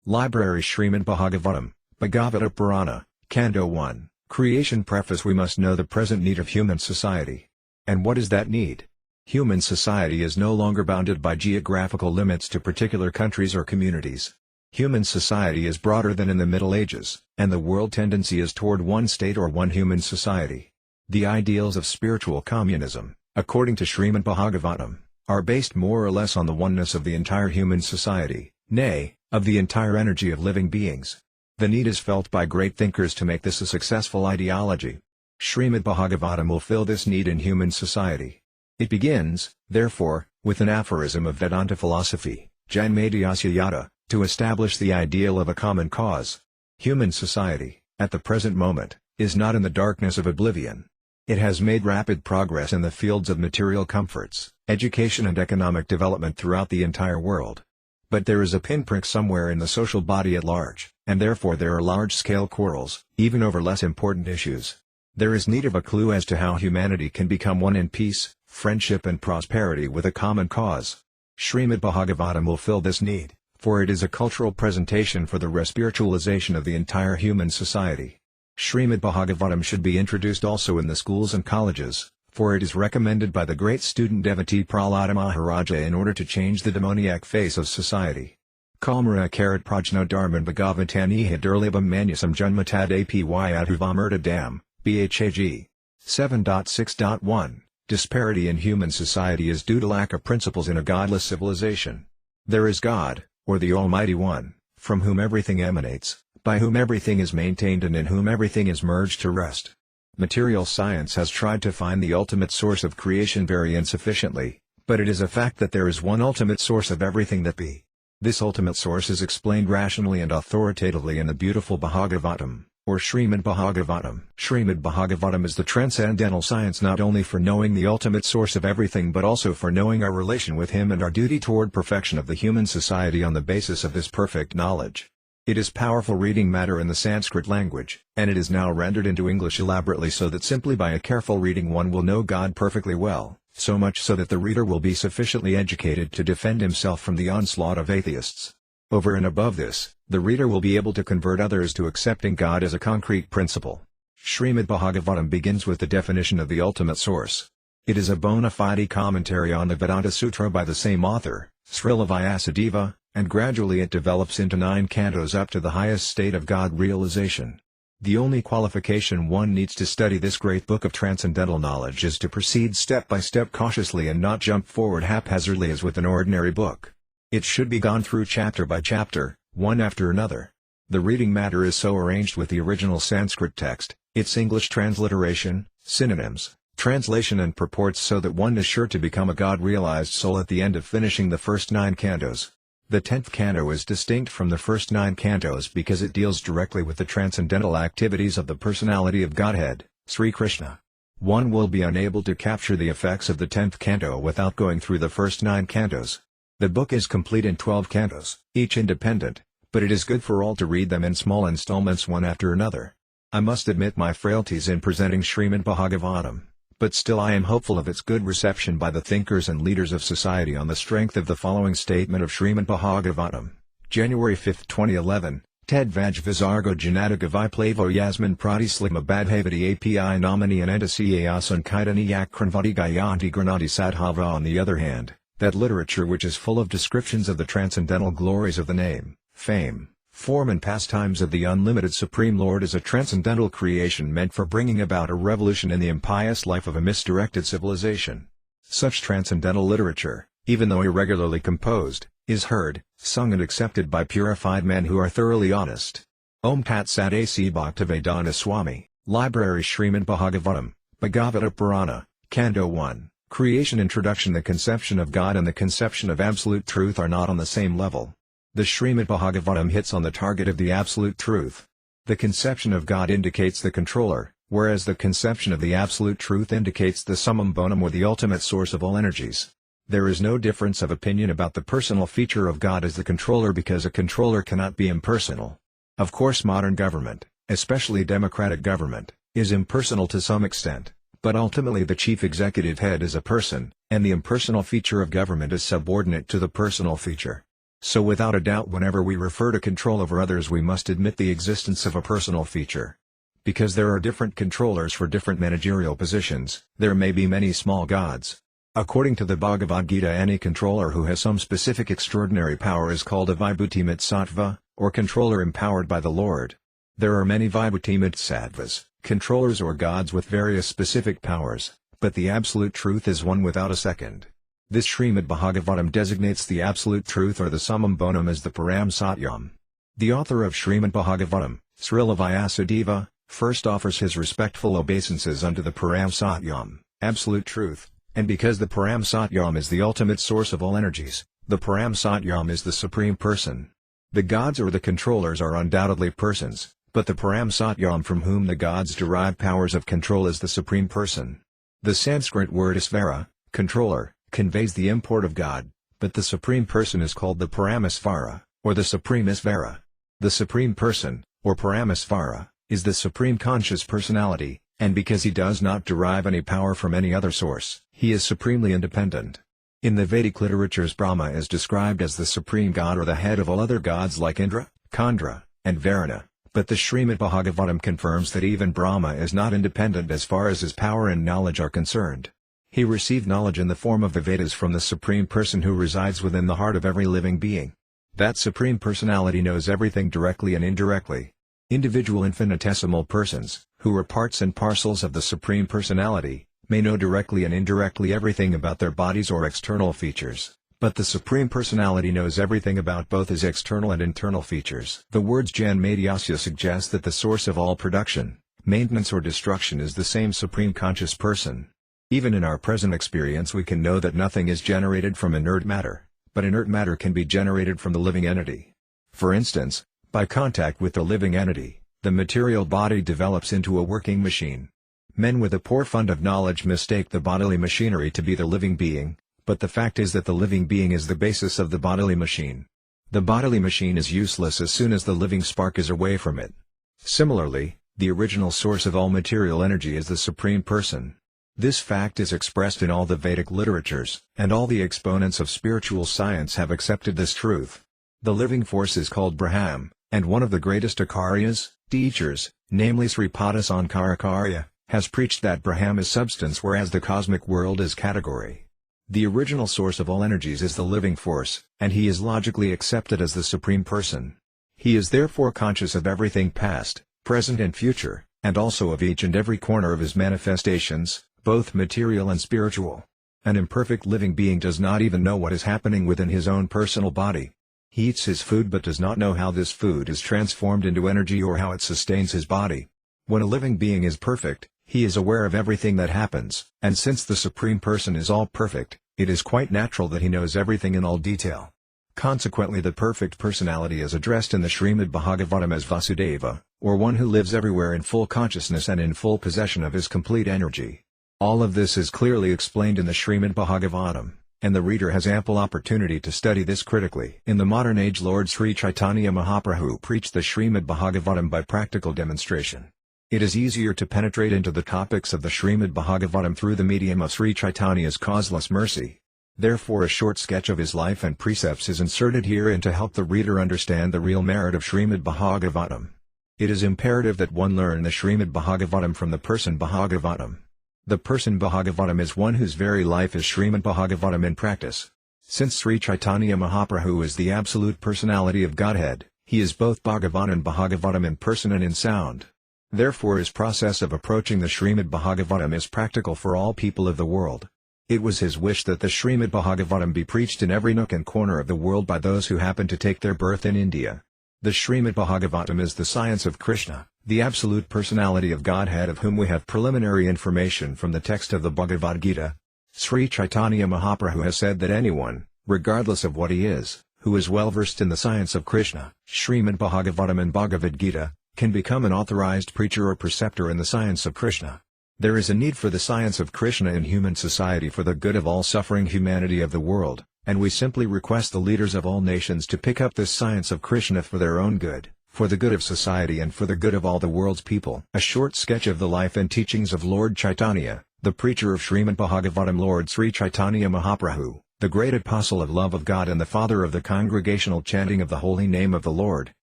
Library Śrīmad Bhāgavatam, Bhagavata Purana, Canto 1, Creation Preface. We must know the present need of human society. And what is that need? Human society is no longer bounded by geographical limits to particular countries or communities. Human society is broader than in the Middle Ages, and the world tendency is toward one state or one human society. The ideals of spiritual communism, according to Śrīmad Bhāgavatam, are based more or less on the oneness of the entire human society, nay, of the entire energy of living beings. The need is felt by great thinkers to make this a successful ideology. Śrīmad Bhāgavatam will fill this need in human society. It begins, therefore, with an aphorism of Vedanta philosophy, Janmadhyasya yata, to establish the ideal of a common cause. Human society, at the present moment, is not in the darkness of oblivion. It has made rapid progress in the fields of material comforts, education and economic development throughout the entire world. But there is a pinprick somewhere in the social body at large, and therefore there are large-scale quarrels, even over less important issues. There is need of a clue as to how humanity can become one in peace, friendship and prosperity with a common cause. Śrīmad Bhāgavatam will fill this need, for it is a cultural presentation for the respiritualization of the entire human society. Śrīmad Bhāgavatam should be introduced also in the schools and colleges, for it is recommended by the great student devotee Prahlada Maharaja in order to change the demoniac face of society. Kalmara karat prajno dharman bhagavatani hidurlabham manusam janmatad apyadhuvamirta dam, Bhag. 7.6.1 Disparity in human society is due to lack of principles in a godless civilization. There is God, or the Almighty One, from whom everything emanates, by whom everything is maintained and in whom everything is merged to rest. Material science has tried to find the ultimate source of creation very insufficiently, but it is a fact that there is one ultimate source of everything that be. This ultimate source is explained rationally and authoritatively in the beautiful Bhagavatam, or Śrīmad Bhāgavatam. Śrīmad Bhāgavatam is the transcendental science not only for knowing the ultimate source of everything but also for knowing our relation with Him and our duty toward perfection of the human society on the basis of this perfect knowledge. It is powerful reading matter in the Sanskrit language, and it is now rendered into English elaborately so that simply by a careful reading one will know God perfectly well, so much so that the reader will be sufficiently educated to defend himself from the onslaught of atheists. Over and above this, the reader will be able to convert others to accepting God as a concrete principle. Śrīmad Bhāgavatam begins with the definition of the ultimate source. It is a bona fide commentary on the Vedanta Sutra by the same author, Srila Vyasadeva, and gradually it develops into 9 cantos up to the highest state of God realization. The only qualification one needs to study this great book of transcendental knowledge is to proceed step by step cautiously and not jump forward haphazardly as with an ordinary book. It should be gone through chapter by chapter, one after another. The reading matter is so arranged with the original Sanskrit text, its English transliteration, synonyms, translation and purports so that one is sure to become a God-realized soul at the end of finishing the first 9 cantos. The 10th canto is distinct from the first 9 cantos because it deals directly with the transcendental activities of the personality of Godhead, Sri Krishna. One will be unable to capture the effects of the 10th canto without going through the first 9 cantos. The book is complete in 12 cantos, each independent, but it is good for all to read them in small installments one after another. I must admit my frailties in presenting Śrīmad Bhāgavatam, but still I am hopeful of its good reception by the thinkers and leaders of society on the strength of the following statement of Śrīmad Bhāgavatam. January 5, 2011, Ted Vaj Visargo Janataga Viplavo Yasmin Pratisligma Badhavati API Nomini Anantasiyasan Kaidani Yakranvati Gayanti Granati Sadhava. On the other hand, that literature which is full of descriptions of the transcendental glories of the name, fame, form and pastimes of the unlimited Supreme Lord is a transcendental creation meant for bringing about a revolution in the impious life of a misdirected civilization. Such transcendental literature, even though irregularly composed, is heard, sung and accepted by purified men who are thoroughly honest. Om Tat Sat A.C. Bhaktivedanta Swami, Library Śrīmad Bhāgavatam, Bhagavata Purana, Canto 1, Creation Introduction. The conception of God and the conception of absolute truth are not on the same level. The Śrīmad Bhāgavatam hits on the target of the absolute truth. The conception of God indicates the controller, whereas the conception of the absolute truth indicates the summum bonum or the ultimate source of all energies. There is no difference of opinion about the personal feature of God as the controller because a controller cannot be impersonal. Of course modern government, especially democratic government, is impersonal to some extent, but ultimately the chief executive head is a person, and the impersonal feature of government is subordinate to the personal feature. So without a doubt whenever we refer to control over others we must admit the existence of a personal feature. Because there are different controllers for different managerial positions, there may be many small gods. According to the Bhagavad Gita, any controller who has some specific extraordinary power is called a Vibhutimit-sattva, or controller empowered by the Lord. There are many Vibhutimit-sattvas, controllers or gods with various specific powers, but the absolute truth is one without a second. This Śrīmad Bhāgavatam designates the absolute truth or the summum bonum as the Param Satyam. The author of Śrīmad Bhāgavatam, Srila Vyasadeva, first offers his respectful obeisances unto the Param Satyam, absolute truth, and because the Param Satyam is the ultimate source of all energies, the Param Satyam is the Supreme Person. The gods or the controllers are undoubtedly persons, but the Param Satyam from whom the gods derive powers of control is the Supreme Person. The Sanskrit word Isvara, controller, conveys the import of God, but the Supreme Person is called the Paramasvara, or the Supreme Isvara. The Supreme Person, or Paramasvara, is the Supreme Conscious Personality, and because he does not derive any power from any other source, he is supremely independent. In the Vedic literatures Brahma is described as the Supreme God or the head of all other gods like Indra, Kandra, and Varuna, but the Śrīmad Bhāgavatam confirms that even Brahma is not independent as far as his power and knowledge are concerned. He received knowledge in the form of the Vedas from the Supreme Person who resides within the heart of every living being. That Supreme Personality knows everything directly and indirectly. Individual infinitesimal persons, who are parts and parcels of the Supreme Personality, may know directly and indirectly everything about their bodies or external features, but the Supreme Personality knows everything about both his external and internal features. The words Janmadhyasya suggest that the source of all production, maintenance or destruction is the same Supreme Conscious Person. Even in our present experience we can know that nothing is generated from inert matter, but inert matter can be generated from the living entity. For instance, by contact with the living entity, the material body develops into a working machine. Men with a poor fund of knowledge mistake the bodily machinery to be the living being, but the fact is that the living being is the basis of the bodily machine. The bodily machine is useless as soon as the living spark is away from it. Similarly, the original source of all material energy is the Supreme Person. This fact is expressed in all the Vedic literatures, and all the exponents of spiritual science have accepted this truth. The living force is called Brahman, and one of the greatest Acharyas, teachers, namely Sripada Sankaracharya, has preached that Brahman is substance whereas the cosmic world is category. The original source of all energies is the living force, and he is logically accepted as the Supreme Person. He is therefore conscious of everything past, present and future, and also of each and every corner of his manifestations, both material and spiritual. An imperfect living being does not even know what is happening within his own personal body. He eats his food but does not know how this food is transformed into energy or how it sustains his body. When a living being is perfect, he is aware of everything that happens, and since the Supreme Person is all perfect, it is quite natural that he knows everything in all detail. Consequently the perfect personality is addressed in the Śrīmad Bhāgavatam as Vasudeva, or one who lives everywhere in full consciousness and in full possession of his complete energy. All of this is clearly explained in the Śrīmad Bhāgavatam, and the reader has ample opportunity to study this critically. In the modern age Lord Sri Chaitanya Mahaprabhu preached the Śrīmad Bhāgavatam by practical demonstration. It is easier to penetrate into the topics of the Śrīmad Bhāgavatam through the medium of Sri Chaitanya's causeless mercy. Therefore a short sketch of his life and precepts is inserted herein to help the reader understand the real merit of Śrīmad Bhāgavatam. It is imperative that one learn the Śrīmad Bhāgavatam from the person Bhāgavatam. The person Bhāgavatam is one whose very life is Śrīmad Bhāgavatam in practice. Since Sri Chaitanya Mahaprabhu is the absolute personality of Godhead, he is both Bhagavan and Bhāgavatam in person and in sound. Therefore his process of approaching the Śrīmad Bhāgavatam is practical for all people of the world. It was his wish that the Śrīmad Bhāgavatam be preached in every nook and corner of the world by those who happen to take their birth in India. The Śrīmad Bhāgavatam is the science of Krishna, the absolute personality of Godhead of whom we have preliminary information from the text of the Bhagavad Gita. Sri Chaitanya Mahaprabhu has said that anyone, regardless of what he is, who is well versed in the science of Krishna, Śrīmad Bhāgavatam and Bhagavad Gita, can become an authorized preacher or preceptor in the science of Krishna. There is a need for the science of Krishna in human society for the good of all suffering humanity of the world, and we simply request the leaders of all nations to pick up this science of Krishna for their own good, for the good of society and for the good of all the world's people. A short sketch of the life and teachings of Lord Chaitanya, the preacher of Śrīmad Bhāgavatam. Lord Sri Chaitanya Mahaprabhu, The great apostle of love of God and the father of the congregational chanting of the holy name of the Lord,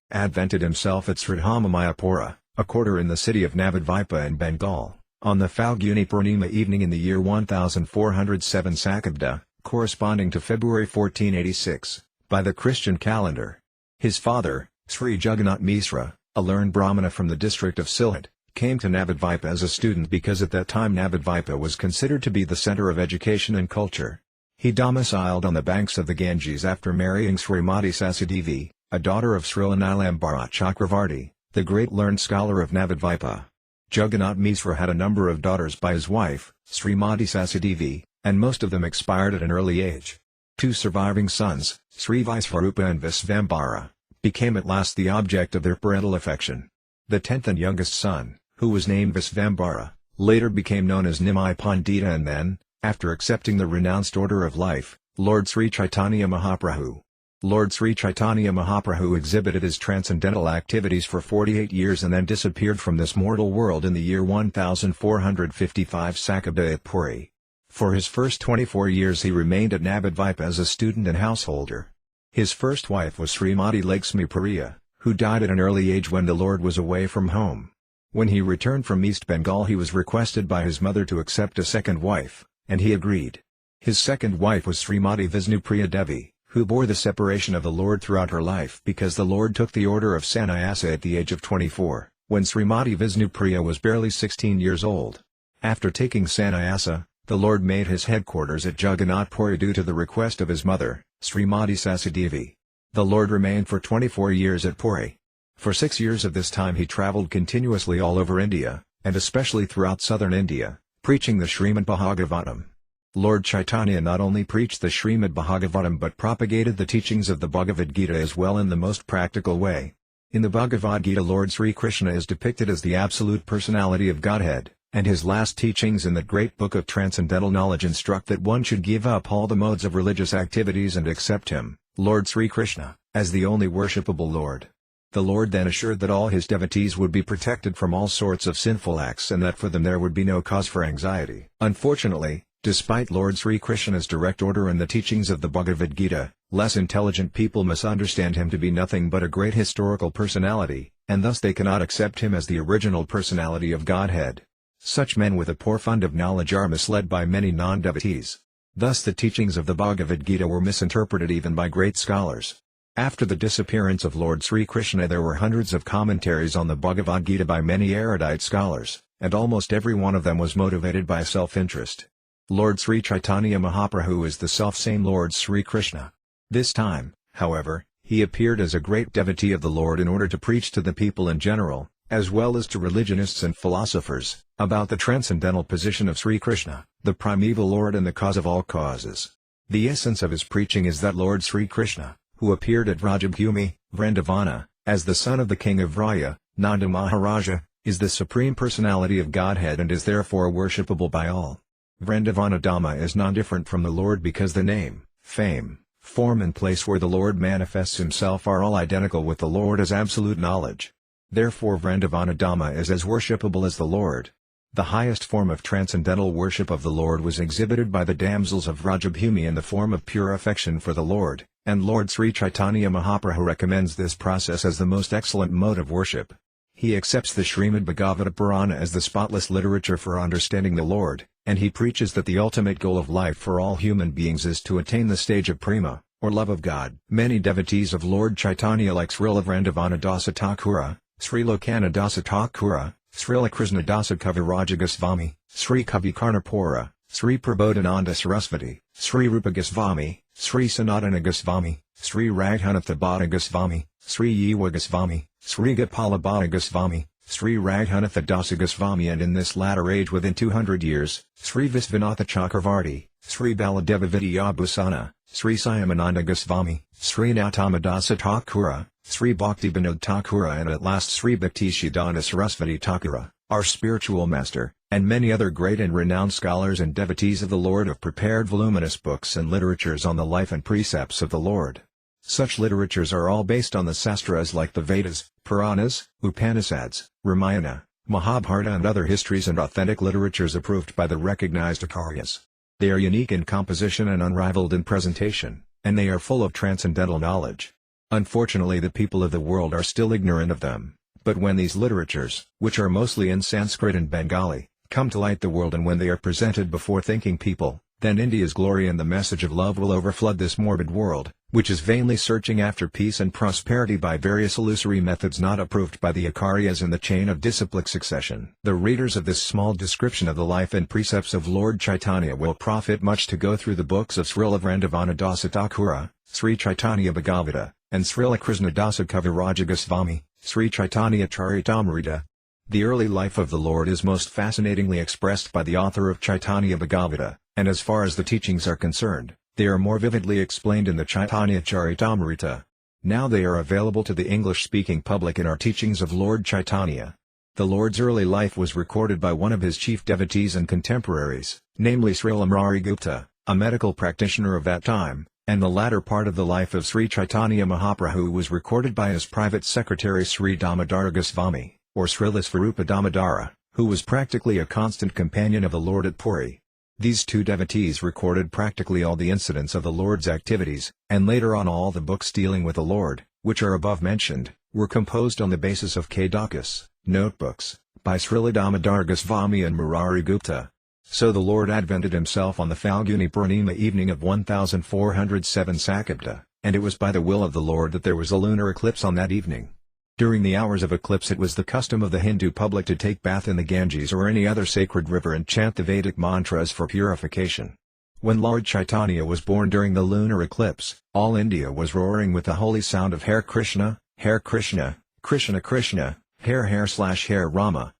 advented himself at Sridhamamayapura, a quarter in the city of Navadvipa in Bengal, on the Falguni Purnima evening in the year 1407 Sakabda, corresponding to February 1486, by the Christian calendar. His father, Sri Jagannath Misra, a learned Brahmana from the district of Sylhet, came to Navadvipa as a student because at that time Navadvipa was considered to be the center of education and culture. He domiciled on the banks of the Ganges after marrying Srimati Sasidevi, a daughter of Srila Nilambara Chakravarti, the great learned scholar of Navadvipa. Jagannath Misra had a number of daughters by his wife, Srimati Sasidevi, and most of them expired at an early age. Two surviving sons, Sri Visvarupa and Visvambara, became at last the object of their parental affection. The 10th and youngest son, who was named Visvambara, later became known as Nimai Pandita and then, after accepting the renounced order of life, Lord Sri Chaitanya Mahaprabhu. Lord Sri Chaitanya Mahaprabhu exhibited his transcendental activities for 48 years and then disappeared from this mortal world in the year 1455 Sakabda at Puri. For his first 24 years he remained at Navadvipa as a student and householder. His first wife was Srimati Lakshmi Priya, who died at an early age when the Lord was away from home. When he returned from East Bengal he was requested by his mother to accept a second wife, and he agreed. His second wife was Srimati Vishnupriya Devi, who bore the separation of the Lord throughout her life because the Lord took the order of sannyasa at the age of 24, when Srimati Vishnupriya was barely 16 years old. After taking sannyasa, the Lord made his headquarters at Jagannath Puri due to the request of his mother, Srimati Sasidevi. The Lord remained for 24 years at Puri. For 6 years of this time he travelled continuously all over India, and especially throughout southern India, preaching the SRIMAD Bhāgavatam. Lord Chaitanya not only preached the SRIMAD Bhāgavatam but propagated the teachings of the Bhagavad Gita as well in the most practical way. In the Bhagavad Gita Lord Sri Krishna is depicted as the absolute personality of Godhead, and his last teachings in that great book of transcendental knowledge instruct that one should give up all the modes of religious activities and accept him, Lord Sri Krishna, as the only worshipable Lord. The Lord then assured that all his devotees would be protected from all sorts of sinful acts and that for them there would be no cause for anxiety. Unfortunately, despite Lord Sri Krishna's direct order and the teachings of the Bhagavad Gita, less intelligent people misunderstand him to be nothing but a great historical personality, and thus they cannot accept him as the original personality of Godhead. Such men with a poor fund of knowledge are misled by many non-devotees. Thus the teachings of the Bhagavad Gita were misinterpreted even by great scholars. After the disappearance of Lord Sri Krishna there were hundreds of commentaries on the Bhagavad Gita by many erudite scholars, and almost every one of them was motivated by self-interest. Lord Sri Chaitanya Mahaprabhu is the self-same Lord Sri Krishna. This time, however, he appeared as a great devotee of the Lord in order to preach to the people in general, as well as to religionists and philosophers, about the transcendental position of Sri Krishna, the primeval Lord and the cause of all causes. The essence of his preaching is that Lord Sri Krishna, who appeared at Rajabhumi, Vrindavana, as the son of the king of Raya, Nanda Maharaja, is the supreme personality of Godhead and is therefore worshipable by all. Vrindavana Dhamma is non-different from the Lord because the name, fame, form and place where the Lord manifests himself are all identical with the Lord as absolute knowledge. Therefore Vrindavana Dhamma is as worshipable as the Lord. The highest form of transcendental worship of the Lord was exhibited by the damsels of Rajabhumi in the form of pure affection for the Lord, and Lord Sri Chaitanya Mahaprabhu recommends this process as the most excellent mode of worship. He accepts the Śrīmad Bhāgavata Purana as the spotless literature for understanding the Lord, and he preaches that the ultimate goal of life for all human beings is to attain the stage of prema, or love of God. Many devotees of Lord Chaitanya like Srila Vrindavana Dasa Thakura, Sri Lokana Dasa Thakura, Srila Krishna Dasa Kaviraja Goswami, Sri Kavi Karnapura, Sri Prabodhananda Sarasvati, Sri Rupa Goswami, Sri Sanatana Goswami, Sri Raghunatha Bhatta Goswami, Sri Yiva Goswami, Sri Gopala Bhatta Goswami, Sri Raghunatha Dasa Goswami and in this latter age within 200 years, Sri Visvanatha Chakravarti, Sri Baladeva Vidyabhusana, Sri Syamananda Goswami, Sri Nautama Dasa Thakura, Sri Bhakti Vinod Thakura and at last Sri Bhaktisiddhanta Sarasvati Thakura, our spiritual master, and many other great and renowned scholars and devotees of the Lord have prepared voluminous books and literatures on the life and precepts of the Lord. Such literatures are all based on the sastras like the Vedas, Puranas, Upanishads, Ramayana, Mahabharata and other histories and authentic literatures approved by the recognized acharyas. They are unique in composition and unrivaled in presentation, and they are full of transcendental knowledge. Unfortunately, the people of the world are still ignorant of them, but when these literatures, which are mostly in Sanskrit and Bengali, come to light the world and when they are presented before thinking people, then India's glory and the message of love will overflood this morbid world, which is vainly searching after peace and prosperity by various illusory methods not approved by the acharyas in the chain of disciplic succession. The readers of this small description of the life and precepts of Lord Chaitanya will profit much to go through the books of Srila Vrindavan Dasa Thakura, Sri Chaitanya Bhagavata, and Srila Krishna Dasa Kaviraj Goswami, Sri Chaitanya Charitamrita. The early life of the Lord is most fascinatingly expressed by the author of Chaitanya Bhagavata, and as far as the teachings are concerned, they are more vividly explained in the Chaitanya Charitamrita. Now they are available to the English-speaking public in our teachings of Lord Chaitanya. The Lord's early life was recorded by one of his chief devotees and contemporaries, namely Srila Gupta, a medical practitioner of that time, and the latter part of the life of Sri Chaitanya Mahaprabhu was recorded by his private secretary Sri Damodara Goswami, or Srila Svarupa Damodara, who was practically a constant companion of the Lord at Puri. These two devotees recorded practically all the incidents of the Lord's activities, and later on all the books dealing with the Lord, which are above mentioned, were composed on the basis of Kadakas, notebooks, by Srila Damodara Goswami and Murari Gupta. So the Lord advented himself on the Falguni Purnima evening of 1407 Sakabda, and it was by the will of the Lord that there was a lunar eclipse on that evening. During the hours of eclipse it was the custom of the Hindu public to take bath in the Ganges or any other sacred river and chant the Vedic mantras for purification. When Lord Chaitanya was born during the lunar eclipse, all India was roaring with the holy sound of Hare Krishna, Krishna Krishna, Hare Rama,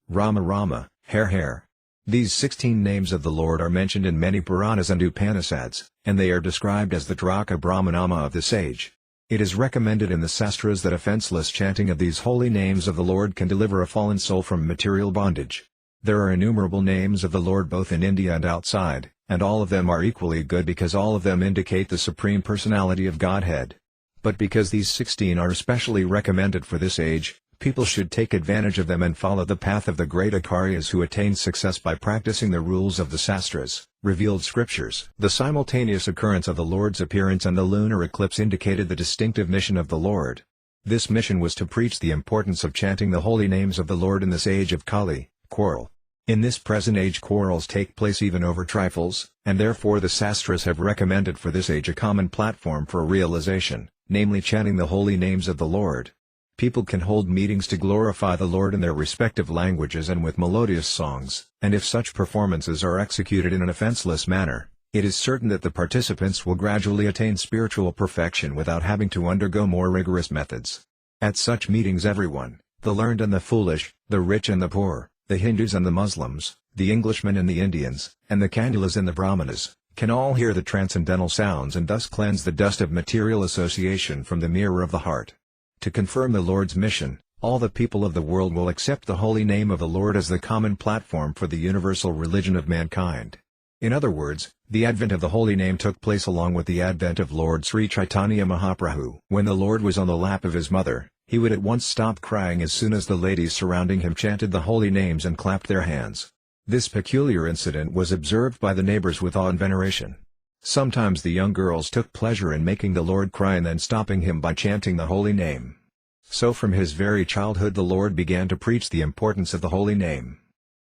Rama Rama, Hare. These 16 names of the Lord are mentioned in many Puranas and Upanishads, and they are described as the Draka Brahmanama of this age. It is recommended in the Sastras that offenseless chanting of these holy names of the Lord can deliver a fallen soul from material bondage. There are innumerable names of the Lord both in India and outside, and all of them are equally good because all of them indicate the Supreme Personality of Godhead. But because these 16 are especially recommended for this age, people should take advantage of them and follow the path of the great Acharyas who attained success by practicing the rules of the Sastras, revealed scriptures. The simultaneous occurrence of the Lord's appearance and the lunar eclipse indicated the distinctive mission of the Lord. This mission was to preach the importance of chanting the holy names of the Lord in this age of Kali, quarrel. In this present age quarrels take place even over trifles, and therefore the Sastras have recommended for this age a common platform for realization, namely chanting the holy names of the Lord. People can hold meetings to glorify the Lord in their respective languages and with melodious songs, and if such performances are executed in an offenseless manner, it is certain that the participants will gradually attain spiritual perfection without having to undergo more rigorous methods. At such meetings everyone, the learned and the foolish, the rich and the poor, the Hindus and the Muslims, the Englishmen and the Indians, and the Kandilas and the Brahmanas, can all hear the transcendental sounds and thus cleanse the dust of material association from the mirror of the heart. To confirm the Lord's mission, all the people of the world will accept the holy name of the Lord as the common platform for the universal religion of mankind. In other words, the advent of the holy name took place along with the advent of Lord Sri Chaitanya Mahaprabhu. When the Lord was on the lap of his mother, he would at once stop crying as soon as the ladies surrounding him chanted the holy names and clapped their hands. This peculiar incident was observed by the neighbors with awe and veneration. Sometimes the young girls took pleasure in making the Lord cry and then stopping him by chanting the holy name. So from his very childhood the Lord began to preach the importance of the holy name.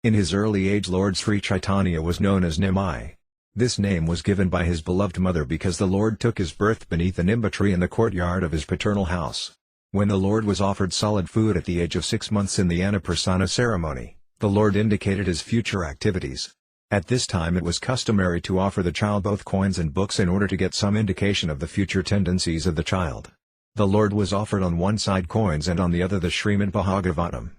In his early age Lord Sri Chaitanya was known as Nimai. This name was given by his beloved mother because the Lord took his birth beneath a nimba tree in the courtyard of his paternal house. When the Lord was offered solid food at the age of 6 months in the Annaprasana ceremony, the Lord indicated his future activities. At this time it was customary to offer the child both coins and books in order to get some indication of the future tendencies of the child. The Lord was offered on one side coins and on the other the SRIMAD Bhāgavatam.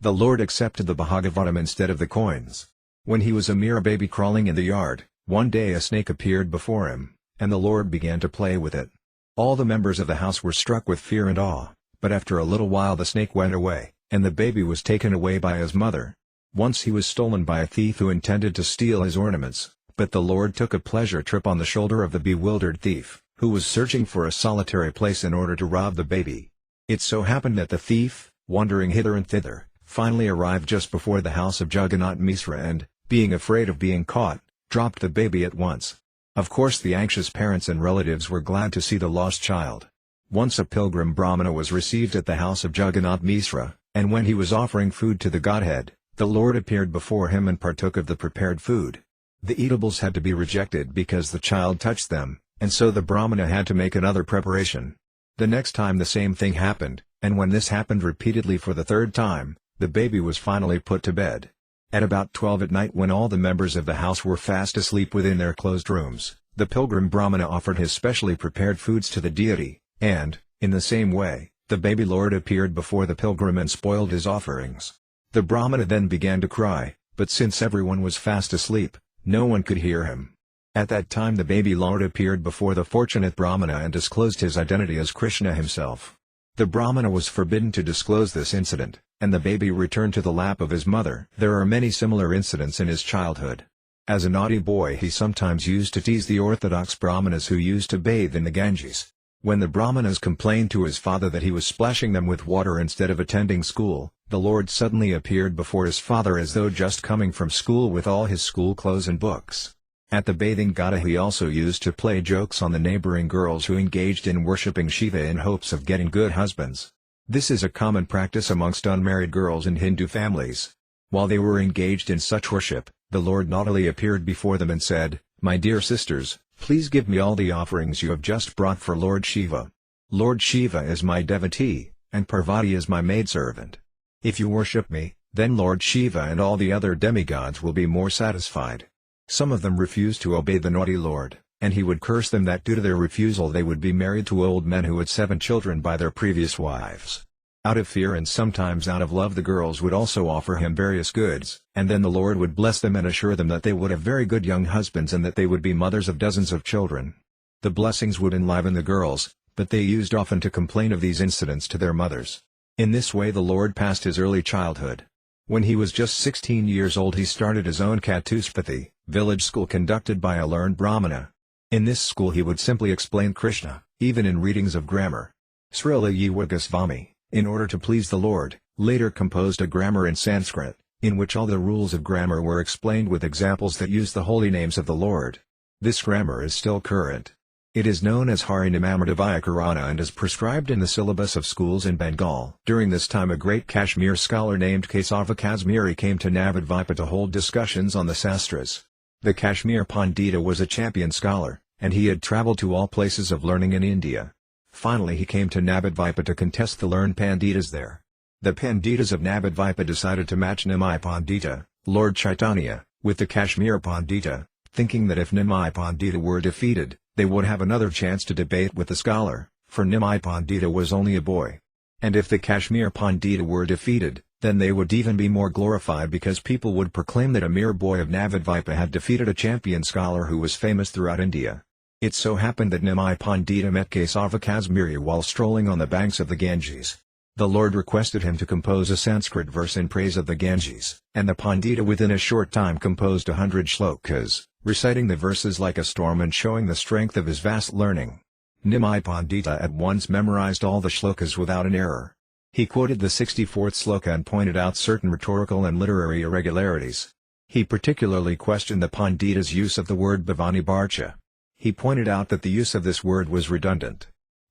The Lord accepted the Bhagavatam instead of the coins. When he was a mere baby crawling in the yard, one day a snake appeared before him, and the Lord began to play with it. All the members of the house were struck with fear and awe, but after a little while the snake went away, and the baby was taken away by his mother. Once he was stolen by a thief who intended to steal his ornaments, but the Lord took a pleasure trip on the shoulder of the bewildered thief, who was searching for a solitary place in order to rob the baby. It so happened that the thief, wandering hither and thither, finally arrived just before the house of Jagannath Misra and, being afraid of being caught, dropped the baby at once. Of course the anxious parents and relatives were glad to see the lost child. Once a pilgrim Brahmana was received at the house of Jagannath Misra, and when he was offering food to the Godhead, the Lord appeared before him and partook of the prepared food. The eatables had to be rejected because the child touched them, and so the Brahmana had to make another preparation. The next time the same thing happened, and when this happened repeatedly for the third time, the baby was finally put to bed. At about 12 at night, when all the members of the house were fast asleep within their closed rooms, the pilgrim Brahmana offered his specially prepared foods to the deity, and, in the same way, the baby Lord appeared before the pilgrim and spoiled his offerings. The Brahmana then began to cry, but since everyone was fast asleep, no one could hear him. At that time the baby Lord appeared before the fortunate Brahmana and disclosed his identity as Krishna himself. The Brahmana was forbidden to disclose this incident, and the baby returned to the lap of his mother. There are many similar incidents in his childhood. As a naughty boy he sometimes used to tease the orthodox Brahmanas who used to bathe in the Ganges. When the Brahmanas complained to his father that he was splashing them with water instead of attending school, the Lord suddenly appeared before his father as though just coming from school with all his school clothes and books. At the bathing ghat he also used to play jokes on the neighboring girls who engaged in worshipping Shiva in hopes of getting good husbands. This is a common practice amongst unmarried girls in Hindu families. While they were engaged in such worship, the Lord naughtily appeared before them and said, "My dear sisters, please give me all the offerings you have just brought for Lord Shiva. Lord Shiva is my devotee, and Parvati is my maidservant. If you worship me, then Lord Shiva and all the other demigods will be more satisfied." Some of them refused to obey the naughty Lord, and he would curse them that due to their refusal they would be married to old men who had 7 children by their previous wives. Out of fear and sometimes out of love the girls would also offer him various goods, and then the Lord would bless them and assure them that they would have very good young husbands and that they would be mothers of dozens of children. The blessings would enliven the girls, but they used often to complain of these incidents to their mothers. In this way the Lord passed his early childhood. When he was just 16 years old he started his own Chatuspathy, village school conducted by a learned Brahmana. In this school he would simply explain Krishna, even in readings of grammar. Śrīmad Goswami, in order to please the Lord, later composed a grammar in Sanskrit, in which all the rules of grammar were explained with examples that used the holy names of the Lord. This grammar is still current. It is known as Harinamamritavyakarana and is prescribed in the syllabus of schools in Bengal. During this time a great Kashmir scholar named Kesava Kashmiri came to Navadvipa to hold discussions on the Sastras. The Kashmir Pandita was a champion scholar, and he had travelled to all places of learning in India. Finally he came to Navadvipa to contest the learned Panditas there. The Panditas of Navadvipa decided to match Nimai Pandita, Lord Chaitanya, with the Kashmir Pandita, thinking that if Nimai Pandita were defeated, they would have another chance to debate with the scholar, for Nimai Pandita was only a boy. And if the Kashmir Pandita were defeated, then they would even be more glorified because people would proclaim that a mere boy of Navadvipa had defeated a champion scholar who was famous throughout India. It so happened that Nimai Pandita met Kesava Kashmiri while strolling on the banks of the Ganges. The Lord requested him to compose a Sanskrit verse in praise of the Ganges, and the Pandita within a short time composed 100 shlokas, reciting the verses like a storm and showing the strength of his vast learning. Nimai Pandita at once memorized all the shlokas without an error. He quoted the 64th sloka and pointed out certain rhetorical and literary irregularities. He particularly questioned the Pandita's use of the word Bhavani Bharcha. He pointed out that the use of this word was redundant.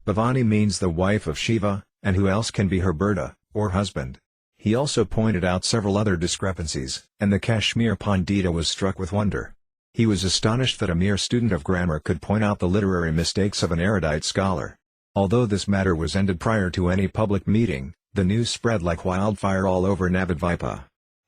Bhavani means the wife of Shiva, and who else can be her Bharta, or husband? He also pointed out several other discrepancies, and the Kashmir Pandita was struck with wonder. He was astonished that a mere student of grammar could point out the literary mistakes of an erudite scholar. Although this matter was ended prior to any public meeting, the news spread like wildfire all over Navadvipa.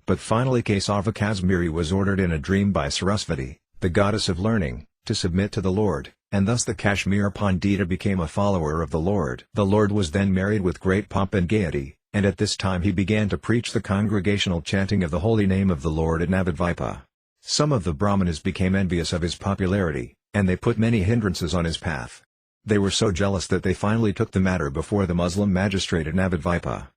But finally Kesava Kashmiri was ordered in a dream by Sarasvati, the goddess of learning, to submit to the Lord, and thus the Kashmir Pandita became a follower of the Lord. The Lord was then married with great pomp and gaiety, and at this time he began to preach the congregational chanting of the holy name of the Lord at Navadvipa. Some of the Brahmanas became envious of his popularity, and they put many hindrances on his path. They were so jealous that they finally took the matter before the Muslim magistrate at Navadvipa.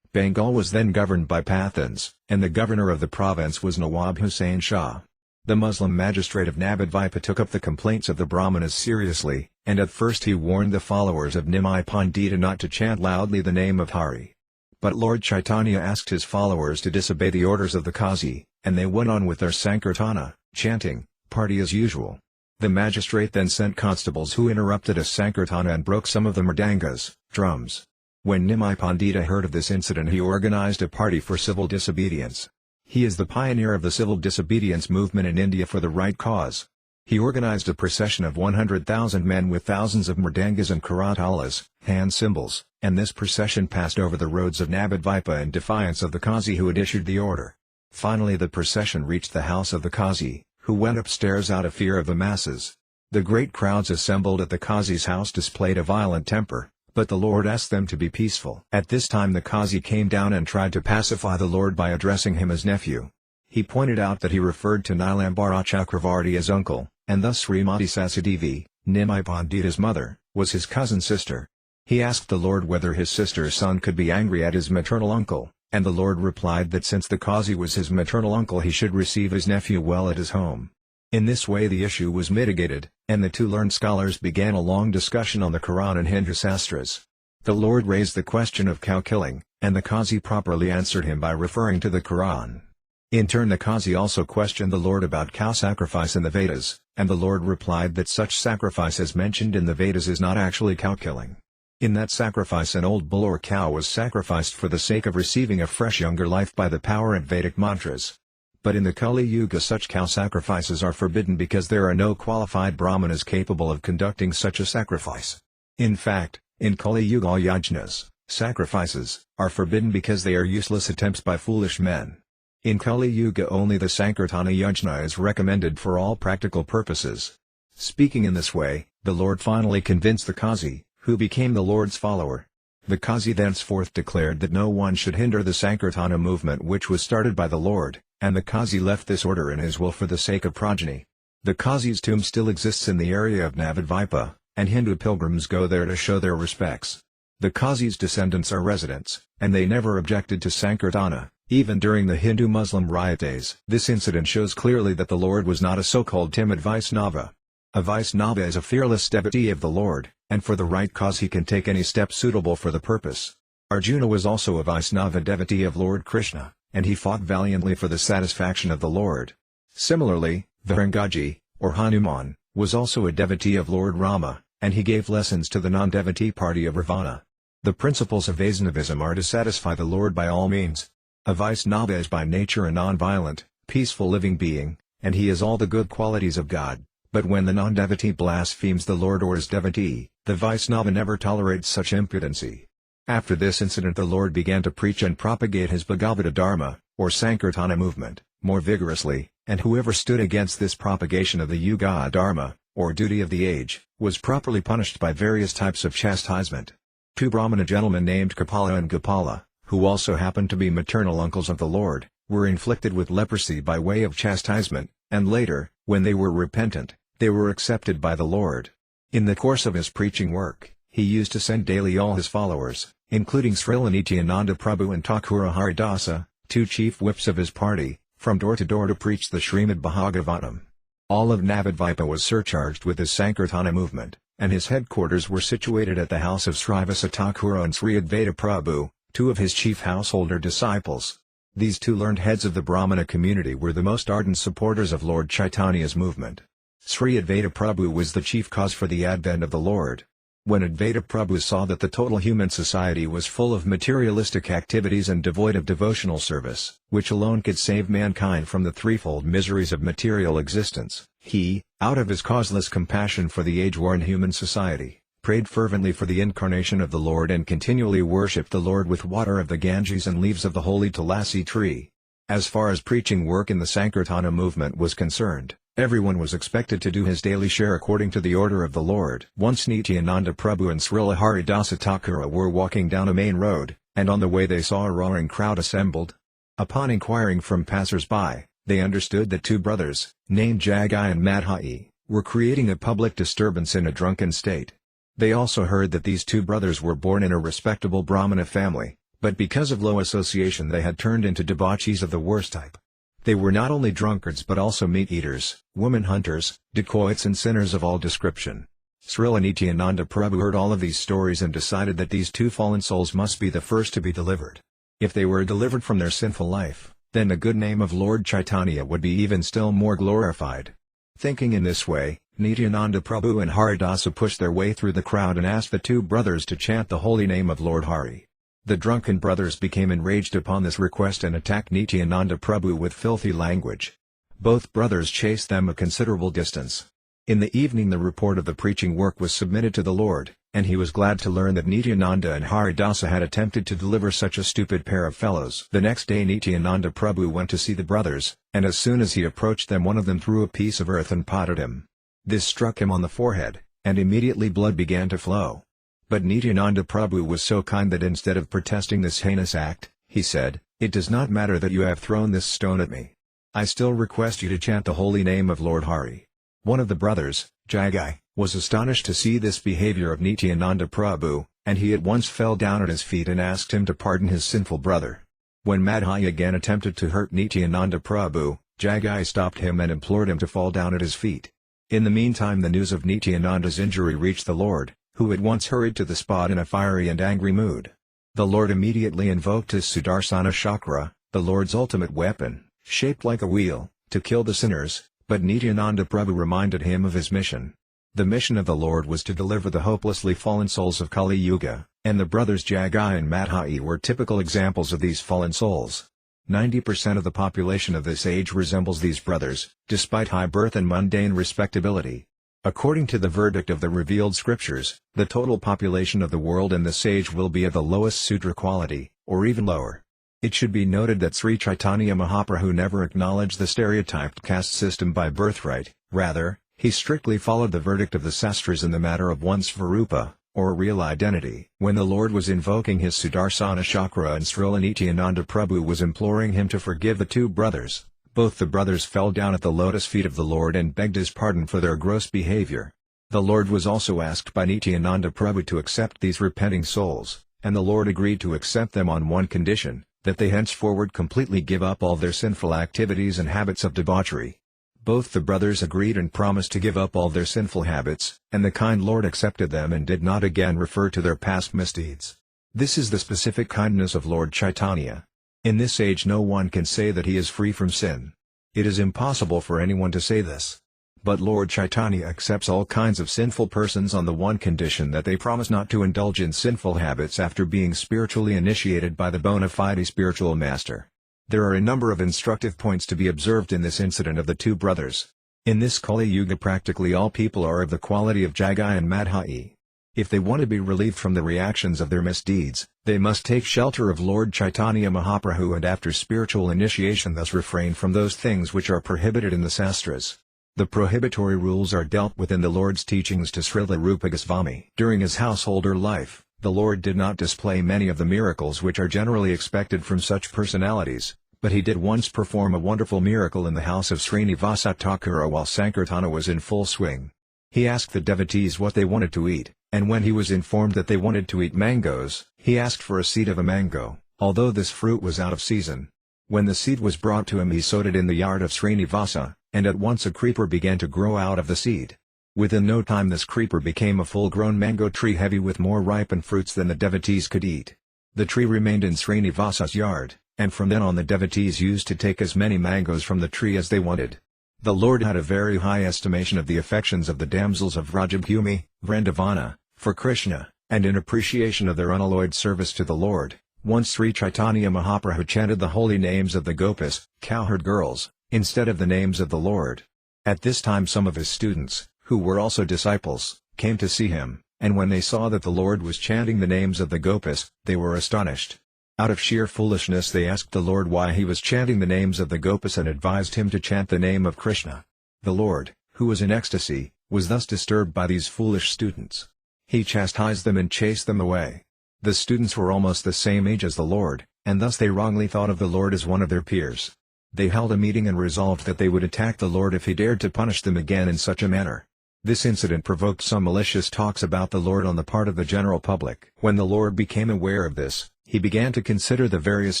Bengal was then governed by Pathans, and the governor of the province was Nawab Hussain Shah. The Muslim magistrate of Navadvipa took up the complaints of the Brahmanas seriously, and at first he warned the followers of Nimai Pandita not to chant loudly the name of Hari. But Lord Chaitanya asked his followers to disobey the orders of the Qazi, and they went on with their Sankirtana, chanting, party as usual. The magistrate then sent constables who interrupted a Sankirtana and broke some of the mridangas, drums. When Nimai Pandita heard of this incident, he organized a party for civil disobedience. He is the pioneer of the civil disobedience movement in India for the right cause. He organized a procession of 100,000 men with thousands of mridangas and karatalas, hand cymbals, and this procession passed over the roads of Navadvipa in defiance of the Qazi who had issued the order. Finally the procession reached the house of the Qazi, who went upstairs out of fear of the masses. The great crowds assembled at the Qazi's house displayed a violent temper, but the Lord asked them to be peaceful. At this time the Qazi came down and tried to pacify the Lord by addressing him as nephew. He pointed out that he referred to Nilambara Chakravarti as uncle, and thus Srimati Sasidevi, Nimai Pandita's mother, was his cousin sister. He asked the Lord whether his sister's son could be angry at his maternal uncle, and the Lord replied that since the Qazi was his maternal uncle he should receive his nephew well at his home. In this way the issue was mitigated, and the two learned scholars began a long discussion on the Quran and Hindu Sastras. The Lord raised the question of cow killing, and the Qazi properly answered him by referring to the Quran. In turn the Qazi also questioned the Lord about cow sacrifice in the Vedas, and the Lord replied that such sacrifice as mentioned in the Vedas is not actually cow killing. In that sacrifice an old bull or cow was sacrificed for the sake of receiving a fresh younger life by the power and Vedic mantras. But in the Kali Yuga such cow sacrifices are forbidden because there are no qualified brahmanas capable of conducting such a sacrifice. In fact, in Kali Yuga all yajnas, sacrifices, are forbidden because they are useless attempts by foolish men. In Kali Yuga only the Sankirtana yajna is recommended for all practical purposes. Speaking in this way, the Lord finally convinced the Qazi, who became the Lord's follower. The Qazi thenceforth declared that no one should hinder the Sankirtana movement which was started by the Lord, and the Qazi left this order in his will for the sake of progeny. The Qazi's tomb still exists in the area of Navadvipa, and Hindu pilgrims go there to show their respects. The Qazi's descendants are residents, and they never objected to Sankirtana, even during the Hindu-Muslim riot days. This incident shows clearly that the Lord was not a so-called timid Vaisnava. A Vaisnava is a fearless devotee of the Lord, and for the right cause he can take any step suitable for the purpose. Arjuna was also a Vaisnava devotee of Lord Krishna, and he fought valiantly for the satisfaction of the Lord. Similarly, Virangaji, or Hanuman, was also a devotee of Lord Rama, and he gave lessons to the non-devotee party of Ravana. The principles of Vaisnavism are to satisfy the Lord by all means. A Vaisnava is by nature a non-violent, peaceful living being, and he has all the good qualities of God, but when the non-devotee blasphemes the Lord or his devotee, the Vaisnava never tolerates such impudency. After this incident the Lord began to preach and propagate his Bhagavata Dharma, or Sankirtana movement, more vigorously, and whoever stood against this propagation of the Yuga Dharma, or duty of the age, was properly punished by various types of chastisement. Two Brahmana gentlemen named Kapala and Gopala, who also happened to be maternal uncles of the Lord, were inflicted with leprosy by way of chastisement, and later, when they were repentant, they were accepted by the Lord. In the course of his preaching work, he used to send daily all his followers, including Srila Nityananda Prabhu and Thakura Haridasa, two chief whips of his party, from door to door to preach the Śrīmad Bhāgavatam. All of Navadvipa was surcharged with his Sankirtana movement, and his headquarters were situated at the house of Srivasa Thakura and Sri Advaita Prabhu, two of his chief householder disciples. These two learned heads of the Brahmana community were the most ardent supporters of Lord Chaitanya's movement. Sri Advaita Prabhu was the chief cause for the advent of the Lord. When Advaita Prabhu saw that the total human society was full of materialistic activities and devoid of devotional service, which alone could save mankind from the threefold miseries of material existence, he, out of his causeless compassion for the age-worn human society, prayed fervently for the incarnation of the Lord and continually worshipped the Lord with water of the Ganges and leaves of the holy Tulasi tree. As far as preaching work in the Sankirtana movement was concerned, everyone was expected to do his daily share according to the order of the Lord. Once Nityananda Prabhu and Srila Haridasa Thakura were walking down a main road, and on the way they saw a roaring crowd assembled. Upon inquiring from passers-by, they understood that two brothers, named Jagai and Madhai, were creating a public disturbance in a drunken state. They also heard that these two brothers were born in a respectable Brahmana family, but because of low association they had turned into debauchees of the worst type. They were not only drunkards but also meat-eaters, woman-hunters, dacoits and sinners of all description. Srila Nityananda Prabhu heard all of these stories and decided that these two fallen souls must be the first to be delivered. If they were delivered from their sinful life, then the good name of Lord Chaitanya would be even still more glorified. Thinking in this way, Nityananda Prabhu and Haridasa pushed their way through the crowd and asked the two brothers to chant the holy name of Lord Hari. The drunken brothers became enraged upon this request and attacked Nityananda Prabhu with filthy language. Both brothers chased them a considerable distance. In the evening the report of the preaching work was submitted to the Lord, and he was glad to learn that Nityananda and Haridasa had attempted to deliver such a stupid pair of fellows. The next day Nityananda Prabhu went to see the brothers, and as soon as he approached them one of them threw a piece of earth and potted him. This struck him on the forehead, and immediately blood began to flow. But Nityananda Prabhu was so kind that instead of protesting this heinous act, he said, "It does not matter that you have thrown this stone at me. I still request you to chant the holy name of Lord Hari." One of the brothers, Jagai, was astonished to see this behavior of Nityananda Prabhu, and he at once fell down at his feet and asked him to pardon his sinful brother. When Madhai again attempted to hurt Nityananda Prabhu, Jagai stopped him and implored him to fall down at his feet. In the meantime the news of Nityananda's injury reached the Lord, who at once hurried to the spot in a fiery and angry mood. The Lord immediately invoked his Sudarsana Chakra, the Lord's ultimate weapon, shaped like a wheel, to kill the sinners. But Nityananda Prabhu reminded him of his mission. The mission of the Lord was to deliver the hopelessly fallen souls of Kali Yuga, and the brothers Jagai and Madhai were typical examples of these fallen souls. 90% of the population of this age resembles these brothers, despite high birth and mundane respectability. According to the verdict of the revealed scriptures, the total population of the world in this age will be of the lowest Sudra quality, or even lower. It should be noted that Sri Chaitanya Mahaprabhu never acknowledged the stereotyped caste system by birthright, rather, he strictly followed the verdict of the Sastras in the matter of one's Svarupa, or real identity. When the Lord was invoking his Sudarsana Chakra and Srila Nityananda Prabhu was imploring him to forgive the two brothers, both the brothers fell down at the lotus feet of the Lord and begged his pardon for their gross behavior. The Lord was also asked by Nityananda Prabhu to accept these repenting souls, and the Lord agreed to accept them on one condition, that they henceforward completely give up all their sinful activities and habits of debauchery. Both the brothers agreed and promised to give up all their sinful habits, and the kind Lord accepted them and did not again refer to their past misdeeds. This is the specific kindness of Lord Chaitanya. In this age no one can say that he is free from sin. It is impossible for anyone to say this. But Lord Chaitanya accepts all kinds of sinful persons on the one condition that they promise not to indulge in sinful habits after being spiritually initiated by the bona fide spiritual master. There are a number of instructive points to be observed in this incident of the two brothers. In this Kali Yuga practically all people are of the quality of Jagai and Madhai. If they want to be relieved from the reactions of their misdeeds, they must take shelter of Lord Chaitanya Mahaprabhu and after spiritual initiation thus refrain from those things which are prohibited in the Sastras. The prohibitory rules are dealt with in the Lord's teachings to Srila Rupa Goswami. During his householder life, the Lord did not display many of the miracles which are generally expected from such personalities, but he did once perform a wonderful miracle in the house of Srinivasa Thakura while Sankirtana was in full swing. He asked the devotees what they wanted to eat, and when he was informed that they wanted to eat mangoes, he asked for a seed of a mango, although this fruit was out of season. When the seed was brought to him he sowed it in the yard of Srinivasa, and at once a creeper began to grow out of the seed. Within no time this creeper became a full-grown mango tree heavy with more ripened fruits than the devotees could eat. The tree remained in Srinivasa's yard, and from then on the devotees used to take as many mangoes from the tree as they wanted. The Lord had a very high estimation of the affections of the damsels of Vrajabhumi, Vrindavana, for Krishna, and in appreciation of their unalloyed service to the Lord, once Sri Chaitanya Mahaprabhu chanted the holy names of the Gopas, cowherd girls, instead of the names of the Lord. At this time some of his students, who were also disciples, came to see him, and when they saw that the Lord was chanting the names of the Gopas, they were astonished. Out of sheer foolishness they asked the Lord why he was chanting the names of the Gopas and advised him to chant the name of Krishna. The Lord, who was in ecstasy, was thus disturbed by these foolish students. He chastised them and chased them away. The students were almost the same age as the Lord, and thus they wrongly thought of the Lord as one of their peers. They held a meeting and resolved that they would attack the Lord if he dared to punish them again in such a manner. This incident provoked some malicious talks about the Lord on the part of the general public. When the Lord became aware of this, he began to consider the various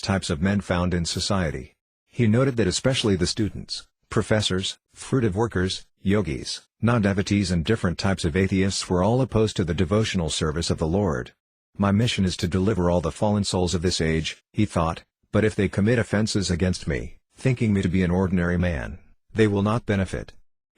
types of men found in society. He noted that especially the students, professors, fruitive workers, yogis, non-devotees and different types of atheists were all opposed to the devotional service of the Lord. My mission is to deliver all the fallen souls of this age, he thought, but if they commit offenses against me, thinking me to be an ordinary man, they will not benefit.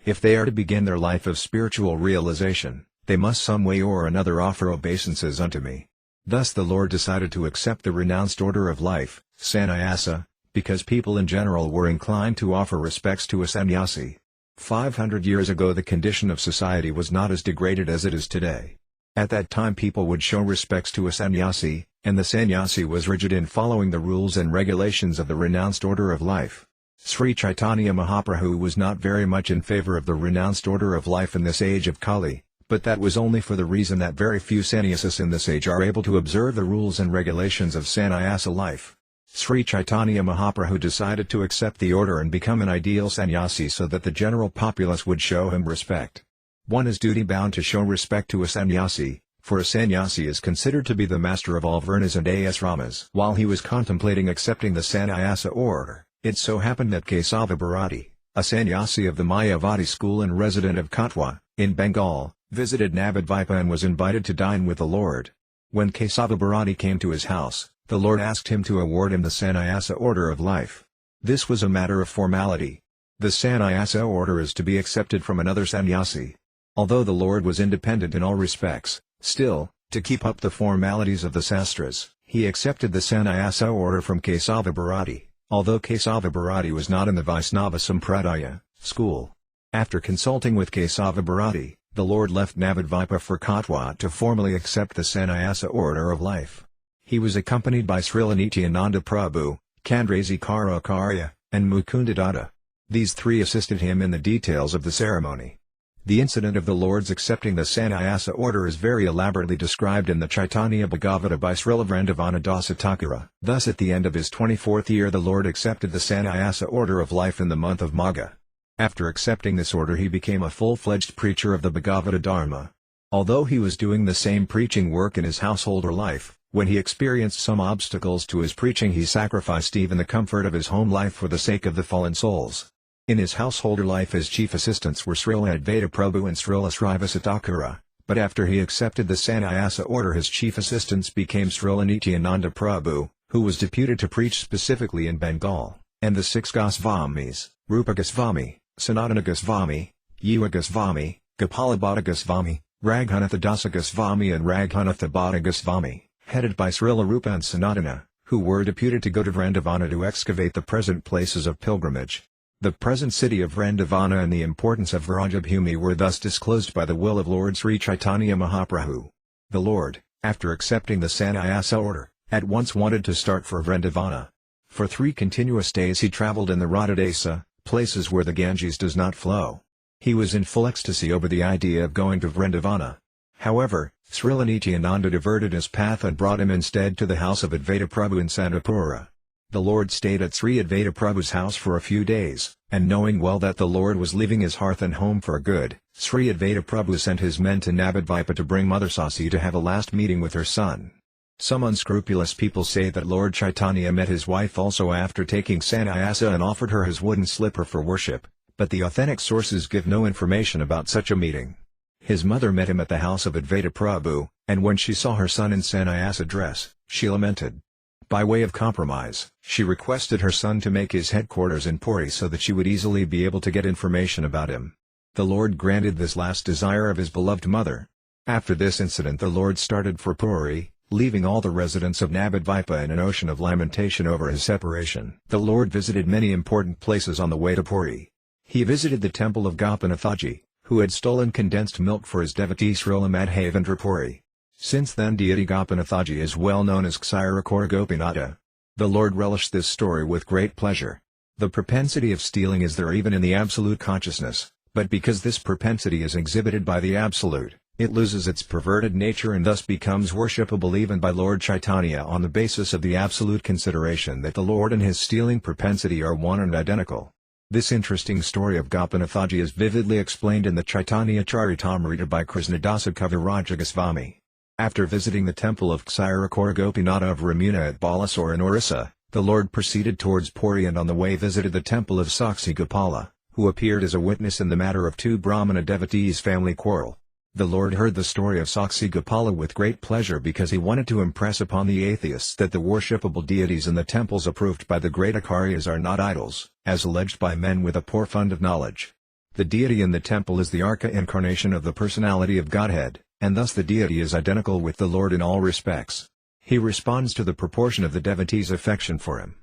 If they are to begin their life of spiritual realization, they must some way or another offer obeisances unto me. Thus the Lord decided to accept the renounced order of life, sannyasa, because people in general were inclined to offer respects to a sannyasi. 500 years ago the condition of society was not as degraded as it is today. At that time people would show respects to a sannyasi, and the sannyasi was rigid in following the rules and regulations of the renounced order of life. Sri Chaitanya Mahaprabhu was not very much in favor of the renounced order of life in this age of Kali, but that was only for the reason that very few sannyasis in this age are able to observe the rules and regulations of sannyasa life. Sri Chaitanya Mahaprabhu decided to accept the order and become an ideal sannyasi so that the general populace would show him respect. One is duty-bound to show respect to a sannyasi, for a sannyasi is considered to be the master of all varnas and asramas. While he was contemplating accepting the sannyasa order, it so happened that Kesava Bharati, a sannyasi of the Mayavadi school and resident of Katwa, in Bengal, visited Navadvipa and was invited to dine with the Lord. When Kesava Bharati came to his house, the Lord asked him to award him the sannyasa order of life. This was a matter of formality. The sannyasa order is to be accepted from another sannyasi. Although the Lord was independent in all respects, still, to keep up the formalities of the sastras, he accepted the sannyasa order from Kesava Bharati, although Kesava Bharati was not in the Vaisnava Sampradaya school. After consulting with Kesava Bharati, the Lord left Navadvipa for Katwa to formally accept the sannyasa order of life. He was accompanied by Srila Nityananda Prabhu, Kandrasi Karakarya, and Mukunda Datta. These three assisted him in the details of the ceremony. The incident of the Lord's accepting the sannyasa order is very elaborately described in the Chaitanya Bhagavata by Srila Vrindavana Dasa Thakura. Thus at the end of his 24th year the Lord accepted the sannyasa order of life in the month of Magha. After accepting this order he became a full-fledged preacher of the Bhagavata Dharma. Although he was doing the same preaching work in his householder life, when he experienced some obstacles to his preaching he sacrificed even the comfort of his home life for the sake of the fallen souls. In his householder life his chief assistants were Srila Advaita Prabhu and Srila Srivasa Thakura, but after he accepted the sannyasa order his chief assistants became Srila Nityananda Prabhu, who was deputed to preach specifically in Bengal, and the six Goswamis, Rupa Goswami, Sanatana Goswami, Yuga Goswami, Gopalabhata Goswami, Raghunatha Dasa Goswami and Raghunatha Bhatta Goswami, headed by Srila Rupa and Sanatana, who were deputed to go to Vrindavana to excavate the present places of pilgrimage. The present city of Vrindavana and the importance of Vrajabhumi were thus disclosed by the will of Lord Sri Chaitanya Mahaprabhu. The Lord, after accepting the sannyasa order, at once wanted to start for Vrindavana. For 3 continuous days he travelled in the Radhadesa, places where the Ganges does not flow. He was in full ecstasy over the idea of going to Vrindavana. However, Srila Nityananda diverted his path and brought him instead to the house of Advaita Prabhu in Santapura. The Lord stayed at Sri Advaita Prabhu's house for a few days, and knowing well that the Lord was leaving his hearth and home for good, Sri Advaita Prabhu sent his men to Navadvipa to bring Mother Sasi to have a last meeting with her son. Some unscrupulous people say that Lord Chaitanya met his wife also after taking sannyasa and offered her his wooden slipper for worship, but the authentic sources give no information about such a meeting. His mother met him at the house of Advaita Prabhu, and when she saw her son in sannyasa dress, she lamented. By way of compromise, she requested her son to make his headquarters in Puri so that she would easily be able to get information about him. The Lord granted this last desire of his beloved mother. After this incident the Lord started for Puri, leaving all the residents of Navadvipa in an ocean of lamentation over his separation. The Lord visited many important places on the way to Puri. He visited the temple of Gopinathaji, who had stolen condensed milk for his devotee Srila Madhavendra Puri. Since then deity Gopinathaji is well known as Kshirakora Gopinatha. The Lord relished this story with great pleasure. The propensity of stealing is there even in the absolute consciousness, but because this propensity is exhibited by the absolute, it loses its perverted nature and thus becomes worshipable even by Lord Chaitanya on the basis of the absolute consideration that the Lord and his stealing propensity are one and identical. This interesting story of Gopinathaji is vividly explained in the Chaitanya Charitamrita by Krishnadasa Kaviraja Goswami. After visiting the temple of Kshirakora Gopinatha of Ramuna at Balasore in Orissa, the Lord proceeded towards Puri and on the way visited the temple of Saksi Gopala, who appeared as a witness in the matter of 2 Brahmana devotees' family quarrel. The Lord heard the story of Saksi Gopala with great pleasure because he wanted to impress upon the atheists that the worshipable deities in the temples approved by the great Acharyas are not idols, as alleged by men with a poor fund of knowledge. The deity in the temple is the archaic of the personality of Godhead, and thus the deity is identical with the Lord in all respects. He responds to the proportion of the devotee's affection for him.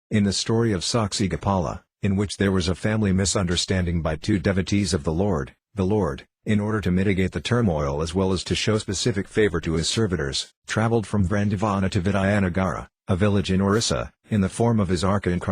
In the story of Saksagopala, in which there was a family misunderstanding by two devotees of the Lord, in order to mitigate the turmoil as well as to show specific favor to his servitors, traveled from Vrindavana to Vidayanagara, a village in Orissa, in the form of his archaic.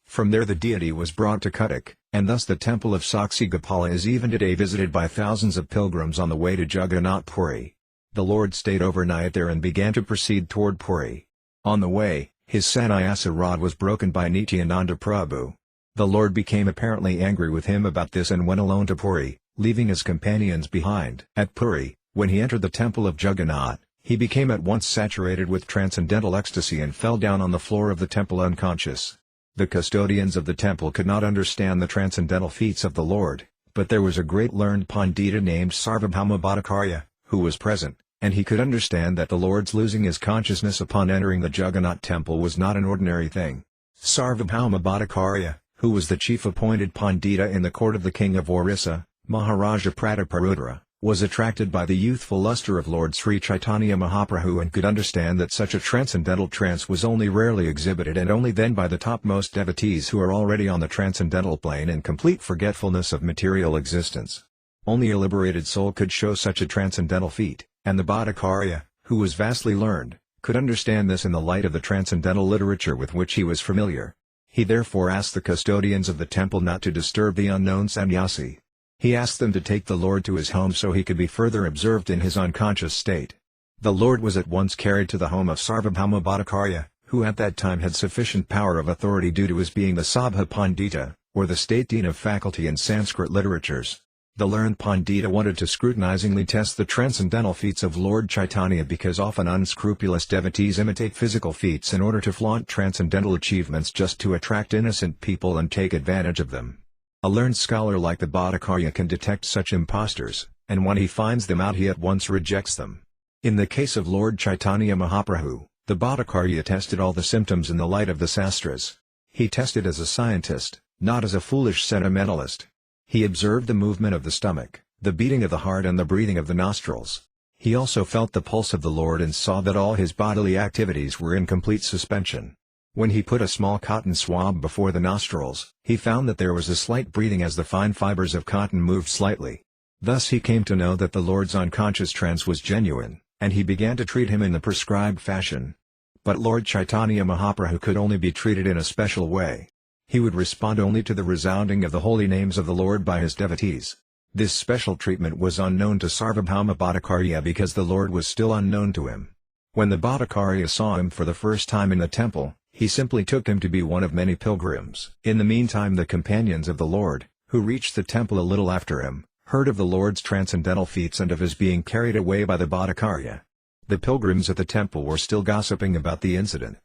From there the deity was brought to Cuttack, and thus the temple of Saksagopala is even today visited by thousands of pilgrims on the way to Jagannath Puri. The Lord stayed overnight there and began to proceed toward Puri. On the way, his sannyasa rod was broken by Nityananda Prabhu. The Lord became apparently angry with him about this and went alone to Puri, leaving his companions behind. At Puri, when he entered the temple of Jagannath, he became at once saturated with transcendental ecstasy and fell down on the floor of the temple unconscious. The custodians of the temple could not understand the transcendental feats of the Lord, but there was a great learned Pandita named Sarvabhauma Bhattacharya, who was present, and he could understand that the Lord's losing his consciousness upon entering the Jagannath temple was not an ordinary thing. Sarvabhauma Bhattacharya, who was the chief appointed Pandita in the court of the king of Orissa, Maharaja Prataparudra, was attracted by the youthful luster of Lord Sri Chaitanya Mahaprabhu and could understand that such a transcendental trance was only rarely exhibited and only then by the topmost devotees who are already on the transcendental plane in complete forgetfulness of material existence. Only a liberated soul could show such a transcendental feat, and the Bhattacharya, who was vastly learned, could understand this in the light of the transcendental literature with which he was familiar. He therefore asked the custodians of the temple not to disturb the unknown sannyasi. He asked them to take the Lord to his home so he could be further observed in his unconscious state. The Lord was at once carried to the home of Sarvabhauma Bhattacharya, who at that time had sufficient power of authority due to his being the Sabha Pandita, or the state dean of faculty in Sanskrit literatures. The learned Pandita wanted to scrutinizingly test the transcendental feats of Lord Chaitanya because often unscrupulous devotees imitate physical feats in order to flaunt transcendental achievements just to attract innocent people and take advantage of them. A learned scholar like the Bhattacharya can detect such impostors, and when he finds them out he at once rejects them. In the case of Lord Chaitanya Mahaprabhu, the Bhattacharya tested all the symptoms in the light of the sastras. He tested as a scientist, not as a foolish sentimentalist. He observed the movement of the stomach, the beating of the heart and the breathing of the nostrils. He also felt the pulse of the Lord and saw that all his bodily activities were in complete suspension. When he put a small cotton swab before the nostrils, he found that there was a slight breathing as the fine fibers of cotton moved slightly. Thus he came to know that the Lord's unconscious trance was genuine, and he began to treat him in the prescribed fashion. But Lord Chaitanya Mahaprabhu could only be treated in a special way. He would respond only to the resounding of the holy names of the Lord by his devotees. This special treatment was unknown to Sarvabhauma Bhattacharya because the Lord was still unknown to him. When the Bhattacharya saw him for the first time in the temple, he simply took him to be one of many pilgrims. In the meantime the companions of the Lord, who reached the temple a little after him, heard of the Lord's transcendental feats and of his being carried away by the Bhattacharya. The pilgrims at the temple were still gossiping about the incident.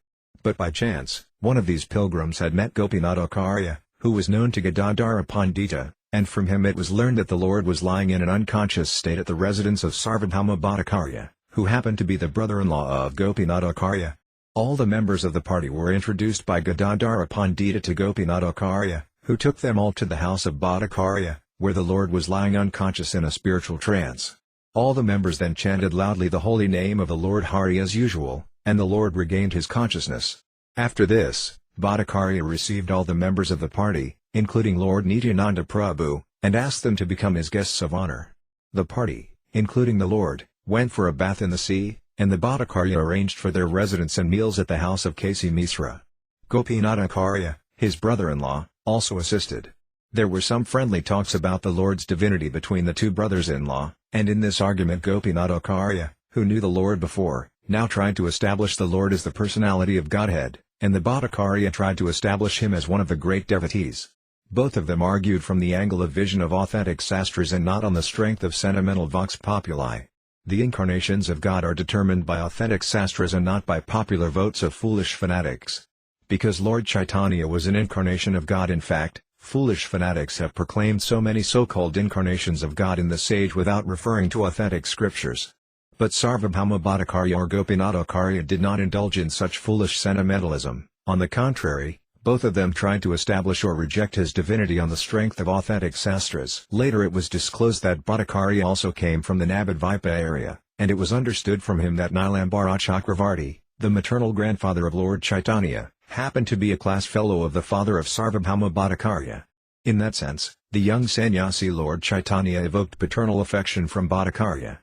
But by chance, one of these pilgrims had met Gopinathacharya, who was known to Gadadhara Pandita, and from him it was learned that the Lord was lying in an unconscious state at the residence of Sarvabhauma Bhattacharya, who happened to be the brother-in-law of Gopinathacharya. All the members of the party were introduced by Gadadhara Pandita to Gopinathacharya, who took them all to the house of Bhattacharya, where the Lord was lying unconscious in a spiritual trance. All the members then chanted loudly the holy name of the Lord Hari as usual, and the Lord regained his consciousness. After this, Bhattacharya received all the members of the party, including Lord Nityananda Prabhu, and asked them to become his guests of honor. The party, including the Lord, went for a bath in the sea, and the Bhattacharya arranged for their residence and meals at the house of Kasi Misra. Gopinathacharya, his brother-in-law, also assisted. There were some friendly talks about the Lord's divinity between the two brothers-in-law, and in this argument Gopinathacharya, who knew the Lord before, now tried to establish the Lord as the personality of Godhead, and the Bhattacharya tried to establish him as one of the great devotees. Both of them argued from the angle of vision of authentic sastras and not on the strength of sentimental vox populi. The incarnations of God are determined by authentic sastras and not by popular votes of foolish fanatics. Because Lord Chaitanya was an incarnation of God, in fact, foolish fanatics have proclaimed so many so-called incarnations of God in the sage without referring to authentic scriptures. But Sarvabhauma Bhattacharya or Gopinathacharya did not indulge in such foolish sentimentalism. On the contrary, Both of them tried to establish or reject his divinity on the strength of authentic sastras. Later it was disclosed that Bhattacharya also came from the Navadvipa area, and it was understood from him that Nilambara Chakravarti, the maternal grandfather of Lord Chaitanya, happened to be a class fellow of the father of Sarvabhauma Bhattacharya. In that sense, the young sannyasi Lord Chaitanya evoked paternal affection from Bhattacharya.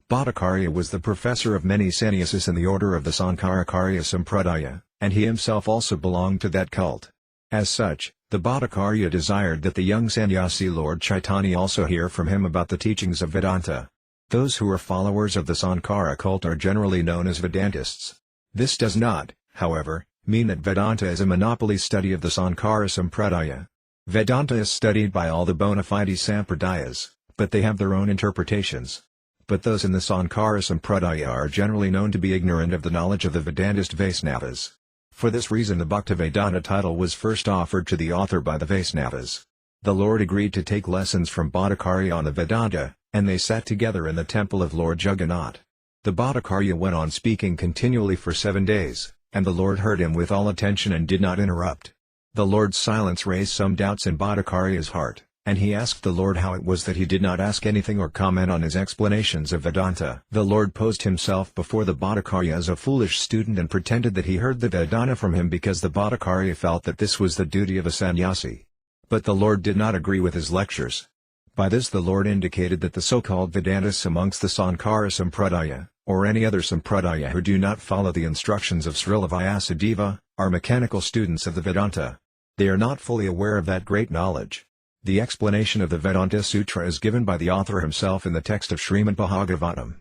Bhattacharya was the professor of many sannyasis in the order of the Sankaracharya Sampradaya, and he himself also belonged to that cult. As such, the Bhattacharya desired that the young sannyasi Lord Chaitanya also hear from him about the teachings of Vedanta. Those who are followers of the Sankara cult are generally known as Vedantists. This does not, however, mean that Vedanta is a monopoly study of the Sankara Sampradaya. Vedanta is studied by all the bona fide Sampradayas, but they have their own interpretations. But those in the Sankara Sampradaya are generally known to be ignorant of the knowledge of the Vedantist Vaisnavas. For this reason the Bhaktivedanta title was first offered to the author by the Vaisnavas. The Lord agreed to take lessons from Bhattacharya on the Vedanta, and they sat together in the temple of Lord Jagannath. The Bhattacharya went on speaking continually for 7 days, and the Lord heard him with all attention and did not interrupt. The Lord's silence raised some doubts in Bhattacharya's heart, and he asked the Lord how it was that he did not ask anything or comment on his explanations of Vedanta. The Lord posed himself before the Bhattacharya as a foolish student and pretended that he heard the Vedanta from him because the Bhattacharya felt that this was the duty of a sannyasi. But the Lord did not agree with his lectures. By this the Lord indicated that the so-called Vedantists amongst the Sankara Sampradaya, or any other Sampradaya who do not follow the instructions of Srila Vyasadeva, are mechanical students of the Vedanta. They are not fully aware of that great knowledge. The explanation of the Vedanta Sutra is given by the author himself in the text of Śrīmad Bhāgavatam.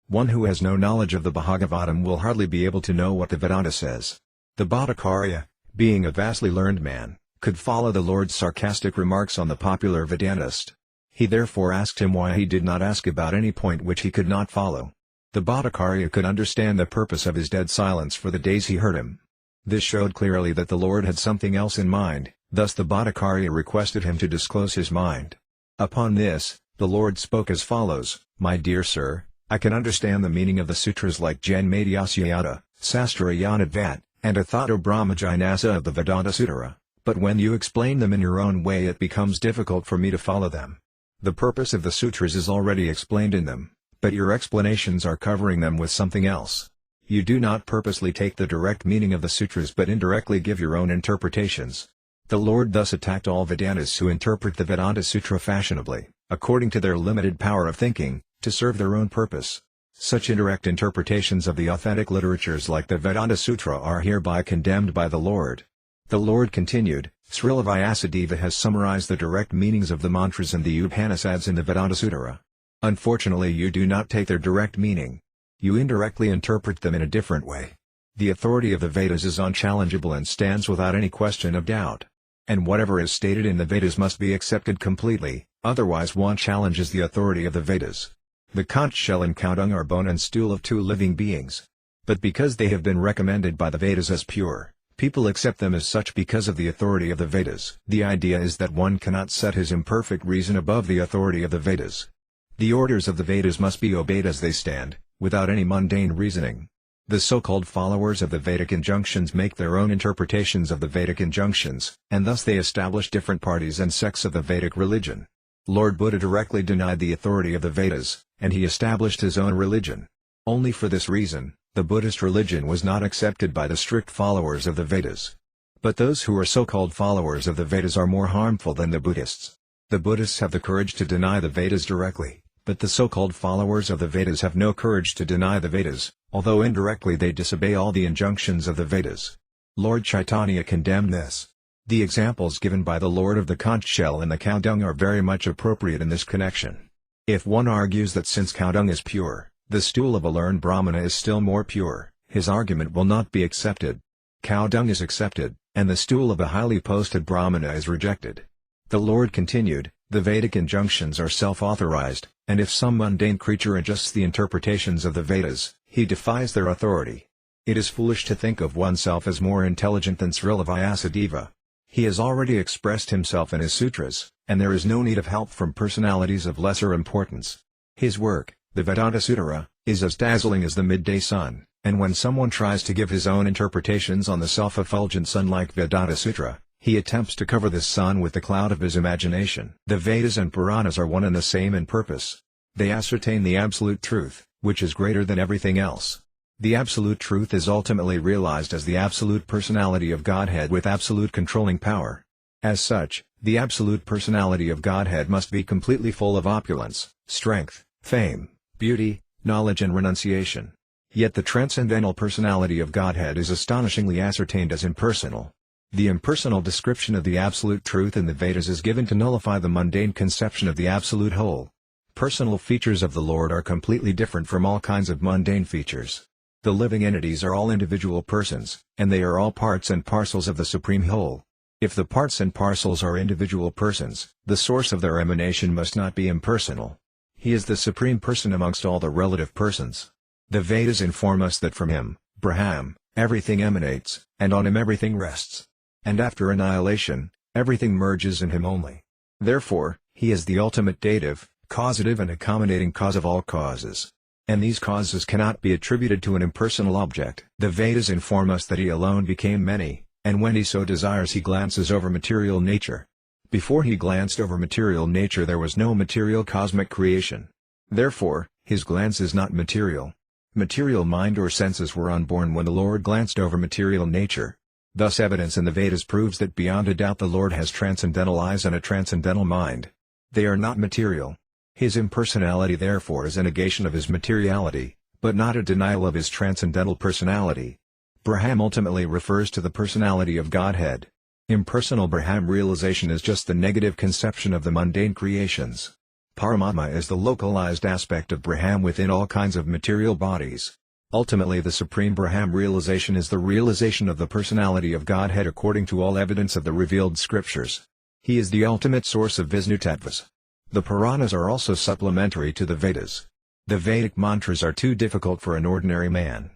One who has no knowledge of the Bhagavatam will hardly be able to know what the Vedanta says. The Bhattacharya, being a vastly learned man, could follow the Lord's sarcastic remarks on the popular Vedantist. He therefore asked him why he did not ask about any point which he could not follow. The Bhattacharya could understand the purpose of his dead silence for the days he heard him. This showed clearly that the Lord had something else in mind, thus the Bhattacharya requested him to disclose his mind. Upon this, the Lord spoke as follows: "My dear sir, I can understand the meaning of the sutras like Janmadhyasyayata, Sastrayānadvat, and Athato Brahmajinasa of the Vedanta Sutra, but when you explain them in your own way it becomes difficult for me to follow them. The purpose of the sutras is already explained in them, but your explanations are covering them with something else. You do not purposely take the direct meaning of the sutras but indirectly give your own interpretations." The Lord thus attacked all Vedantists who interpret the Vedanta Sutra fashionably, according to their limited power of thinking, to serve their own purpose. Such indirect interpretations of the authentic literatures like the Vedanta Sutra are hereby condemned by the Lord. The Lord continued, "Srila Vyasadeva has summarized the direct meanings of the mantras and the Upanishads in the Vedanta Sutra. Unfortunately you do not take their direct meaning. You indirectly interpret them in a different way. The authority of the Vedas is unchallengeable and stands without any question of doubt. And whatever is stated in the Vedas must be accepted completely, otherwise one challenges the authority of the Vedas. The conch shell and cow dung are bone and stool of 2 living beings. But because they have been recommended by the Vedas as pure, people accept them as such because of the authority of the Vedas. The idea is that one cannot set his imperfect reason above the authority of the Vedas. The orders of the Vedas must be obeyed as they stand, without any mundane reasoning. The so-called followers of the Vedic injunctions make their own interpretations of the Vedic injunctions, and thus they establish different parties and sects of the Vedic religion. Lord Buddha directly denied the authority of the Vedas, and he established his own religion. Only for this reason, the Buddhist religion was not accepted by the strict followers of the Vedas. But those who are so-called followers of the Vedas are more harmful than the Buddhists. The Buddhists have the courage to deny the Vedas directly, but the so-called followers of the Vedas have no courage to deny the Vedas, although indirectly they disobey all the injunctions of the Vedas. Lord Chaitanya condemned this. The examples given by the Lord of the conch shell and the cow dung are very much appropriate in this connection. If one argues that since cow dung is pure, the stool of a learned Brahmana is still more pure, his argument will not be accepted. Cow dung is accepted, and the stool of a highly posted Brahmana is rejected. The Lord continued, "The Vedic injunctions are self-authorized, and if some mundane creature adjusts the interpretations of the Vedas, he defies their authority. It is foolish to think of oneself as more intelligent than Srila Vyasadeva. He has already expressed himself in his sutras, and there is no need of help from personalities of lesser importance. His work, the Vedanta Sutra, is as dazzling as the midday sun, And when someone tries to give his own interpretations on the self-effulgent sun like Vedanta Sutra, he attempts to cover this sun with the cloud of his imagination. The Vedas and Puranas are one and the same in purpose. They ascertain the absolute truth, which is greater than everything else. The absolute truth is ultimately realized as the absolute personality of Godhead with absolute controlling power. As such, the absolute personality of Godhead must be completely full of opulence, strength, fame, beauty, knowledge and renunciation. Yet the transcendental personality of Godhead is astonishingly ascertained as impersonal. The impersonal description of the absolute truth in the Vedas is given to nullify the mundane conception of the absolute whole. Personal features of the Lord are completely different from all kinds of mundane features. The living entities are all individual persons, and they are all parts and parcels of the Supreme Whole. If the parts and parcels are individual persons, the source of their emanation must not be impersonal. He is the Supreme Person amongst all the relative persons. The Vedas inform us that from him, Brahman, everything emanates, and on him everything rests. And after annihilation, everything merges in him only. Therefore, he is the ultimate dative, causative and accommodating cause of all causes. And these causes cannot be attributed to an impersonal object. The Vedas inform us that he alone became many, and when he so desires he glances over material nature. Before he glanced over material nature there was no material cosmic creation. Therefore, his glance is not material. Material mind or senses were unborn when the Lord glanced over material nature. Thus evidence in the Vedas proves that beyond a doubt the Lord has transcendental eyes and a transcendental mind. They are not material. His impersonality therefore is a negation of his materiality, but not a denial of his transcendental personality. Brahman ultimately refers to the personality of Godhead. Impersonal Brahman realization is just the negative conception of the mundane creations. Paramatma is the localized aspect of Brahman within all kinds of material bodies. Ultimately the Supreme Brahman realization is the realization of the personality of Godhead according to all evidence of the revealed scriptures. He is the ultimate source of Vishnu Tattvas. The Puranas are also supplementary to the Vedas. The Vedic mantras are too difficult for an ordinary man.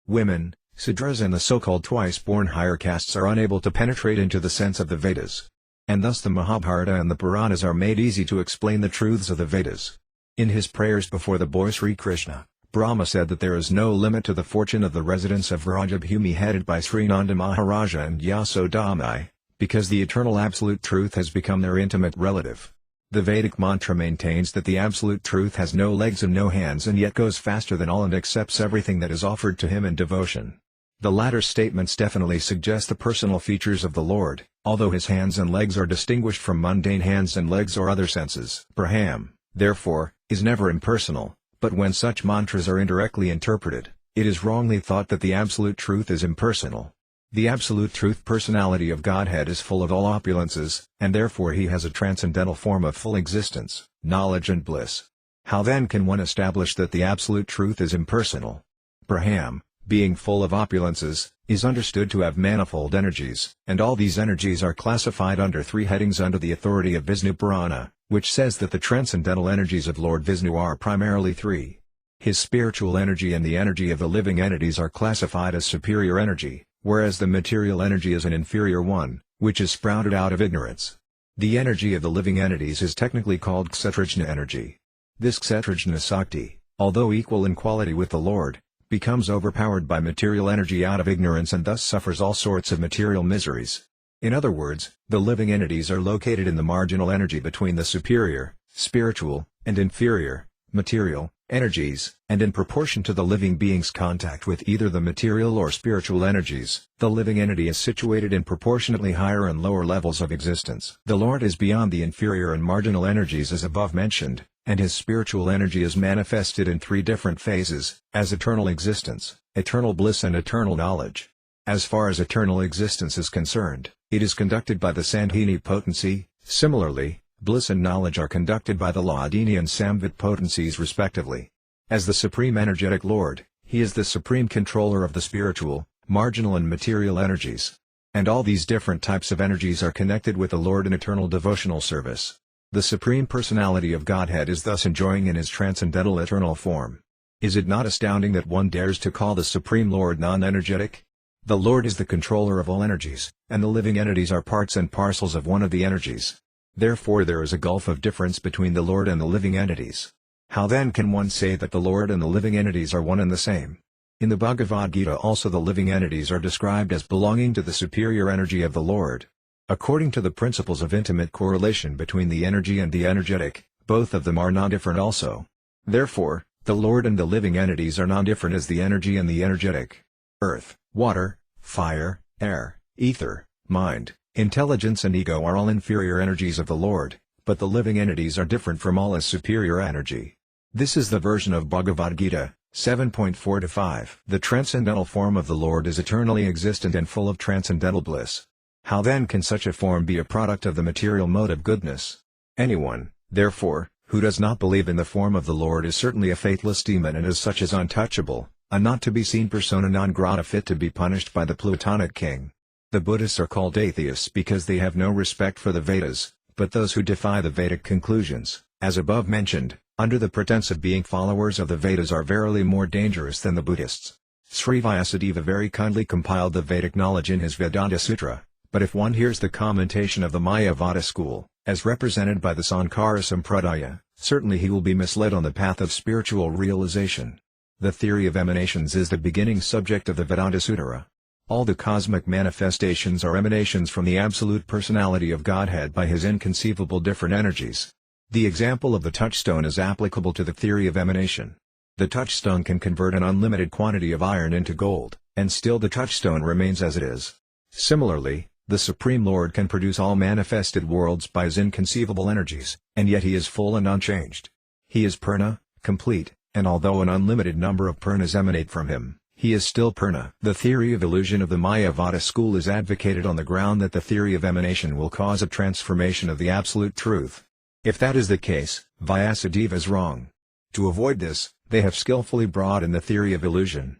Women, Sudras and the so-called twice-born higher castes are unable to penetrate into the sense of the Vedas. And thus the Mahabharata and the Puranas are made easy to explain the truths of the Vedas. In his prayers before the boy Sri Krishna, Brahma said that there is no limit to the fortune of the residents of Vrajabhumi headed by Srinanda Maharaja and Yasodamai, because the eternal absolute truth has become their intimate relative. The Vedic mantra maintains that the absolute truth has no legs and no hands and yet goes faster than all and accepts everything that is offered to him in devotion. The latter statements definitely suggest the personal features of the Lord, although his hands and legs are distinguished from mundane hands and legs or other senses. Brahman, therefore, is never impersonal, but when such mantras are indirectly interpreted, it is wrongly thought that the absolute truth is impersonal. The absolute truth personality of Godhead is full of all opulences, and therefore he has a transcendental form of full existence, knowledge and bliss. How then can one establish that the absolute truth is impersonal? Brahman, being full of opulences, is understood to have manifold energies, and all these energies are classified under three headings under the authority of Vishnu Purana, which says that the transcendental energies of Lord Vishnu are primarily three. His spiritual energy and the energy of the living entities are classified as superior energy, whereas the material energy is an inferior one, which is sprouted out of ignorance. The energy of the living entities is technically called Kshatrajna energy. This Kshatrajna Sakti, although equal in quality with the Lord, becomes overpowered by material energy out of ignorance and thus suffers all sorts of material miseries. In other words, the living entities are located in the marginal energy between the superior, spiritual, and inferior, material, energies, and in proportion to the living being's contact with either the material or spiritual energies, the living entity is situated in proportionately higher and lower levels of existence. The Lord is beyond the inferior and marginal energies as above mentioned, and his spiritual energy is manifested in three different phases, as eternal existence, eternal bliss and eternal knowledge. As far as eternal existence is concerned, it is conducted by the Sandhini potency. Similarly, bliss and knowledge are conducted by the Hladini and Samvit potencies respectively. As the Supreme Energetic Lord, he is the supreme controller of the spiritual, marginal and material energies. And all these different types of energies are connected with the Lord in eternal devotional service. The Supreme Personality of Godhead is thus enjoying in his transcendental eternal form. Is it not astounding that one dares to call the Supreme Lord non-energetic? The Lord is the controller of all energies, and the living entities are parts and parcels of one of the energies. Therefore there is a gulf of difference between the Lord and the living entities. How then can one say that the Lord and the living entities are one and the same? In the Bhagavad Gita also the living entities are described as belonging to the superior energy of the Lord. According to the principles of intimate correlation between the energy and the energetic, both of them are non-different also. Therefore, the Lord and the living entities are non-different as the energy and the energetic. Earth, water, fire, air, ether, mind, intelligence and ego are all inferior energies of the Lord, but the living entities are different from all as superior energy. This is the version of Bhagavad Gita 7.4-5. The transcendental form of the Lord is eternally existent and full of transcendental bliss. How then can such a form be a product of the material mode of goodness? Anyone, therefore, who does not believe in the form of the Lord is certainly a faithless demon and as such is untouchable, a not-to-be-seen persona non grata fit to be punished by the Plutonic king. The Buddhists are called atheists because they have no respect for the Vedas, but those who defy the Vedic conclusions, as above mentioned, under the pretense of being followers of the Vedas are verily more dangerous than the Buddhists. Sri Vyasadeva very kindly compiled the Vedic knowledge in his Vedanta Sutra, but if one hears the commentation of the Mayavada school, as represented by the Sankara Sampradaya, certainly he will be misled on the path of spiritual realization. The theory of emanations is the beginning subject of the Vedanta Sutra. All the cosmic manifestations are emanations from the absolute personality of Godhead by his inconceivable different energies. The example of the touchstone is applicable to the theory of emanation. The touchstone can convert an unlimited quantity of iron into gold, and still the touchstone remains as it is. Similarly, the Supreme Lord can produce all manifested worlds by his inconceivable energies, and yet he is full and unchanged. He is Purna, complete, and although an unlimited number of Purnas emanate from him, he is still Purna. The theory of illusion of the Mayavada school is advocated on the ground that the theory of emanation will cause a transformation of the absolute truth. If that is the case, Vyasadeva is wrong. To avoid this, they have skillfully brought in the theory of illusion.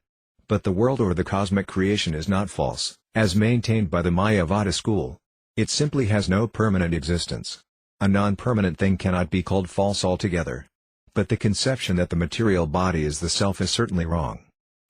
But the world or the cosmic creation is not false, as maintained by the Mayavada school. It simply has no permanent existence. A non-permanent thing cannot be called false altogether. But the conception that the material body is the self is certainly wrong.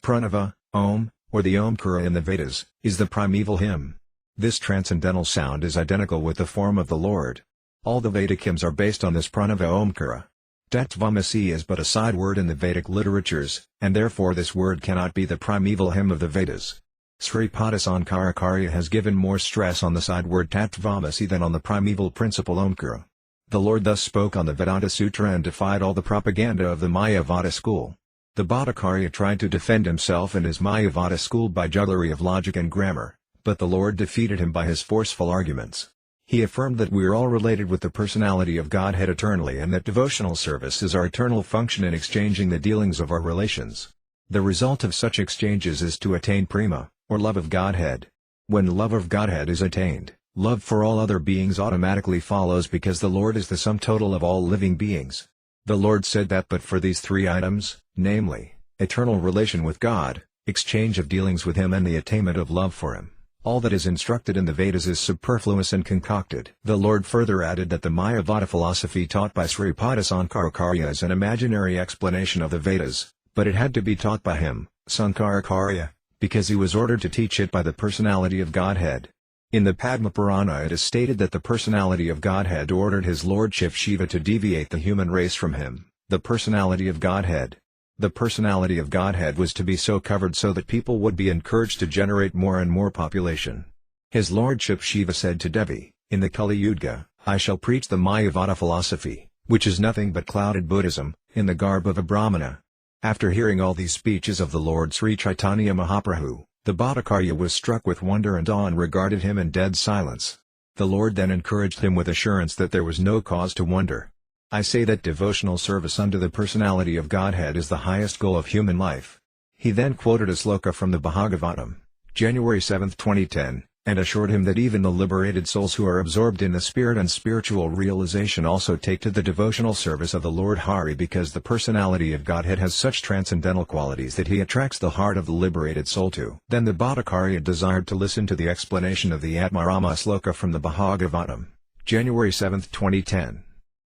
Pranava, Om, or the Omkara in the Vedas, is the primeval hymn. This transcendental sound is identical with the form of the Lord. All the Vedic hymns are based on this Pranava Omkara. Tattvamasi is but a side word in the Vedic literatures, and therefore this word cannot be the primeval hymn of the Vedas. Sripada Sankarakarya has given more stress on the side word Tattvamasi than on the primeval principle Omkara. The Lord thus spoke on the Vedanta Sutra and defied all the propaganda of the Mayavada school. The Bhattacharya tried to defend himself and his Mayavada school by jugglery of logic and grammar, but the Lord defeated him by his forceful arguments. He affirmed that we are all related with the personality of Godhead eternally and that devotional service is our eternal function in exchanging the dealings of our relations. The result of such exchanges is to attain prema, or love of Godhead. When love of Godhead is attained, love for all other beings automatically follows because the Lord is the sum total of all living beings. The Lord said that but for these three items, namely, eternal relation with God, exchange of dealings with Him and the attainment of love for Him, all that is instructed in the Vedas is superfluous and concocted. The Lord further added that the Mayavada philosophy taught by Sripada Sankarakarya is an imaginary explanation of the Vedas, but it had to be taught by him, Sankarakarya, because he was ordered to teach it by the personality of Godhead. In the Padma Purana it is stated that the personality of Godhead ordered his lordship Shiva to deviate the human race from him, the personality of Godhead. The personality of Godhead was to be so covered so that people would be encouraged to generate more and more population. His lordship Shiva said to Devi, in the Kali Yuga, I shall preach the Mayavada philosophy, which is nothing but clouded Buddhism, in the garb of a Brahmana. After hearing all these speeches of the Lord Sri Chaitanya Mahaprabhu, the Bhattacharya was struck with wonder and awe and regarded him in dead silence. The Lord then encouraged him with assurance that there was no cause to wonder. I say that devotional service unto the personality of Godhead is the highest goal of human life. He then quoted a sloka from the Bhagavatam, January 7, 2010, and assured him that even the liberated souls who are absorbed in the spirit and spiritual realization also take to the devotional service of the Lord Hari because the personality of Godhead has such transcendental qualities that he attracts the heart of the liberated soul to. Then the Bhattacharya desired to listen to the explanation of the Atmarama sloka from the Bhagavatam, January 7, 2010.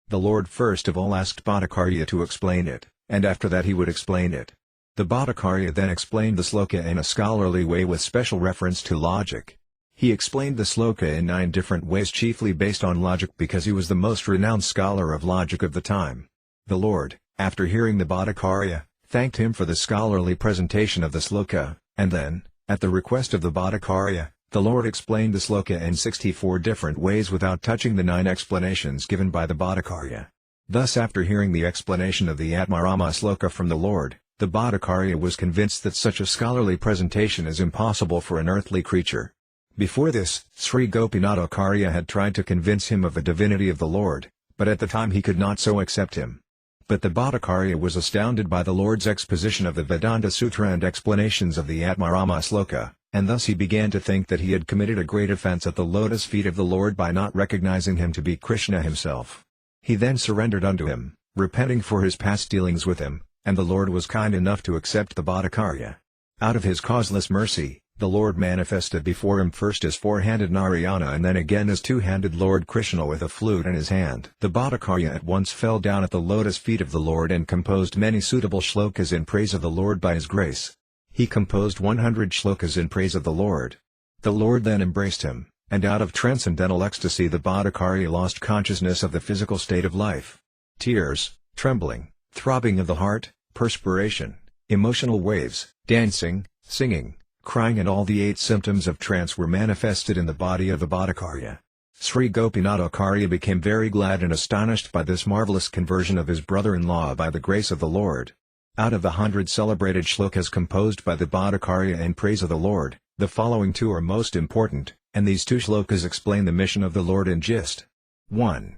The Lord first of all asked Bhattacharya to explain it, and after that he would explain it. The Bhattacharya then explained the sloka in a scholarly way with special reference to logic. He explained the sloka in 9 different ways chiefly based on logic because he was the most renowned scholar of logic of the time. The Lord, after hearing the Bhattacharya, thanked him for the scholarly presentation of the sloka, and then, at the request of the Bhattacharya, the Lord explained the sloka in 64 different ways without touching the 9 explanations given by the Bhattacharya. Thus, after hearing the explanation of the Atmarama sloka from the Lord, the Bhattacharya was convinced that such a scholarly presentation is impossible for an earthly creature. Before this, Sri Gopinathacharya had tried to convince him of the divinity of the Lord, but at the time he could not so accept him. But the Bhattacharya was astounded by the Lord's exposition of the Vedanta Sutra and explanations of the Atmarama sloka, and thus he began to think that he had committed a great offense at the lotus feet of the Lord by not recognizing him to be Krishna himself. He then surrendered unto him, repenting for his past dealings with him, and the Lord was kind enough to accept the Bhattacharya. Out of his causeless mercy, the Lord manifested before him first as four-handed Narayana and then again as two-handed Lord Krishna with a flute in his hand. The Bhattacharya at once fell down at the lotus feet of the Lord and composed many suitable shlokas in praise of the Lord by his grace. He composed 100 shlokas in praise of the Lord. The Lord then embraced him, and out of transcendental ecstasy the Bhattacharya lost consciousness of the physical state of life. Tears, trembling, throbbing of the heart, perspiration, emotional waves, dancing, singing, crying and all the 8 symptoms of trance were manifested in the body of the Bhattacharya. Sri Gopinathacharya became very glad and astonished by this marvelous conversion of his brother-in-law by the grace of the Lord. Out of the 100 celebrated shlokas composed by the Bhattacharya in praise of the Lord, the following 2 are most important, and these 2 shlokas explain the mission of the Lord in gist. 1.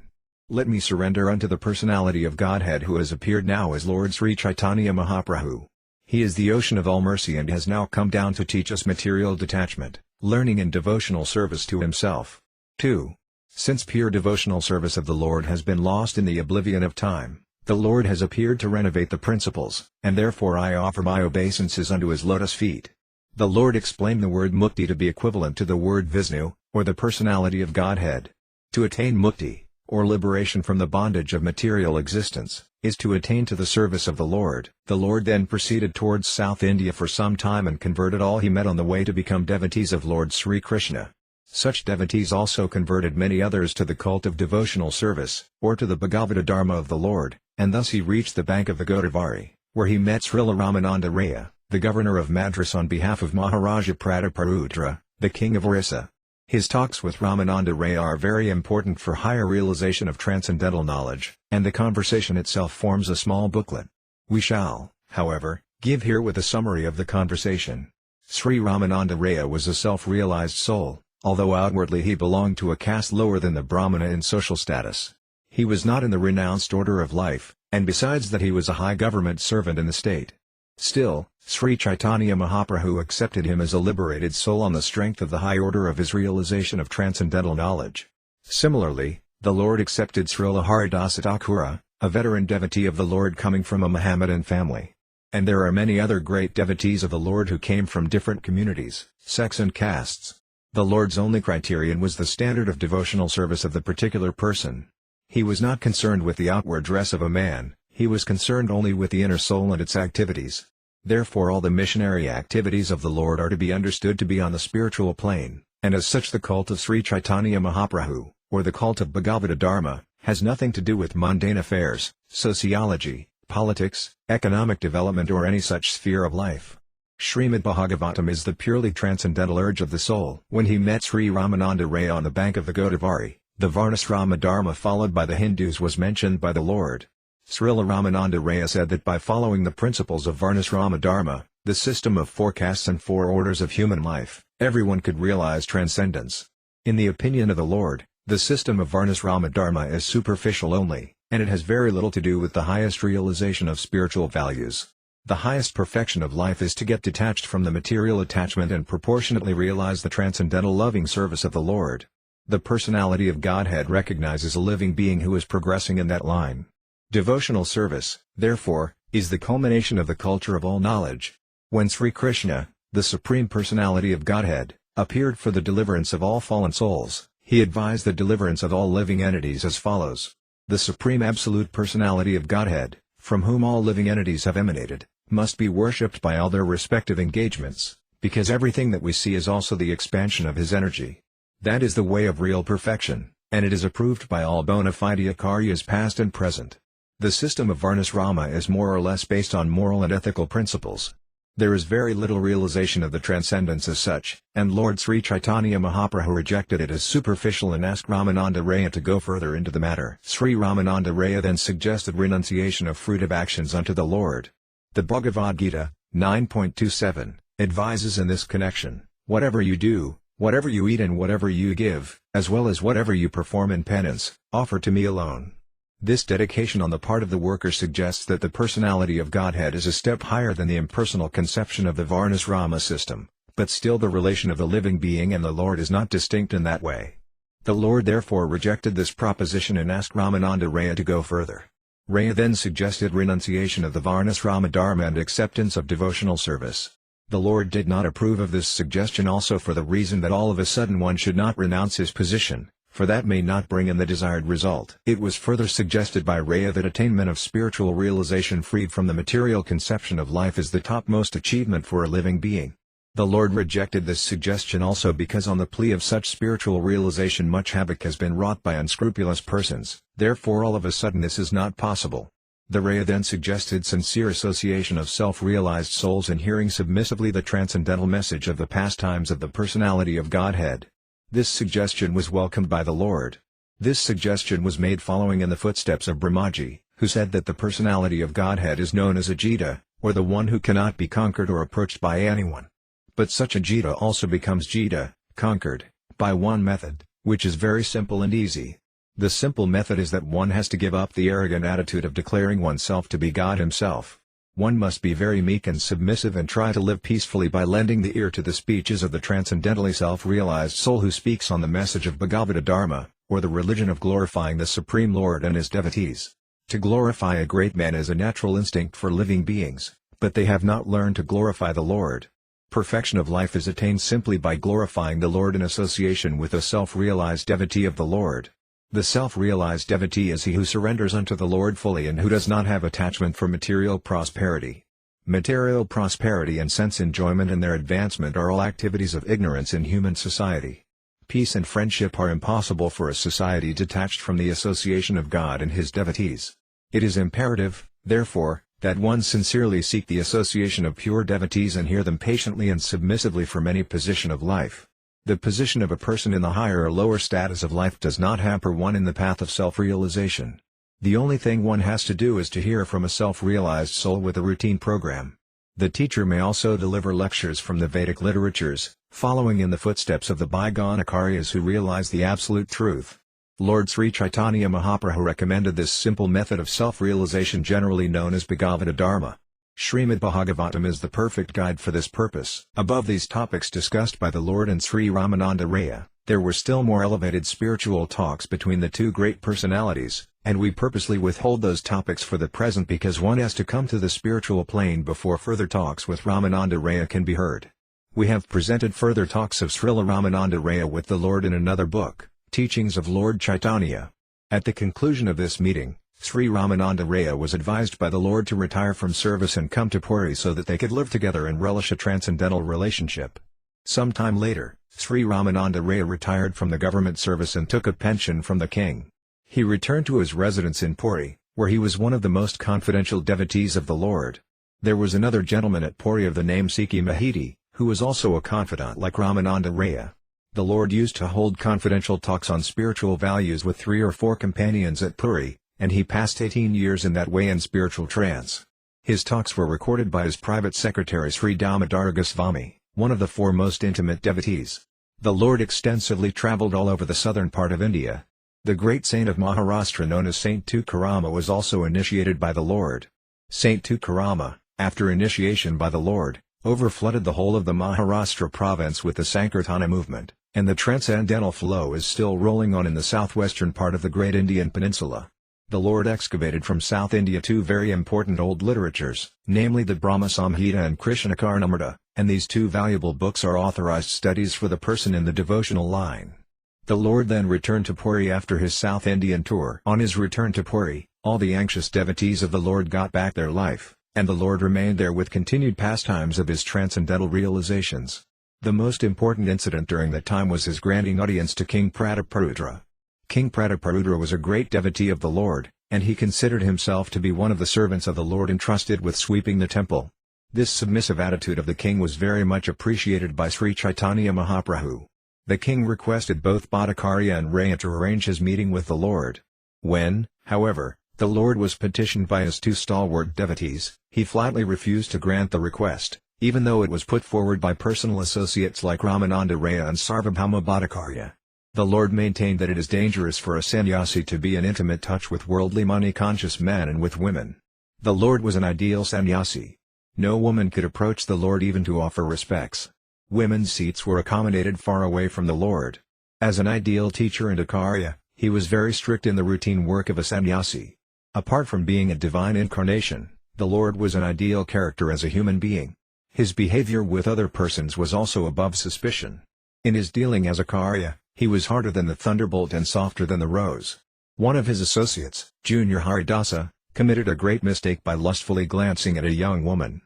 Let me surrender unto the personality of Godhead who has appeared now as Lord Sri Chaitanya Mahaprabhu. He is the ocean of all mercy and has now come down to teach us material detachment, learning and devotional service to himself. 2. Since pure devotional service of the Lord has been lost in the oblivion of time, the Lord has appeared to renovate the principles, and therefore I offer my obeisances unto his lotus feet. The Lord explained the word mukti to be equivalent to the word Vishnu, or the personality of Godhead. To attain mukti, or liberation from the bondage of material existence, is to attain to the service of the Lord. The Lord then proceeded towards South India for some time and converted all he met on the way to become devotees of Lord Sri Krishna. Such devotees also converted many others to the cult of devotional service, or to the Bhagavata Dharma of the Lord, and thus he reached the bank of the Godavari, where he met Srila Ramananda Raya, the governor of Madras on behalf of Maharaja Prataparudra, the king of Orissa. His talks with Ramananda Raya are very important for higher realization of transcendental knowledge, and the conversation itself forms a small booklet. We shall, however, give here with a summary of the conversation. Sri Ramananda Raya was a self-realized soul, although outwardly he belonged to a caste lower than the Brahmana in social status. He was not in the renounced order of life, and besides that he was a high government servant in the state. Still, Sri Chaitanya Mahaprabhu accepted him as a liberated soul on the strength of the high order of his realization of transcendental knowledge. Similarly, the Lord accepted Srila Haridasa Thakura, a veteran devotee of the Lord coming from a Mohammedan family. And there are many other great devotees of the Lord who came from different communities, sects and castes. The Lord's only criterion was the standard of devotional service of the particular person. He was not concerned with the outward dress of a man, he was concerned only with the inner soul and its activities. Therefore all the missionary activities of the Lord are to be understood to be on the spiritual plane, and as such the cult of Sri Chaitanya Mahaprabhu, or the cult of Bhagavata Dharma, has nothing to do with mundane affairs, sociology, politics, economic development or any such sphere of life. SRIMAD Bhāgavatam is the purely transcendental urge of the soul. When he met Sri Ramananda Raya on the bank of the Godavari, the Varnasrama Dharma followed by the Hindus was mentioned by the Lord. Srila Ramananda Raya said that by following the principles of Varnasrama Dharma, the system of 4 castes and 4 orders of human life, everyone could realize transcendence. In the opinion of the Lord, the system of Varnasrama Dharma is superficial only, and it has very little to do with the highest realization of spiritual values. The highest perfection of life is to get detached from the material attachment and proportionately realize the transcendental loving service of the Lord. The personality of Godhead recognizes a living being who is progressing in that line. Devotional service, therefore, is the culmination of the culture of all knowledge. When Sri Krishna, the Supreme Personality of Godhead, appeared for the deliverance of all fallen souls, he advised the deliverance of all living entities as follows. The Supreme Absolute Personality of Godhead, from whom all living entities have emanated, must be worshipped by all their respective engagements, because everything that we see is also the expansion of his energy. That is the way of real perfection, and it is approved by all bona fide acharyas past and present. The system of Varnasrama is more or less based on moral and ethical principles. There is very little realization of the transcendence as such, and Lord Sri Chaitanya Mahaprabhu rejected it as superficial and asked Ramananda Raya to go further into the matter. Sri Ramananda Raya then suggested renunciation of fruitive actions unto the Lord. The Bhagavad Gita, 9.27, advises in this connection, whatever you do, whatever you eat and whatever you give, as well as whatever you perform in penance, offer to me alone. This dedication on the part of the worker suggests that the personality of Godhead is a step higher than the impersonal conception of the Varnasrama system, but still the relation of the living being and the Lord is not distinct in that way. The Lord therefore rejected this proposition and asked Ramananda Raya to go further. Raya then suggested renunciation of the Varnasrama Dharma and acceptance of devotional service. The Lord did not approve of this suggestion also for the reason that all of a sudden one should not renounce his position, for that may not bring in the desired result. It was further suggested by Raya that attainment of spiritual realization freed from the material conception of life is the topmost achievement for a living being. The Lord rejected this suggestion also because on the plea of such spiritual realization much havoc has been wrought by unscrupulous persons, therefore all of a sudden this is not possible. The Raya then suggested sincere association of self-realized souls in hearing submissively the transcendental message of the pastimes of the personality of Godhead. This suggestion was welcomed by the Lord. This suggestion was made following in the footsteps of Brahmaji, who said that the personality of Godhead is known as Ajita, or the one who cannot be conquered or approached by anyone. But such Ajita also becomes Jita, conquered, by one method, which is very simple and easy. The simple method is that one has to give up the arrogant attitude of declaring oneself to be God himself. One must be very meek and submissive and try to live peacefully by lending the ear to the speeches of the transcendentally self-realized soul who speaks on the message of Bhagavata Dharma, or the religion of glorifying the Supreme Lord and his devotees. To glorify a great man is a natural instinct for living beings, but they have not learned to glorify the Lord. Perfection of life is attained simply by glorifying the Lord in association with a self-realized devotee of the Lord. The self-realized devotee is he who surrenders unto the Lord fully and who does not have attachment for material prosperity. Material prosperity and sense enjoyment and their advancement are all activities of ignorance in human society. Peace and friendship are impossible for a society detached from the association of God and his devotees. It is imperative, therefore, that one sincerely seek the association of pure devotees and hear them patiently and submissively from any position of life. The position of a person in the higher or lower status of life does not hamper one in the path of self-realization. The only thing one has to do is to hear from a self-realized soul with a routine program. The teacher may also deliver lectures from the Vedic literatures, following in the footsteps of the bygone acharyas who realize the absolute truth. Lord Sri Chaitanya Mahaprabhu recommended this simple method of self-realization generally known as Bhagavata Dharma. Śrīmad Bhāgavatam is the perfect guide for this purpose. Above these topics discussed by the Lord and Sri Ramananda Raya, there were still more elevated spiritual talks between the two great personalities, and we purposely withhold those topics for the present because one has to come to the spiritual plane before further talks with Ramananda Raya can be heard. We have presented further talks of Srila Ramananda Raya with the Lord in another book, Teachings of Lord Chaitanya. At the conclusion of this meeting, Sri Ramananda Raya was advised by the Lord to retire from service and come to Puri so that they could live together and relish a transcendental relationship. Some time later, Sri Ramananda Raya retired from the government service and took a pension from the king. He returned to his residence in Puri, where he was one of the most confidential devotees of the Lord. There was another gentleman at Puri of the name Sikhi Mahiti, who was also a confidant like Ramananda Raya. The Lord used to hold confidential talks on spiritual values with 3 or 4 companions at Puri, and he passed 18 years in that way in spiritual trance. His talks were recorded by his private secretary Sri Damodara Goswami, one of the 4 most intimate devotees. The Lord extensively traveled all over the southern part of India. The great saint of Maharashtra known as Saint Tukarama was also initiated by the Lord. Saint Tukarama, after initiation by the Lord, overflooded the whole of the Maharashtra province with the Sankirtana movement, and the transcendental flow is still rolling on in the southwestern part of the great Indian peninsula. The Lord excavated from South India 2 very important old literatures, namely the Brahma Samhita and Krishna Karnamrita, and these 2 valuable books are authorized studies for the person in the devotional line. The Lord then returned to Puri after his South Indian tour. On his return to Puri, all the anxious devotees of the Lord got back their life, and the Lord remained there with continued pastimes of his transcendental realizations. The most important incident during that time was his granting audience to King Prataparudra. King Prataparudra was a great devotee of the Lord, and he considered himself to be one of the servants of the Lord entrusted with sweeping the temple. This submissive attitude of the king was very much appreciated by Sri Chaitanya Mahaprabhu. The king requested both Bhattacharya and Raya to arrange his meeting with the Lord. When, however, the Lord was petitioned by his two stalwart devotees, he flatly refused to grant the request, even though it was put forward by personal associates like Ramananda Raya and Sarvabhauma Bhattacharya. The Lord maintained that it is dangerous for a sannyasi to be in intimate touch with worldly money-conscious men and with women. The Lord was an ideal sannyasi. No woman could approach the Lord even to offer respects. Women's seats were accommodated far away from the Lord. As an ideal teacher and acharya, he was very strict in the routine work of a sannyasi. Apart from being a divine incarnation, the Lord was an ideal character as a human being. His behavior with other persons was also above suspicion. In his dealing as acharya, he was harder than the thunderbolt and softer than the rose. One of his associates, Junior Haridasa, committed a great mistake by lustfully glancing at a young woman.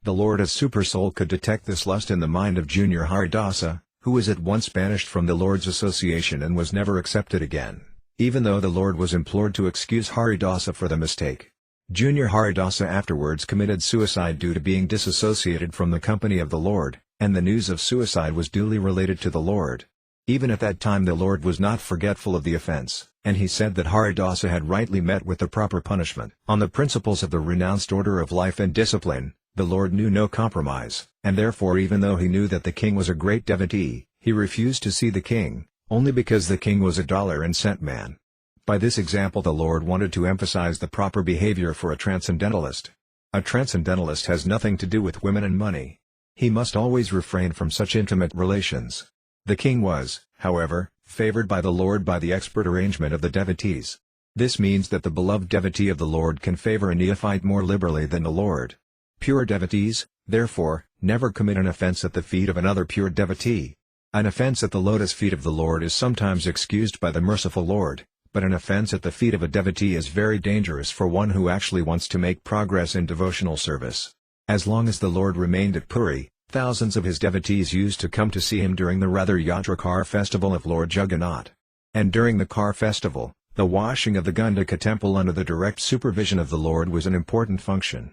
The Lord as Supersoul could detect this lust in the mind of Junior Haridasa, who was at once banished from the Lord's association and was never accepted again, even though the Lord was implored to excuse Haridasa for the mistake. Junior Haridasa afterwards committed suicide due to being disassociated from the company of the Lord, and the news of suicide was duly related to the Lord. Even at that time the Lord was not forgetful of the offense, and he said that Haridasa had rightly met with the proper punishment. On the principles of the renounced order of life and discipline, the Lord knew no compromise, and therefore even though he knew that the king was a great devotee, he refused to see the king, only because the king was a dollar and cent man. By this example the Lord wanted to emphasize the proper behavior for a transcendentalist. A transcendentalist has nothing to do with women and money. He must always refrain from such intimate relations. The king was, however, favored by the Lord by the expert arrangement of the devotees. This means that the beloved devotee of the Lord can favor a neophyte more liberally than the Lord. Pure devotees, therefore, never commit an offense at the feet of another pure devotee. An offense at the lotus feet of the Lord is sometimes excused by the merciful Lord, but an offense at the feet of a devotee is very dangerous for one who actually wants to make progress in devotional service. As long as the Lord remained at Puri, thousands of his devotees used to come to see him during the Ratha Yatra car festival of Lord Jagannath. And during the car festival, the washing of the Gandhika temple under the direct supervision of the Lord was an important function.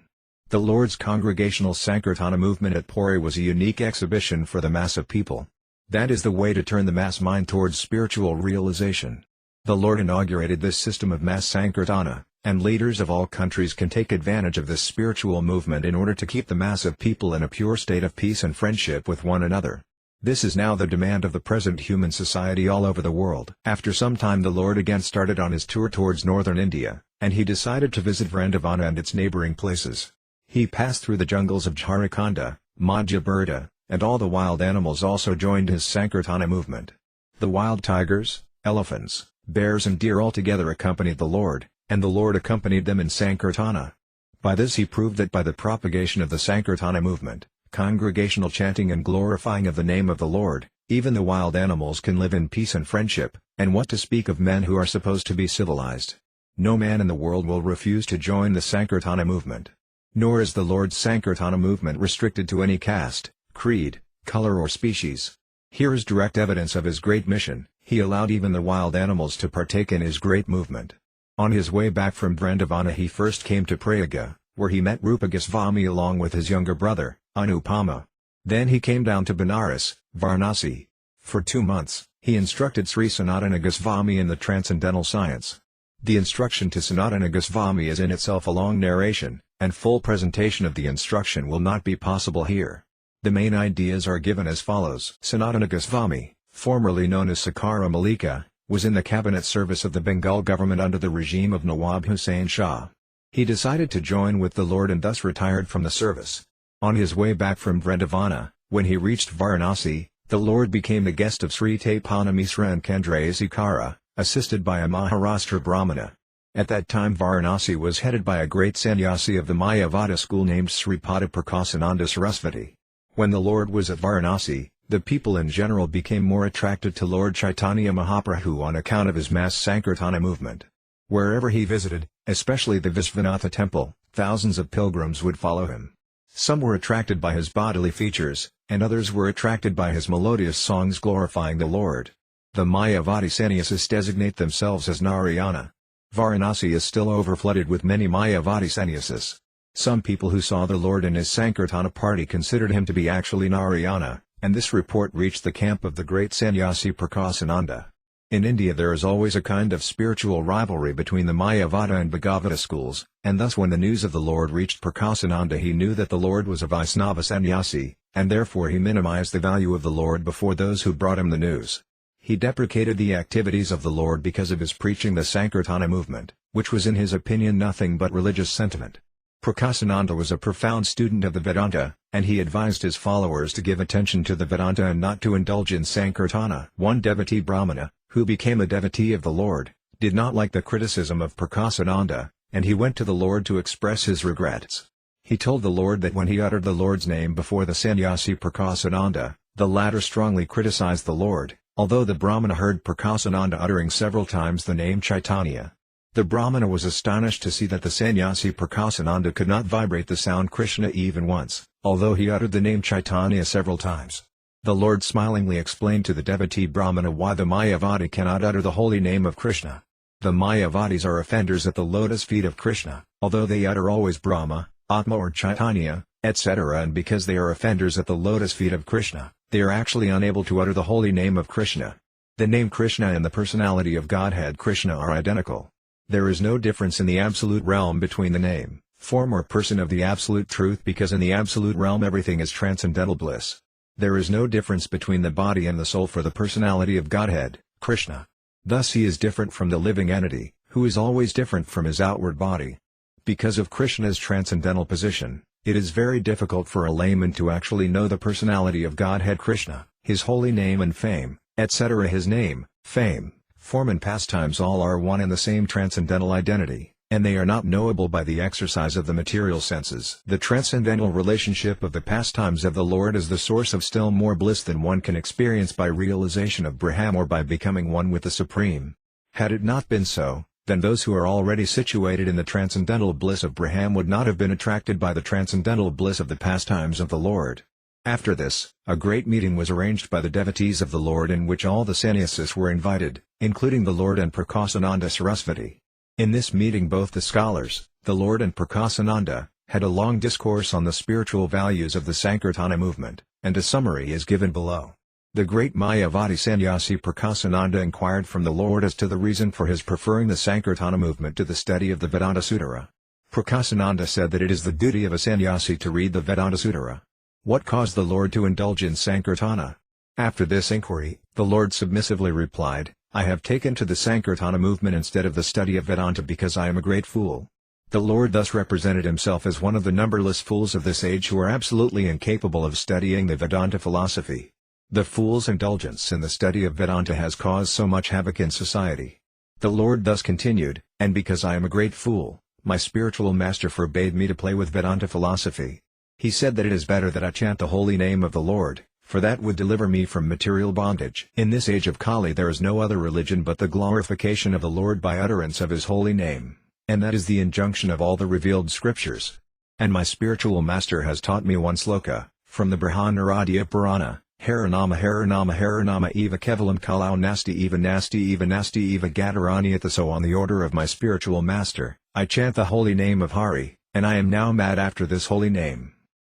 The Lord's congregational Sankirtana movement at Puri was a unique exhibition for the mass of people. That is the way to turn the mass mind towards spiritual realization. The Lord inaugurated this system of mass Sankirtana, and leaders of all countries can take advantage of this spiritual movement in order to keep the mass of people in a pure state of peace and friendship with one another. This is now the demand of the present human society all over the world. After some time the Lord again started on his tour towards northern India, and he decided to visit Vrindavan and its neighboring places. He passed through the jungles of Jharkhand, Madhya, and all the wild animals also joined his Sankirtana movement. The wild tigers, elephants, bears and deer altogether accompanied the Lord, and the Lord accompanied them in Sankirtana. By this he proved that by the propagation of the Sankirtana movement, congregational chanting and glorifying of the name of the Lord, even the wild animals can live in peace and friendship, and what to speak of men who are supposed to be civilized. No man in the world will refuse to join the Sankirtana movement. Nor is the Lord's Sankirtana movement restricted to any caste, creed, color or species. Here is direct evidence of his great mission. He allowed even the wild animals to partake in his great movement. On his way back from Vrindavana he first came to Prayaga, where he met Rupa Goswami along with his younger brother, Anupama. Then he came down to Benares, Varanasi. For 2 months, he instructed Sri Sanatana Goswami in the transcendental science. The instruction to Sanatana Goswami is in itself a long narration, and full presentation of the instruction will not be possible here. The main ideas are given as follows. Sanatana Goswami, formerly known as Sakara Malika, was in the cabinet service of the Bengal government under the regime of Nawab Hussain Shah. He decided to join with the Lord and thus retired from the service. On his way back from Vrindavana, when he reached Varanasi, the Lord became the guest of Sri Taipana Misra and Chandrasekara, assisted by a Maharashtra Brahmana. At that time Varanasi was headed by a great sannyasi of the Mayavada school named Sripada Prakasananda Sarasvati. When the Lord was at Varanasi, the people in general became more attracted to Lord Chaitanya Mahaprabhu on account of his mass Sankirtana movement. Wherever he visited, especially the Vishvanatha temple, thousands of pilgrims would follow him. Some were attracted by his bodily features, and others were attracted by his melodious songs glorifying the Lord. The Mayavadi sannyasis designate themselves as Narayana. Varanasi is still overflooded with many Mayavadi sannyasis. Some people who saw the Lord in his Sankirtana party considered him to be actually Narayana, and this report reached the camp of the great sannyasi Prakasananda. In India there is always a kind of spiritual rivalry between the Mayavada and Bhagavata schools, and thus when the news of the Lord reached Prakasananda he knew that the Lord was a Vaisnava sannyasi, and therefore he minimized the value of the Lord before those who brought him the news. He deprecated the activities of the Lord because of his preaching the Sankirtana movement, which was in his opinion nothing but religious sentiment. Prakasananda was a profound student of the Vedanta, and he advised his followers to give attention to the Vedanta and not to indulge in Sankirtana. One devotee Brahmana, who became a devotee of the Lord, did not like the criticism of Prakasananda, and he went to the Lord to express his regrets. He told the Lord that when he uttered the Lord's name before the sannyasi Prakasananda, the latter strongly criticized the Lord, although the Brahmana heard Prakasananda uttering several times the name Chaitanya. The Brahmana was astonished to see that the sannyasi Prakasananda could not vibrate the sound Krishna even once, although he uttered the name Chaitanya several times. The Lord smilingly explained to the devotee Brahmana why the Mayavadi cannot utter the holy name of Krishna. The Mayavadis are offenders at the lotus feet of Krishna, although they utter always Brahma, Atma or Chaitanya, etc. and because they are offenders at the lotus feet of Krishna, they are actually unable to utter the holy name of Krishna. The name Krishna and the personality of Godhead Krishna are identical. There is no difference in the absolute realm between the name, form or person of the absolute truth because in the absolute realm everything is transcendental bliss. There is no difference between the body and the soul for the personality of Godhead, Krishna. Thus he is different from the living entity, who is always different from his outward body. Because of Krishna's transcendental position, it is very difficult for a layman to actually know the personality of Godhead Krishna, his holy name and fame, etc. His name, fame, form and pastimes all are one and the same transcendental identity, and they are not knowable by the exercise of the material senses. The transcendental relationship of the pastimes of the Lord is the source of still more bliss than one can experience by realization of Brahman or by becoming one with the Supreme. Had it not been so, then those who are already situated in the transcendental bliss of Brahman would not have been attracted by the transcendental bliss of the pastimes of the Lord. After this, a great meeting was arranged by the devotees of the Lord in which all the sannyasis were invited, including the Lord and Prakasananda Sarasvati. In this meeting both the scholars, the Lord and Prakasananda, had a long discourse on the spiritual values of the Sankirtana movement, and a summary is given below. The great Mayavadi sannyasi Prakasananda inquired from the Lord as to the reason for his preferring the Sankirtana movement to the study of the Vedanta Sutara. Prakasananda said that it is the duty of a sannyasi to read the Vedanta Sutara. What caused the Lord to indulge in Sankirtana? After this inquiry, the Lord submissively replied, I have taken to the Sankirtana movement instead of the study of Vedanta because I am a great fool. The Lord thus represented himself as one of the numberless fools of this age who are absolutely incapable of studying the Vedanta philosophy. The fool's indulgence in the study of Vedanta has caused so much havoc in society. The Lord thus continued, and because I am a great fool, my spiritual master forbade me to play with Vedanta philosophy. He said that it is better that I chant the holy name of the Lord, for that would deliver me from material bondage. In this age of Kali there is no other religion but the glorification of the Lord by utterance of his holy name, and that is the injunction of all the revealed scriptures. And my spiritual master has taught me one sloka, from the Bhagavata Purana, Haranama eva kevalam kalau nasti eva gataranyata. So on the order of my spiritual master, I chant the holy name of Hari, and I am now mad after this holy name.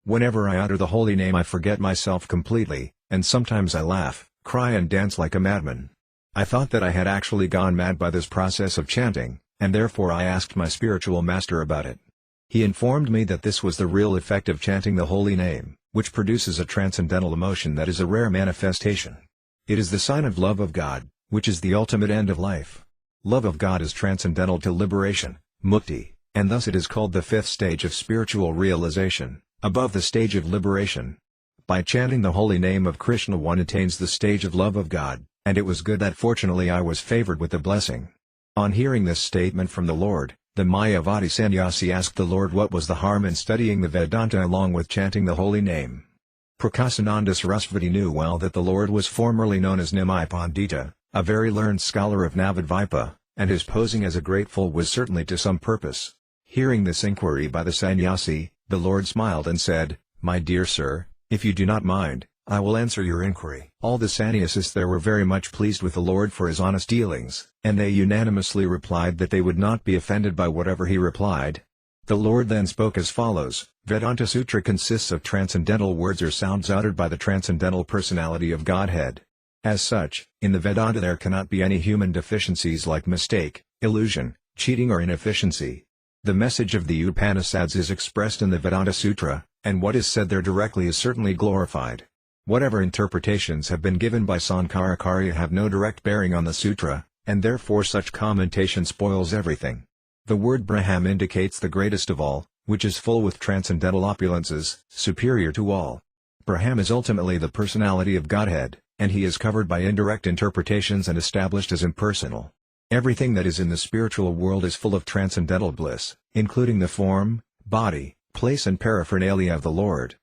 Whenever I utter the holy name I forget myself completely, and sometimes I laugh, cry and dance like a madman. I thought that I had actually gone mad by this process of chanting, and therefore I asked my spiritual master about it. He informed me that this was the real effect of chanting the holy name, which produces a transcendental emotion that is a rare manifestation. It is the sign of love of God, which is the ultimate end of life. Love of God is transcendental to liberation, mukti, and thus it is called the fifth stage of spiritual realization, above the stage of liberation. By chanting the holy name of Krishna one attains the stage of love of God, and it was good that fortunately I was favored with the blessing. On hearing this statement from the Lord, the Mayavadi sannyasi asked the Lord what was the harm in studying the Vedanta along with chanting the holy name. Prakasananda Sarasvati knew well that the Lord was formerly known as Nimai Pandita, a very learned scholar of Navadvipa, and his posing as a great fool was certainly to some purpose. Hearing this inquiry by the sannyasi, the Lord smiled and said, My dear sir, if you do not mind, I will answer your inquiry. All the sannyasins there were very much pleased with the Lord for his honest dealings, and they unanimously replied that they would not be offended by whatever he replied. The Lord then spoke as follows: Vedanta Sutra consists of transcendental words or sounds uttered by the transcendental personality of Godhead. As such, in the Vedanta there cannot be any human deficiencies like mistake, illusion, cheating or inefficiency. The message of the Upanishads is expressed in the Vedanta Sutra, and what is said there directly is certainly glorified. Whatever interpretations have been given by Sankaracharya have no direct bearing on the sutra, and therefore such commentation spoils everything. The word Brahman indicates the greatest of all, which is full with transcendental opulences, superior to all. Brahman is ultimately the personality of Godhead, and he is covered by indirect interpretations and established as impersonal. Everything that is in the spiritual world is full of transcendental bliss, including the form, body, place and paraphernalia of the Lord.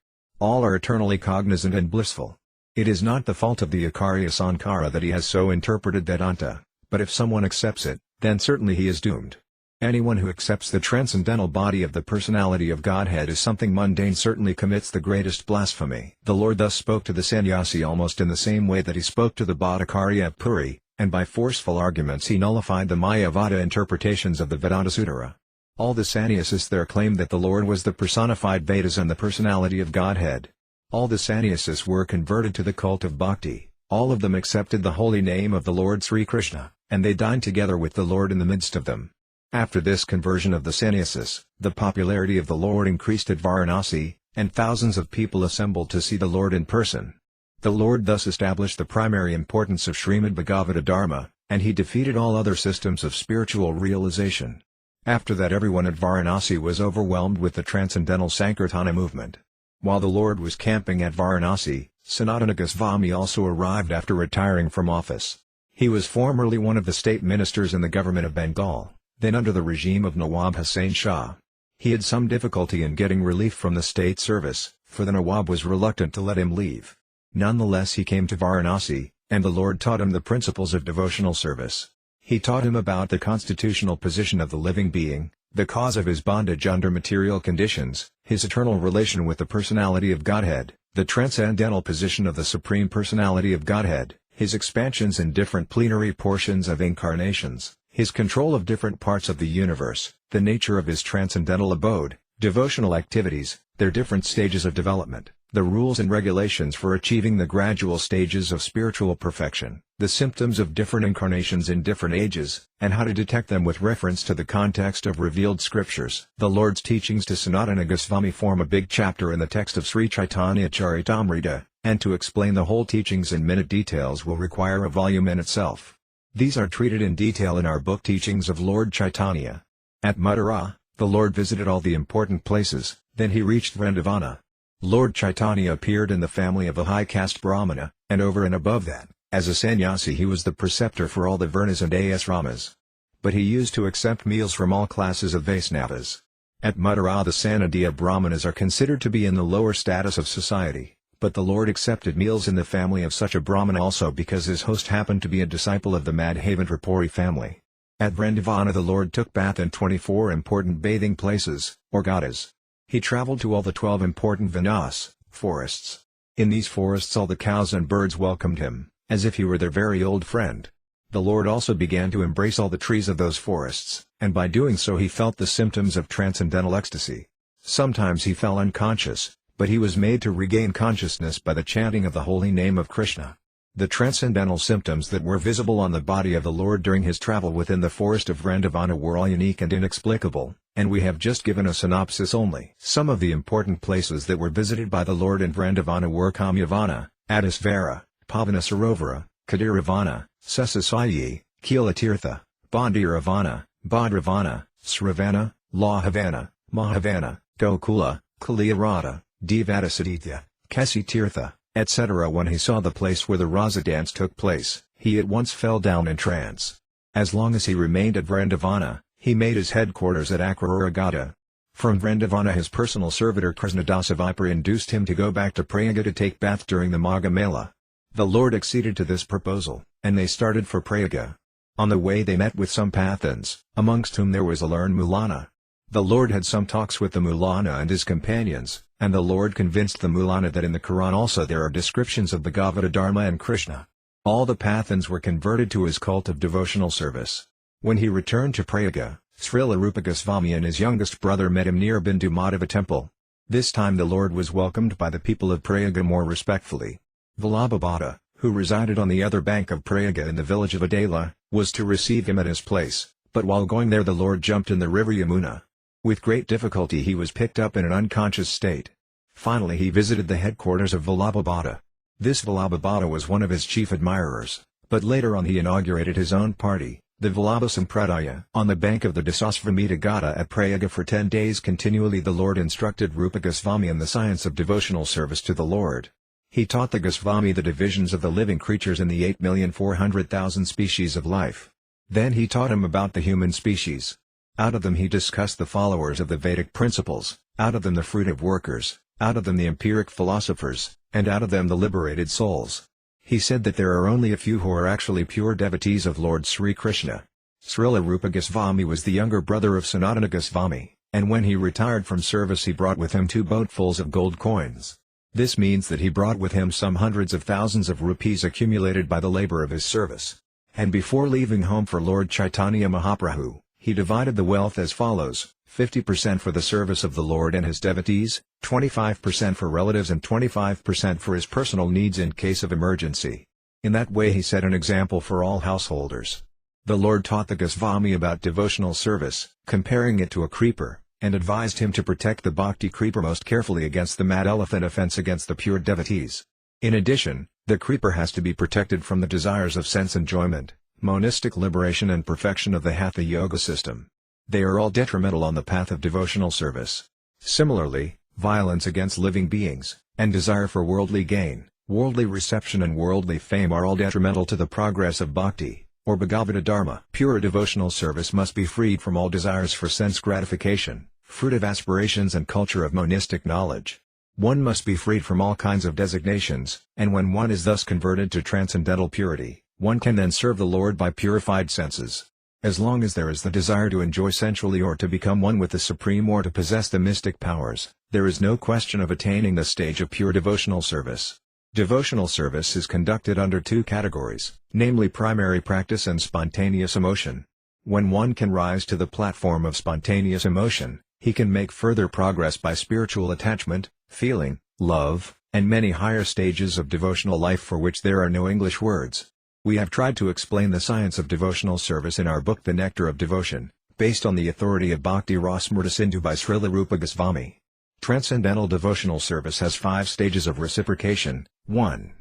All are eternally cognizant and blissful. It is not the fault of the Acharya Sankara that he has so interpreted Vedanta, but if someone accepts it, then certainly he is doomed. Anyone who accepts the transcendental body of the personality of Godhead as something mundane certainly commits the greatest blasphemy. The Lord thus spoke to the sannyasi almost in the same way that he spoke to the Bhattacharya of Puri, and by forceful arguments he nullified the Mayavada interpretations of the Vedanta Sutra. All the sannyasis there claimed that the Lord was the personified Vedas and the personality of Godhead. All the sannyasis were converted to the cult of bhakti, all of them accepted the holy name of the Lord Sri Krishna, and they dined together with the Lord in the midst of them. After this conversion of the sannyasis, the popularity of the Lord increased at Varanasi, and thousands of people assembled to see the Lord in person. The Lord thus established the primary importance of Śrīmad Bhāgavata Dharma, and he defeated all other systems of spiritual realization. After that everyone at Varanasi was overwhelmed with the transcendental Sankirtana movement. While the Lord was camping at Varanasi, Sanatana Goswami also arrived after retiring from office. He was formerly one of the state ministers in the government of Bengal, then under the regime of Nawab Hussain Shah. He had some difficulty in getting relief from the state service, for the Nawab was reluctant to let him leave. Nonetheless he came to Varanasi, and the Lord taught him the principles of devotional service. He taught him about the constitutional position of the living being, the cause of his bondage under material conditions, his eternal relation with the personality of Godhead, the transcendental position of the Supreme Personality of Godhead, his expansions in different plenary portions of incarnations, his control of different parts of the universe, the nature of his transcendental abode, devotional activities, their different stages of development, the rules and regulations for achieving the gradual stages of spiritual perfection, the symptoms of different incarnations in different ages, and how to detect them with reference to the context of revealed scriptures. The Lord's teachings to Sanatana Goswami form a big chapter in the text of Sri Chaitanya Charitamrita, and to explain the whole teachings in minute details will require a volume in itself. These are treated in detail in our book Teachings of Lord Chaitanya. At Mathura, the Lord visited all the important places, then he reached Vrindavana. Lord Chaitanya appeared in the family of a high caste Brahmana, and over and above that, as a sannyasi he was the preceptor for all the Varnas and Asramas. But he used to accept meals from all classes of Vaisnavas. At Mathura the Sanadhiya Brahmanas are considered to be in the lower status of society, but the Lord accepted meals in the family of such a Brahmana also because his host happened to be a disciple of the Madhavantrapuri family. At Vrindavana the Lord took bath in 24 important bathing places, or ghatas. He traveled to all the 12 important vanas, forests. In these forests all the cows and birds welcomed him, as if he were their very old friend. The Lord also began to embrace all the trees of those forests, and by doing so he felt the symptoms of transcendental ecstasy. Sometimes he fell unconscious, but he was made to regain consciousness by the chanting of the holy name of Krishna. The transcendental symptoms that were visible on the body of the Lord during his travel within the forest of Vrindavana were all unique and inexplicable, and we have just given a synopsis only. Some of the important places that were visited by the Lord in Vrindavana were Kamyavana, Adisvara, Pavana Sarovara, Kadiravana, Sesasayi, Kilatirtha, Bandiravana, Bhadravana, Sravana, Lahavana, Mahavana, Gokula, Kaliyarada, Devadasaditya, Kesitirtha, etc. When he saw the place where the Rasa dance took place, he at once fell down in trance. As long as he remained at Vrindavana, he made his headquarters at Akraragada. From Vrindavana his personal servitor Krishnadasa Vipar induced him to go back to Prayaga to take bath during the Magha Mela. The Lord acceded to this proposal, and they started for Prayaga. On the way they met with some Pathans, amongst whom there was a learned Mulana. The Lord had some talks with the Mulana and his companions, and the Lord convinced the Mulana that in the Quran also there are descriptions of Bhagavata Dharma and Krishna. All the Pathans were converted to his cult of devotional service. When he returned to Prayaga, Srila Rupa Goswami and his youngest brother met him near Bindu Madhava temple. This time the Lord was welcomed by the people of Prayaga more respectfully. Vallabhabhata, who resided on the other bank of Prayaga in the village of Adela, was to receive him at his place, but while going there the Lord jumped in the river Yamuna. With great difficulty he was picked up in an unconscious state. Finally he visited the headquarters of Vallabhabhata. This Vallabhabhata was one of his chief admirers, but later on he inaugurated his own party, the Vallabha Sampradaya. On the bank of the Dasasvamita Gata at Prayaga for 10 days continually the Lord instructed Rupa Goswami in the science of devotional service to the Lord. He taught the Goswami the divisions of the living creatures in the 8,400,000 species of life. Then he taught him about the human species. Out of them he discussed the followers of the Vedic principles, out of them the fruitive workers, out of them the empiric philosophers, and out of them the liberated souls. He said that there are only a few who are actually pure devotees of Lord Sri Krishna. Srila Rupa Goswami was the younger brother of Sanatana Goswami, and when he retired from service he brought with him 2 boatfuls of gold coins. This means that he brought with him some hundreds of thousands of rupees accumulated by the labor of his service. And before leaving home for Lord Chaitanya Mahaprabhu, he divided the wealth as follows: 50% for the service of the Lord and his devotees, 25% for relatives and 25% for his personal needs in case of emergency. In that way he set an example for all householders. The Lord taught the Goswami about devotional service, comparing it to a creeper, and advised him to protect the bhakti creeper most carefully against the mad elephant offense against the pure devotees. In addition, the creeper has to be protected from the desires of sense enjoyment, monistic liberation and perfection of the Hatha Yoga system. They are all detrimental on the path of devotional service. Similarly, violence against living beings, and desire for worldly gain, worldly reception and worldly fame are all detrimental to the progress of bhakti, or Bhagavata Dharma. Pure devotional service must be freed from all desires for sense gratification, fruitive aspirations and culture of monistic knowledge. One must be freed from all kinds of designations, and when one is thus converted to transcendental purity, one can then serve the Lord by purified senses. As long as there is the desire to enjoy sensually or to become one with the Supreme or to possess the mystic powers, there is no question of attaining the stage of pure devotional service. Devotional service is conducted under 2 categories, namely primary practice and spontaneous emotion. When one can rise to the platform of spontaneous emotion, he can make further progress by spiritual attachment, feeling, love, and many higher stages of devotional life for which there are no English words. We have tried to explain the science of devotional service in our book The Nectar of Devotion, based on the authority of Bhakti Rasamrita Sindhu by Srila Rupa Goswami. Transcendental devotional service has 5 stages of reciprocation. 1.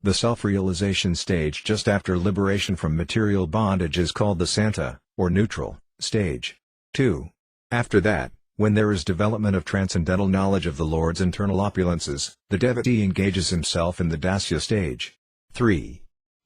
The self-realization stage just after liberation from material bondage is called the Santa, or neutral, stage. 2. After that, when there is development of transcendental knowledge of the Lord's internal opulences, the devotee engages himself in the Dasya stage. 3.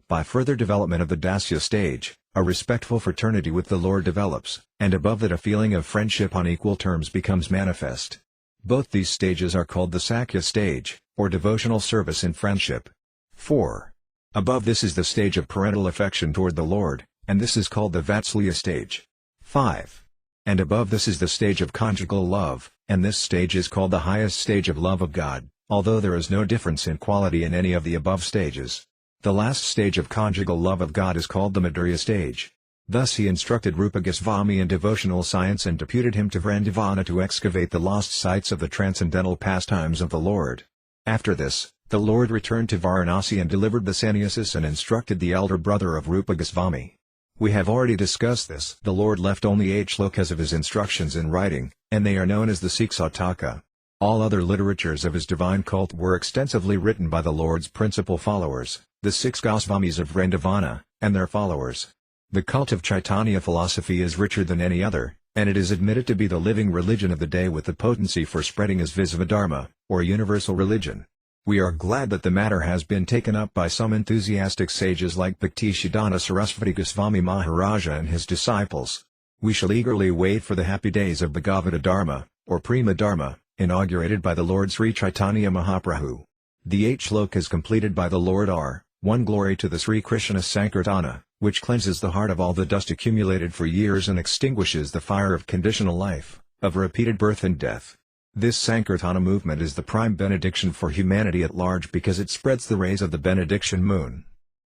By further development of the Dasya stage, a respectful fraternity with the Lord develops, and above that a feeling of friendship on equal terms becomes manifest. Both these stages are called the Sakya stage, or devotional service in friendship. 4. Above this is the stage of parental affection toward the Lord, and this is called the Vatsalya stage. 5. And above this is the stage of conjugal love, and this stage is called the highest stage of love of God, although there is no difference in quality in any of the above stages. The last stage of conjugal love of God is called the Madhurya stage. Thus he instructed Rupa Goswami in devotional science and deputed him to Vrindavana to excavate the lost sites of the transcendental pastimes of the Lord. After this, the Lord returned to Varanasi and delivered the sannyasis and instructed the elder brother of Rupa Goswami. We have already discussed this. The Lord left only 8 shlokas of his instructions in writing, and they are known as the Siksataka. All other literatures of his divine cult were extensively written by the Lord's principal followers, the 6 Goswamis of Vrindavana, and their followers. The cult of Chaitanya philosophy is richer than any other, and it is admitted to be the living religion of the day with the potency for spreading as Visvadharma, or universal religion. We are glad that the matter has been taken up by some enthusiastic sages like Bhaktisiddhanta Sarasvati Goswami Maharaja and his disciples. We shall eagerly wait for the happy days of Bhagavata Dharma, or Prema Dharma, inaugurated by the Lord Sri Chaitanya Mahaprabhu. The 8 shlokas completed by the Lord are, 1. Glory to the Sri Krishna Sankirtana, which cleanses the heart of all the dust accumulated for years and extinguishes the fire of conditional life, of repeated birth and death. This Sankirtana movement is the prime benediction for humanity at large because it spreads the rays of the benediction moon.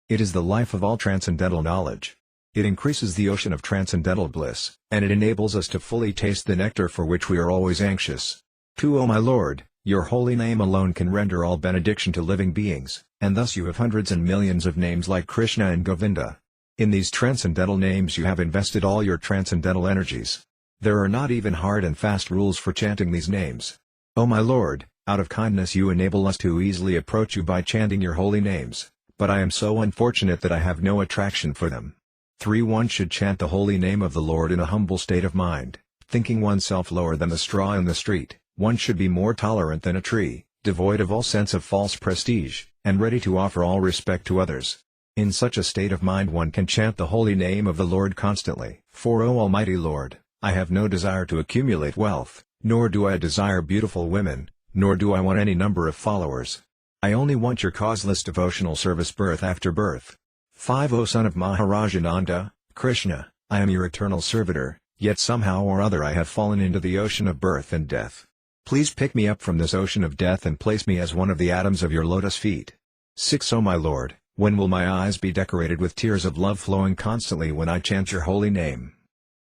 It is the life of all transcendental knowledge. It increases the ocean of transcendental bliss, and it enables us to fully taste the nectar for which we are always anxious. 2. O my Lord, your holy name alone can render all benediction to living beings, and thus you have hundreds and millions of names like Krishna and Govinda. In these transcendental names you have invested all your transcendental energies. There are not even hard and fast rules for chanting these names. O my Lord, out of kindness you enable us to easily approach you by chanting your holy names, but I am so unfortunate that I have no attraction for them. 3. One should chant the holy name of the Lord in a humble state of mind, thinking oneself lower than the straw in the street. One should be more tolerant than a tree, devoid of all sense of false prestige, and ready to offer all respect to others. In such a state of mind one can chant the holy name of the Lord constantly. 4. O Almighty Lord, I have no desire to accumulate wealth, nor do I desire beautiful women, nor do I want any number of followers. I only want your causeless devotional service birth after birth. 5. O son of Maharajananda, Krishna, I am your eternal servitor, yet somehow or other I have fallen into the ocean of birth and death. Please pick me up from this ocean of death and place me as one of the atoms of your lotus feet. 6. O my Lord, when will my eyes be decorated with tears of love flowing constantly when I chant your holy name?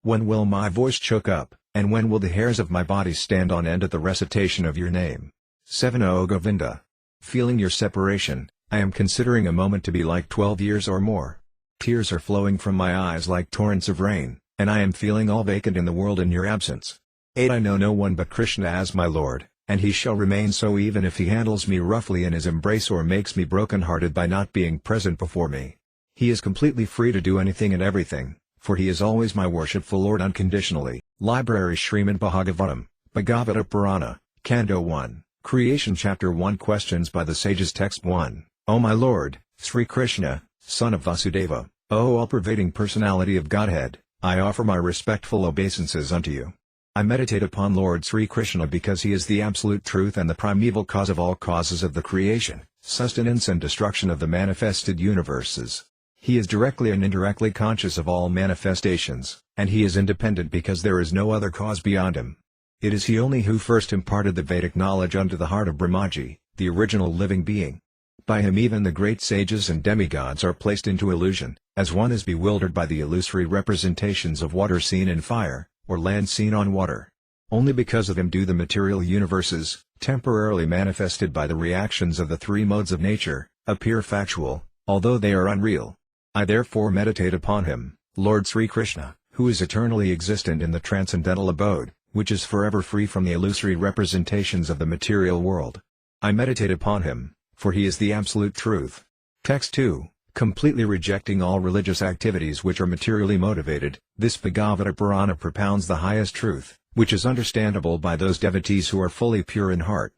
When will my voice choke up, and when will the hairs of my body stand on end at the recitation of your name? 7. O Govinda, feeling your separation, I am considering a moment to be like 12 years or more. Tears are flowing from my eyes like torrents of rain, and I am feeling all vacant in the world in your absence. 8. I know no one but Krishna as my Lord, and he shall remain so even if he handles me roughly in his embrace or makes me broken-hearted by not being present before me. He is completely free to do anything and everything, for he is always my worshipful Lord unconditionally. Library Śrīmad Bhāgavatam, Bhagavata Purana, Canto 1, Creation Chapter 1. Questions by the Sages. Text 1. O my Lord, Sri Krishna, son of Vasudeva, O all-pervading personality of Godhead, I offer my respectful obeisances unto you. I meditate upon Lord Sri Krishna because he is the absolute truth and the primeval cause of all causes of the creation, sustenance and destruction of the manifested universes. He is directly and indirectly conscious of all manifestations, and he is independent because there is no other cause beyond him. It is he only who first imparted the Vedic knowledge unto the heart of Brahmaji, the original living being. By him even the great sages and demigods are placed into illusion, as one is bewildered by the illusory representations of water seen in fire, or land seen on water. Only because of him do the material universes, temporarily manifested by the reactions of the three modes of nature, appear factual, although they are unreal. I therefore meditate upon him, Lord Sri Krishna, who is eternally existent in the transcendental abode, which is forever free from the illusory representations of the material world. I meditate upon him, for he is the absolute truth. Text 2. Completely rejecting all religious activities which are materially motivated, this Bhagavata Purana propounds the highest truth, which is understandable by those devotees who are fully pure in heart.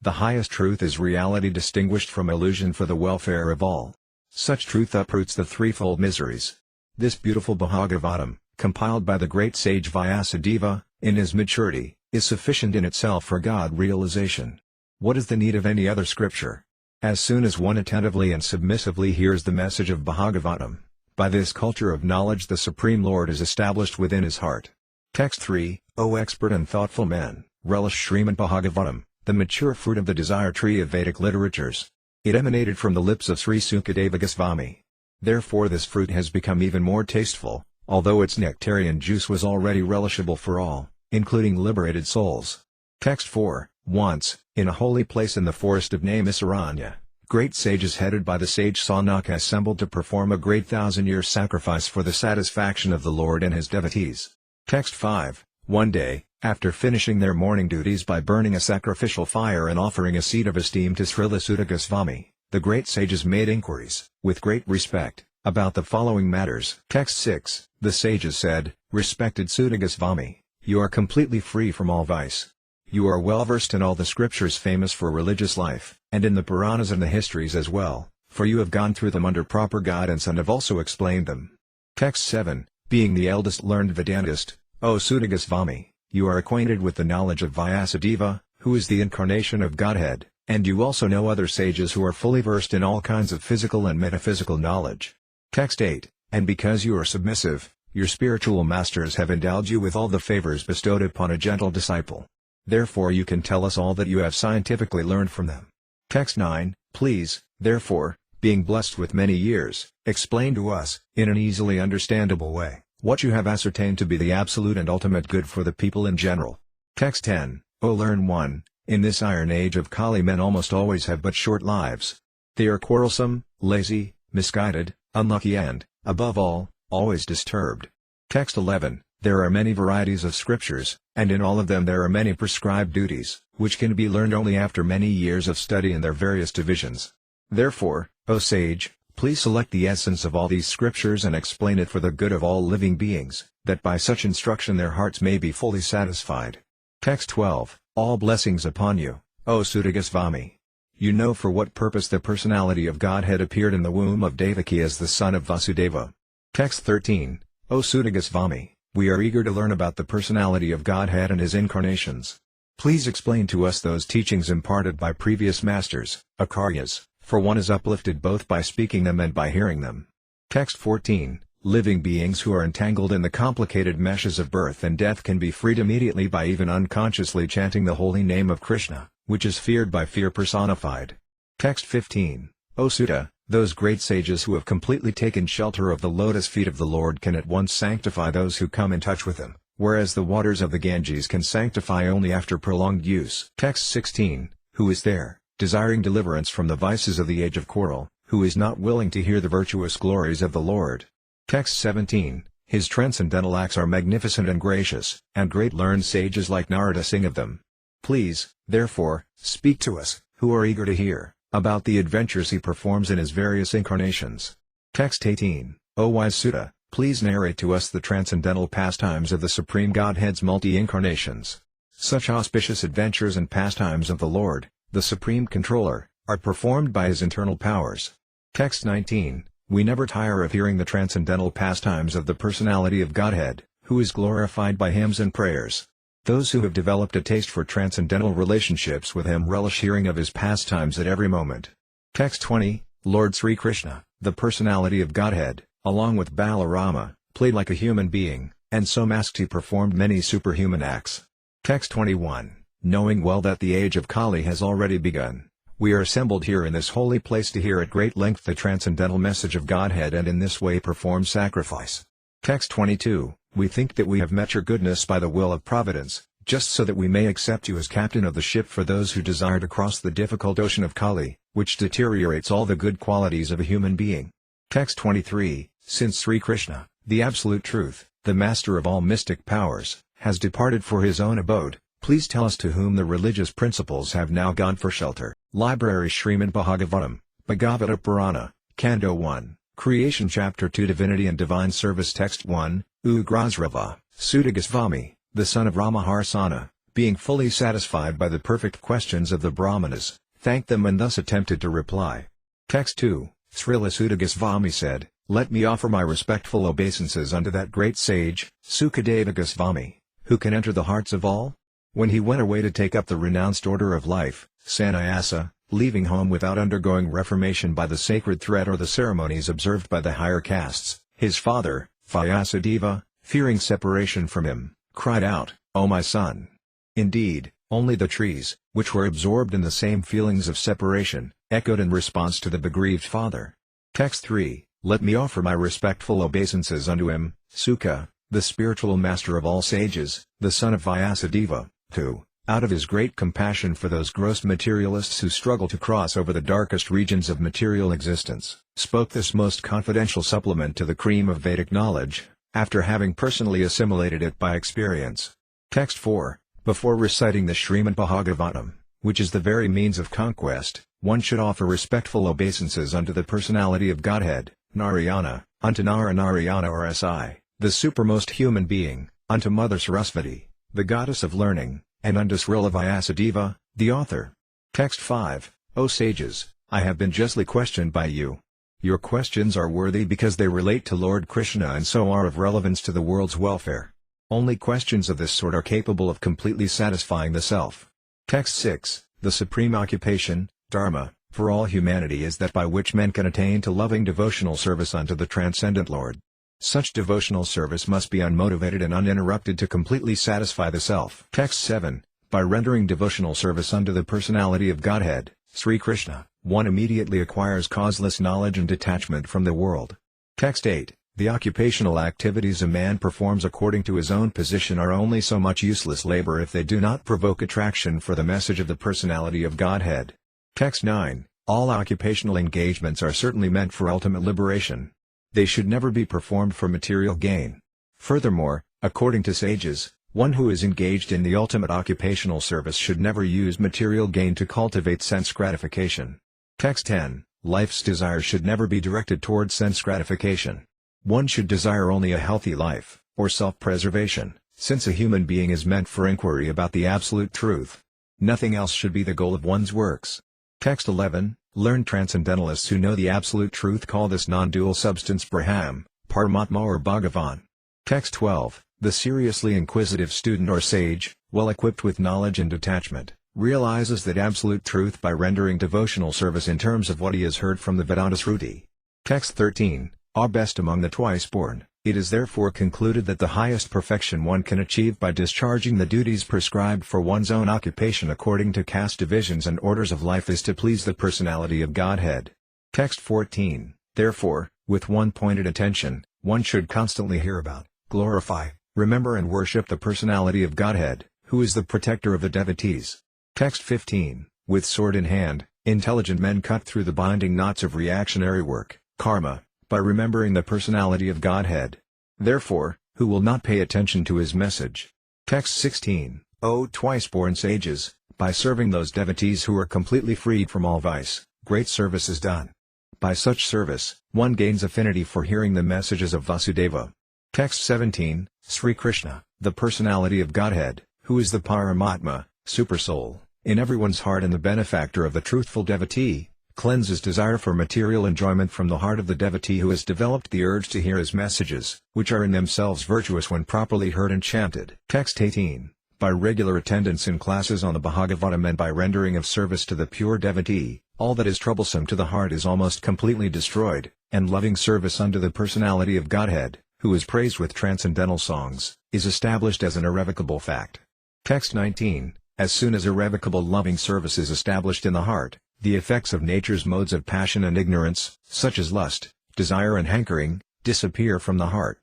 The highest truth is reality distinguished from illusion for the welfare of all. Such truth uproots the threefold miseries. This beautiful Bhagavatam, compiled by the great sage Vyasadeva, in his maturity, is sufficient in itself for God realization. What is the need of any other scripture? As soon as one attentively and submissively hears the message of Bhagavatam, by this culture of knowledge the Supreme Lord is established within his heart. Text 3. O expert and thoughtful men, relish Śrīmad Bhāgavatam, the mature fruit of the desire tree of Vedic literatures. It emanated from the lips of Sri Sukadeva Goswami. Therefore this fruit has become even more tasteful, although its nectarian juice was already relishable for all, including liberated souls. Text 4. Once, in a holy place in the forest of Naimisaranya, great sages headed by the sage Saunaka assembled to perform a great 1,000-year sacrifice for the satisfaction of the Lord and his devotees. Text 5. One day, after finishing their morning duties by burning a sacrificial fire and offering a seat of esteem to Srila Suta Goswami, the great sages made inquiries, with great respect, about the following matters. Text 6. The sages said, Respected Suta Goswami, you are completely free from all vice. You are well versed in all the scriptures famous for religious life, and in the Puranas and the histories as well, for you have gone through them under proper guidance and have also explained them. Text 7. Being the eldest learned Vedantist, O Suta Goswami, you are acquainted with the knowledge of Vyasadeva, who is the incarnation of Godhead, and you also know other sages who are fully versed in all kinds of physical and metaphysical knowledge. Text 8. And because you are submissive, your spiritual masters have endowed you with all the favors bestowed upon a gentle disciple. therefore you can tell us all that you have scientifically learned from them. Text 9, please, therefore, being blessed with many years, explain to us, in an easily understandable way, what you have ascertained to be the absolute and ultimate good for the people in general. Text 10, O learn 1, in this iron age of Kali men almost always have but short lives. They are quarrelsome, lazy, misguided, unlucky and, above all, always disturbed. Text 11, there are many varieties of scriptures, and in all of them there are many prescribed duties, which can be learned only after many years of study in their various divisions. Therefore, O sage, please select the essence of all these scriptures and explain it for the good of all living beings, that by such instruction their hearts may be fully satisfied. Text 12, all blessings upon you, O Suta Goswami. You know for what purpose the personality of Godhead appeared in the womb of Devaki as the son of Vasudeva. Text 13, O Suta Goswami, we are eager to learn about the personality of Godhead and his incarnations. Please explain to us those teachings imparted by previous masters, acharyas, for one is uplifted both by speaking them and by hearing them. Text 14, living beings who are entangled in the complicated meshes of birth and death can be freed immediately by even unconsciously chanting the holy name of Krishna, which is feared by fear personified. Text 15, O Suta, those great sages who have completely taken shelter of the lotus feet of the Lord can at once sanctify those who come in touch with him, whereas the waters of the Ganges can sanctify only after prolonged use. Text 16, who is there, desiring deliverance from the vices of the age of quarrel, who is not willing to hear the virtuous glories of the Lord? Text 17, his transcendental acts are magnificent and gracious, and great learned sages like Narada sing of them. Please, therefore, speak to us, who are eager to hear, about the adventures he performs in his various incarnations. Text 18, O wise Suta, please narrate to us the transcendental pastimes of the Supreme Godhead's multi-incarnations. Such auspicious adventures and pastimes of the Lord, the Supreme Controller, are performed by his internal powers. Text 19, we never tire of hearing the transcendental pastimes of the personality of Godhead, who is glorified by hymns and prayers. Those who have developed a taste for transcendental relationships with him relish hearing of his pastimes at every moment. Text 20, Lord Sri Krishna, the personality of Godhead, along with Balarama, played like a human being, and so masked he performed many superhuman acts. Text 21, knowing well that the age of Kali has already begun, we are assembled here in this holy place to hear at great length the transcendental message of Godhead and in this way perform sacrifice. Text 22, we think that we have met your goodness by the will of Providence, just so that we may accept you as captain of the ship for those who desire to cross the difficult ocean of Kali, which deteriorates all the good qualities of a human being. Text 23, since Sri Krishna, the Absolute Truth, the master of all mystic powers, has departed for his own abode, please tell us to whom the religious principles have now gone for shelter. Library Śrīmad Bhāgavatam, Bhagavata Purana, Canto 1, Creation Chapter 2 Divinity and Divine Service Text 1, Ugrasrava, Suta Goswami, the son of Ramaharsana, being fully satisfied by the perfect questions of the Brahmanas, thanked them and thus attempted to reply. Text 2, Srila Suta Goswami said, let me offer my respectful obeisances unto that great sage, Sukadeva Goswami, who can enter the hearts of all? When he went away to take up the renounced order of life, sannyasa, leaving home without undergoing reformation by the sacred thread or the ceremonies observed by the higher castes, his father, Vyasadeva, fearing separation from him, cried out, O my son! Indeed, only the trees, which were absorbed in the same feelings of separation, echoed in response to the bereaved father. Text 3, let me offer my respectful obeisances unto him, Suka, the spiritual master of all sages, the son of Vyasadeva, who, out of his great compassion for those gross materialists who struggle to cross over the darkest regions of material existence, spoke this most confidential supplement to the cream of Vedic knowledge, after having personally assimilated it by experience. Text 4, before reciting the Śrīmad Bhāgavatam, which is the very means of conquest, one should offer respectful obeisances unto the personality of Godhead, Narayana, unto Narayana or Si, the supermost human being, unto Mother Sarasvati, the goddess of learning, and unto Srila Vyasadeva, the author. Text 5, O sages, I have been justly questioned by you. Your questions are worthy because they relate to Lord Krishna and so are of relevance to the world's welfare. Only questions of this sort are capable of completely satisfying the self. Text 6, the supreme occupation, dharma, for all humanity is that by which men can attain to loving devotional service unto the transcendent Lord. Such devotional service must be unmotivated and uninterrupted to completely satisfy the self. Text 7, By rendering devotional service unto the personality of Godhead, Sri Krishna, one immediately acquires causeless knowledge and detachment from the world. Text 8. The occupational activities a man performs according to his own position are only so much useless labor if they do not provoke attraction for the message of the personality of Godhead. Text 9. All occupational engagements are certainly meant for ultimate liberation. They should never be performed for material gain. Furthermore, according to sages, one who is engaged in the ultimate occupational service should never use material gain to cultivate sense gratification. Text 10. Life's desires should never be directed towards sense gratification. One should desire only a healthy life, or self-preservation, since a human being is meant for inquiry about the absolute truth. Nothing else should be the goal of one's works. Text 11. Learned transcendentalists who know the absolute truth call this non-dual substance Brahman, Paramatma or Bhagavan. Text 12. The seriously inquisitive student or sage, well equipped with knowledge and detachment, realizes that absolute truth by rendering devotional service in terms of what he has heard from the Vedanta Shruti. Text 13. Are best among the twice-born, it is therefore concluded that the highest perfection one can achieve by discharging the duties prescribed for one's own occupation according to caste divisions and orders of life is to please the personality of Godhead. Text 14. Therefore, with one pointed attention, one should constantly hear about, glorify, remember and worship the personality of Godhead, who is the protector of the devotees. Text 15. With sword in hand, intelligent men cut through the binding knots of reactionary work, karma, by remembering the personality of Godhead. Therefore, who will not pay attention to his message? Text 16. O twice-born sages, by serving those devotees who are completely freed from all vice, great service is done. By such service, one gains affinity for hearing the messages of Vasudeva. Text 17. Sri Krishna, the personality of Godhead, who is the Paramatma, Supersoul, in everyone's heart and the benefactor of the truthful devotee, cleanses desire for material enjoyment from the heart of the devotee who has developed the urge to hear his messages, which are in themselves virtuous when properly heard and chanted. Text 18. By regular attendance in classes on the Bhagavatam and by rendering of service to the pure devotee, all that is troublesome to the heart is almost completely destroyed, and loving service unto the personality of Godhead, who is praised with transcendental songs, is established as an irrevocable fact. Text 19. As soon as irrevocable loving service is established in the heart, the effects of nature's modes of passion and ignorance, such as lust, desire and hankering, disappear from the heart.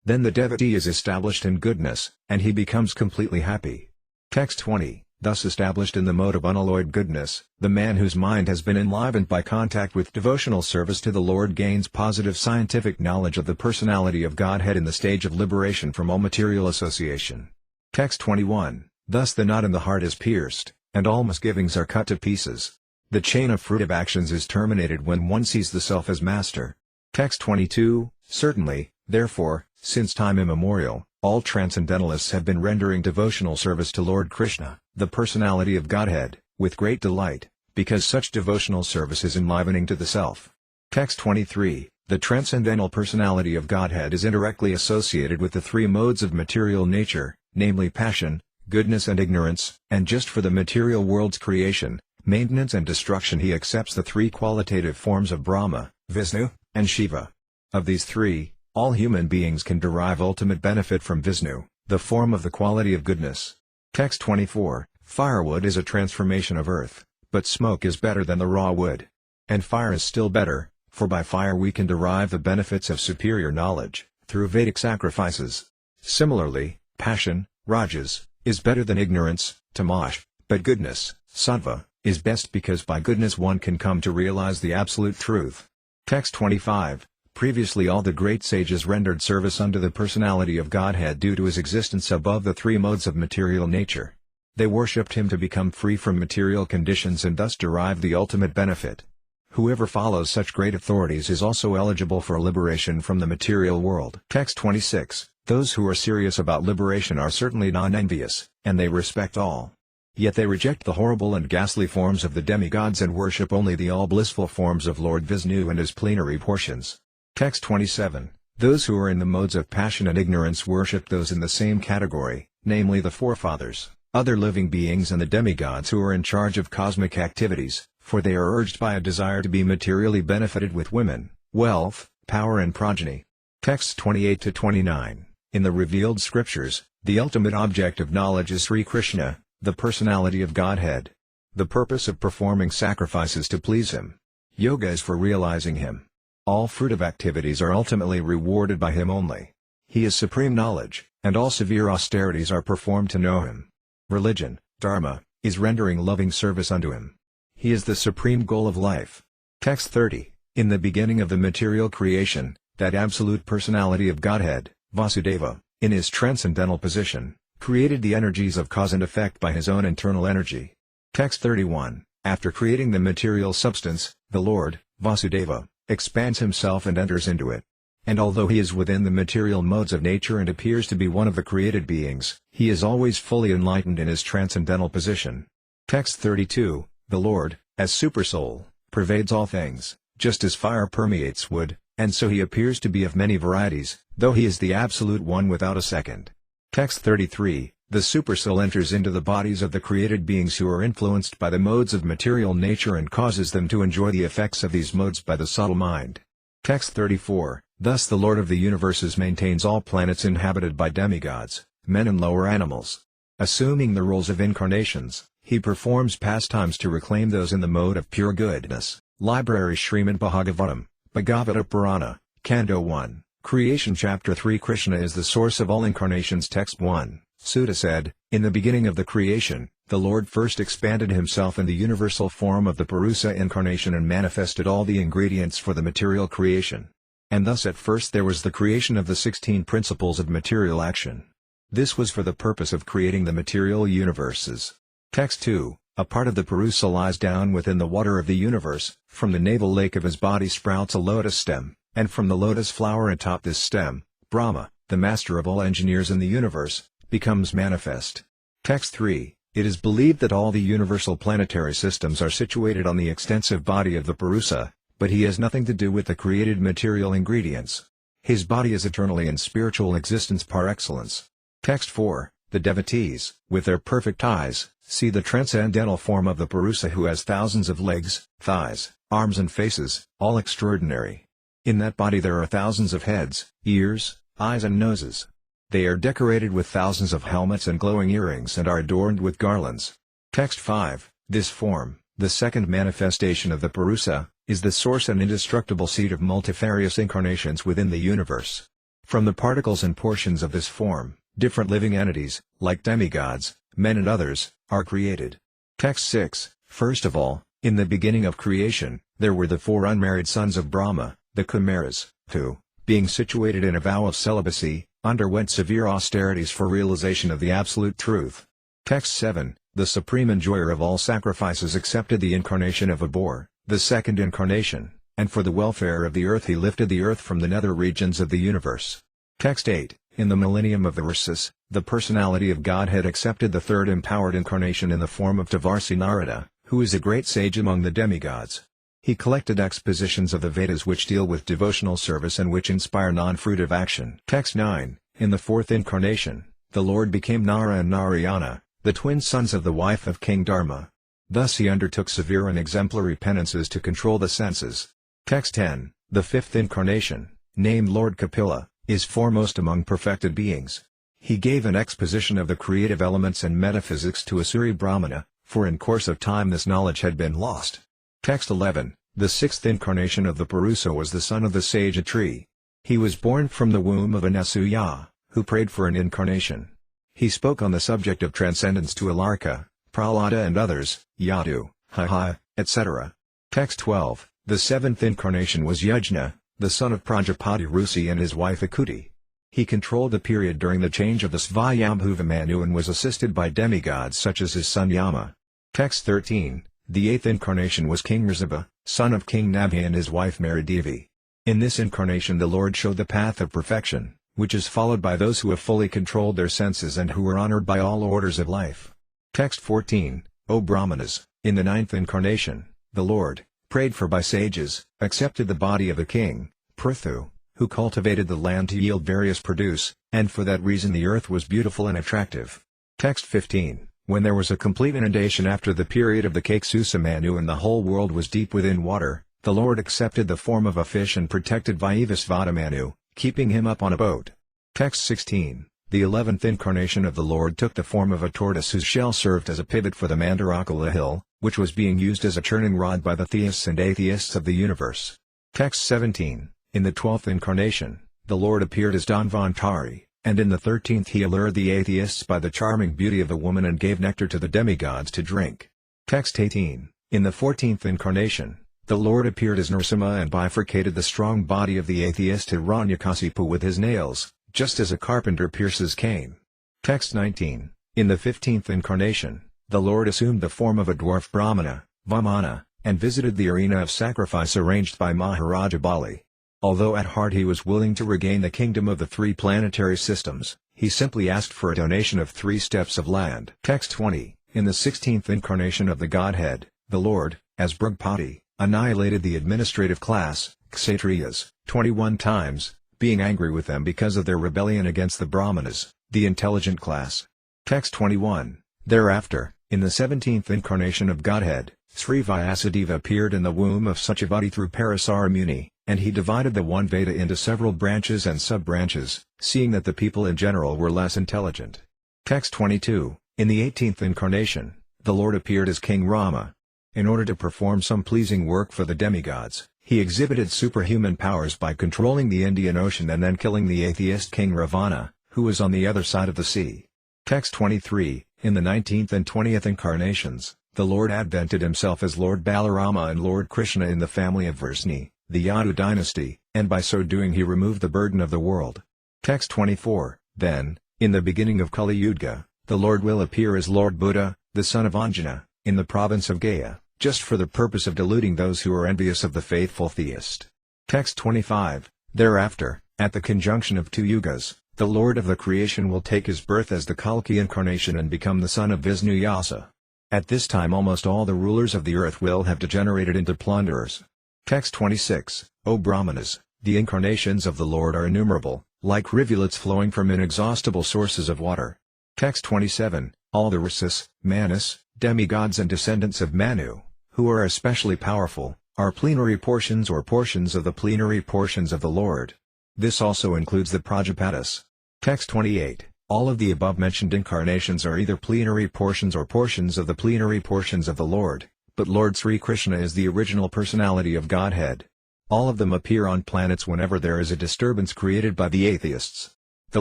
Then the devotee is established in goodness, and he becomes completely happy. Text 20. Thus established in the mode of unalloyed goodness, the man whose mind has been enlivened by contact with devotional service to the Lord gains positive scientific knowledge of the personality of Godhead in the stage of liberation from all material association. Text 21. Thus the knot in the heart is pierced, and all misgivings are cut to pieces. The chain of fruitive actions is terminated when one sees the self as master. Text 22. Certainly, therefore, since time immemorial, all transcendentalists have been rendering devotional service to Lord Krishna, the personality of Godhead, with great delight, because such devotional service is enlivening to the self. Text 23. The transcendental personality of Godhead is indirectly associated with the three modes of material nature, namely passion, goodness and ignorance, and just for the material world's creation, maintenance and destruction he accepts the three qualitative forms of Brahma, Vishnu, and Shiva. Of these three, all human beings can derive ultimate benefit from Vishnu, the form of the quality of goodness. Text 24. Firewood is a transformation of earth, but smoke is better than the raw wood. And fire is still better, for by fire we can derive the benefits of superior knowledge, through Vedic sacrifices. Similarly, passion, rajas, is better than ignorance, tamas, but goodness, sattva, is best because by goodness one can come to realize the absolute truth. Text 25. Previously all the great sages rendered service unto the personality of Godhead due to his existence above the three modes of material nature. They worshipped him to become free from material conditions and thus derive the ultimate benefit. Whoever follows such great authorities is also eligible for liberation from the material world. Text 26. Those who are serious about liberation are certainly non-envious, and they respect all. Yet they reject the horrible and ghastly forms of the demigods and worship only the all-blissful forms of Lord Vishnu and his plenary portions. Text 27. Those who are in the modes of passion and ignorance worship those in the same category, namely the forefathers, other living beings and the demigods who are in charge of cosmic activities, for they are urged by a desire to be materially benefited with women, wealth, power and progeny. Texts 28-29. In the revealed scriptures, the ultimate object of knowledge is Sri Krishna, The personality of Godhead. The purpose of performing sacrifices to please Him. Yoga is for realizing Him. All fruitive activities are ultimately rewarded by Him only. He is supreme knowledge, and all severe austerities are performed to know Him. Religion, dharma, is rendering loving service unto Him. He is the supreme goal of life. Text 30. In the beginning of the material creation, that absolute personality of Godhead, Vasudeva, in His transcendental position, created the energies of cause and effect by His own internal energy. Text 31. After creating the material substance, the Lord, Vasudeva, expands Himself and enters into it. And although He is within the material modes of nature and appears to be one of the created beings, He is always fully enlightened in His transcendental position. Text 32. The Lord, as Supersoul, pervades all things, just as fire permeates wood, and so He appears to be of many varieties, though He is the Absolute One without a second. Text 33. The Supersoul enters into the bodies of the created beings who are influenced by the modes of material nature and causes them to enjoy the effects of these modes by the subtle mind. Text 34. Thus the Lord of the Universes maintains all planets inhabited by demigods, men and lower animals. Assuming the roles of incarnations, He performs pastimes to reclaim those in the mode of pure goodness. Library Śrīmad Bhāgavatam, Bhagavata Purana, Canto 1, Creation Chapter 3. Krishna is the source of all incarnations. Text 1. Suta said, in the beginning of the creation, the Lord first expanded Himself in the universal form of the Purusa incarnation and manifested all the ingredients for the material creation. And thus at first there was the creation of the 16 principles of material action. This was for the purpose of creating the material universes. Text 2. A part of the Purusa lies down within the water of the universe, from the navel lake of his body sprouts a lotus stem, and from the lotus flower atop this stem, Brahma, the master of all engineers in the universe, becomes manifest. Text 3. It is believed that all the universal planetary systems are situated on the extensive body of the Purusa, but he has nothing to do with the created material ingredients. His body is eternally in spiritual existence par excellence. Text 4. The devotees, with their perfect eyes, see the transcendental form of the Purusa who has thousands of legs, thighs, arms and faces, all extraordinary. In that body there are thousands of heads, ears, eyes and noses. They are decorated with thousands of helmets and glowing earrings and are adorned with garlands. Text 5. This form, the second manifestation of the Purusa, is the source and indestructible seed of multifarious incarnations within the universe. From the particles and portions of this form, different living entities, like demigods, men and others, are created. Text 6. First of all, in the beginning of creation, there were the 4 unmarried sons of Brahma, the Kumaras, who, being situated in a vow of celibacy, underwent severe austerities for realization of the absolute truth. Text 7. The supreme enjoyer of all sacrifices accepted the incarnation of a boar, the second incarnation, and for the welfare of the earth he lifted the earth from the nether regions of the universe. Text 8. In the millennium of the Rishis, the personality of Godhead accepted the third empowered incarnation in the form of Devarsi Narada, who is a great sage among the demigods. He collected expositions of the Vedas which deal with devotional service and which inspire non-fruitive action. Text 9. In the fourth incarnation, the Lord became Nara and Narayana, the twin sons of the wife of King Dharma. Thus he undertook severe and exemplary penances to control the senses. Text 10. The fifth incarnation, named Lord Kapila, is foremost among perfected beings. He gave an exposition of the creative elements and metaphysics to Asuri Brahmana, for in course of time this knowledge had been lost. Text 11. The sixth incarnation of the Purusa was the son of the sage Atri. He was born from the womb of Anasuya, who prayed for an incarnation. He spoke on the subject of transcendence to Alarka, Prahlada and others, Yadu, Haha, etc. Text 12. The seventh incarnation was Yajna, the son of Prajapati Rusi and his wife Akuti. He controlled the period during the change of the Svayam Bhagavan and was assisted by demigods such as his son Yama. Text 13. The eighth incarnation was King Rishabha, son of King Nabhi and his wife Maridevi. In this incarnation the Lord showed the path of perfection, which is followed by those who have fully controlled their senses and who are honored by all orders of life. Text 14. O Brahmanas, in the ninth incarnation, the Lord, prayed for by sages, accepted the body of the king, Prithu, who cultivated the land to yield various produce, and for that reason the earth was beautiful and attractive. Text 15. When there was a complete inundation after the period of the Kaksusamanu and the whole world was deep within water, the Lord accepted the form of a fish and protected Vaivasvatamanu, keeping him up on a boat. Text 16. the 11th incarnation of the Lord took the form of a tortoise whose shell served as a pivot for the Mandarakala hill, which was being used as a churning rod by the theists and atheists of the universe. Text 17, in the 12th incarnation, the Lord appeared as Dhanvantari, and in the 13th he allured the atheists by the charming beauty of the woman and gave nectar to the demigods to drink. Text 18, in the 14th incarnation, the Lord appeared as Nrsimha and bifurcated the strong body of the atheist Hiranyakasipu with his nails, just as a carpenter pierces cane. Text 19, in the 15th incarnation, the Lord assumed the form of a dwarf Brahmana, Vamana, and visited the arena of sacrifice arranged by Maharaja Bali. Although at heart he was willing to regain the kingdom of the three planetary systems, he simply asked for a donation of 3 steps of land. Text 20, in the 16th incarnation of the Godhead, the Lord, as Brahpati, annihilated the administrative class, Kshatriyas, 21 times, being angry with them because of their rebellion against the Brahmanas, the intelligent class. Text 21, thereafter, in the 17th incarnation of Godhead, Sri Vyasadeva appeared in the womb of Satyavati through Parasara Muni, and he divided the one Veda into several branches and sub-branches, seeing that the people in general were less intelligent. Text 22, in the 18th incarnation, the Lord appeared as King Rama. In order to perform some pleasing work for the demigods, he exhibited superhuman powers by controlling the Indian Ocean and then killing the atheist King Ravana, who was on the other side of the sea. Text 23, in the 19th and 20th incarnations, the Lord advented himself as Lord Balarama and Lord Krishna in the family of Vrisni, the Yadu dynasty, and by so doing he removed the burden of the world. Text 24, then, in the beginning of Kali Yuga, the Lord will appear as Lord Buddha, the son of Anjana, in the province of Gaya, just for the purpose of deluding those who are envious of the faithful theist. Text 25, thereafter, at the conjunction of 2 yugas, the Lord of the creation will take his birth as the Kalki incarnation and become the son of Vishnu Yasa. At this time almost all the rulers of the earth will have degenerated into plunderers. Text 26, O Brahmanas, the incarnations of the Lord are innumerable, like rivulets flowing from inexhaustible sources of water. Text 27, all the rishis, manas, demigods and descendants of Manu, who are especially powerful, are plenary portions or portions of the plenary portions of the Lord. This also includes the Prajapatis. Text 28, all of the above-mentioned incarnations are either plenary portions or portions of the plenary portions of the Lord, but Lord Sri Krishna is the original personality of Godhead. All of them appear on planets whenever there is a disturbance created by the atheists. The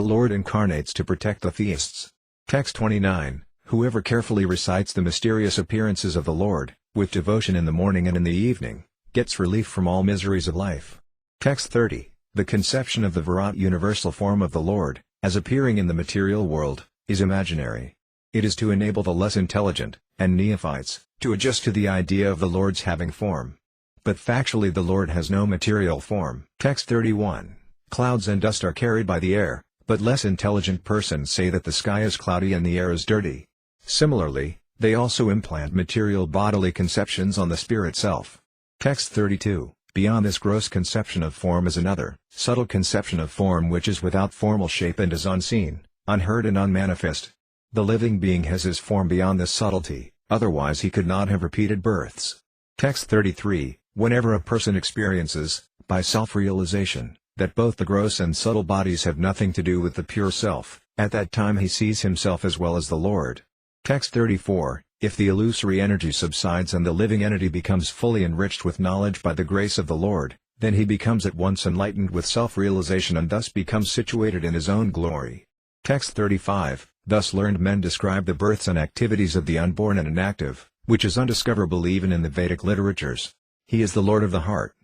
Lord incarnates to protect the theists. Text 29, whoever carefully recites the mysterious appearances of the Lord, with devotion in the morning and in the evening, gets relief from all miseries of life. Text 30, the conception of the Virat universal form of the Lord, as appearing in the material world, is imaginary. It is to enable the less intelligent, and neophytes, to adjust to the idea of the Lord's having form. But factually the Lord has no material form. Text 31, clouds and dust are carried by the air, but less intelligent persons say that the sky is cloudy and the air is dirty. Similarly, they also implant material bodily conceptions on the spirit self. Text 32, beyond this gross conception of form is another, subtle conception of form which is without formal shape and is unseen, unheard and unmanifest. The living being has his form beyond this subtlety, otherwise he could not have repeated births. Text 33, whenever a person experiences, by self-realization, that both the gross and subtle bodies have nothing to do with the pure self, at that time he sees himself as well as the Lord. Text 34, if the illusory energy subsides and the living entity becomes fully enriched with knowledge by the grace of the Lord, then he becomes at once enlightened with self-realization and thus becomes situated in his own glory. Text 35, thus learned men describe the births and activities of the unborn and inactive, which is undiscoverable even in the Vedic literatures. He is the Lord of the heart.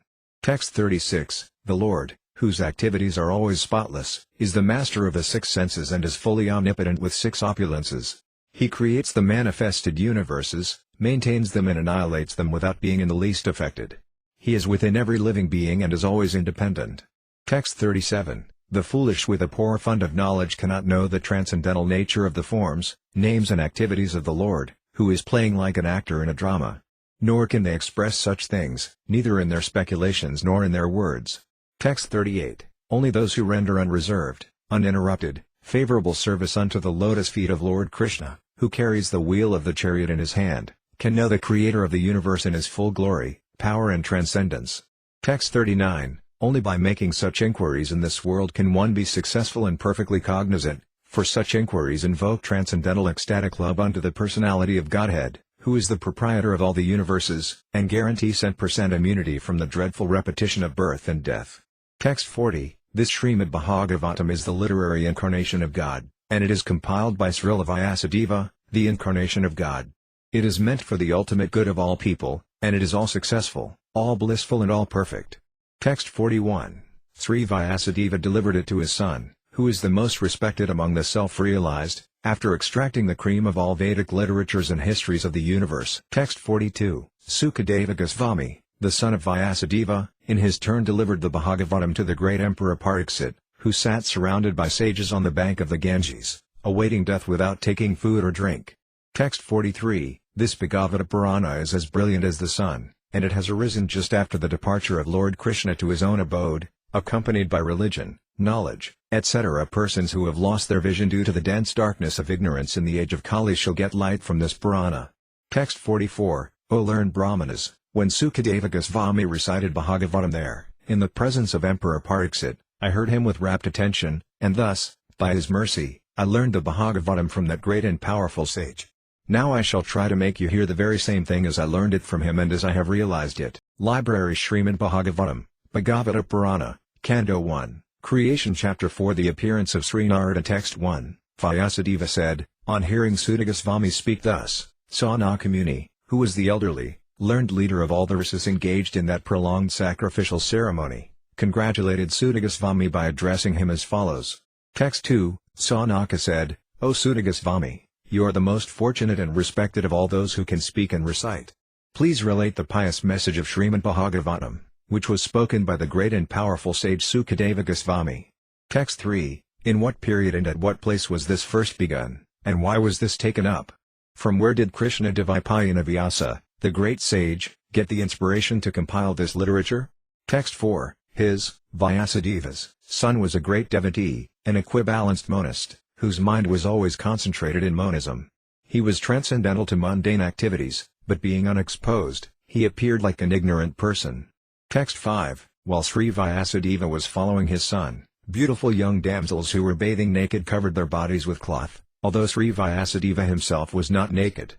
Text 36, the Lord, whose activities are always spotless, is the master of the 6 senses and is fully omnipotent with 6 opulences. He creates the manifested universes, maintains them and annihilates them without being in the least affected. He is within every living being and is always independent. Text 37, the foolish with a poor fund of knowledge cannot know the transcendental nature of the forms, names and activities of the Lord, who is playing like an actor in a drama. Nor can they express such things, neither in their speculations nor in their words. Text 38, only those who render unreserved, uninterrupted, favorable service unto the lotus feet of Lord Krishna, who carries the wheel of the chariot in his hand, can know the Creator of the universe in his full glory, power and transcendence. Text 39, only by making such inquiries in this world can one be successful and perfectly cognizant, for such inquiries invoke transcendental ecstatic love unto the personality of Godhead, who is the proprietor of all the universes, and guarantee cent% immunity from the dreadful repetition of birth and death. Text 40. This Śrīmad Bhāgavatam is the literary incarnation of God, and it is compiled by Srila Vyasadeva, the incarnation of God. It is meant for the ultimate good of all people, and it is all successful, all blissful and all perfect. Text 41. Sri Vyasadeva delivered it to his son, who is the most respected among the self-realized, after extracting the cream of all Vedic literatures and histories of the universe. Text 42. Sukadeva Goswami, the son of Vyasadeva, in his turn delivered the Bhagavatam to the great Emperor Pariksit, who sat surrounded by sages on the bank of the Ganges, awaiting death without taking food or drink. Text 43. This Bhagavata Purana is as brilliant as the sun, and it has arisen just after the departure of Lord Krishna to his own abode, accompanied by religion, knowledge, etc. Persons who have lost their vision due to the dense darkness of ignorance in the age of Kali shall get light from this Purana. Text 44. O learned Brahmanas, when Sukadeva Goswami recited Bhagavatam there, in the presence of Emperor Pariksit, I heard him with rapt attention, and thus, by his mercy, I learned the Bhagavatam from that great and powerful sage. Now I shall try to make you hear the very same thing as I learned it from him and as I have realized it. Library Śrīmad Bhāgavatam, Bhagavata Purana, Canto 1, Creation Chapter 4. The appearance of Sri Narada. Text 1. Vyasadeva said, on hearing Suta Goswami speak thus, Sanaka Muni, who was the elderly, learned leader of all the rishis engaged in that prolonged sacrificial ceremony, congratulated Suta Goswami by addressing him as follows. Text 2. Sanaka said, O Suta Goswami, you are the most fortunate and respected of all those who can speak and recite. Please relate the pious message of Śrīmad Bhāgavatam, which was spoken by the great and powerful sage Sukadeva Goswami. Text 3. In what period and at what place was this first begun, and why was this taken up? From where did Krishna Dvaipayana Vyasa, the great sage, get the inspiration to compile this literature? Text 4. His, Vyasadeva's, son was a great devotee, an equibalanced monist, whose mind was always concentrated in monism. He was transcendental to mundane activities, but being unexposed, he appeared like an ignorant person. Text 5. While Sri Vyasadeva was following his son, beautiful young damsels who were bathing naked covered their bodies with cloth, although Sri Vyasadeva himself was not naked.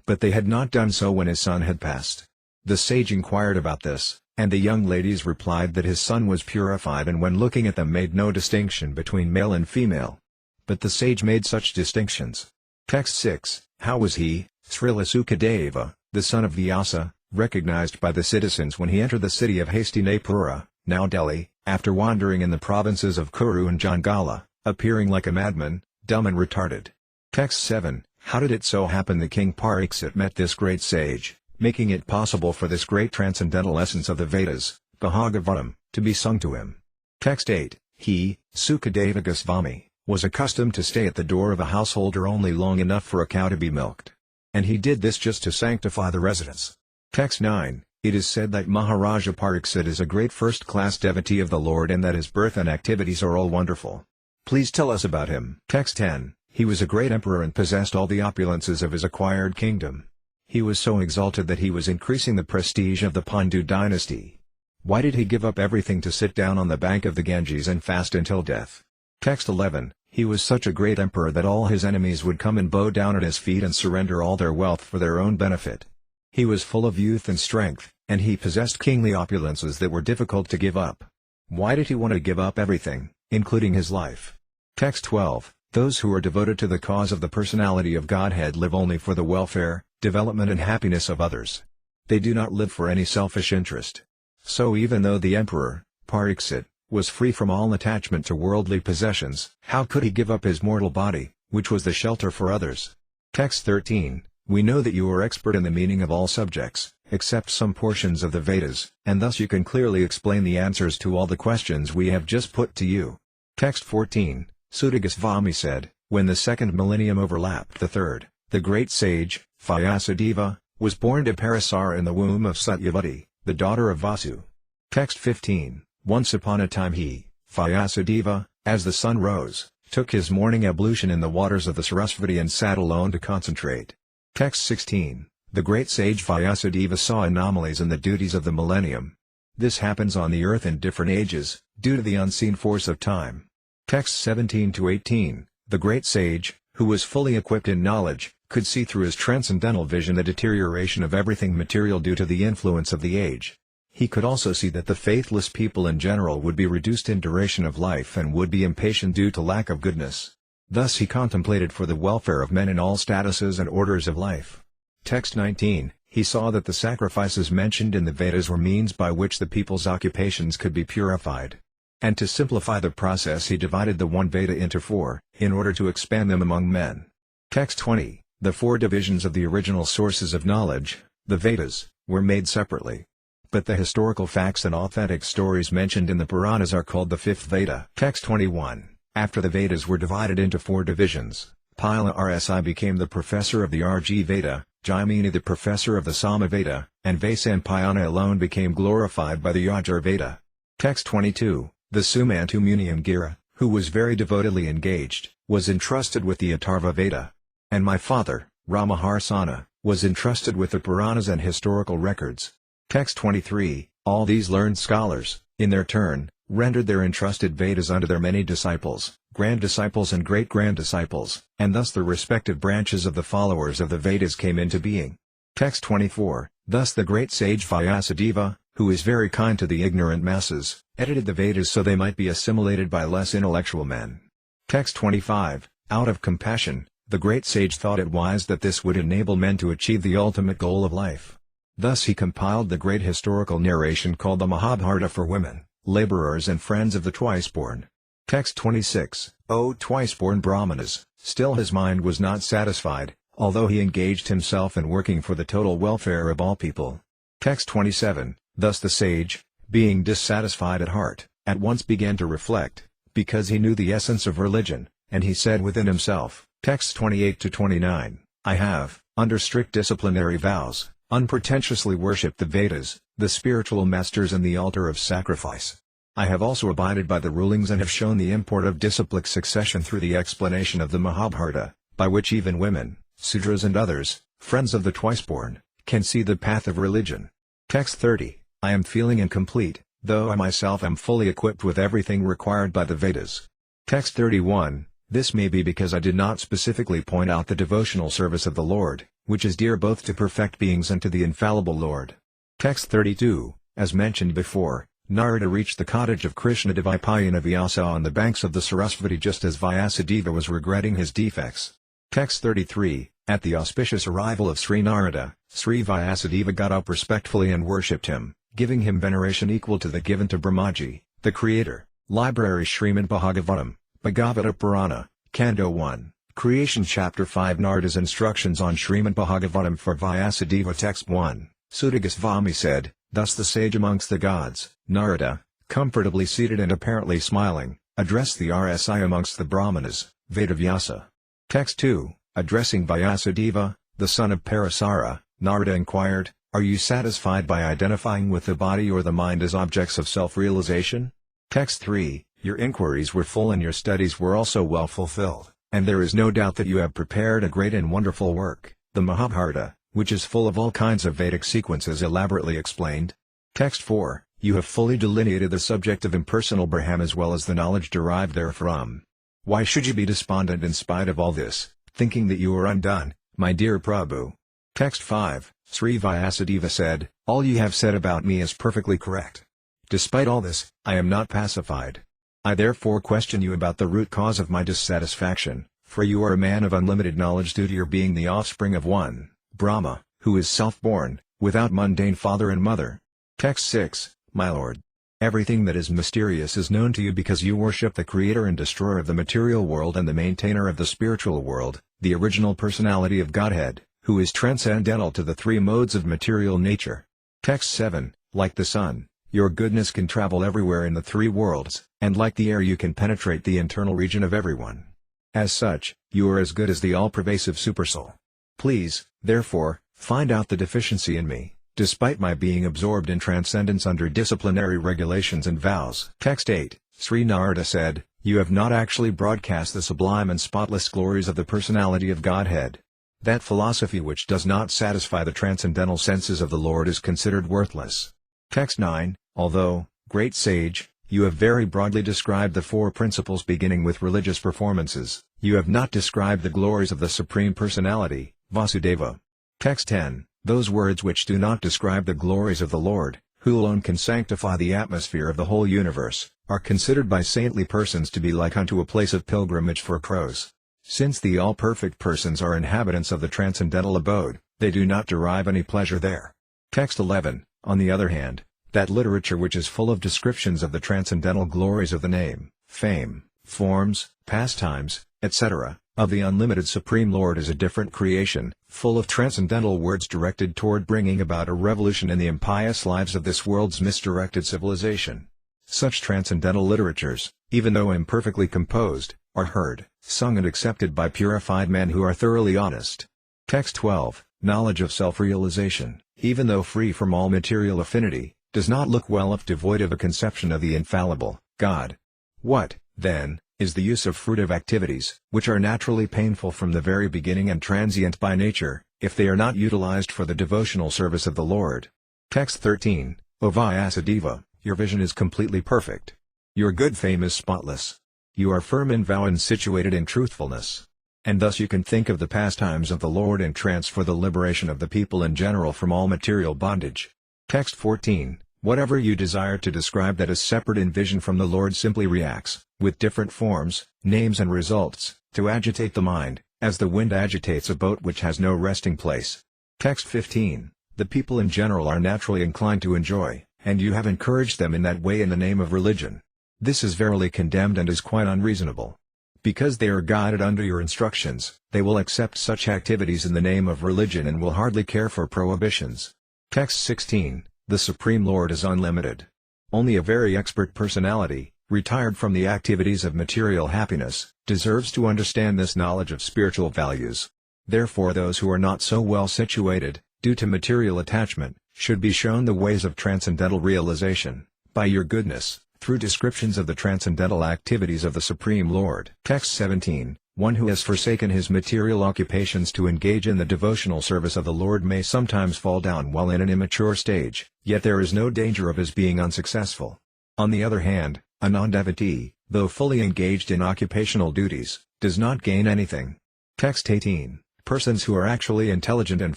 But they had not done so when his son had passed. The sage inquired about this, and the young ladies replied that his son was purified and when looking at them made no distinction between male and female. But the sage made such distinctions. Text 6. How was he, Srila Sukadeva, the son of Vyasa, recognized by the citizens when he entered the city of Hastinapura, now Delhi, after wandering in the provinces of Kuru and Jangala, appearing like a madman, dumb and retarded? Text 7. How did it so happen that King Pariksit met this great sage, making it possible for this great transcendental essence of the Vedas, Bhagavatam, to be sung to him? Text 8. He, Sukadeva Goswami, was accustomed to stay at the door of a householder only long enough for a cow to be milked. And he did this just to sanctify the residence. Text 9. It is said that Maharaja Pariksit is a great first-class devotee of the Lord and that his birth and activities are all wonderful. Please tell us about him. Text 10. He was a great emperor and possessed all the opulences of his acquired kingdom. He was so exalted that he was increasing the prestige of the Pandu dynasty. Why did he give up everything to sit down on the bank of the Ganges and fast until death? Text 11. He was such a great emperor that all his enemies would come and bow down at his feet and surrender all their wealth for their own benefit. He was full of youth and strength, and he possessed kingly opulences that were difficult to give up. Why did he want to give up everything, including his life? Text 12. Those who are devoted to the cause of the personality of Godhead live only for the welfare, development and happiness of others. They do not live for any selfish interest. So even though the emperor, Pariksit, was free from all attachment to worldly possessions, how could he give up his mortal body, which was the shelter for others? Text 13. We know that you are expert in the meaning of all subjects, except some portions of the Vedas, and thus you can clearly explain the answers to all the questions we have just put to you. Text 14. Suta Goswami said, when the second millennium overlapped the third, the great sage, Vyasadeva, was born to Parasara in the womb of Satyavati, the daughter of Vasu. Text 15. Once upon a time he, Vyasadeva, as the sun rose, took his morning ablution in the waters of the Sarasvati and sat alone to concentrate. Text 16. The great sage Vyasadeva saw anomalies in the duties of the millennium. This happens on the earth in different ages, due to the unseen force of time. Text 17 to 18. The great sage, who was fully equipped in knowledge, could see through his transcendental vision the deterioration of everything material due to the influence of the age. He could also see that the faithless people in general would be reduced in duration of life and would be impatient due to lack of goodness. Thus he contemplated for the welfare of men in all statuses and orders of life. Text 19. He saw that the sacrifices mentioned in the Vedas were means by which the people's occupations could be purified. And to simplify the process he divided the one Veda into four, in order to expand them among men. Text 20. The four divisions of the original sources of knowledge, the Vedas, were made separately. But the historical facts and authentic stories mentioned in the Puranas are called the fifth Veda. Text 21. After the Vedas were divided into four divisions, Pila Rsi became the professor of the Arji Veda, Jaimini the professor of the Sama Veda, and Vasampayana alone became glorified by the Yajur Veda. Text 22. The Sumantu Muni Angira, who was very devotedly engaged, was entrusted with the Atharva Veda. And my father, Ramaharsana, was entrusted with the Puranas and historical records. Text 23. All these learned scholars, in their turn, rendered their entrusted Vedas unto their many disciples, grand-disciples and great-grand-disciples, and thus the respective branches of the followers of the Vedas came into being. Text 24. Thus the great sage Vyasadeva, who is very kind to the ignorant masses, edited the Vedas so they might be assimilated by less intellectual men. Text 25. Out of compassion, the great sage thought it wise that this would enable men to achieve the ultimate goal of life. Thus he compiled the great historical narration called the Mahabharata for women, laborers and friends of the twice-born. Text 26. O twice-born Brahmanas, still his mind was not satisfied, although he engaged himself in working for the total welfare of all people. Text 27. Thus the sage, being dissatisfied at heart, at once began to reflect, because he knew the essence of religion, and he said within himself, Text 28-29, I have, under strict disciplinary vows, unpretentiously worshipped the Vedas, the spiritual masters and the altar of sacrifice. I have also abided by the rulings and have shown the import of disciplic succession through the explanation of the Mahabharata, by which even women, Sudras and others, friends of the twice-born, can see the path of religion. Text 30. I am feeling incomplete, though I myself am fully equipped with everything required by the Vedas. Text 31. This may be because I did not specifically point out the devotional service of the Lord, which is dear both to perfect beings and to the infallible Lord. Text 32. As mentioned before, Narada reached the cottage of Krishna Dvaipayana Vyasa on the banks of the Sarasvati just as Vyasadeva was regretting his defects. Text 33. At the auspicious arrival of Sri Narada, Sri Vyasadeva got up respectfully and worshipped him, giving him veneration equal to the given to Brahmaji, the creator. Library Śrīmad Bhāgavatam, Bhagavata Purana, Canto 1, Creation Chapter 5 Narada's instructions on Śrīmad Bhāgavatam for Vyasadeva. Text 1. Suta Goswami said, thus the sage amongst the gods, Narada, comfortably seated and apparently smiling, addressed the Rsi amongst the Brahmanas, Vedavyasa. Text 2. Addressing Vyasadeva, the son of Parasara, Narada inquired, are you satisfied by identifying with the body or the mind as objects of self-realization? Text 3. Your inquiries were full and your studies were also well fulfilled, and there is no doubt that you have prepared a great and wonderful work, the Mahabharata, which is full of all kinds of Vedic sequences elaborately explained. Text 4. You have fully delineated the subject of impersonal Brahman as well as the knowledge derived therefrom. Why should you be despondent in spite of all this, thinking that you are undone, my dear Prabhu? Text 5. Sri Vyasadeva said, all you have said about me is perfectly correct. Despite all this, I am not pacified. I therefore question you about the root cause of my dissatisfaction, for you are a man of unlimited knowledge due to your being the offspring of one, Brahma, who is self-born, without mundane father and mother. Text 6. My lord, everything that is mysterious is known to you because you worship the creator and destroyer of the material world and the maintainer of the spiritual world, the original personality of Godhead, who is transcendental to the three modes of material nature. Text 7. Like the sun, your goodness can travel everywhere in the three worlds, and like the air you can penetrate the internal region of everyone. As such, you are as good as the all-pervasive supersoul. Please, therefore, find out the deficiency in me, despite my being absorbed in transcendence under disciplinary regulations and vows. Text 8. Sri Narada said, you have not actually broadcast the sublime and spotless glories of the personality of Godhead. That philosophy which does not satisfy the transcendental senses of the Lord is considered worthless. Text 9. Although, great sage, You have very broadly described the four principles beginning with religious performances. You have not described the glories of the Supreme Personality, Vasudeva. Text 10. Those words which do not describe the glories of the Lord, who alone can sanctify the atmosphere of the whole universe, are considered by saintly persons to be like unto a place of pilgrimage for crows. Since the all-perfect persons are inhabitants of the transcendental abode, they do not derive any pleasure there. Text 11. On the other hand, that literature which is full of descriptions of the transcendental glories of the name, fame, forms, pastimes, etc., of the unlimited Supreme Lord is a different creation, full of transcendental words directed toward bringing about a revolution in the impious lives of this world's misdirected civilization. Such transcendental literatures, even though imperfectly composed, are heard, sung and accepted by purified men who are thoroughly honest. Text 12. Knowledge of self-realization, even though free from all material affinity, does not look well if devoid of a conception of the infallible God. What, then, is the use of fruitive activities, which are naturally painful from the very beginning and transient by nature, if they are not utilized for the devotional service of the Lord? Text 13. O Vyasadeva, your vision is completely perfect. Your good fame is spotless. You are firm in vow and situated in truthfulness. And thus you can think of the pastimes of the Lord in trance for the liberation of the people in general from all material bondage. Text 14. Whatever you desire to describe that is separate in vision from the Lord simply reacts, with different forms, names and results, to agitate the mind, as the wind agitates a boat which has no resting place. Text 15. The people in general are naturally inclined to enjoy, and you have encouraged them in that way in the name of religion. This is verily condemned and is quite unreasonable. Because they are guided under your instructions, they will accept such activities in the name of religion and will hardly care for prohibitions. Text 16. The Supreme Lord is unlimited. Only a very expert personality, retired from the activities of material happiness, deserves to understand this knowledge of spiritual values. Therefore those who are not so well situated, due to material attachment, should be shown the ways of transcendental realization, by your goodness, through descriptions of the transcendental activities of the Supreme Lord. Text 17. One who has forsaken his material occupations to engage in the devotional service of the Lord may sometimes fall down while in an immature stage, yet there is no danger of his being unsuccessful. On the other hand, a non-devotee, though fully engaged in occupational duties, does not gain anything. Text 18. Persons who are actually intelligent and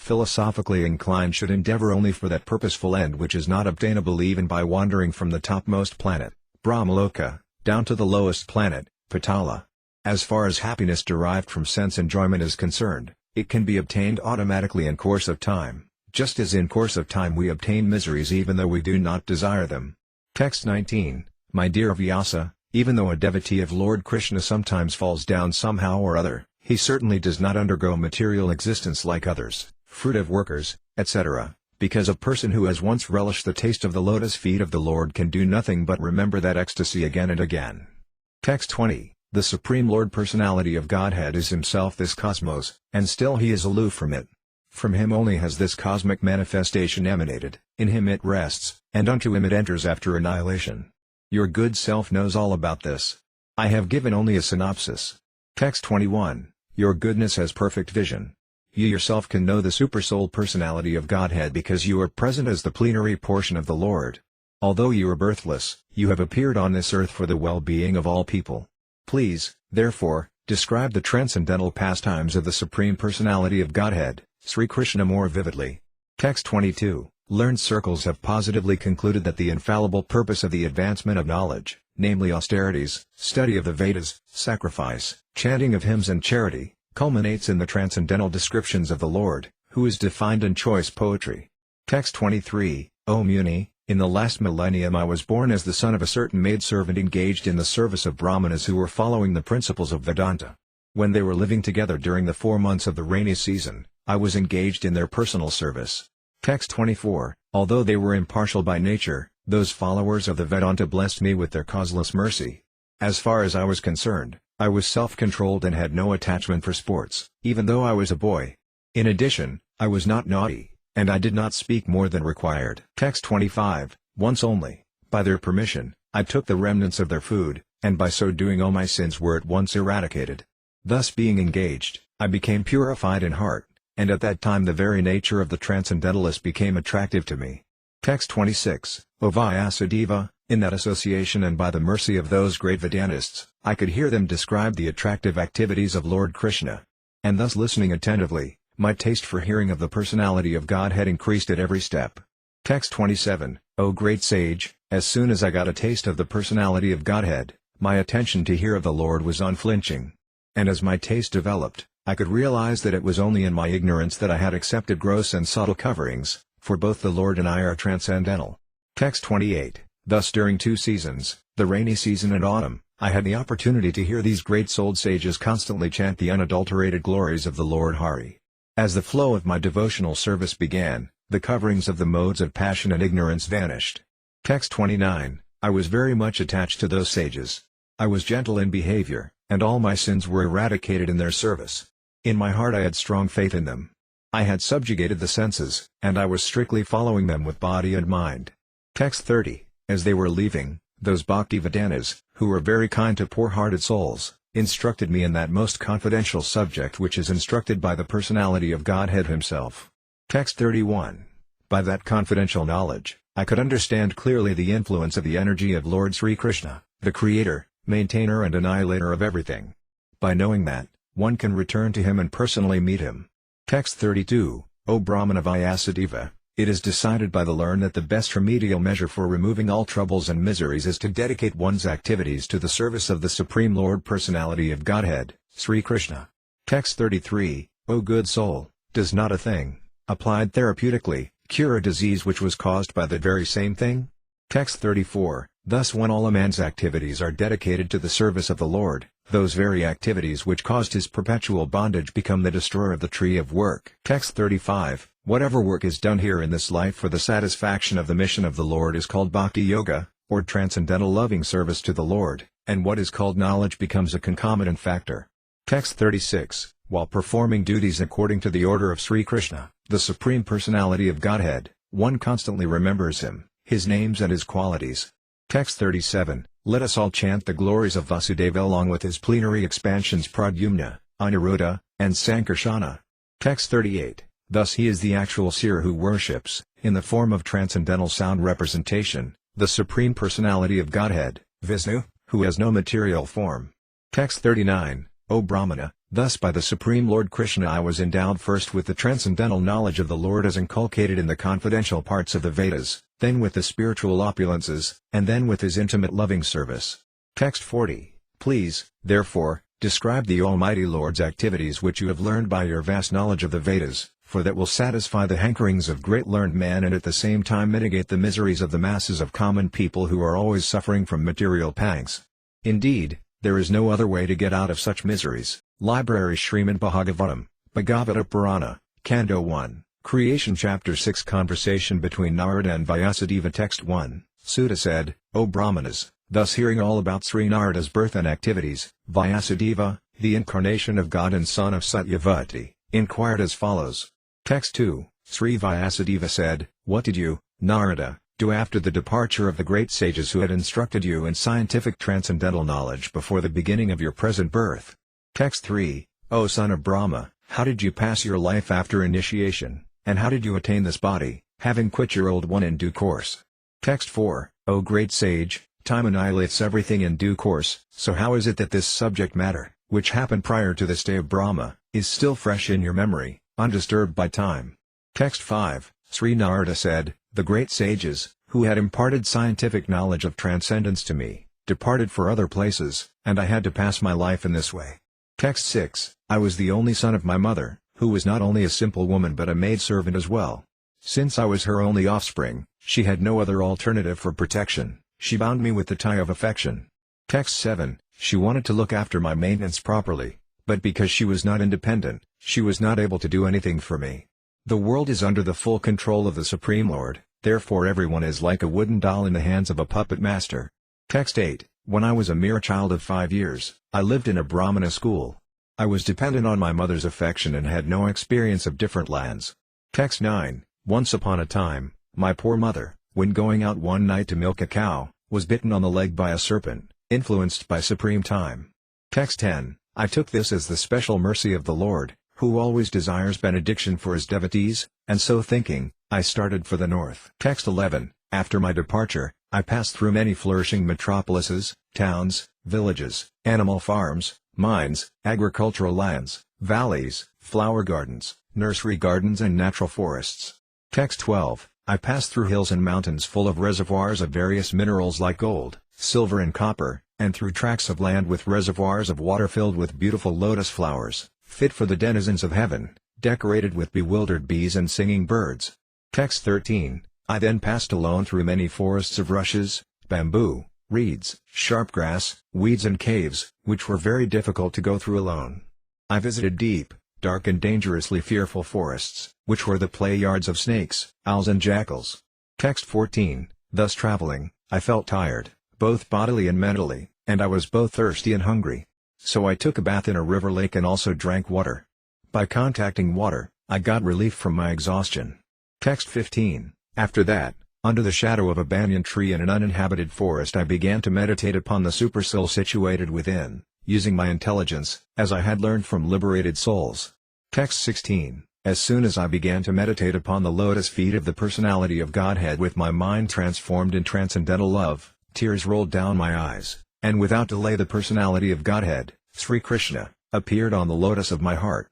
philosophically inclined should endeavor only for that purposeful end which is not obtainable even by wandering from the topmost planet, Brahmaloka, down to the lowest planet, Patala. As far as happiness derived from sense enjoyment is concerned, it can be obtained automatically in course of time, just as in course of time we obtain miseries even though we do not desire them. Text 19. My dear Vyasa, even though a devotee of Lord Krishna sometimes falls down somehow or other, he certainly does not undergo material existence like others, fruitive workers, etc., because a person who has once relished the taste of the lotus feet of the Lord can do nothing but remember that ecstasy again and again. Text 20. The Supreme Lord Personality of Godhead is himself this cosmos, and still he is aloof from it. From him only has this cosmic manifestation emanated, in him it rests, and unto him it enters after annihilation. Your good self knows all about this. I have given only a synopsis. Text 21. Your goodness has perfect vision. You yourself can know the Supersoul Personality of Godhead because you are present as the plenary portion of the Lord. Although you are birthless, you have appeared on this earth for the well-being of all people. Please, therefore, describe the transcendental pastimes of the Supreme Personality of Godhead, Sri Krishna, more vividly. Text 22. Learned circles have positively concluded that the infallible purpose of the advancement of knowledge, namely austerities, study of the Vedas, sacrifice, chanting of hymns and charity, culminates in the transcendental descriptions of the Lord, who is defined in choice poetry. Text 23. O Muni, in the last millennium I was born as the son of a certain maidservant engaged in the service of Brahmanas who were following the principles of Vedanta. When they were living together during the 4 months of the rainy season, I was engaged in their personal service. Text 24. Although they were impartial by nature, those followers of the Vedanta blessed me with their causeless mercy. As far as I was concerned, I was self-controlled and had no attachment for sports, even though I was a boy. In addition, I was not naughty, and I did not speak more than required. Text 25. Once only, by their permission, I took the remnants of their food, and by so doing all my sins were at once eradicated. Thus being engaged, I became purified in heart, and at that time the very nature of the Transcendentalist became attractive to me. Text 26, O Vyasadeva, in that association and by the mercy of those great Vedantists, I could hear them describe the attractive activities of Lord Krishna. And thus listening attentively, my taste for hearing of the personality of Godhead increased at every step. Text 27, O great sage, as soon as I got a taste of the personality of Godhead, my attention to hear of the Lord was unflinching. And as my taste developed, I could realize that it was only in my ignorance that I had accepted gross and subtle coverings, for both the Lord and I are transcendental. Text 28, thus during 2 seasons, the rainy season and autumn, I had the opportunity to hear these great-souled sages constantly chant the unadulterated glories of the Lord Hari. As the flow of my devotional service began, the coverings of the modes of passion and ignorance vanished. Text 29, I was very much attached to those sages. I was gentle in behavior, and all my sins were eradicated in their service. In my heart I had strong faith in them. I had subjugated the senses, and I was strictly following them with body and mind. Text 30, as they were leaving, those Bhakti Vedantas, who were very kind to poor-hearted souls, instructed me in that most confidential subject which is instructed by the personality of Godhead himself. Text 31, by that confidential knowledge, I could understand clearly the influence of the energy of Lord Sri Krishna, the creator, maintainer and annihilator of everything. By knowing that, one can return to him and personally meet him. Text 32, O Brahmana Vyasadeva, it is decided by the learned that the best remedial measure for removing all troubles and miseries is to dedicate one's activities to the service of the Supreme Lord Personality of Godhead, Sri Krishna. Text 33, O good soul, does not a thing, applied therapeutically, cure a disease which was caused by the very same thing? Text 34, thus when all a man's activities are dedicated to the service of the Lord, those very activities which caused his perpetual bondage become the destroyer of the tree of work. Text 35, whatever work is done here in this life for the satisfaction of the mission of the Lord is called bhakti yoga, or transcendental loving service to the Lord, and what is called knowledge becomes a concomitant factor. Text 36, while performing duties according to the order of Sri Krishna, the Supreme Personality of Godhead, one constantly remembers him, his names and his qualities. Text 37, let us all chant the glories of Vasudeva along with his plenary expansions Pradyumna, Aniruddha, and Sankarsana. Text 38, thus he is the actual seer who worships, in the form of transcendental sound representation, the Supreme Personality of Godhead, Vishnu, who has no material form. Text 39, O Brahmana, thus by the Supreme Lord Krishna I was endowed first with the transcendental knowledge of the Lord as inculcated in the confidential parts of the Vedas, then with the spiritual opulences, and then with his intimate loving service. Text 40, please, therefore, describe the Almighty Lord's activities which you have learned by your vast knowledge of the Vedas, for that will satisfy the hankerings of great learned man and at the same time mitigate the miseries of the masses of common people who are always suffering from material pangs. Indeed, there is no other way to get out of such miseries. Library Śrīmad Bhāgavatam, Bhagavata Purana, Canto 1, Creation Chapter 6 Conversation between Narada and Vyasadeva. Text 1, Suta said, O Brahmanas, thus hearing all about Sri Narada's birth and activities, Vyasadeva, the incarnation of God and son of Satyavati, inquired as follows. Text 2, Sri Vyasadeva said, what did you, Narada, do after the departure of the great sages who had instructed you in scientific transcendental knowledge before the beginning of your present birth? Text 3, O son of Brahma, how did you pass your life after initiation, and how did you attain this body, having quit your old one in due course? Text 4, O great sage, time annihilates everything in due course, so how is it that this subject matter, which happened prior to this day of Brahma, is still fresh in your memory, undisturbed by time? Text 5, Sri Narada said, the great sages, who had imparted scientific knowledge of transcendence to me, departed for other places, and I had to pass my life in this way. Text 6, I was the only son of my mother, who was not only a simple woman but a maidservant as well. Since I was her only offspring, she had no other alternative for protection, she bound me with the tie of affection. Text 7, she wanted to look after my maintenance properly, but because she was not independent, she was not able to do anything for me. The world is under the full control of the Supreme Lord, therefore everyone is like a wooden doll in the hands of a puppet master. Text 8, when I was a mere child of 5 years, I lived in a Brahmana school. I was dependent on my mother's affection and had no experience of different lands. Text 9, once upon a time, my poor mother, when going out one night to milk a cow, was bitten on the leg by a serpent, influenced by supreme time. Text 10, I took this as the special mercy of the Lord, who always desires benediction for his devotees, and so thinking, I started for the north. Text 11. After my departure, I passed through many flourishing metropolises, towns, villages, animal farms, mines, agricultural lands, valleys, flower gardens, nursery gardens and natural forests. Text 12. I passed through hills and mountains full of reservoirs of various minerals like gold, silver and copper, and through tracts of land with reservoirs of water filled with beautiful lotus flowers, fit for the denizens of heaven, decorated with bewildered bees and singing birds. Text 13. I then passed alone through many forests of rushes, bamboo, reeds, sharp grass, weeds and caves, which were very difficult to go through alone. I visited deep, dark and dangerously fearful forests, which were the play yards of snakes, owls and jackals. Text 14. Thus traveling, I felt tired, both bodily and mentally, and I was both thirsty and hungry. So I took a bath in a river lake and also drank water. By contacting water, I got relief from my exhaustion. Text 15. After that, under the shadow of a banyan tree in an uninhabited forest I began to meditate upon the supersoul situated within, using my intelligence, as I had learned from liberated souls. Text 16. As soon as I began to meditate upon the lotus feet of the personality of Godhead with my mind transformed in transcendental love, tears rolled down my eyes, and without delay the personality of Godhead, Sri Krishna, appeared on the lotus of my heart.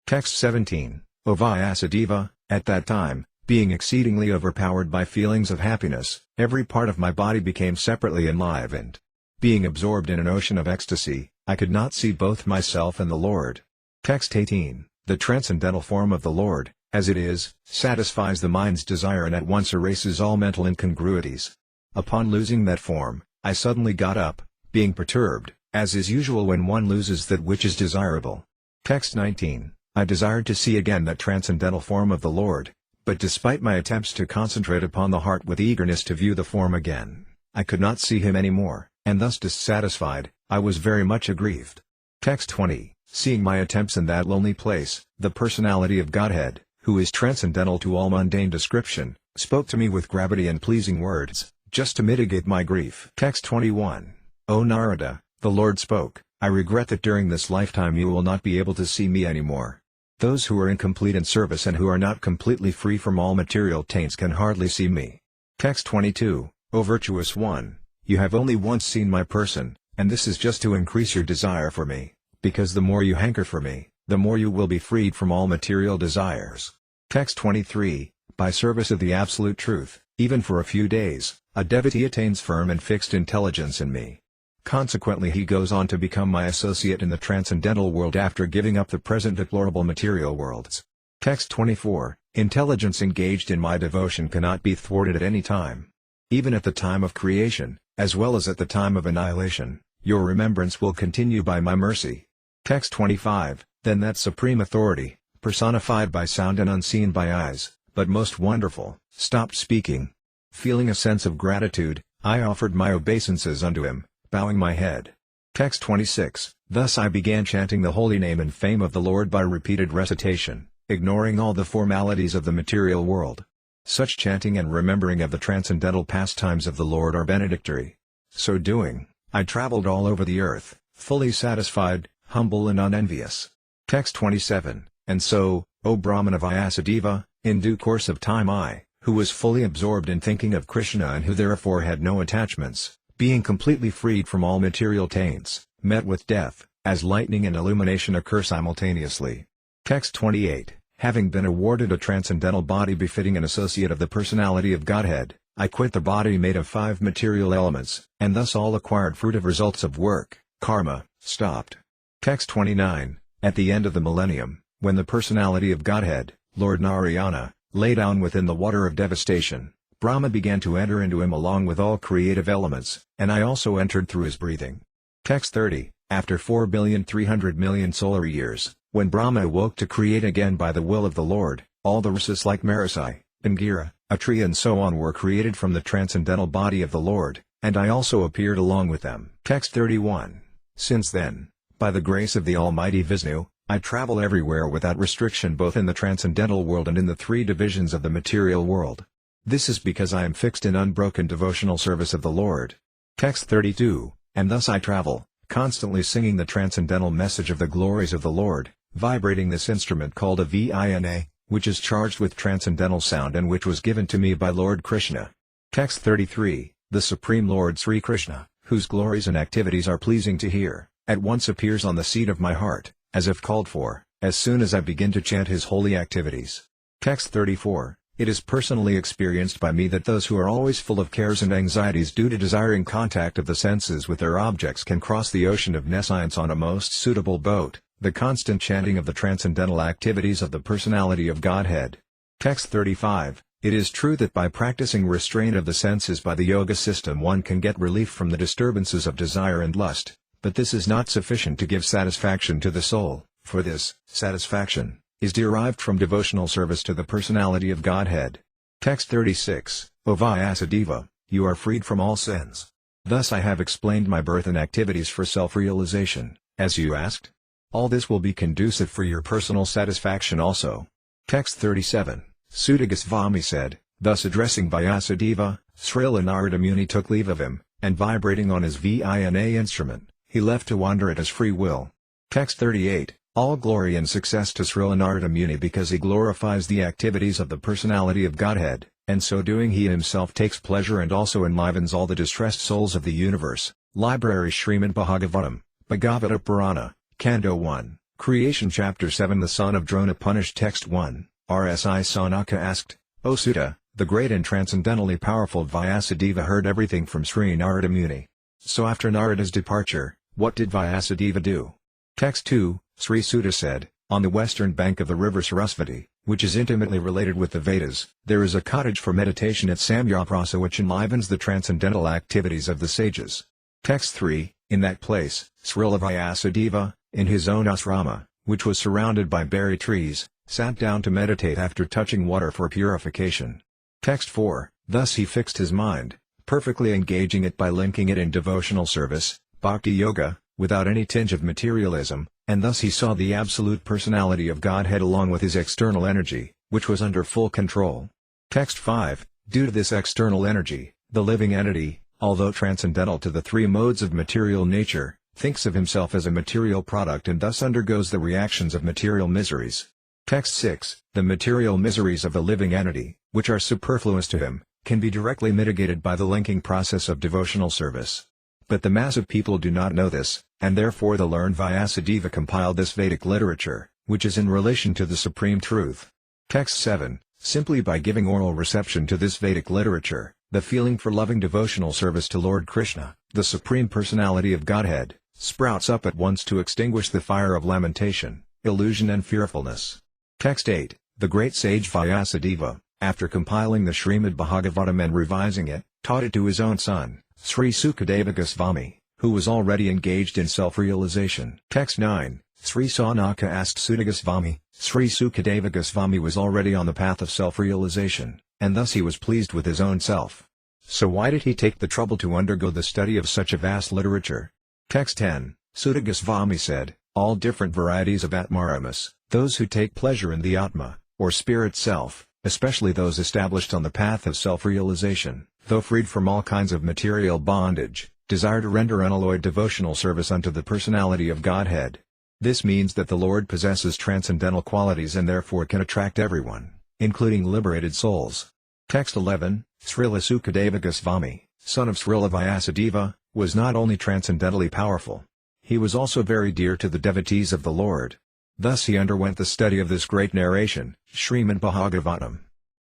Text 17. O Vyasadeva, at that time, being exceedingly overpowered by feelings of happiness, every part of my body became separately enlivened. Being absorbed in an ocean of ecstasy, I could not see both myself and the Lord. Text 18. The transcendental form of the Lord, as it is, satisfies the mind's desire and at once erases all mental incongruities. Upon losing that form, I suddenly got up, being perturbed, as is usual when one loses that which is desirable. Text 19. I desired to see again that transcendental form of the Lord, but despite my attempts to concentrate upon the heart with eagerness to view the form again, I could not see him any more, and thus dissatisfied, I was very much aggrieved. Text 20. Seeing my attempts in that lonely place, the personality of Godhead, who is transcendental to all mundane description, spoke to me with gravity and pleasing words, just to mitigate my grief. Text 21. O Narada, the Lord spoke, I regret that during this lifetime you will not be able to see me anymore. Those who are incomplete in service and who are not completely free from all material taints can hardly see me. Text 22. O virtuous one, you have only once seen my person, and this is just to increase your desire for me, because the more you hanker for me, the more you will be freed from all material desires. Text 23. By service of the Absolute Truth, even for a few days, a devotee attains firm and fixed intelligence in me. Consequently he goes on to become my associate in the transcendental world after giving up the present deplorable material worlds. Text 24. Intelligence engaged in my devotion cannot be thwarted at any time. Even at the time of creation, as well as at the time of annihilation, your remembrance will continue by my mercy. Text 25. Then that supreme authority, personified by sound and unseen by eyes, but most wonderful, stopped speaking. Feeling a sense of gratitude, I offered my obeisances unto him, bowing my head. Text 26. Thus I began chanting the holy name and fame of the Lord by repeated recitation, ignoring all the formalities of the material world. Such chanting and remembering of the transcendental pastimes of the Lord are benedictory. So doing, I traveled all over the earth, fully satisfied, humble and unenvious. Text 27. And so, O Brahmana Vyasadeva, in due course of time I, who was fully absorbed in thinking of Krishna and who therefore had no attachments, being completely freed from all material taints, met with death, as lightning and illumination occur simultaneously. Text 28. Having been awarded a transcendental body befitting an associate of the personality of Godhead, I quit the body made of 5 material elements, and thus all acquired fruit of results of work, karma, stopped. Text 29. At the end of the millennium, when the personality of Godhead, Lord Narayana, lay down within the water of devastation, Brahma began to enter into him along with all creative elements, and I also entered through his breathing. Text 30. After 4,300,000,000 solar years, when Brahma awoke to create again by the will of the Lord, all the races like Marasai, Angira, Atri and so on were created from the transcendental body of the Lord, and I also appeared along with them. Text 31. Since then, by the grace of the Almighty Vishnu, I travel everywhere without restriction both in the transcendental world and in the 3 divisions of the material world. This is because I am fixed in unbroken devotional service of the Lord. Text 32. And thus I travel, constantly singing the transcendental message of the glories of the Lord, vibrating this instrument called a vina, which is charged with transcendental sound and which was given to me by Lord Krishna. Text 33, the Supreme Lord Sri Krishna, whose glories and activities are pleasing to hear, at once appears on the seat of my heart, as if called for, as soon as I begin to chant his holy activities. Text 34, it is personally experienced by me that those who are always full of cares and anxieties due to desiring contact of the senses with their objects can cross the ocean of nescience on a most suitable boat, the constant chanting of the transcendental activities of the personality of Godhead. Text 35, it is true that by practicing restraint of the senses by the yoga system one can get relief from the disturbances of desire and lust, but this is not sufficient to give satisfaction to the soul, for this satisfaction is derived from devotional service to the personality of Godhead. Text 36, O Vyasadeva, you are freed from all sins. Thus I have explained my birth and activities for self-realization, as you asked. All this will be conducive for your personal satisfaction also. Text 37, Suta Goswami said, thus addressing Vyasadeva, Srila Narada Muni took leave of him, and vibrating on his Vina instrument, he left to wander at his free will. Text 38, all glory and success to Srila Narada Muni because he glorifies the activities of the personality of Godhead, and so doing he himself takes pleasure and also enlivens all the distressed souls of the universe. Library Śrīmad Bhāgavatam, Bhagavata Purana, Canto 1, Creation Chapter 7. The son of Drona punished. Text 1, Rsi Sanaka asked, O Suta, the great and transcendently powerful Vyasadeva heard everything from Sri Narada Muni. So after Narada's departure, what did Vyasadeva do? Text 2, Sri Suta said, on the western bank of the river Sarasvati, which is intimately related with the Vedas, there is a cottage for meditation at Samyaprasa which enlivens the transcendental activities of the sages. Text 3, in that place, Srila Vyasadeva, in his own asrama, which was surrounded by berry trees, sat down to meditate after touching water for purification. Text 4, thus he fixed his mind, perfectly engaging it by linking it in devotional service, bhakti yoga, without any tinge of materialism, and thus he saw the absolute personality of Godhead along with his external energy, which was under full control. Text 5, due to this external energy, the living entity, although transcendental to the three modes of material nature, thinks of himself as a material product and thus undergoes the reactions of material miseries. Text 6, the material miseries of the living entity, which are superfluous to him, can be directly mitigated by the linking process of devotional service. But the mass of people do not know this, and therefore the learned Vyasadeva compiled this Vedic literature, which is in relation to the supreme truth. Text 7, simply by giving oral reception to this Vedic literature, the feeling for loving devotional service to Lord Krishna, the Supreme Personality of Godhead, sprouts up at once to extinguish the fire of lamentation, illusion and fearfulness. Text 8, the great sage Vyasadeva, after compiling the Śrīmad Bhāgavatam and revising it, taught it to his own son, Sri Sukadeva Goswami, who was already engaged in self-realization. Text 9, Sri Sanaka asked Suta Goswami, Sri Sukadeva Goswami was already on the path of self-realization, and thus he was pleased with his own self. So why did he take the trouble to undergo the study of such a vast literature? Text 10, Suta Goswami said, all different varieties of Atmaramas, those who take pleasure in the Atma, or spirit self, especially those established on the path of self-realization, though freed from all kinds of material bondage, desire to render unalloyed devotional service unto the personality of Godhead. This means that the Lord possesses transcendental qualities and therefore can attract everyone, including liberated souls. Text 11, Srila Sukadeva Goswami, son of Srila Vyasadeva, was not only transcendentally powerful. He was also very dear to the devotees of the Lord. Thus he underwent the study of this great narration, Śrīmad Bhāgavatam.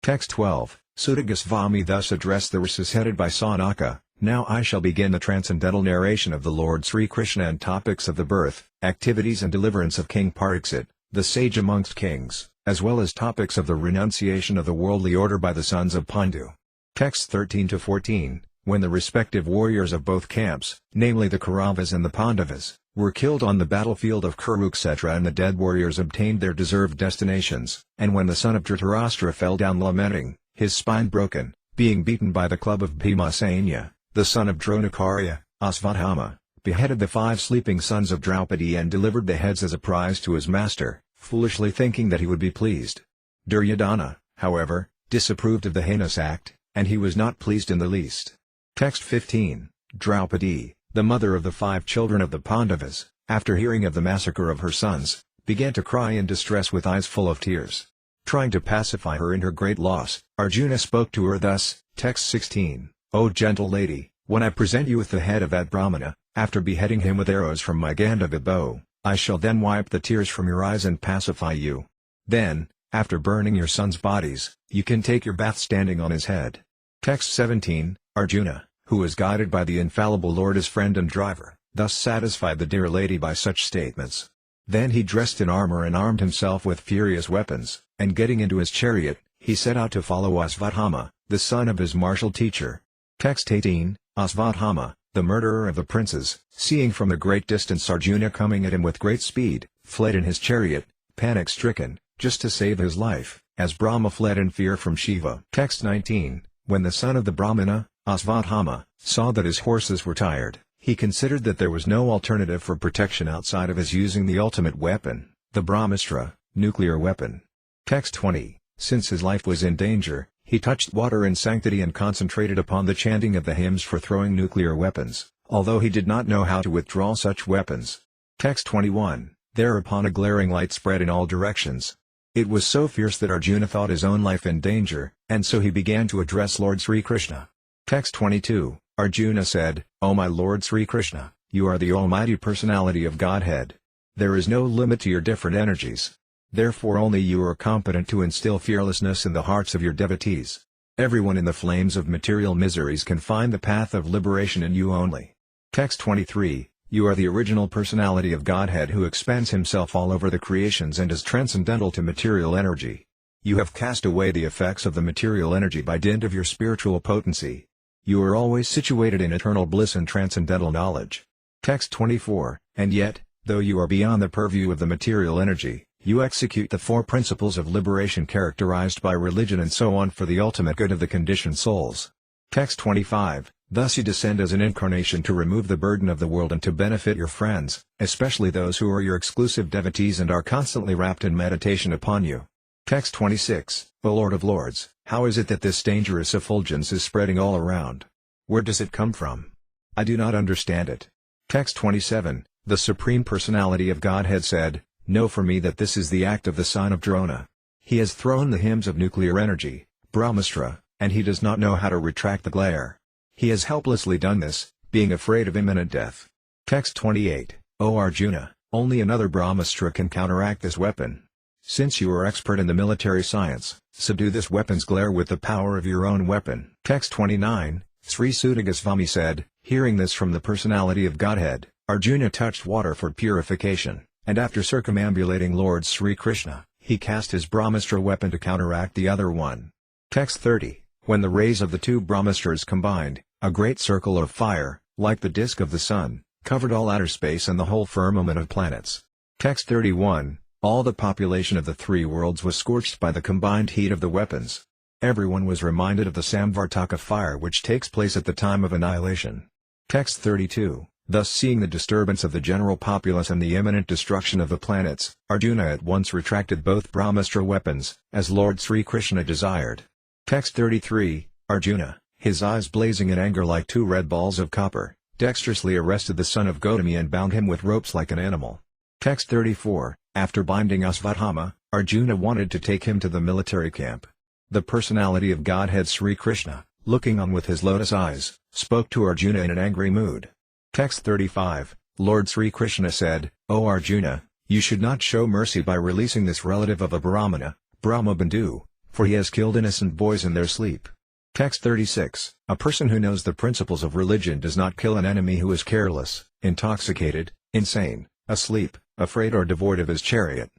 Text 12, Suta Goswami thus addressed the rishis headed by Sanaka, now I shall begin the transcendental narration of the Lord Sri Krishna and topics of the birth, activities and deliverance of King Pariksit, the sage amongst kings, as well as topics of the renunciation of the worldly order by the sons of Pandu. Text 13-14, when the respective warriors of both camps, namely the Kauravas and the Pandavas, were killed on the battlefield of Kurukshetra and the dead warriors obtained their deserved destinations, and when the son of Dhritarashtra fell down lamenting, his spine broken, being beaten by the club of Bhimasena, the son of Dronakarya, Asvathama, beheaded the 5 sleeping sons of Draupadi and delivered the heads as a prize to his master, foolishly thinking that he would be pleased. Duryodhana, however, disapproved of the heinous act, and he was not pleased in the least. Text 15, Draupadi, the mother of the 5 children of the Pandavas, after hearing of the massacre of her sons, began to cry in distress with eyes full of tears. Trying to pacify her in her great loss, Arjuna spoke to her thus, text 16, O gentle lady, when I present you with the head of that Brahmana, after beheading him with arrows from my Gandhava bow, I shall then wipe the tears from your eyes and pacify you. Then, after burning your sons' bodies, you can take your bath standing on his head. Text 17, Arjuna, who was guided by the infallible Lord as friend and driver, thus satisfied the dear lady by such statements. Then he dressed in armor and armed himself with furious weapons, and getting into his chariot, he set out to follow Asvathama, the son of his martial teacher. Text 18, Asvathama, the murderer of the princes, seeing from a great distance Arjuna coming at him with great speed, fled in his chariot, panic-stricken, just to save his life, as Brahma fled in fear from Shiva. Text 19, when the son of the Brahmana, Asvathama, saw that his horses were tired, he considered that there was no alternative for protection outside of his using the ultimate weapon, the Brahmastra, nuclear weapon. Text 20, since his life was in danger, he touched water in sanctity and concentrated upon the chanting of the hymns for throwing nuclear weapons, although he did not know how to withdraw such weapons. Text 21, thereupon a glaring light spread in all directions. It was so fierce that Arjuna thought his own life in danger, and so he began to address Lord Sri Krishna. Text 22, Arjuna said, O my Lord Sri Krishna, you are the Almighty Personality of Godhead. There is no limit to your different energies. Therefore only you are competent to instill fearlessness in the hearts of your devotees. Everyone in the flames of material miseries can find the path of liberation in you only. Text 23, you are the original personality of Godhead who expends himself all over the creations and is transcendental to material energy. You have cast away the effects of the material energy by dint of your spiritual potency. You are always situated in eternal bliss and transcendental knowledge. Text 24, and yet, though you are beyond the purview of the material energy, you execute the four principles of liberation characterized by religion and so on for the ultimate good of the conditioned souls. Text 25, thus you descend as an incarnation to remove the burden of the world and to benefit your friends, especially those who are your exclusive devotees and are constantly wrapped in meditation upon you. Text 26, O Lord of Lords, how is it that this dangerous effulgence is spreading all around? Where does it come from? I do not understand it. Text 27, the Supreme Personality of Godhead said, know for me that this is the act of the son of Drona. He has thrown the hymns of nuclear energy, Brahmastra, and he does not know how to retract the glare. He has helplessly done this, being afraid of imminent death. Text 28, O Arjuna, only another Brahmastra can counteract this weapon. Since you are expert in the military science, subdue this weapon's glare with the power of your own weapon. Text 29, Sri Suta Goswami said, hearing this from the personality of Godhead, Arjuna touched water for purification, and after circumambulating Lord Sri Krishna, he cast his Brahmastra weapon to counteract the other one. Text 30, when the rays of the two Brahmastras combined, a great circle of fire, like the disk of the sun, covered all outer space and the whole firmament of planets. Text 31, all the population of the three worlds was scorched by the combined heat of the weapons. Everyone was reminded of the Samvartaka fire which takes place at the time of annihilation. Text 32, thus seeing the disturbance of the general populace and the imminent destruction of the planets, Arjuna at once retracted both Brahmastra weapons, as Lord Sri Krishna desired. Text 33, Arjuna, his eyes blazing in anger like two red balls of copper, dexterously arrested the son of Gautami and bound him with ropes like an animal. Text 34, after binding Asvathama, Arjuna wanted to take him to the military camp. The personality of Godhead Sri Krishna, looking on with his lotus eyes, spoke to Arjuna in an angry mood. Text 35, Lord Sri Krishna said, O Arjuna, you should not show mercy by releasing this relative of a Brahmana, Brahmabandhu, for he has killed innocent boys in their sleep. Text 36, a person who knows the principles of religion does not kill an enemy who is careless, intoxicated, insane, asleep, afraid or devoid of his chariot.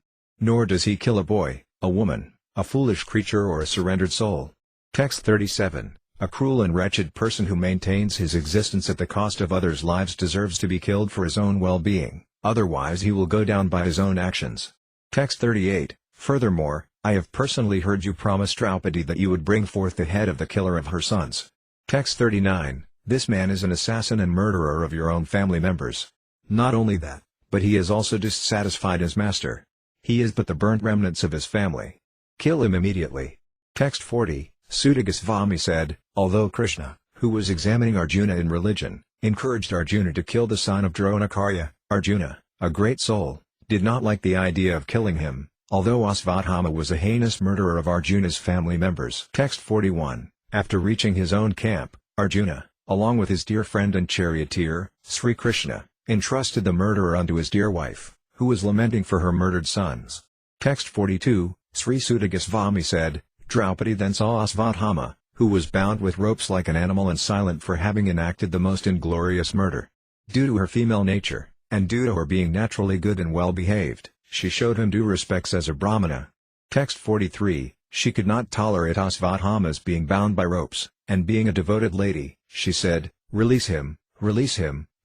Nor does he kill a boy, a woman, a foolish creature or a surrendered soul. Text 37, a cruel and wretched person who maintains his existence at the cost of others' lives deserves to be killed for his own well-being, otherwise he will go down by his own actions. Text 38, furthermore, I have personally heard you promise Draupadi that you would bring forth the head of the killer of her sons. Text 39, this man is an assassin and murderer of your own family members. Not only that, but he is also dissatisfied his master. He is but the burnt remnants of his family. Kill him immediately. Text 40, Suta Goswami said, although Krishna, who was examining Arjuna in religion, encouraged Arjuna to kill the son of Dronakarya, Arjuna, a great soul, did not like the idea of killing him, although Asvathama was a heinous murderer of Arjuna's family members. Text 41. After reaching his own camp, Arjuna, along with his dear friend and charioteer, Sri Krishna, entrusted the murderer unto his dear wife, who was lamenting for her murdered sons. Text 42. Sri Suta Goswami said, Draupadi then saw Asvathama, who was bound with ropes like an animal and silent for having enacted the most inglorious murder. Due to her female nature, and due to her being naturally good and well-behaved, she showed him due respects as a Brahmana. Text 43. She could not tolerate Asvathama's being bound by ropes, and being a devoted lady, she said, release him,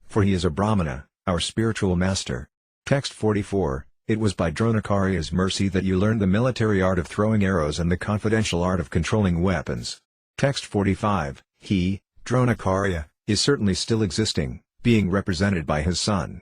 for he is a Brahmana, our spiritual master. Text 44. It was by Dronakarya's mercy that you learned the military art of throwing arrows and the confidential art of controlling weapons. Text 45. He, Dronakarya, is certainly still existing, being represented by his son.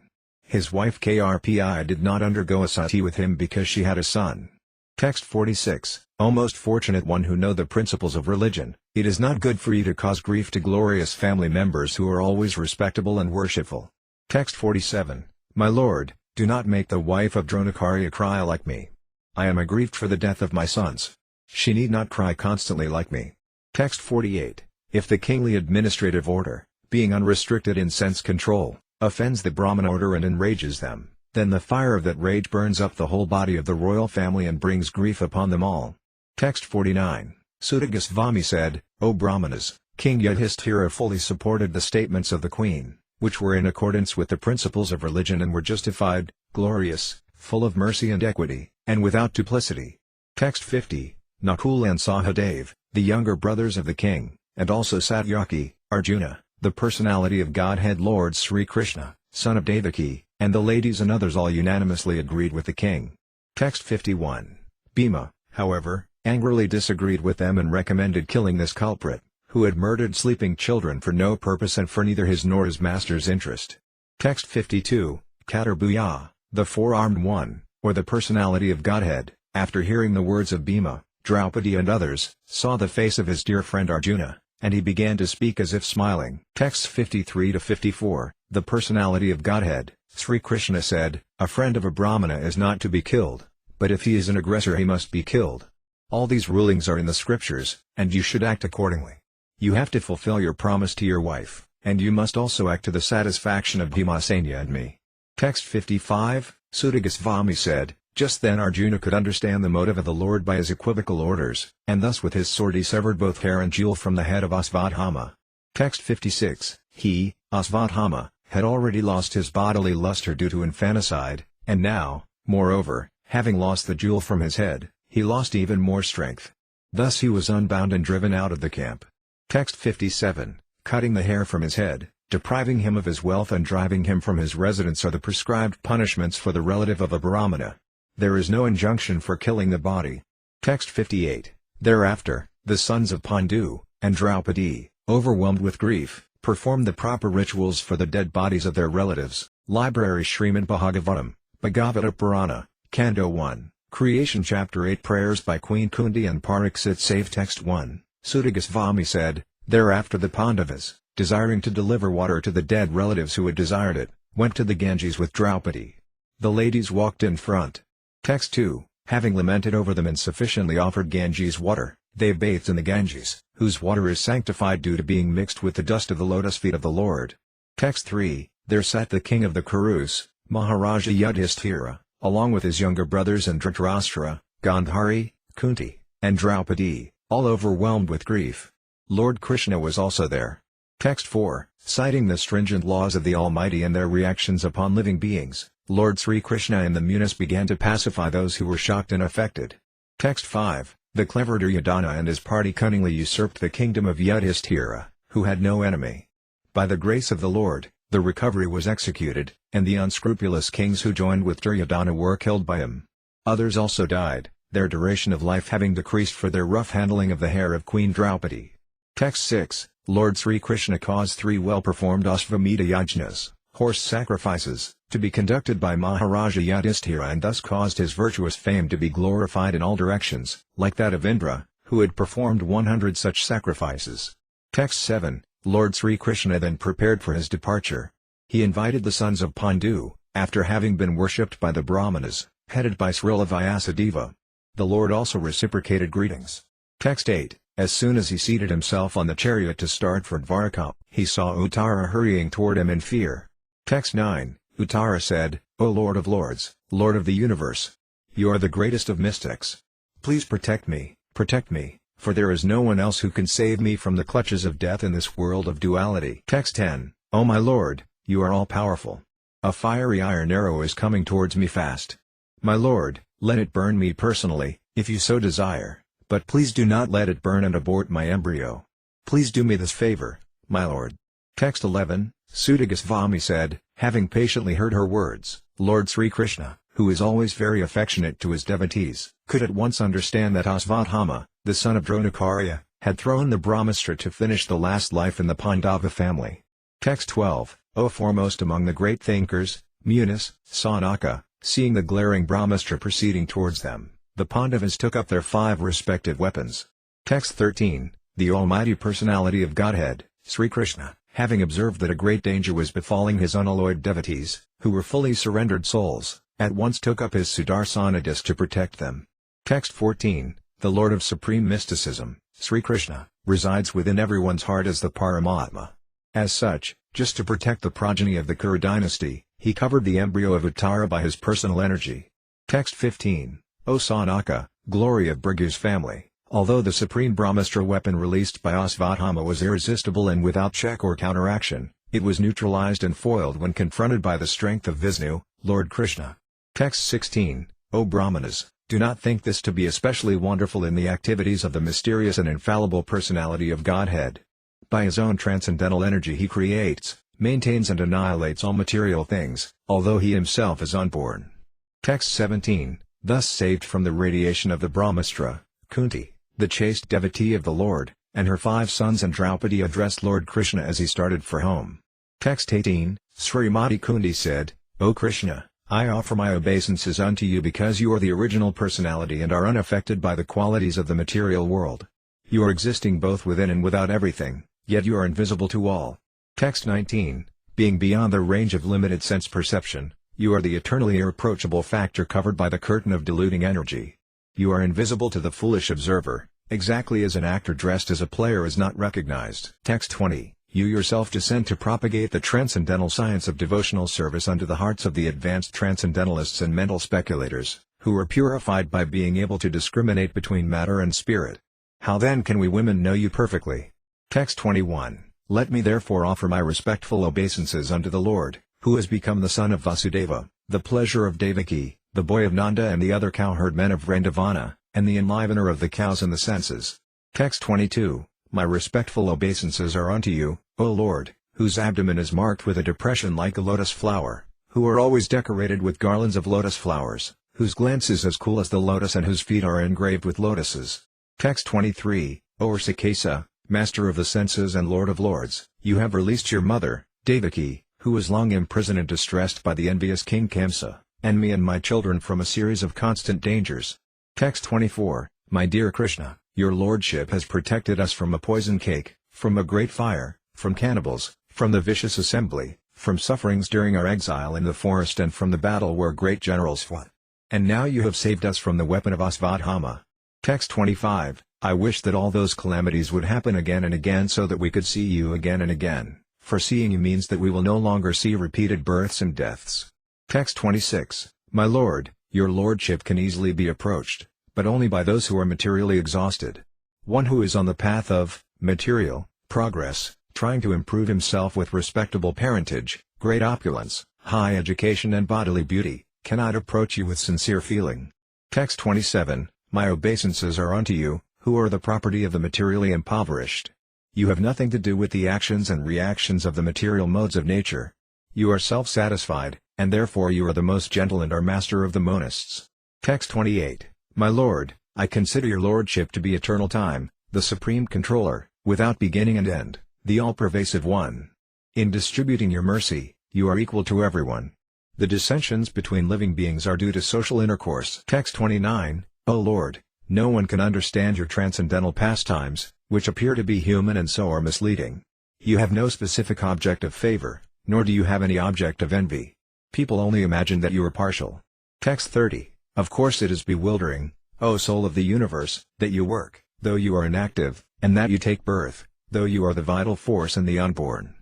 His wife Krpi did not undergo a sati with him because she had a son. Text 46. O most fortunate one who know the principles of religion, it is not good for you to cause grief to glorious family members who are always respectable and worshipful. Text 47. My lord, do not make the wife of Dronakarya cry like me. I am aggrieved for the death of my sons. She need not cry constantly like me. Text 48. If the kingly administrative order, being unrestricted in sense control, offends the Brahman order and enrages them, then the fire of that rage burns up the whole body of the royal family and brings grief upon them all. Text 49. Suta Goswami said, O Brahmanas, King Yudhishthira fully supported the statements of the queen, which were in accordance with the principles of religion and were justified, glorious, full of mercy and equity, and without duplicity. Text 50. Nakul and Sahadev, the younger brothers of the king, and also Satyaki, Arjuna, the personality of Godhead Lord Sri Krishna, son of Devaki, and the ladies and others all unanimously agreed with the king. Text 51. Bhima, however, angrily disagreed with them and recommended killing this culprit, who had murdered sleeping children for no purpose and for neither his nor his master's interest. Text 52. Katarbuya, the four-armed one, or the personality of Godhead, after hearing the words of Bhima, Draupadi and others, saw the face of his dear friend Arjuna, and he began to speak as if smiling. Texts 53-54, the personality of Godhead, Sri Krishna said, a friend of a Brahmana is not to be killed, but if he is an aggressor he must be killed. All these rulings are in the scriptures, and you should act accordingly. You have to fulfill your promise to your wife, and you must also act to the satisfaction of Bhimasena and me. Text 55, Suta Goswami said, just then Arjuna could understand the motive of the Lord by his equivocal orders, and thus with his sword he severed both hair and jewel from the head of Asvathama. Text 56, he, Asvathama, had already lost his bodily luster due to infanticide, and now, moreover, having lost the jewel from his head, he lost even more strength. Thus he was unbound and driven out of the camp. Text 57, cutting the hair from his head, depriving him of his wealth and driving him from his residence are the prescribed punishments for the relative of a Brahmana. There is no injunction for killing the body. Text 58, thereafter, the sons of Pandu, and Draupadi, overwhelmed with grief, performed the proper rituals for the dead bodies of their relatives. Library Śrīmad Bhāgavatam, Bhagavata Purana, Canto 1, Creation Chapter 8 Prayers by Queen Kunti and Pariksit Save Text 1, Suta Goswami said, thereafter the Pandavas, desiring to deliver water to the dead relatives who had desired it, went to the Ganges with Draupadi. The ladies walked in front. Text 2, having lamented over them and sufficiently offered Ganges water, they bathed in the Ganges, whose water is sanctified due to being mixed with the dust of the lotus feet of the Lord. Text 3, there sat the king of the Kurus, Maharaja Yudhishthira, along with his younger brothers and Dhritarashtra, Gandhari, Kunti, and Draupadi, all overwhelmed with grief. Lord Krishna was also there. Text 4, citing the stringent laws of the Almighty and their reactions upon living beings, Lord Sri Krishna and the Munis began to pacify those who were shocked and affected. Text 5, the clever Duryodhana and his party cunningly usurped the kingdom of Yudhishthira, who had no enemy. By the grace of the Lord, the recovery was executed, and the unscrupulous kings who joined with Duryodhana were killed by him. Others also died, their duration of life having decreased for their rough handling of the hair of Queen Draupadi. Text 6, Lord Sri Krishna caused 3 well-performed Ashvamedha yajnas, horse sacrifices, to be conducted by Maharaja Yudhishthira and thus caused his virtuous fame to be glorified in all directions, like that of Indra, who had performed 100 such sacrifices. Text 7, Lord Sri Krishna then prepared for his departure. He invited the sons of Pandu, after having been worshipped by the Brahmanas, headed by Srila Vyasadeva. The Lord also reciprocated greetings. Text 8. As soon as he seated himself on the chariot to start for Dvaraka, he saw Uttara hurrying toward him in fear. Text 9. Uttara said, O Lord of Lords, Lord of the universe, you are the greatest of mystics. Please protect me, for there is no one else who can save me from the clutches of death in this world of duality. Text 10. O my Lord, you are all-powerful. A fiery iron arrow is coming towards me fast. My Lord, let it burn me personally, if you so desire. But please do not let it burn and abort my embryo. Please do me this favor, my Lord. Text 11, Suta Goswami said, having patiently heard her words, Lord Sri Krishna, who is always very affectionate to his devotees, could at once understand that Asvathama, the son of Dronakarya, had thrown the Brahmastra to finish the last life in the Pandava family. Text 12, O foremost among the great thinkers, Munis, Sanaka, seeing the glaring Brahmastra proceeding towards them, the Pandavas took up their 5 respective weapons. Text 13, the Almighty Personality of Godhead, Sri Krishna, having observed that a great danger was befalling his unalloyed devotees, who were fully surrendered souls, at once took up his Sudarsana disc to protect them. Text 14, the Lord of Supreme Mysticism, Sri Krishna, resides within everyone's heart as the Paramatma. As such, just to protect the progeny of the Kuru dynasty, he covered the embryo of Uttara by his personal energy. Text 15, O Sanaka, glory of Bhrigu's family, although the supreme Brahmastra weapon released by Asvathama was irresistible and without check or counteraction, it was neutralized and foiled when confronted by the strength of Vishnu, Lord Krishna. Text 16, O Brahmanas, do not think this to be especially wonderful in the activities of the mysterious and infallible personality of Godhead. By his own transcendental energy he creates, maintains and annihilates all material things, although he himself is unborn. Text 17, thus saved from the radiation of the Brahmastra, Kunti, the chaste devotee of the Lord, and her 5 sons and Draupadi addressed Lord Krishna as he started for home. Text 18, Srimati Kundi said, O Krishna, I offer my obeisances unto you because you are the original personality and are unaffected by the qualities of the material world. You are existing both within and without everything, yet you are invisible to all. Text 19, being beyond the range of limited sense perception, you are the eternally irreproachable factor covered by the curtain of deluding energy. You are invisible to the foolish observer, exactly as an actor dressed as a player is not recognized. Text 20, you yourself descend to propagate the transcendental science of devotional service unto the hearts of the advanced transcendentalists and mental speculators, who are purified by being able to discriminate between matter and spirit. How then can we women know you perfectly? Text 21, let me therefore offer my respectful obeisances unto the Lord, who has become the son of Vasudeva, the pleasure of Devaki, the boy of Nanda and the other cowherd men of Vrindavana, and the enlivener of the cows and the senses. Text 22, my respectful obeisances are unto you, O Lord, whose abdomen is marked with a depression like a lotus flower, who are always decorated with garlands of lotus flowers, whose glance is as cool as the lotus and whose feet are engraved with lotuses. Text 23, O Rsikesa, master of the senses and Lord of Lords, you have released your mother, Devaki, who was long imprisoned and distressed by the envious King Kamsa, and me and my children from a series of constant dangers. Text 24, my dear Krishna, your lordship has protected us from a poison cake, from a great fire, from cannibals, from the vicious assembly, from sufferings during our exile in the forest and from the battle where great generals fought. And now you have saved us from the weapon of Asvathama. Text 25, I wish that all those calamities would happen again and again so that we could see you again and again, for seeing you means that we will no longer see repeated births and deaths. Text 26, my Lord, your lordship can easily be approached, but only by those who are materially exhausted. One who is on the path of material progress, trying to improve himself with respectable parentage, great opulence, high education and bodily beauty, cannot approach you with sincere feeling. Text 27, my obeisances are unto you, who are the property of the materially impoverished. You have nothing to do with the actions and reactions of the material modes of nature. You are self-satisfied, and therefore you are the most gentle and are master of the monists. Text 28, my Lord, I consider your lordship to be eternal time, the supreme controller, without beginning and end, the all-pervasive one. In distributing your mercy, you are equal to everyone. The dissensions between living beings are due to social intercourse. Text 29, O Lord, no one can understand your transcendental pastimes, which appear to be human and so are misleading. You have no specific object of favor, nor do you have any object of envy. People only imagine that you are partial. Text 30, Of course it is bewildering, O soul of the universe, that you work, though you are inactive, and that you take birth, though you are the vital force in the unborn.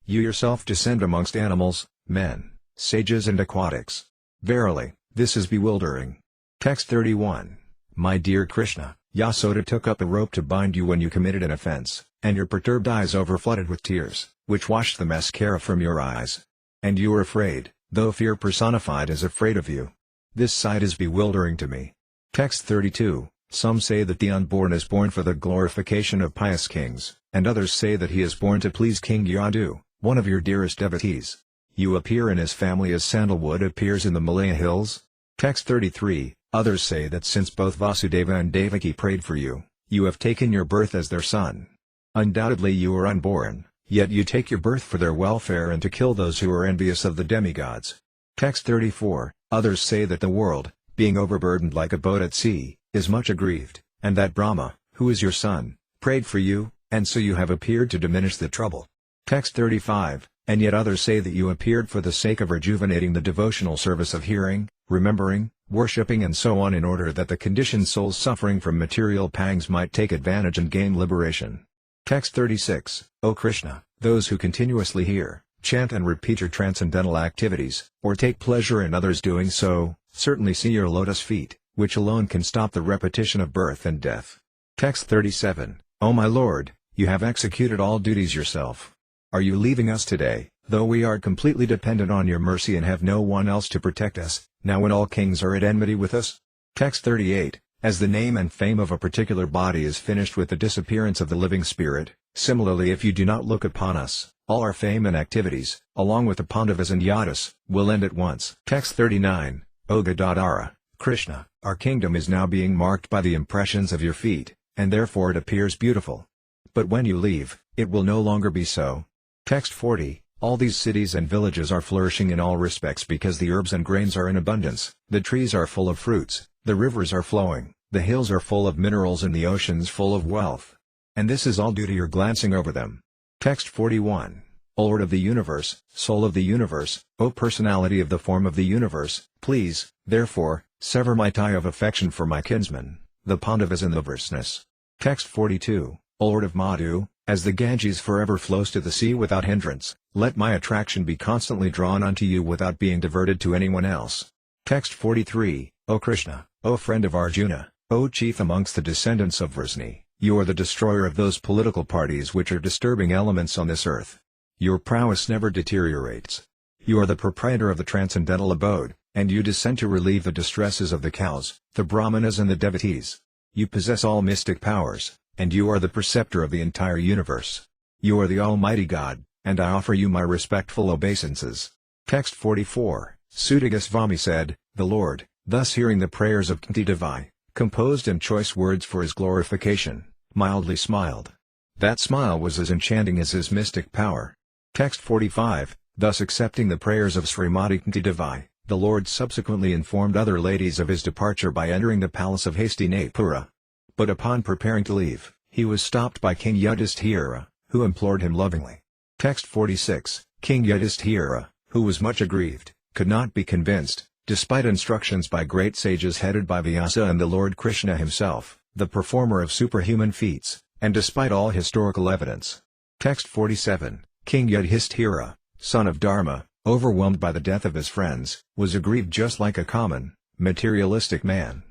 You yourself descend amongst animals, men, sages and aquatics. Verily, this is bewildering. Text 31. My dear Krishna, Yasoda took up a rope to bind you when you committed an offense, and your perturbed eyes overflooded with tears, which washed the mascara from your eyes. And you were afraid, though fear personified is afraid of you. This sight is bewildering to me. Text 32. Some say that the unborn is born for the glorification of pious kings, and others say that he is born to please King Yadu, one of your dearest devotees. You appear in his family as sandalwood appears in the Malaya hills. Text 33. Others say that since both Vasudeva and Devaki prayed for you, you have taken your birth as their son. Undoubtedly you are unborn, yet you take your birth for their welfare and to kill those who are envious of the demigods. Text 34. Others say that the world, being overburdened like a boat at sea, is much aggrieved, and that Brahma, who is your son, prayed for you, and so you have appeared to diminish the trouble. Text 35. And yet others say that you appeared for the sake of rejuvenating the devotional service of hearing, remembering, worshipping and so on in order that the conditioned souls suffering from material pangs might take advantage and gain liberation. Text 36. O Krishna, those who continuously hear, chant and repeat your transcendental activities, or take pleasure in others doing so, certainly see your lotus feet, which alone can stop the repetition of birth and death. Text 37. O my Lord, you have executed all duties yourself. Are you leaving us today, though we are completely dependent on your mercy and have no one else to protect us, now when all kings are at enmity with us? Text 38. As the name and fame of a particular body is finished with the disappearance of the living spirit, similarly if you do not look upon us, all our fame and activities, along with the Pandavas and Yadus, will end at once. Text 39. O Gadadhara, Krishna, our kingdom is now being marked by the impressions of your feet, and therefore it appears beautiful. But when you leave, it will no longer be so. Text 40. All these cities and villages are flourishing in all respects because the herbs and grains are in abundance, the trees are full of fruits, the rivers are flowing, the hills are full of minerals and the oceans full of wealth. And this is all due to your glancing over them. Text 41. O Lord of the universe, soul of the universe, O personality of the form of the universe, please, therefore, sever my tie of affection for my kinsmen, the Pandavas and the Vaishnavas. Text 42. O Lord of Madhu, as the Ganges forever flows to the sea without hindrance, let my attraction be constantly drawn unto you without being diverted to anyone else. Text 43. O Krishna, O friend of Arjuna, O chief amongst the descendants of Vrindavan, you are the destroyer of those political parties which are disturbing elements on this earth. Your prowess never deteriorates. You are the proprietor of the transcendental abode, and you descend to relieve the distresses of the cows, the brahmanas and the devotees. You possess all mystic powers, and you are the preceptor of the entire universe. You are the Almighty God, and I offer you my respectful obeisances. Text 44. Suta Goswami said, the Lord, thus hearing the prayers of Sukadeva, composed in choice words for his glorification, mildly smiled. That smile was as enchanting as his mystic power. Text 45. Thus accepting the prayers of Srimati Sukadeva, the Lord subsequently informed other ladies of his departure by entering the palace of Hastinapura. But upon preparing to leave, he was stopped by King Yudhishthira, who implored him lovingly. Text 46. King Yudhishthira, who was much aggrieved, could not be convinced, despite instructions by great sages headed by Vyasa and the Lord Krishna himself, the performer of superhuman feats, and despite all historical evidence. Text 47. King Yudhishthira, son of Dharma, overwhelmed by the death of his friends, was aggrieved just like a common, materialistic man.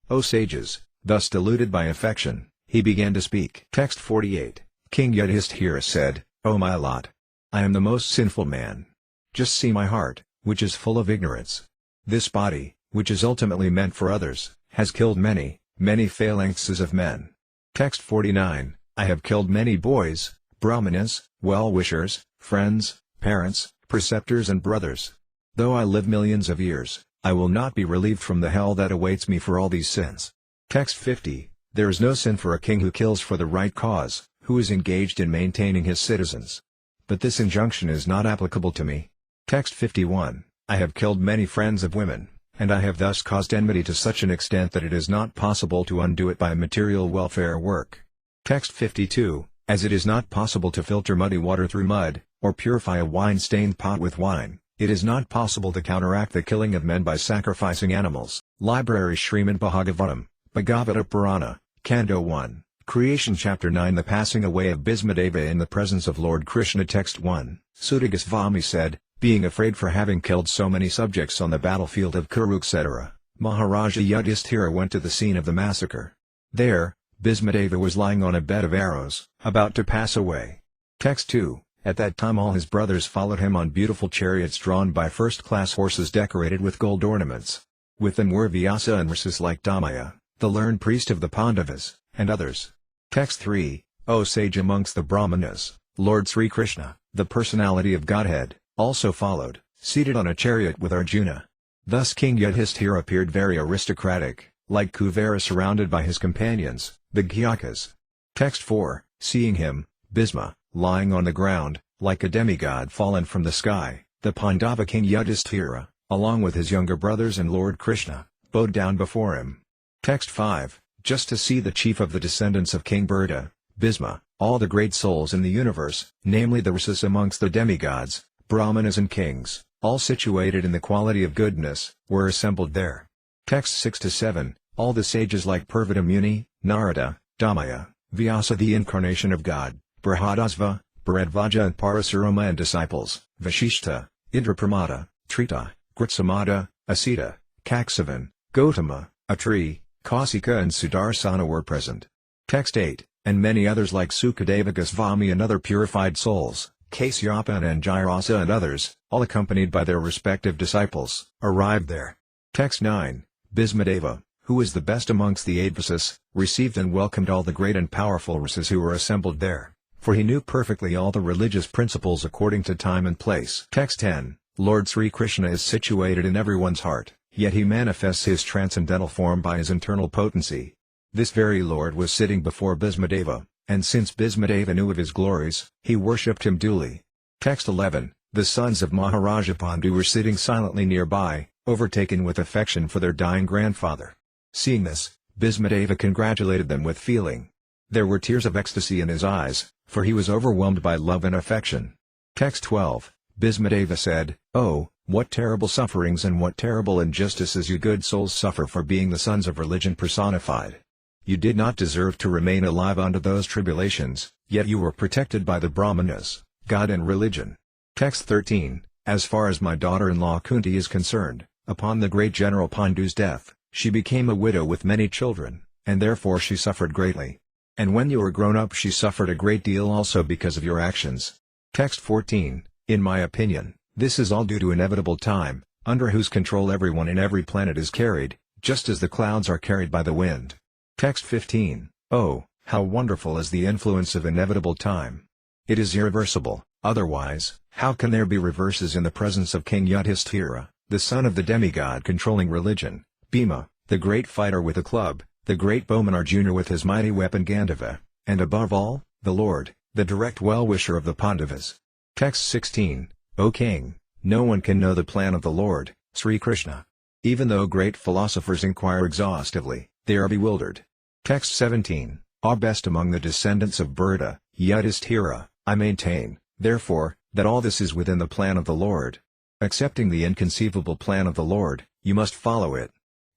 O sages, thus deluded by affection, he began to speak. Text 48. King Yudhishthira said, O my lot! I am the most sinful man. Just see my heart, which is full of ignorance. This body, which is ultimately meant for others, has killed many, many phalanxes of men. Text 49. I have killed many boys, brahmanas, well-wishers, friends, parents, preceptors and brothers. Though I live millions of years, I will not be relieved from the hell that awaits me for all these sins. Text 50. There is no sin for a king who kills for the right cause, who is engaged in maintaining his citizens. But this injunction is not applicable to me. Text 51. I have killed many friends of women, and I have thus caused enmity to such an extent that it is not possible to undo it by material welfare work. Text 52. As it is not possible to filter muddy water through mud, or purify a wine-stained pot with wine, it is not possible to counteract the killing of men by sacrificing animals. Library Śrīmad Bhāgavatam, Bhagavata Purana, Canto 1, Creation Chapter 9 The passing away of Bhismadeva in the presence of Lord Krishna Text 1, Suta Goswami said, being afraid for having killed so many subjects on the battlefield of Kurukshetra, Maharaja Yudhishthira went to the scene of the massacre. There, Bhismadeva was lying on a bed of arrows, about to pass away. Text 2, At that time all his brothers followed him on beautiful chariots drawn by first-class horses decorated with gold ornaments. With them were Vyasa and rishis like Dhamaya, the learned priest of the Pandavas, and others. Text 3, O sage amongst the Brahmanas, Lord Sri Krishna, the personality of Godhead, also followed, seated on a chariot with Arjuna. Thus King Yudhishthira appeared very aristocratic, like Kuvera surrounded by his companions, the Gyakas. Text 4, Seeing him, Bhisma, lying on the ground, like a demigod fallen from the sky, the Pandava king Yudhishthira, along with his younger brothers and Lord Krishna, bowed down before him. Text 5, Just to see the chief of the descendants of King Bharata, Bhisma, all the great souls in the universe, namely the rishis amongst the demigods, brahmanas and kings, all situated in the quality of goodness, were assembled there. Text 6-7, All the sages like Purvata Muni, Narada, Dhamaya, Vyasa the incarnation of God, Brihadasva, Bharadvaja and Parasurama and disciples, Vashishta, Indrapramada, Trita, Gritsamada, Asita, Kaksavan, Gotama, Atri, Kausika and Sudarsana were present. Text 8, And many others like Sukadeva Goswami and other purified souls, Kasyapa and Anjirasa and others, all accompanied by their respective disciples, arrived there. Text 9, Bhismadeva, who was the best amongst the Advasis, received and welcomed all the great and powerful rishis who were assembled there, for he knew perfectly all the religious principles according to time and place. Text 10, Lord Sri Krishna is situated in everyone's heart, yet he manifests his transcendental form by his internal potency. This very Lord was sitting before Bhismadeva, and since Bhismadeva knew of his glories, he worshipped him duly. Text 11, The sons of Maharaja Pandu were sitting silently nearby, overtaken with affection for their dying grandfather. Seeing this, Bhismadeva congratulated them with feeling. There were tears of ecstasy in his eyes, for he was overwhelmed by love and affection. Text 12, Bhismadeva said, Oh, what terrible sufferings and what terrible injustices you good souls suffer for being the sons of religion personified. You did not deserve to remain alive under those tribulations, yet you were protected by the Brahmanas, God and religion. Text 13, As far as my daughter-in-law Kunti is concerned, upon the great general Pandu's death, she became a widow with many children, and therefore she suffered greatly. And when you were grown up she suffered a great deal also because of your actions. Text 14, In my opinion, this is all due to inevitable time, under whose control everyone in every planet is carried, just as the clouds are carried by the wind. Text 15, Oh, how wonderful is the influence of inevitable time! It is irreversible, otherwise, how can there be reverses in the presence of King Yudhishthira, the son of the demigod controlling religion, Bhima, the great fighter with a club, the great bowman Arjuna with his mighty weapon Gandhava, and above all, the Lord, the direct well-wisher of the Pandavas. Text 16, O King, no one can know the plan of the Lord, Sri Krishna. Even though great philosophers inquire exhaustively, they are bewildered. Text 17, Are best among the descendants of Bharata, Yudhishthira, I maintain, therefore, that all this is within the plan of the Lord. Accepting the inconceivable plan of the Lord, you must follow it.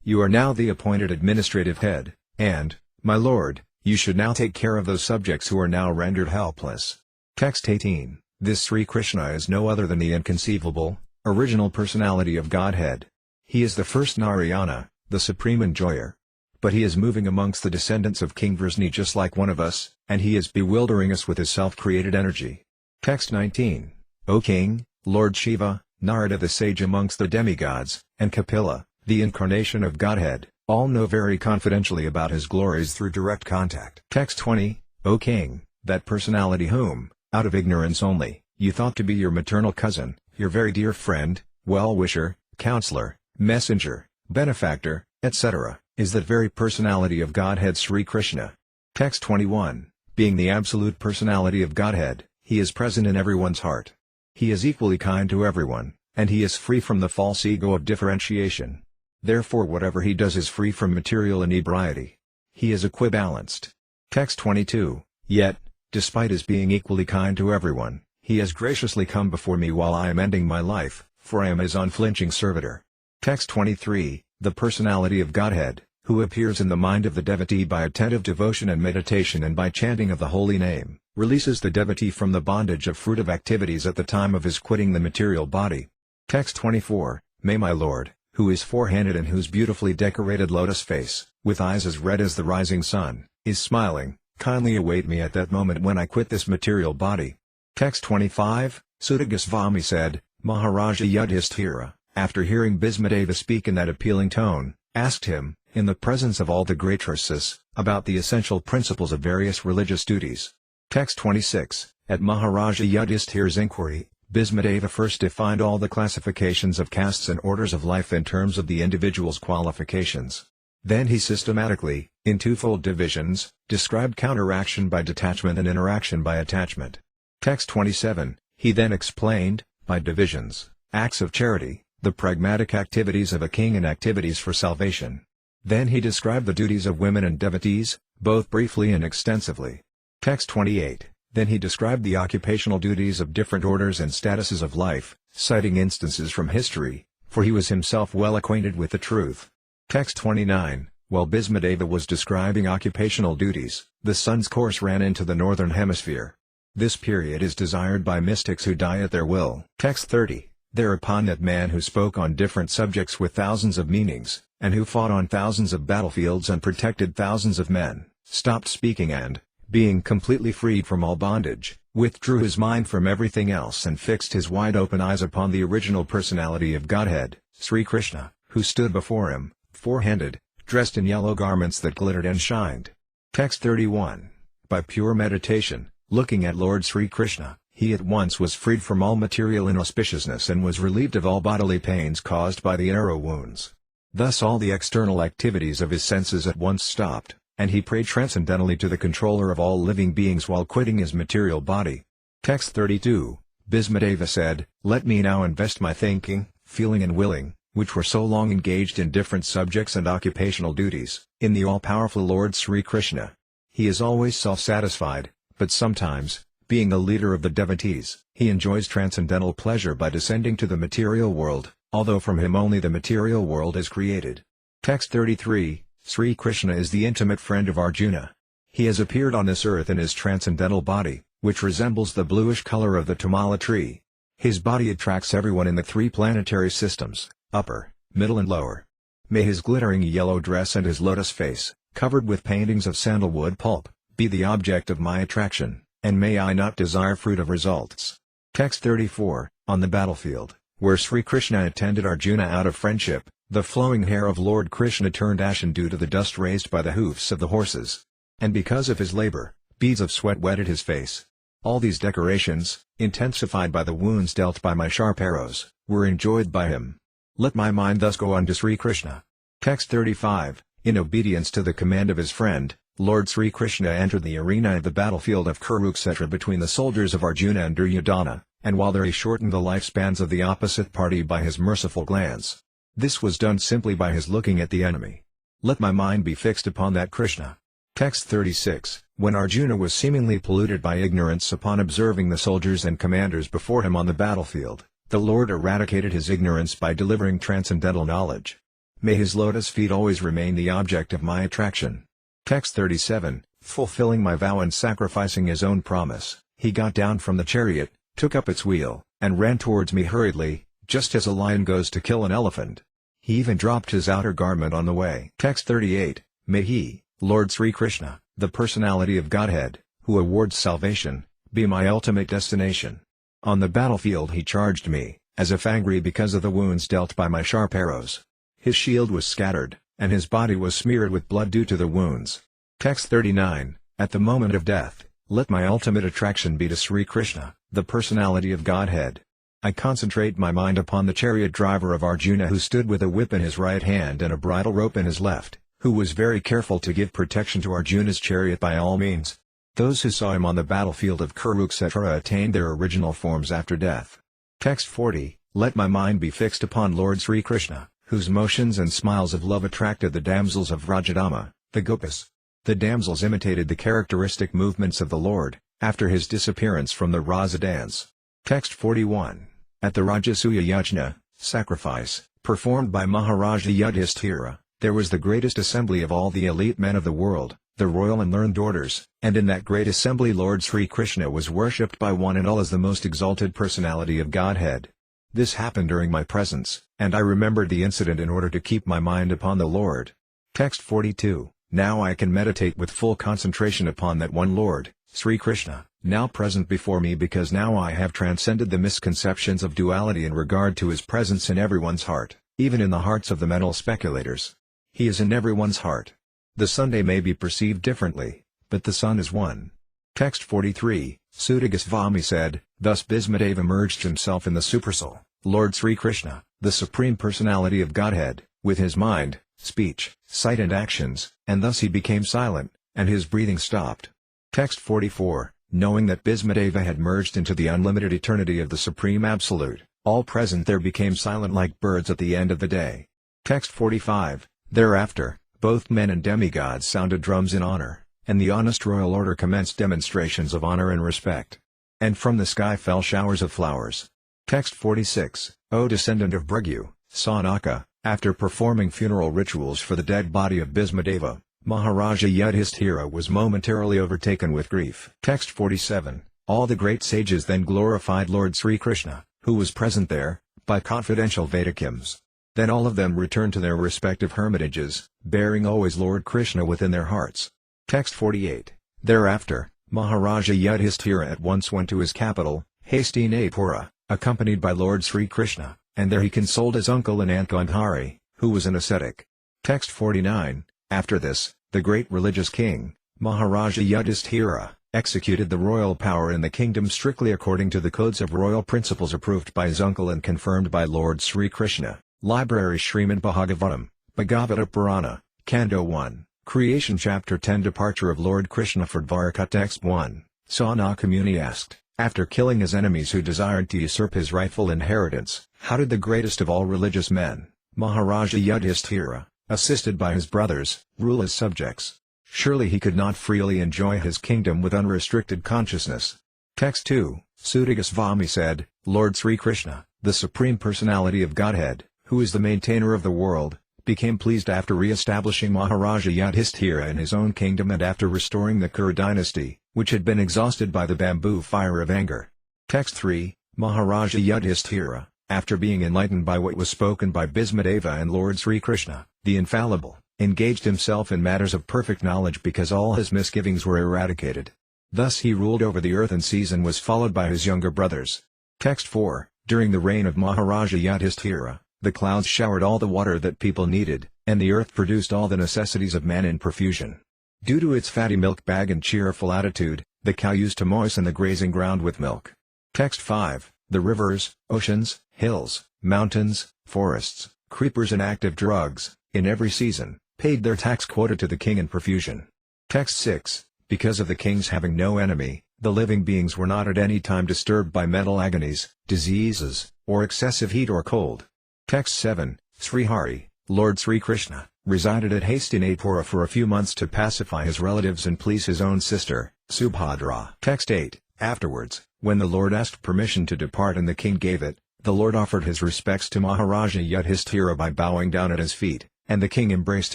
You are now the appointed administrative head, and, my lord, you should now take care of those subjects who are now rendered helpless. Text 18, This Sri Krishna is no other than the inconceivable, original personality of Godhead. He is the first Narayana, the supreme enjoyer. But he is moving amongst the descendants of King Vrisni just like one of us, and he is bewildering us with his self-created energy. Text 19, O King, Lord Shiva, Narada the sage amongst the demigods, and Kapila, the incarnation of Godhead, all know very confidentially about his glories through direct contact. Text 20, O King, that personality whom, out of ignorance only, you thought to be your maternal cousin, your very dear friend, well-wisher, counselor, messenger, benefactor, etc., is that very personality of Godhead Sri Krishna. Text 21, Being the absolute personality of Godhead, he is present in everyone's heart. He is equally kind to everyone, and he is free from the false ego of differentiation. Therefore whatever he does is free from material inebriety. He is equibalanced. Text 22, Yet, despite his being equally kind to everyone, he has graciously come before me while I am ending my life, for I am his unflinching servitor. Text 23, the personality of Godhead, who appears in the mind of the devotee by attentive devotion and meditation and by chanting of the holy name, releases the devotee from the bondage of fruitive activities at the time of his quitting the material body. Text 24, May my Lord, who is four-handed and whose beautifully decorated lotus face, with eyes as red as the rising sun, is smiling, kindly await me at that moment when I quit this material body. Text 25, Suta Goswami said, Maharaja Yudhishthira, after hearing Bhismadeva speak in that appealing tone, asked him, in the presence of all the great rishis, about the essential principles of various religious duties. Text 26, at Maharaja Yudhishthira's inquiry, Bhismadeva first defined all the classifications of castes and orders of life in terms of the individual's qualifications. Then he systematically, in twofold divisions, described counteraction by detachment and interaction by attachment. Text 27, he then explained, by divisions, acts of charity, the pragmatic activities of a king and activities for salvation. Then he described the duties of women and devotees, both briefly and extensively. Text 28, then he described the occupational duties of different orders and statuses of life, citing instances from history, for he was himself well acquainted with the truth. Text 29, while Bhismadeva was describing occupational duties, the sun's course ran into the northern hemisphere. This period is desired by mystics who die at their will. Text 30, thereupon that man who spoke on different subjects with thousands of meanings, and who fought on thousands of battlefields and protected thousands of men, stopped speaking and, being completely freed from all bondage, withdrew his mind from everything else and fixed his wide-open eyes upon the original personality of Godhead, Sri Krishna, who stood before him, four-handed, dressed in yellow garments that glittered and shined. Text 31, by pure meditation, looking at Lord Sri Krishna, he at once was freed from all material inauspiciousness and was relieved of all bodily pains caused by the arrow wounds. Thus all the external activities of his senses at once stopped, and he prayed transcendentally to the controller of all living beings while quitting his material body. Text 32, Bhismadeva said, let me now invest my thinking, feeling and willing, which were so long engaged in different subjects and occupational duties, in the all-powerful Lord Sri Krishna. He is always self-satisfied, but sometimes, being a leader of the devotees, he enjoys transcendental pleasure by descending to the material world, although from him only the material world is created. Text 33, Sri Krishna is the intimate friend of Arjuna. He has appeared on this earth in his transcendental body, which resembles the bluish color of the tamala tree. His body attracts everyone in the three planetary systems, upper, middle and lower. May his glittering yellow dress and his lotus face, covered with paintings of sandalwood pulp, be the object of my attraction, and may I not desire fruit of results. Text 34, on the battlefield, where Sri Krishna attended Arjuna out of friendship, the flowing hair of Lord Krishna turned ashen due to the dust raised by the hoofs of the horses. And because of his labor, beads of sweat wetted his face. All these decorations, intensified by the wounds dealt by my sharp arrows, were enjoyed by him. Let my mind thus go on to Sri Krishna. Text 35, in obedience to the command of his friend, Lord Sri Krishna entered the arena of the battlefield of Kurukshetra between the soldiers of Arjuna and Duryodhana, and while there he shortened the lifespans of the opposite party by his merciful glance. This was done simply by his looking at the enemy. Let my mind be fixed upon that Krishna. Text 36, when Arjuna was seemingly polluted by ignorance upon observing the soldiers and commanders before him on the battlefield, the Lord eradicated his ignorance by delivering transcendental knowledge. May his lotus feet always remain the object of my attraction. Text 37, fulfilling my vow and sacrificing his own promise, he got down from the chariot, took up its wheel, and ran towards me hurriedly, just as a lion goes to kill an elephant. He even dropped his outer garment on the way. Text 38, may he, Lord Sri Krishna, the personality of Godhead, who awards salvation, be my ultimate destination. On the battlefield he charged me, as if angry because of the wounds dealt by my sharp arrows. His shield was scattered, and his body was smeared with blood due to the wounds. Text 39, at the moment of death, let my ultimate attraction be to Sri Krishna, the personality of Godhead. I concentrate my mind upon the chariot driver of Arjuna who stood with a whip in his right hand and a bridle rope in his left, who was very careful to give protection to Arjuna's chariot by all means. Those who saw him on the battlefield of Kurukshetra attained their original forms after death. Text 40, let my mind be fixed upon Lord Sri Krishna, whose motions and smiles of love attracted the damsels of Vrajadama, the Gopas. The damsels imitated the characteristic movements of the Lord, after his disappearance from the Rasa dance. Text 41, at the Rajasuya Yajna, sacrifice, performed by Maharaja Yudhishthira, there was the greatest assembly of all the elite men of the world, the royal and learned orders, and in that great assembly Lord Sri Krishna was worshipped by one and all as the most exalted personality of Godhead. This happened during my presence, and I remembered the incident in order to keep my mind upon the Lord. Text 42. Now I can meditate with full concentration upon that one Lord, Sri Krishna, now present before me, because now I have transcended the misconceptions of duality in regard to his presence in everyone's heart, even in the hearts of the mental speculators. He is in everyone's heart. The Sunday may be perceived differently, but the sun is one. Text 43, Suta Goswami said, thus Bhismadeva merged himself in the Supersoul, Lord Sri Krishna, the Supreme Personality of Godhead, with his mind, speech, sight and actions, and thus he became silent, and his breathing stopped. Text 44, knowing that Bhismadeva had merged into the unlimited eternity of the Supreme Absolute, all present there became silent like birds at the end of the day. Text 45, thereafter, both men and demigods sounded drums in honor, and the honest royal order commenced demonstrations of honor and respect. And from the sky fell showers of flowers. Text 46, O descendant of Bhrigu, Sanaka, after performing funeral rituals for the dead body of Bhismadeva, Maharaja Yudhishthira was momentarily overtaken with grief. Text 47, all the great sages then glorified Lord Sri Krishna, who was present there, by confidential Vedic hymns. Then all of them returned to their respective hermitages, bearing always Lord Krishna within their hearts. Text 48, thereafter, Maharaja Yudhishthira at once went to his capital, Hastinapura, accompanied by Lord Sri Krishna, and there he consoled his uncle and aunt Gandhari, who was an ascetic. Text 49, after this, the great religious king, Maharaja Yudhishthira, executed the royal power in the kingdom strictly according to the codes of royal principles approved by his uncle and confirmed by Lord Sri Krishna. Library Śrīmad Bhāgavatam, Bhagavata Purana, Canto 1, Creation Chapter 10 Departure of Lord Krishna for Dvaraka. Text 1, Sanaka Muni asked, after killing his enemies who desired to usurp his rightful inheritance, how did the greatest of all religious men, Maharaja Yudhishthira, assisted by his brothers, rule his subjects? Surely he could not freely enjoy his kingdom with unrestricted consciousness. Text 2, Suta Goswami said, Lord Sri Krishna, the Supreme Personality of Godhead, who is the maintainer of the world, became pleased after re-establishing Maharaja Yudhishthira in his own kingdom and after restoring the Kuru dynasty, which had been exhausted by the bamboo fire of anger. Text 3, Maharaja Yudhishthira, after being enlightened by what was spoken by Bhismadeva and Lord Sri Krishna, the infallible, engaged himself in matters of perfect knowledge because all his misgivings were eradicated. Thus he ruled over the earth and seas and was followed by his younger brothers. Text 4, during the reign of Maharaja Yudhishthira, the clouds showered all the water that people needed, and the earth produced all the necessities of man in profusion. Due to its fatty milk bag and cheerful attitude, the cow used to moisten the grazing ground with milk. Text 5, the rivers, oceans, hills, mountains, forests, creepers and active drugs, in every season, paid their tax quota to the king in profusion. Text 6, because of the kings having no enemy, the living beings were not at any time disturbed by mental agonies, diseases, or excessive heat or cold. Text 7, Srihari, Lord Sri Krishna, resided at Hastinapura for a few months to pacify his relatives and please his own sister, Subhadra. Text 8, afterwards, when the Lord asked permission to depart and the king gave it, the Lord offered his respects to Maharaja Yudhishthira by bowing down at his feet, and the king embraced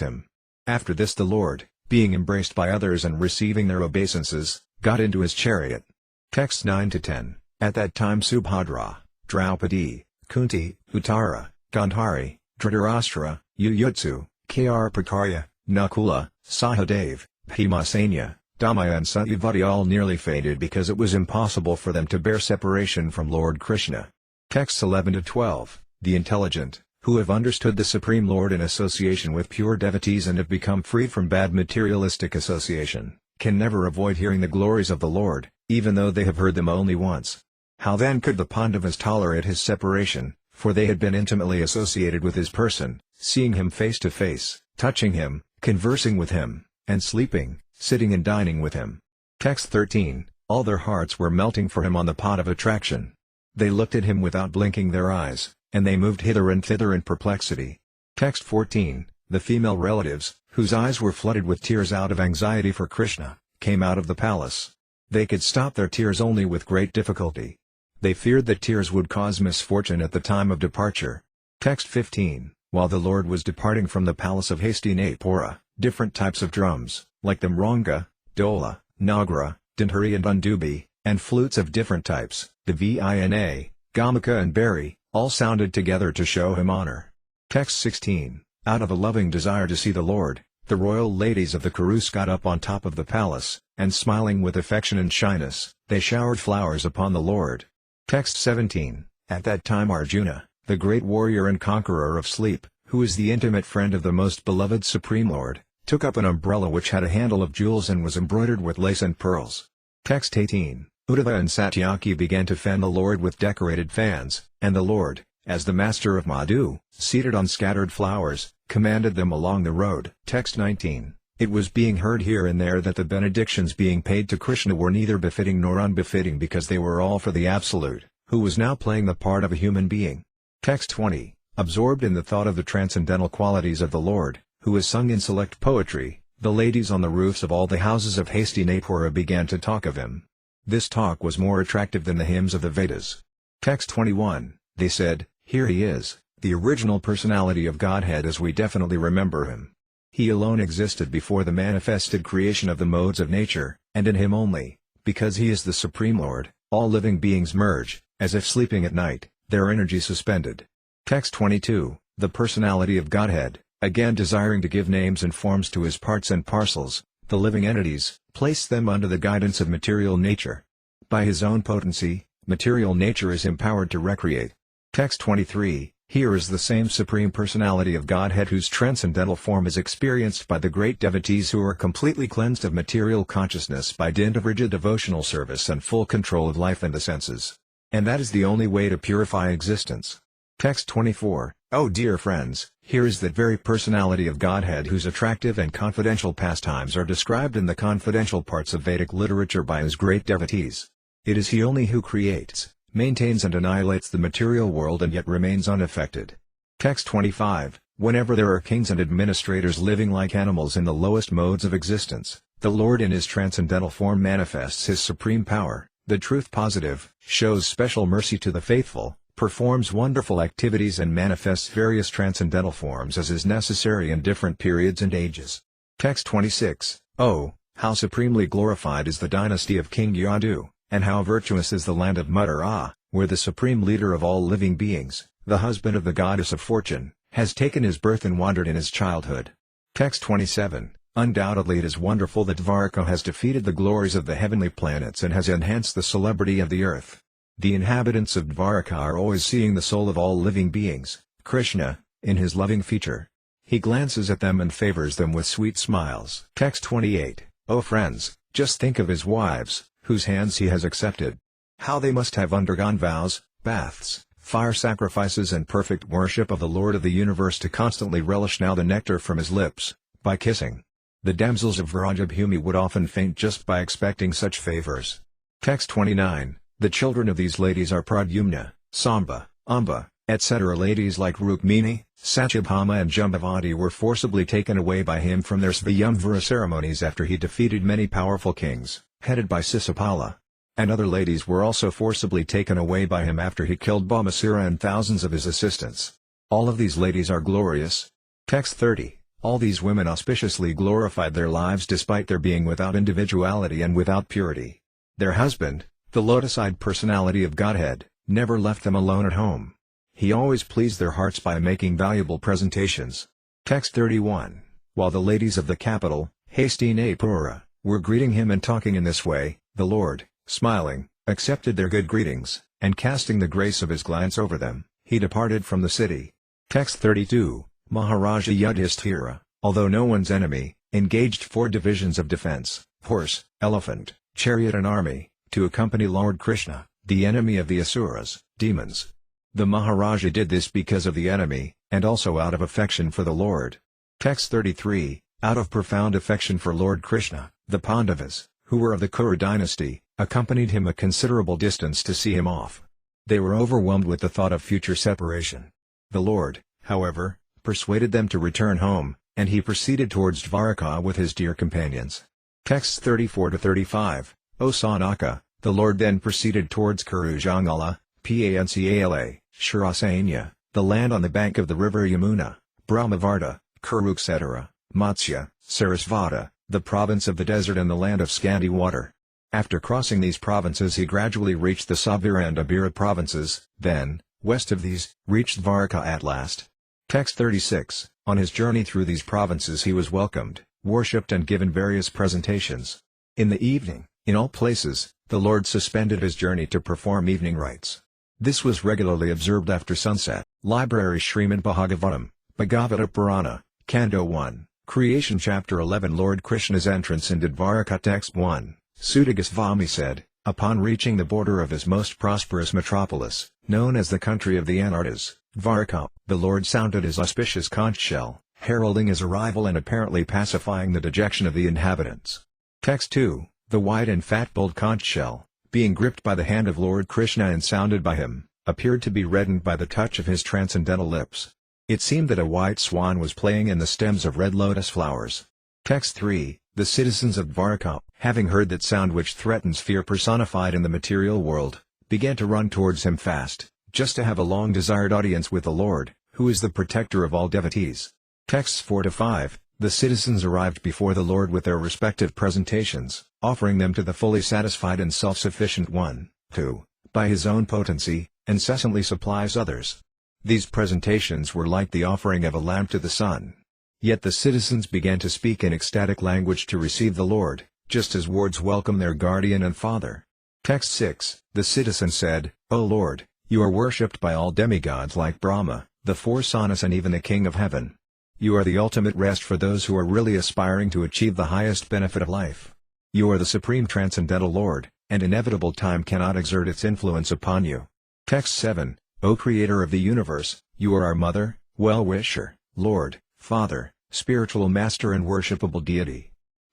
him. After this the Lord, being embraced by others and receiving their obeisances, got into his chariot. Texts 9-10, at that time Subhadra, Draupadi, Kunti, Uttara, Gandhari, Dhritarashtra, Yuyutsu, Karpakarya, Nakula, Sahadev, Bhimasena, Damaya and Satyavati all nearly fainted because it was impossible for them to bear separation from Lord Krishna. Texts 11-12, the intelligent, who have understood the Supreme Lord in association with pure devotees and have become free from bad materialistic association, can never avoid hearing the glories of the Lord, even though they have heard them only once. How then could the Pandavas tolerate his separation, for they had been intimately associated with his person, seeing him face to face, touching him, conversing with him, and sleeping, sitting and dining with him. Text 13, all their hearts were melting for him on the pot of attraction. They looked at him without blinking their eyes, and they moved hither and thither in perplexity. Text 14, the female relatives, whose eyes were flooded with tears out of anxiety for Krishna, came out of the palace. They could stop their tears only with great difficulty. They feared that tears would cause misfortune at the time of departure. Text 15. While the Lord was departing from the palace of Hastinapura, different types of drums, like the mranga, dola, nagra, dhanhari and undubi, and flutes of different types, the vina, gamaka and bari, all sounded together to show him honor. Text 16. Out of a loving desire to see the Lord, the royal ladies of the Kurus got up on top of the palace, and smiling with affection and shyness, they showered flowers upon the Lord. Text 17. At that time Arjuna, the great warrior and conqueror of sleep, who is the intimate friend of the most beloved Supreme Lord, took up an umbrella which had a handle of jewels and was embroidered with lace and pearls. Text 18. Uddhava and Satyaki began to fan the Lord with decorated fans, and the Lord, as the master of Madhu, seated on scattered flowers, commanded them along the road. Text 19. It was being heard here and there that the benedictions being paid to Krishna were neither befitting nor unbefitting because they were all for the Absolute, who was now playing the part of a human being. Text 20. Absorbed in the thought of the transcendental qualities of the Lord, who is sung in select poetry, the ladies on the roofs of all the houses of Hastinapura began to talk of him. This talk was more attractive than the hymns of the Vedas. Text 21. They said, "Here he is, the original personality of Godhead as we definitely remember him. He alone existed before the manifested creation of the modes of nature, and in him only, because he is the Supreme Lord, all living beings merge, as if sleeping at night, their energy suspended." Text 22. The personality of Godhead, again desiring to give names and forms to his parts and parcels, the living entities, placed them under the guidance of material nature. By his own potency, material nature is empowered to recreate. Text 23. Here is the same Supreme Personality of Godhead whose transcendental form is experienced by the great devotees who are completely cleansed of material consciousness by dint of rigid devotional service and full control of life and the senses. And that is the only way to purify existence. Text 24. Oh dear friends, here is that very personality of Godhead whose attractive and confidential pastimes are described in the confidential parts of Vedic literature by his great devotees. It is he only who creates, maintains and annihilates the material world and yet remains unaffected. Text 25. Whenever there are kings and administrators living like animals in the lowest modes of existence, the Lord in his transcendental form manifests his supreme power, the truth positive, shows special mercy to the faithful, performs wonderful activities and manifests various transcendental forms as is necessary in different periods and ages. Text 26. Oh, how supremely glorified is the dynasty of King Yadu, and how virtuous is the land of Mathura, where the supreme leader of all living beings, the husband of the goddess of fortune, has taken his birth and wandered in his childhood. Text 27. Undoubtedly it is wonderful that Dvaraka has defeated the glories of the heavenly planets and has enhanced the celebrity of the earth. The inhabitants of Dvaraka are always seeing the soul of all living beings, Krishna, in his loving feature. He glances at them and favors them with sweet smiles. Text 28. O friends, just think of his wives, whose hands he has accepted. How they must have undergone vows, baths, fire sacrifices and perfect worship of the Lord of the universe to constantly relish now the nectar from his lips, by kissing. The damsels of Vrajabhumi would often faint just by expecting such favors. Text 29. The children of these ladies are Pradyumna, Samba, Amba, etc. Ladies like Rukmini, Satyabhama and Jambavati were forcibly taken away by him from their Svayamvara ceremonies after he defeated many powerful kings, headed by Sisapala. And other ladies were also forcibly taken away by him after he killed Bhamasura and thousands of his assistants. All of these ladies are glorious. Text 30. All these women auspiciously glorified their lives despite their being without individuality and without purity. Their husband, the lotus-eyed personality of Godhead, never left them alone at home. He always pleased their hearts by making valuable presentations. Text 31. While the ladies of the capital, Hastinapura, were greeting him and talking in this way, the Lord, smiling, accepted their good greetings, and casting the grace of his glance over them, he departed from the city. Text 32. Maharaja Yudhishthira, although no one's enemy, engaged 4 divisions of defense, horse, elephant, chariot and army, to accompany Lord Krishna, the enemy of the Asuras, demons. The Maharaja did this because of the enemy, and also out of affection for the Lord. Text 33. Out of profound affection for Lord Krishna, the Pandavas, who were of the Kuru dynasty, accompanied him a considerable distance to see him off. They were overwhelmed with the thought of future separation. The Lord, however, persuaded them to return home, and he proceeded towards Dvaraka with his dear companions. Texts 34-35. O Sanaka, the Lord then proceeded towards Kurujangala, Pancala, Shirasanya, the land on the bank of the river Yamuna, Brahmavarta, Kuru etc., Matsya, Sarasvata, the province of the desert and the land of scanty water. After crossing these provinces he gradually reached the Savira and Abira provinces, then, west of these, reached Dvaraka at last. Text 36. On his journey through these provinces he was welcomed, worshipped and given various presentations. In the evening, in all places, the Lord suspended his journey to perform evening rites. This was regularly observed after sunset. Library Śrīmad Bhāgavatam, Bhagavata Purana, Canto 1, Creation Chapter 11 Lord Krishna's entrance into Dvaraka Text 1, Suta Goswami said, upon reaching the border of his most prosperous metropolis, known as the country of the Anartas, Dvaraka, the Lord sounded his auspicious conch shell, heralding his arrival and apparently pacifying the dejection of the inhabitants. Text 2, the white and fat-bowled conch shell, being gripped by the hand of Lord Krishna and sounded by him, appeared to be reddened by the touch of his transcendental lips. It seemed that a white swan was playing in the stems of red lotus flowers. Text 3, the citizens of Dvaraka, having heard that sound which threatens fear personified in the material world, began to run towards him fast, just to have a long-desired audience with the Lord, who is the protector of all devotees. Texts 4-5, the citizens arrived before the Lord with their respective presentations, offering them to the fully satisfied and self-sufficient one, who, by his own potency, incessantly supplies others. These presentations were like the offering of a lamp to the sun. Yet the citizens began to speak in ecstatic language to receive the Lord, just as wards welcome their guardian and father. Text 6, the citizen said, O Lord, you are worshipped by all demigods like Brahma, the four sanas and even the King of Heaven. You are the ultimate rest for those who are really aspiring to achieve the highest benefit of life. You are the supreme transcendental Lord, and inevitable time cannot exert its influence upon you. Text 7, O Creator of the universe, you are our Mother, well-wisher, Lord, Father, spiritual Master and worshipable deity.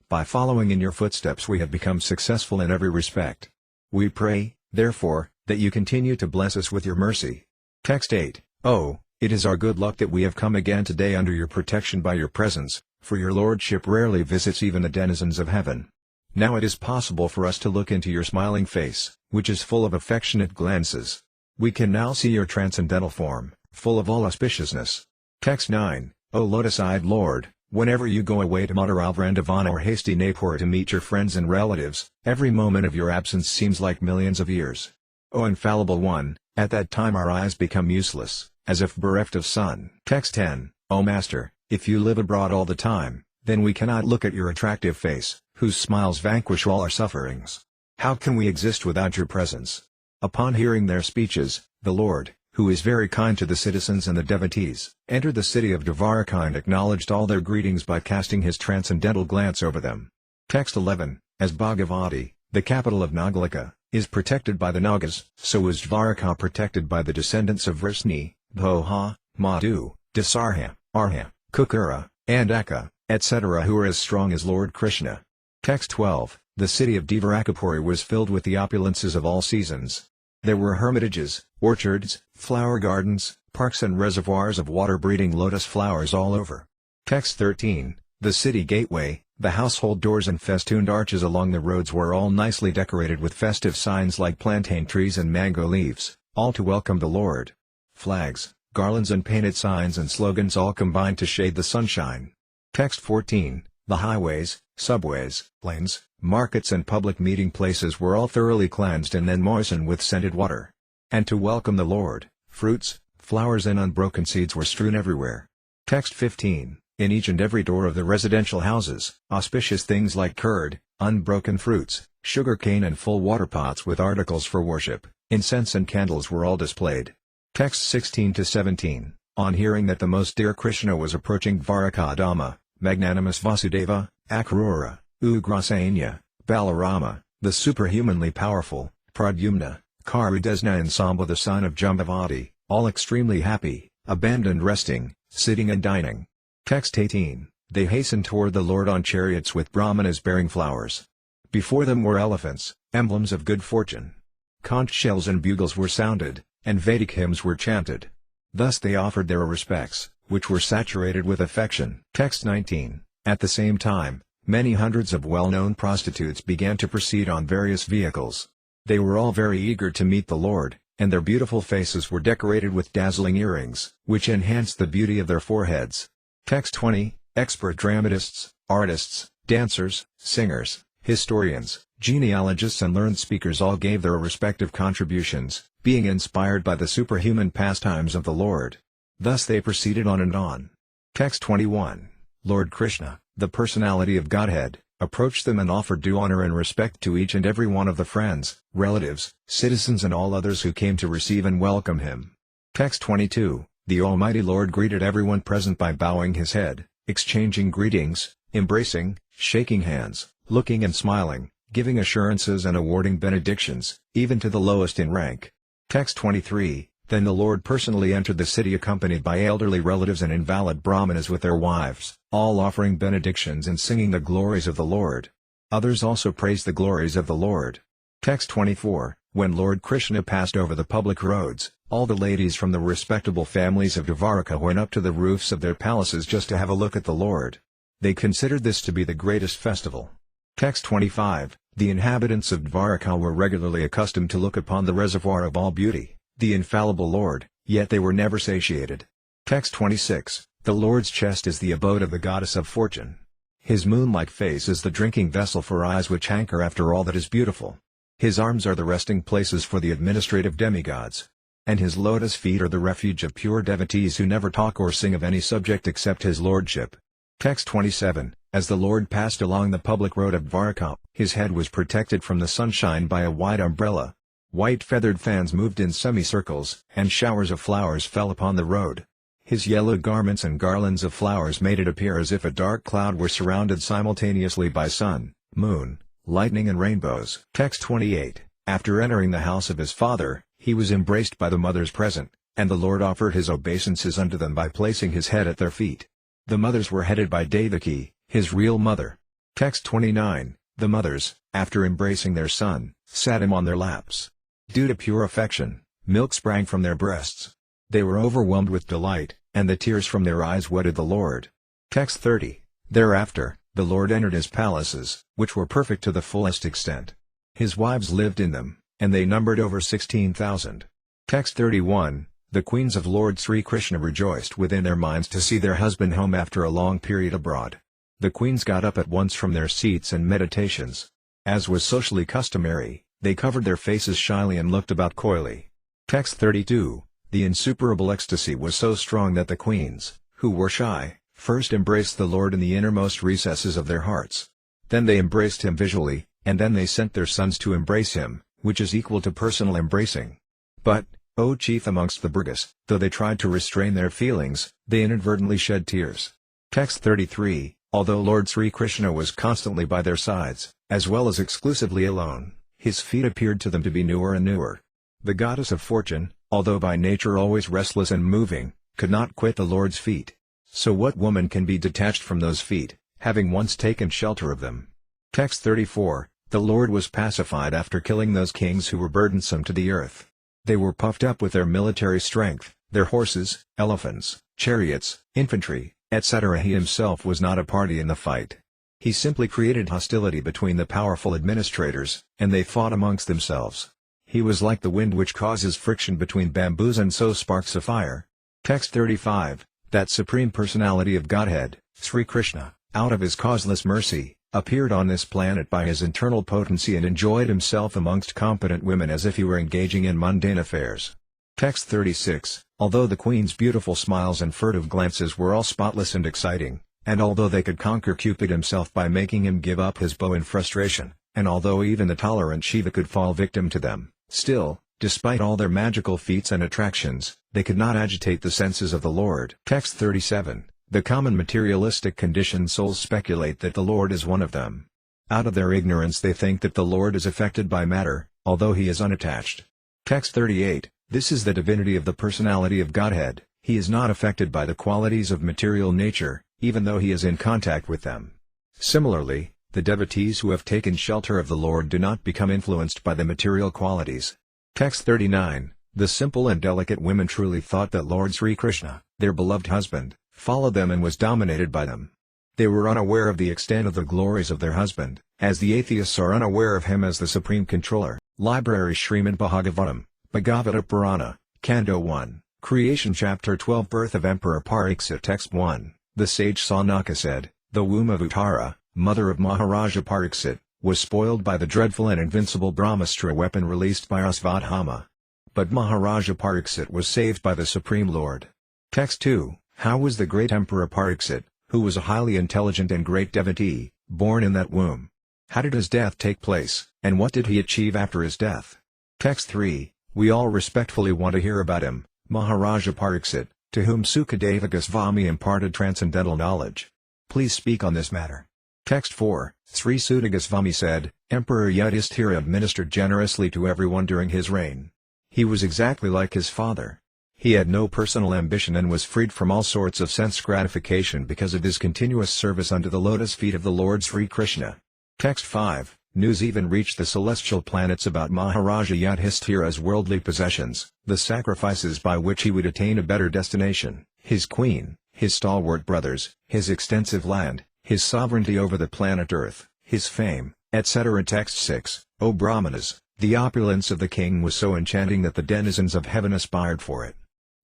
By following in your footsteps we have become successful in every respect. We pray, therefore, that you continue to bless us with your mercy. Text 8, Oh, it is our good luck that we have come again today under your protection by your presence, for your lordship rarely visits even the denizens of heaven. Now it is possible for us to look into your smiling face, which is full of affectionate glances. We can now see your transcendental form, full of all auspiciousness. Text 9, O lotus-eyed Lord, whenever you go away to Mathura Vrindavan or hasty Napur to meet your friends and relatives, every moment of your absence seems like millions of years. O infallible one, at that time our eyes become useless, as if bereft of sun. Text 10, O Master, if you live abroad all the time, then we cannot look at your attractive face, whose smiles vanquish all our sufferings. How can we exist without your presence? Upon hearing their speeches, the Lord, who is very kind to the citizens and the devotees, entered the city of Dvaraka and acknowledged all their greetings by casting his transcendental glance over them. Text 11, as Bhagavati, the capital of Nagalika, is protected by the Nagas, so is Dvaraka protected by the descendants of Vrisni, Bhoha, Madhu, Dasarha, Arha, Kukura, and Aka, etc. who are as strong as Lord Krishna. Text 12, the city of Dvarakapuri was filled with the opulences of all seasons. There were hermitages, orchards, flower gardens, parks and reservoirs of water-breeding lotus flowers all over. Text 13, the city gateway, the household doors and festooned arches along the roads were all nicely decorated with festive signs like plantain trees and mango leaves, all to welcome the Lord. Flags, garlands and painted signs and slogans all combined to shade the sunshine. Text 14, the highways, subways, lanes, markets and public meeting places were all thoroughly cleansed and then moistened with scented water. And to welcome the Lord, fruits, flowers and unbroken seeds were strewn everywhere. Text 15, in each and every door of the residential houses, auspicious things like curd, unbroken fruits, sugar cane and full water pots with articles for worship, incense and candles were all displayed. Text 16-17, on hearing that the most dear Krishna was approaching Dvarakadama, magnanimous Vasudeva, Akrura, Ugrasena, Balarama, the superhumanly powerful, Pradyumna, Karudesna and Samba the son of Jambavati, all extremely happy, abandoned resting, sitting and dining. Text 18, they hastened toward the Lord on chariots with brahmanas bearing flowers. Before them were elephants, emblems of good fortune. Conch shells and bugles were sounded, and Vedic hymns were chanted. Thus they offered their respects, which were saturated with affection. Text 19, at the same time, many hundreds of well-known prostitutes began to proceed on various vehicles. They were all very eager to meet the Lord, and their beautiful faces were decorated with dazzling earrings, which enhanced the beauty of their foreheads. Text 20, expert dramatists, artists, dancers, singers, historians, genealogists and learned speakers all gave their respective contributions, being inspired by the superhuman pastimes of the Lord. Thus they proceeded on and on. Text 21, Lord Krishna, the personality of Godhead, approached them and offered due honor and respect to each and every one of the friends, relatives, citizens and all others who came to receive and welcome him. Text 22, the Almighty Lord greeted everyone present by bowing his head, exchanging greetings, embracing, shaking hands, looking and smiling, giving assurances and awarding benedictions, even to the lowest in rank. Text 23, then the Lord personally entered the city accompanied by elderly relatives and invalid brahmanas with their wives, all offering benedictions and singing the glories of the Lord. Others also praised the glories of the Lord. Text 24, when Lord Krishna passed over the public roads, all the ladies from the respectable families of Dvaraka went up to the roofs of their palaces just to have a look at the Lord. They considered this to be the greatest festival. Text 25, the inhabitants of Dvaraka were regularly accustomed to look upon the reservoir of all beauty, the infallible Lord, yet they were never satiated. Text 26, the Lord's chest is the abode of the goddess of fortune. His moon-like face is the drinking vessel for eyes which hanker after all that is beautiful. His arms are the resting places for the administrative demigods. And his lotus feet are the refuge of pure devotees who never talk or sing of any subject except his lordship. Text 27, as the Lord passed along the public road of Dvaraka, his head was protected from the sunshine by a wide umbrella. White feathered fans moved in semicircles, and showers of flowers fell upon the road. His yellow garments and garlands of flowers made it appear as if a dark cloud were surrounded simultaneously by sun, moon, lightning and rainbows. Text 28, after entering the house of his father, he was embraced by the mothers present, and the Lord offered his obeisances unto them by placing his head at their feet. The mothers were headed by Devaki, his real mother. Text 29, the mothers, after embracing their son, sat him on their laps. Due to pure affection, milk sprang from their breasts. They were overwhelmed with delight, and the tears from their eyes wetted the Lord. Text 30, thereafter, the Lord entered his palaces, which were perfect to the fullest extent. His wives lived in them, and they numbered over 16,000. Text 31, the queens of Lord Sri Krishna rejoiced within their minds to see their husband home after a long period abroad. The queens got up at once from their seats and meditations. As was socially customary, they covered their faces shyly and looked about coyly. Text 32, the insuperable ecstasy was so strong that the queens, who were shy, first embraced the Lord in the innermost recesses of their hearts. Then they embraced him visually, and then they sent their sons to embrace him, which is equal to personal embracing. But, O chief amongst the Brgas, though they tried to restrain their feelings, they inadvertently shed tears. Text 33, although Lord Sri Krishna was constantly by their sides, as well as exclusively alone, his feet appeared to them to be newer and newer. The goddess of fortune, although by nature always restless and moving, could not quit the Lord's feet. So what woman can be detached from those feet, having once taken shelter of them? Text 34, the Lord was pacified after killing those kings who were burdensome to the earth. They were puffed up with their military strength, their horses, elephants, chariots, infantry, etc. He himself was not a party in the fight. He simply created hostility between the powerful administrators, and they fought amongst themselves. He was like the wind which causes friction between bamboos and so sparks a fire. Text 35, that Supreme Personality of Godhead, Sri Krishna, out of his causeless mercy, appeared on this planet by his internal potency and enjoyed himself amongst competent women as if he were engaging in mundane affairs. Text 36, although the Queen's beautiful smiles and furtive glances were all spotless and exciting, and although they could conquer Cupid himself by making him give up his bow in frustration, and although even the tolerant Shiva could fall victim to them, still, despite all their magical feats and attractions, they could not agitate the senses of the Lord. Text 37, the common materialistic conditioned souls speculate that the Lord is one of them. Out of their ignorance they think that the Lord is affected by matter, although he is unattached. Text 38, this is the divinity of the personality of Godhead, he is not affected by the qualities of material nature, even though he is in contact with them. Similarly, the devotees who have taken shelter of the Lord do not become influenced by the material qualities. Text 39, the simple and delicate women truly thought that Lord Sri Krishna, their beloved husband, followed them and was dominated by them. They were unaware of the extent of the glories of their husband, as the atheists are unaware of him as the supreme controller. Library Śrīmad Bhāgavatam, Bhagavata Purana, Canto 1, Creation Chapter 12 Birth of Emperor Pariksit Text 1, the sage Sanaka said, "The womb of Uttara, mother of Maharaja Pariksit, was spoiled by the dreadful and invincible Brahmastra weapon released by Asvadhama. But Maharaja Pariksit was saved by the Supreme Lord." Text 2, how was the great Emperor Pariksit, who was a highly intelligent and great devotee, born in that womb? How did his death take place, and what did he achieve after his death? Text 3, we all respectfully want to hear about him, Maharaja Pariksit, to whom Sukadeva Goswami imparted transcendental knowledge. Please speak on this matter. Text 4, Sri Suta Goswami said, Emperor Yudhishthira administered generously to everyone during his reign. He was exactly like his father. He had no personal ambition and was freed from all sorts of sense gratification because of his continuous service under the lotus feet of the Lord Sri Krishna. Text 5, news even reached the celestial planets about Maharaja Yudhishthira's worldly possessions, the sacrifices by which he would attain a better destination, his queen, his stalwart brothers, his extensive land, his sovereignty over the planet Earth, his fame, etc. Text 6, O Brahmanas, the opulence of the king was so enchanting that the denizens of heaven aspired for it.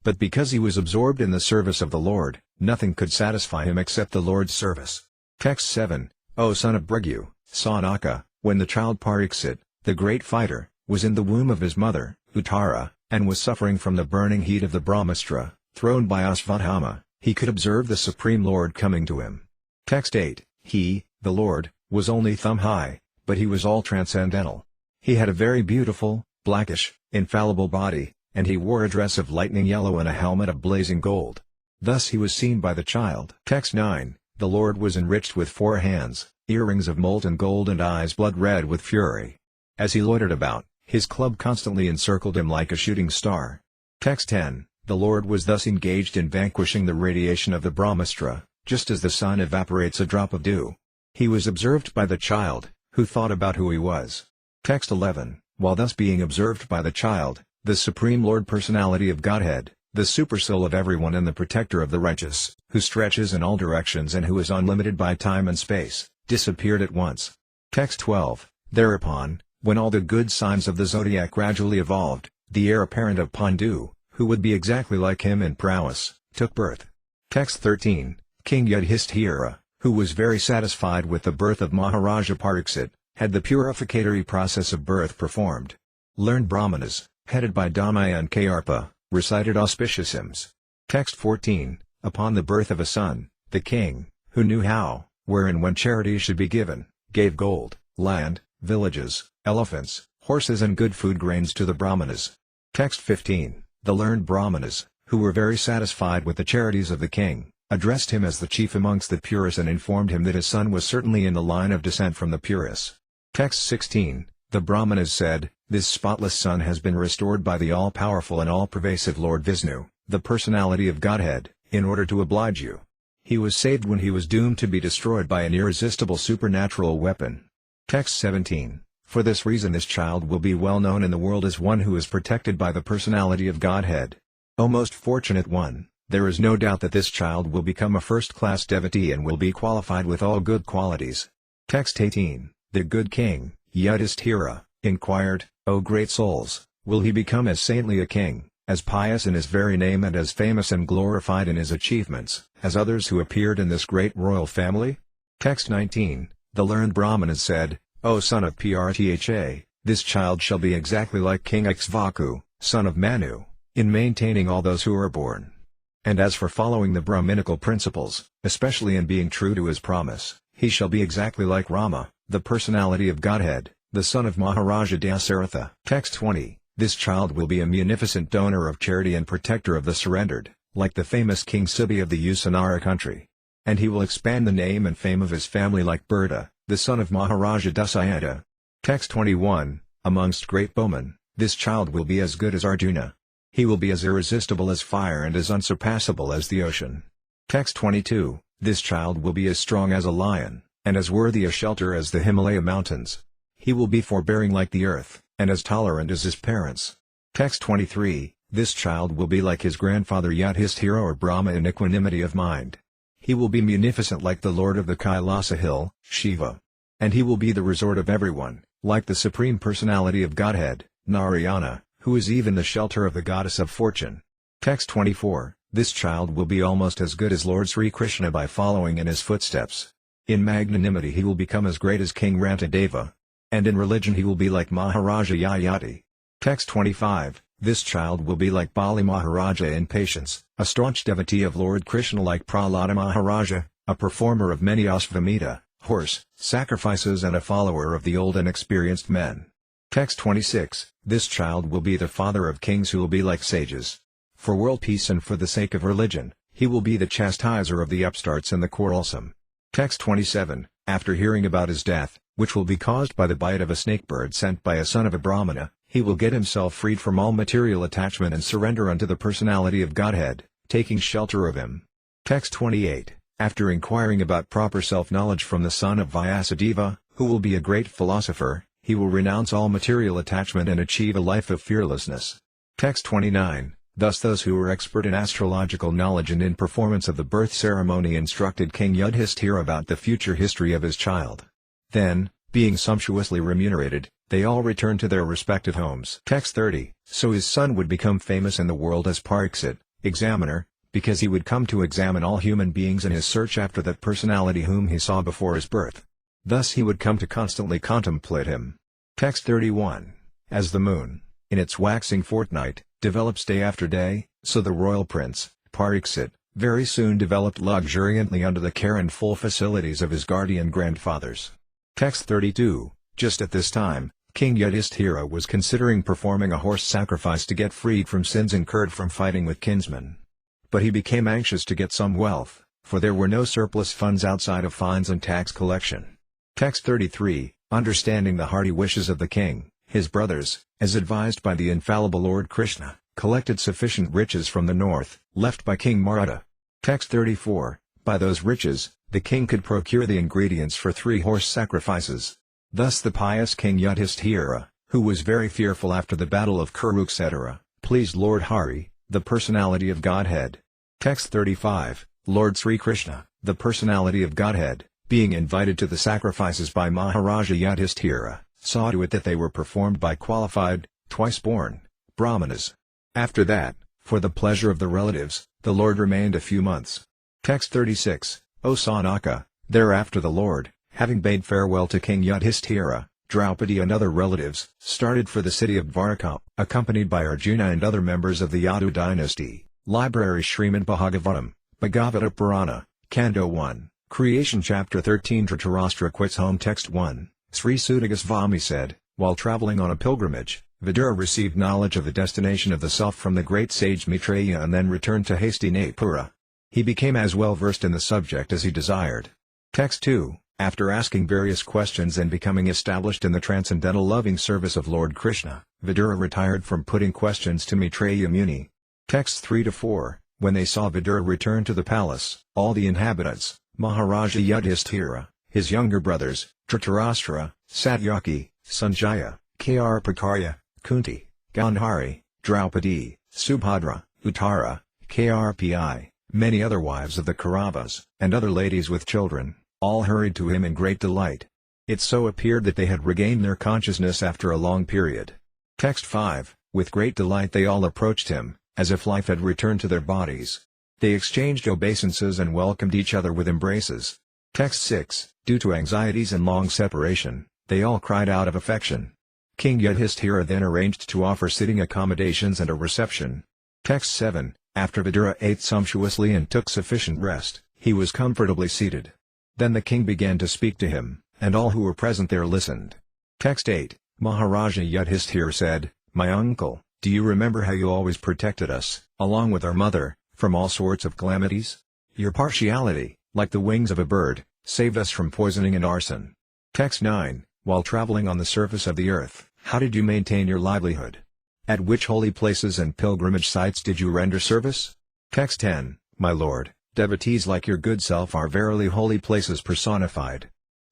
But because he was absorbed in the service of the Lord, nothing could satisfy him except the Lord's service. Text 7, O son of Bhrigu, Sanaka, when the child Pariksit, the great fighter, was in the womb of his mother, Uttara, and was suffering from the burning heat of the Brahmastra, thrown by Asvadhama, he could observe the Supreme Lord coming to him. Text 8, he, the Lord, was only thumb-high, but he was all transcendental. He had a very beautiful, blackish, infallible body, and he wore a dress of lightning yellow and a helmet of blazing gold. Thus he was seen by the child. Text 9, the Lord was enriched with 4 hands, earrings of molten gold and eyes blood red with fury. As he loitered about, his club constantly encircled him like a shooting star. Text 10, the Lord was thus engaged in vanquishing the radiation of the Brahmastra, just as the sun evaporates a drop of dew. He was observed by the child, who thought about who he was. Text 11, while thus being observed by the child, the Supreme Lord Personality of Godhead, the supersoul of everyone and the protector of the righteous, who stretches in all directions and who is unlimited by time and space, disappeared at once. Text 12, thereupon, when all the good signs of the zodiac gradually evolved, the heir apparent of Pandu, who would be exactly like him in prowess, took birth. Text 13, King Yudhishthira, who was very satisfied with the birth of Maharaja Pariksit, had the purificatory process of birth performed. Learned Brahmanas, headed by Dhamaya and Karpa, recited auspicious hymns. Text 14, upon the birth of a son, the king, who knew how, where and when charity should be given, gave gold, land, villages, elephants, horses and good food grains to the Brahmanas. Text 15, the learned Brahmanas, who were very satisfied with the charities of the king, addressed him as the chief amongst the Puris and informed him that his son was certainly in the line of descent from the Puris. Text 16, the Brahmanas said, this spotless son has been restored by the all-powerful and all-pervasive Lord Vishnu, the personality of Godhead, in order to oblige you. He was saved when he was doomed to be destroyed by an irresistible supernatural weapon. Text 17, for this reason this child will be well known in the world as one who is protected by the personality of Godhead. O most fortunate one, there is no doubt that this child will become a first-class devotee and will be qualified with all good qualities. Text 18, the good king, Yudhishthira, inquired, O great souls, will he become as saintly a king, as pious in his very name and as famous and glorified in his achievements, as others who appeared in this great royal family? Text 19, the learned Brahmanas said, O son of Prtha, this child shall be exactly like King Ikshvaku, son of Manu, in maintaining all those who are born. And as for following the Brahminical principles, especially in being true to his promise, he shall be exactly like Rama, the personality of Godhead, the son of Maharaja Dasaratha. Text 20, this child will be a munificent donor of charity and protector of the surrendered, like the famous King Sibi of the Usanara country. And he will expand the name and fame of his family like Birda, the son of Maharaja Dasayanta. Text 21, amongst great bowmen, this child will be as good as Arjuna. He will be as irresistible as fire and as unsurpassable as the ocean. Text 22, this child will be as strong as a lion, and as worthy a shelter as the Himalaya mountains. He will be forbearing like the earth, and as tolerant as his parents. Text 23, this child will be like his grandfather Yudhishthira or Brahma in equanimity of mind. He will be munificent like the lord of the Kailasa hill, Shiva. And he will be the resort of everyone, like the Supreme Personality of Godhead, Narayana, who is even the shelter of the goddess of fortune. Text 24, this child will be almost as good as Lord Sri Krishna by following in his footsteps. In magnanimity he will become as great as King Rantadeva. And in religion he will be like Maharaja Yayati. Text 25, this child will be like Bali Maharaja in patience, a staunch devotee of Lord Krishna like Prahlada Maharaja, a performer of many Ashvamedha, horse, sacrifices and a follower of the old and experienced men. Text 26, this child will be the father of kings who will be like sages. For world peace and for the sake of religion, he will be the chastiser of the upstarts and the quarrelsome. Text 27, after hearing about his death, which will be caused by the bite of a snakebird sent by a son of a Brahmana, he will get himself freed from all material attachment and surrender unto the personality of Godhead, taking shelter of him. Text 28, after inquiring about proper self-knowledge from the son of Vyasadeva, who will be a great philosopher, he will renounce all material attachment and achieve a life of fearlessness. Text 29, thus those who were expert in astrological knowledge and in performance of the birth ceremony instructed King Yudhishthira about the future history of his child. Then, being sumptuously remunerated, they all returned to their respective homes. Text 30, so his son would become famous in the world as Pariksit, examiner, because he would come to examine all human beings in his search after that personality whom he saw before his birth. Thus he would come to constantly contemplate him. Text 31, as the moon, in its waxing fortnight, develops day after day, so the royal prince, Pariksit, very soon developed luxuriantly under the care and full facilities of his guardian grandfathers. Text 32, just at this time, King Yudhishthira was considering performing a horse sacrifice to get freed from sins incurred from fighting with kinsmen. But he became anxious to get some wealth, for there were no surplus funds outside of fines and tax collection. Text 33, understanding the hearty wishes of the king, his brothers, as advised by the infallible Lord Krishna, collected sufficient riches from the north, left by King Maratha. Text 34, by those riches, the king could procure the ingredients for 3 horse sacrifices. Thus the pious King Yudhishthira, who was very fearful after the battle of Kurukshetra, pleased Lord Hari, the personality of Godhead. Text 35, Lord Sri Krishna, the personality of Godhead, being invited to the sacrifices by Maharaja Yudhishthira, saw to it that they were performed by qualified, twice-born, Brahmanas. After that, for the pleasure of the relatives, the Lord remained a few months. Text 36, O Sanaka, thereafter the Lord, having bade farewell to King Yudhishthira, Draupadi and other relatives, started for the city of Dwarka, accompanied by Arjuna and other members of the Yadu dynasty. Library Śrīmad Bhāgavatam, Bhagavata Purana, Canto 1, Creation Chapter 13 Dhritarashtra quits home. Text 1, Sri Suta Goswami said, while traveling on a pilgrimage, Vidura received knowledge of the destination of the self from the great sage Maitreya and then returned to Hastinapura. He became as well versed in the subject as he desired. Text 2, after asking various questions and becoming established in the transcendental loving service of Lord Krishna, Vidura retired from putting questions to Maitreya Muni. Text 3-4, when they saw Vidura return to the palace, all the inhabitants, Maharaja Yudhishthira, his younger brothers, Dhritarashtra, Satyaki, Sanjaya, Karpakarya, Kunti, Gandhari, Draupadi, Subhadra, Uttara, Krpi, many other wives of the Kauravas, and other ladies with children, all hurried to him in great delight. It so appeared that they had regained their consciousness after a long period. Text 5, with great delight they all approached him, as if life had returned to their bodies. They exchanged obeisances and welcomed each other with embraces. Text 6, due to anxieties and long separation, they all cried out of affection. King Yudhishthira then arranged to offer sitting accommodations and a reception. Text 7, after Vidura ate sumptuously and took sufficient rest, he was comfortably seated. Then the king began to speak to him, and all who were present there listened. Text 8, Maharaja Yudhishthira said, my uncle, do you remember how you always protected us, along with our mother, from all sorts of calamities? Your partiality, like the wings of a bird, saved us from poisoning and arson. Text 9, while traveling on the surface of the earth, how did you maintain your livelihood? At which holy places and pilgrimage sites did you render service? Text 10, my lord, devotees like your good self are verily holy places personified.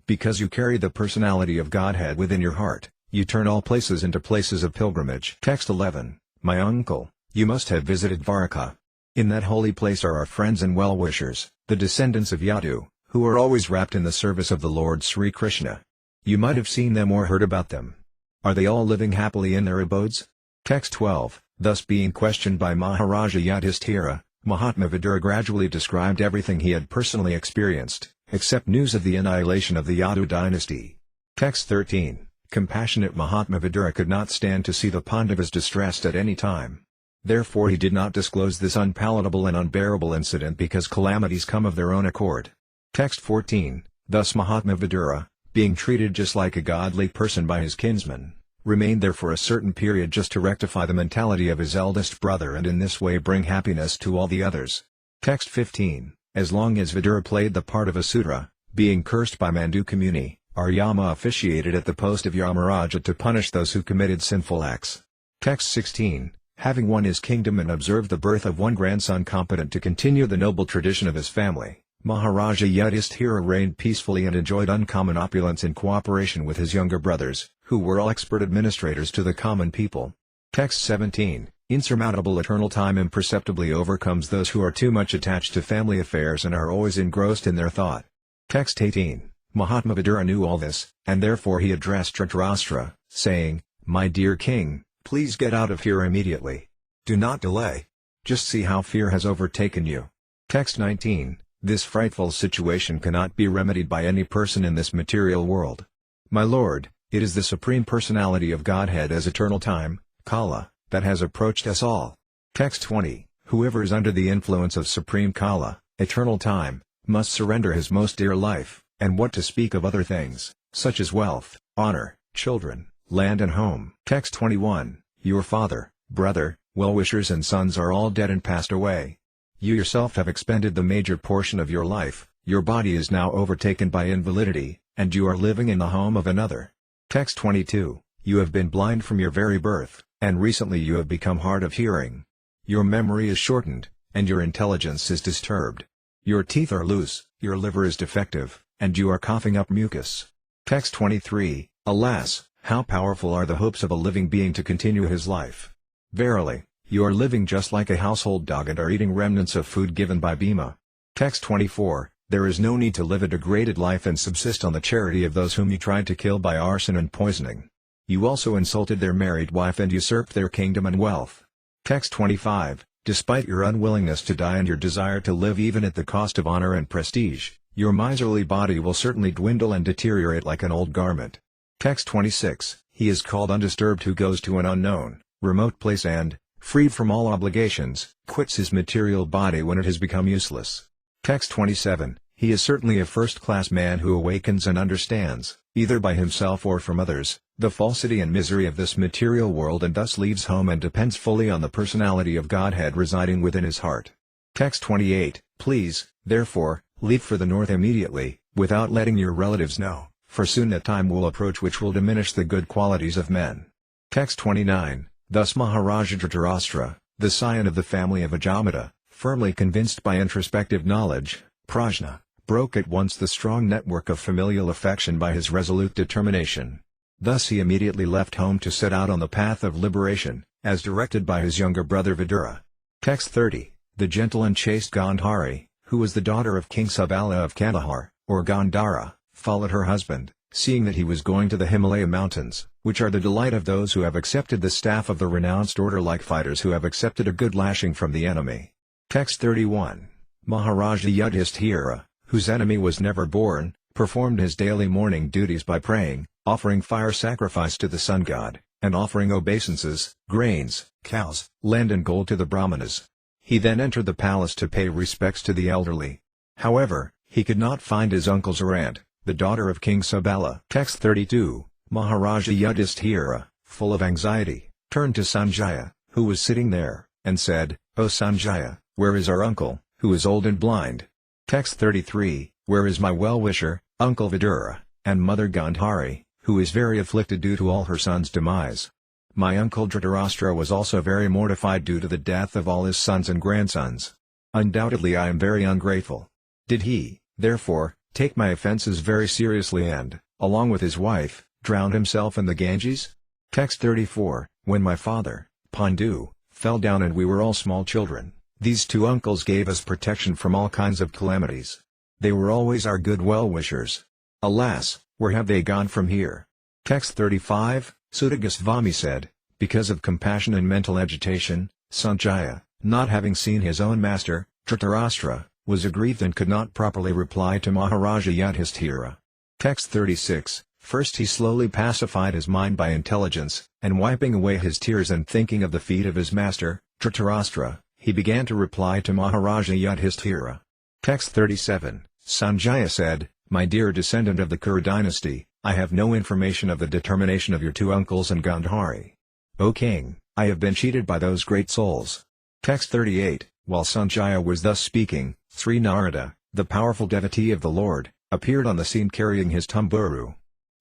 Because you carry the personality of Godhead within your heart, you turn all places into places of pilgrimage. Text 11, my uncle, you must have visited Dwarka. In that holy place are our friends and well-wishers, the descendants of Yadu, who are always wrapped in the service of the Lord Sri Krishna. You might have seen them or heard about them. Are they all living happily in their abodes? Text 12, thus being questioned by Maharaja Yudhishthira, Mahatma Vidura gradually described everything he had personally experienced, except news of the annihilation of the Yadu dynasty. Text 13, compassionate Mahatma Vidura could not stand to see the Pandavas distressed at any time. Therefore he did not disclose this unpalatable and unbearable incident because calamities come of their own accord. Text 14, thus Mahatma Vidura, being treated just like a godly person by his kinsmen, remained there for a certain period just to rectify the mentality of his eldest brother and in this way bring happiness to all the others. Text 15, as long as Vidura played the part of a Sudra, being cursed by Manduka Muni, our Yama officiated at the post of Yamaraja to punish those who committed sinful acts. Text 16, having won his kingdom and observed the birth of one grandson competent to continue the noble tradition of his family, Maharaja Yudhishthira reigned peacefully and enjoyed uncommon opulence in cooperation with his younger brothers, who were all expert administrators to the common people. Text 17, insurmountable eternal time imperceptibly overcomes those who are too much attached to family affairs and are always engrossed in their thought. Text 18, Mahatma Vidura knew all this, and therefore he addressed Dhritarashtra, saying, "My dear king, please get out of here immediately. Do not delay. Just see how fear has overtaken you." Text 19, this frightful situation cannot be remedied by any person in this material world. My lord, it is the Supreme Personality of Godhead as eternal time, Kala, that has approached us all. Text 20, whoever is under the influence of Supreme Kala, eternal time, must surrender his most dear life, and what to speak of other things, such as wealth, honor, children, land and home. Text 21, your father, brother, well-wishers and sons are all dead and passed away. You yourself have expended the major portion of your life, your body is now overtaken by invalidity, and you are living in the home of another. Text 22, you have been blind from your very birth, and recently you have become hard of hearing. Your memory is shortened, and your intelligence is disturbed. Your teeth are loose, your liver is defective, and you are coughing up mucus. Text 23, alas, how powerful are the hopes of a living being to continue his life. Verily, you are living just like a household dog and are eating remnants of food given by Bhima. Text 24, there is no need to live a degraded life and subsist on the charity of those whom you tried to kill by arson and poisoning. You also insulted their married wife and usurped their kingdom and wealth. Text 25, despite your unwillingness to die and your desire to live even at the cost of honor and prestige, your miserly body will certainly dwindle and deteriorate like an old garment. Text 26, he is called undisturbed who goes to an unknown, remote place and, freed from all obligations, quits his material body when it has become useless. Text 27, he is certainly a first-class man who awakens and understands, either by himself or from others, the falsity and misery of this material world and thus leaves home and depends fully on the personality of Godhead residing within his heart. Text 28, please, therefore, leave for the north immediately, without letting your relatives know, for soon that time will approach which will diminish the good qualities of men. Text 29, thus Maharaja Dhritarashtra, the scion of the family of Ajamata, firmly convinced by introspective knowledge, prajna, broke at once the strong network of familial affection by his resolute determination. Thus he immediately left home to set out on the path of liberation, as directed by his younger brother Vidura. Text 30, the gentle and chaste Gandhari, who was the daughter of King Subala of Kandahar, or Gandhara, followed her husband, seeing that he was going to the Himalaya mountains, which are the delight of those who have accepted the staff of the renounced order like fighters who have accepted a good lashing from the enemy. Text 31, Maharaja Yudhishthira, whose enemy was never born, performed his daily morning duties by praying, offering fire sacrifice to the sun god, and offering obeisances, grains, cows, land and gold to the brahmanas. He then entered the palace to pay respects to the elderly. However, he could not find his uncles or aunt, the daughter of King Subala. Text 32, Maharaja Yudhishthira, full of anxiety, turned to Sanjaya, who was sitting there, and said, O Sanjaya, where is our uncle, who is old and blind? Text 33, where is my well-wisher, Uncle Vidura, and mother Gandhari, who is very afflicted due to all her sons' demise? My uncle Dhritarashtra was also very mortified due to the death of all his sons and grandsons. Undoubtedly I am very ungrateful. Did he, therefore, take my offenses very seriously and, along with his wife, drown himself in the Ganges? Text 34, when my father, Pandu, fell down and we were all small children, these two uncles gave us protection from all kinds of calamities. They were always our good well-wishers. Alas, where have they gone from here? Text 35, Suta Goswami said, Because of compassion and mental agitation, Sanjaya, not having seen his own master, Dhritarashtra, was aggrieved and could not properly reply to Maharaja Yudhishthira. Text 36. First he slowly pacified his mind by intelligence, and wiping away his tears and thinking of the feet of his master, Dhritarashtra, he began to reply to Maharaja Yudhishthira. Text 37. Sanjaya said, "My dear descendant of the Kuru dynasty, I have no information of the determination of your two uncles and Gandhari. O king, I have been cheated by those great souls." Text 38. While Sanjaya was thus speaking, Sri Narada, the powerful devotee of the Lord, appeared on the scene carrying his tamburu.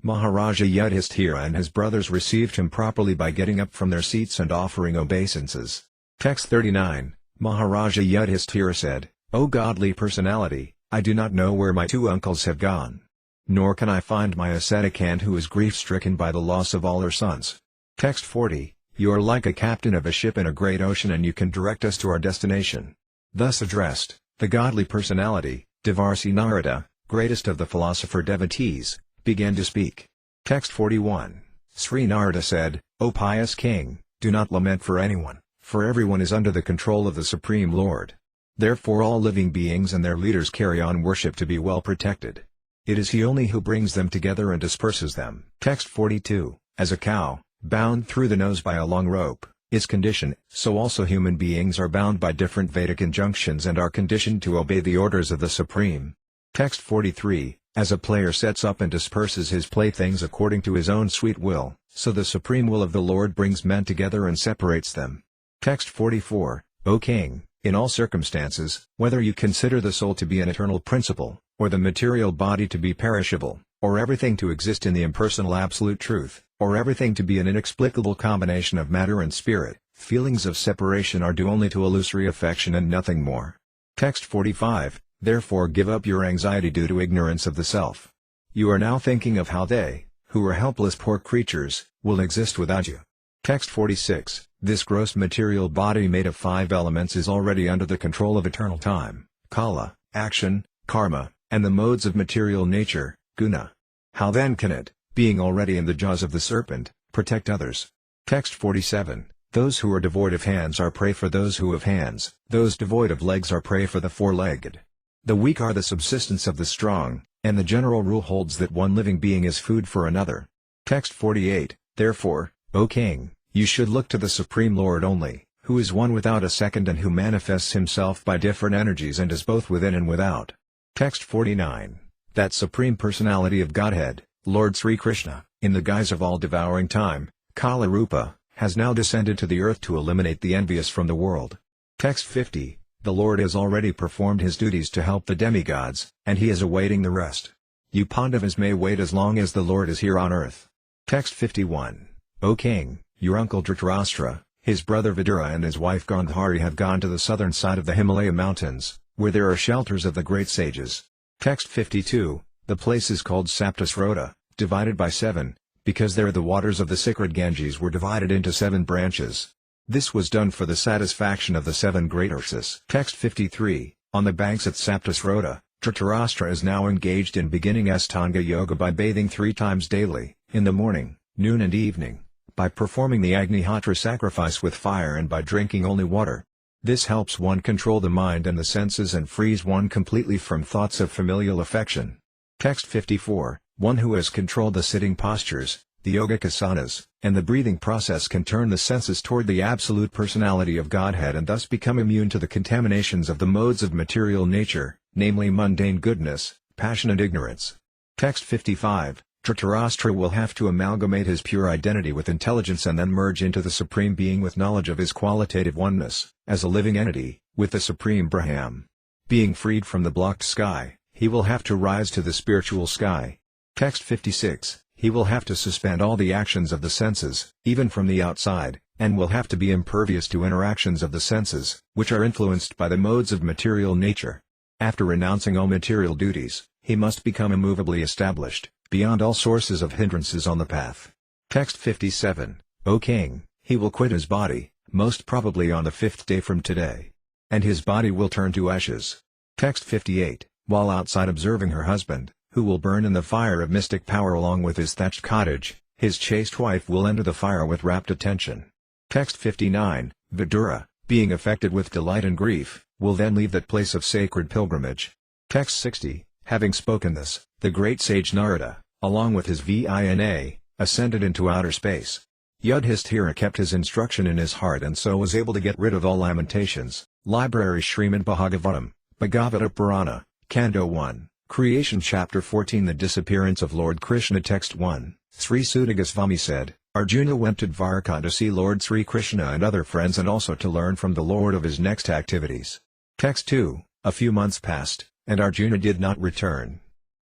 Maharaja Yudhishthira and his brothers received him properly by getting up from their seats and offering obeisances. Text 39. Maharaja Yudhishthira said, "O godly personality, I do not know where my two uncles have gone. Nor can I find my ascetic aunt who is grief-stricken by the loss of all her sons." Text 40. You are like a captain of a ship in a great ocean and you can direct us to our destination. Thus addressed, the godly personality, Devarsi Narada, greatest of the philosopher devotees, began to speak. Text 41. Sri Narada said, "O pious king, do not lament for anyone, for everyone is under the control of the Supreme Lord. Therefore all living beings and their leaders carry on worship to be well protected. It is he only who brings them together and disperses them." Text 42. As a cow, bound through the nose by a long rope, is conditioned, so also human beings are bound by different Vedic injunctions and are conditioned to obey the orders of the Supreme. Text 43. As a player sets up and disperses his playthings according to his own sweet will, so the supreme will of the Lord brings men together and separates them. Text 44. O king, in all circumstances, whether you consider the soul to be an eternal principle, or the material body to be perishable, or everything to exist in the impersonal absolute truth, or everything to be an inexplicable combination of matter and spirit, feelings of separation are due only to illusory affection and nothing more. Text 45. Therefore give up your anxiety due to ignorance of the self. You are now thinking of how they, who are helpless poor creatures, will exist without you. Text 46. This gross material body made of 5 elements is already under the control of eternal time, kala, action, karma, and the modes of material nature, guna. How then can it, being already in the jaws of the serpent, protect others? Text 47. Those who are devoid of hands are prey for those who have hands, those devoid of legs are prey for the four-legged. The weak are the subsistence of the strong, and the general rule holds that one living being is food for another. Text 48. Therefore, O king, you should look to the Supreme Lord only, who is one without a second and who manifests himself by different energies and is both within and without. Text 49. That Supreme Personality of Godhead, Lord Sri Krishna, in the guise of all-devouring time, Kala Rupa, has now descended to the earth to eliminate the envious from the world. Text 50. The Lord has already performed his duties to help the demigods, and he is awaiting the rest. You Pandavas may wait as long as the Lord is here on earth. Text 51. O king, your uncle Dhritarashtra, his brother Vidura and his wife Gandhari have gone to the southern side of the Himalaya mountains, where there are shelters of the great sages. Text 52. The place is called Saptasrota, divided by 7, because there the waters of the sacred Ganges were divided into 7 branches. This was done for the satisfaction of the 7 great Urshas. Text 53. On the banks at Saptasrota, Dhritarashtra is now engaged in beginning Astanga Yoga by bathing 3 times daily, in the morning, noon and evening, by performing the Agnihotra sacrifice with fire and by drinking only water. This helps one control the mind and the senses and frees one completely from thoughts of familial affection. Text 54. One who has controlled the sitting postures, the yogic asanas, and the breathing process can turn the senses toward the absolute personality of Godhead and thus become immune to the contaminations of the modes of material nature, namely mundane goodness, passion and ignorance. Text 55. Dhritarashtra will have to amalgamate his pure identity with intelligence and then merge into the Supreme Being with knowledge of his qualitative oneness, as a living entity, with the Supreme Brahman. Being freed from the blocked sky, he will have to rise to the spiritual sky. Text 56. He will have to suspend all the actions of the senses, even from the outside, and will have to be impervious to interactions of the senses, which are influenced by the modes of material nature. After renouncing all material duties, he must become immovably established, beyond all sources of hindrances on the path. Text 57. O king, he will quit his body, most probably on the 5th day from today. And his body will turn to ashes. Text 58. While outside observing her husband, who will burn in the fire of mystic power along with his thatched cottage, His chaste wife will enter the fire with rapt attention. Text 59, Vidura, being affected with delight and grief, will then leave that place of sacred pilgrimage. Text 60, having spoken this, the great sage Narada, along with his Vina, ascended into outer space. Yudhishthira kept his instruction in his heart and so was able to get rid of all lamentations. Library Śrīmad Bhāgavatam, Bhagavata Purana, Canto 1, Creation Chapter 14. The disappearance of Lord Krishna. Text 1, Sri Suta Goswami said, Arjuna went to Dwarka to see Lord Sri Krishna and other friends and also to learn from the Lord of his next activities. Text 2, a few months passed, and Arjuna did not return.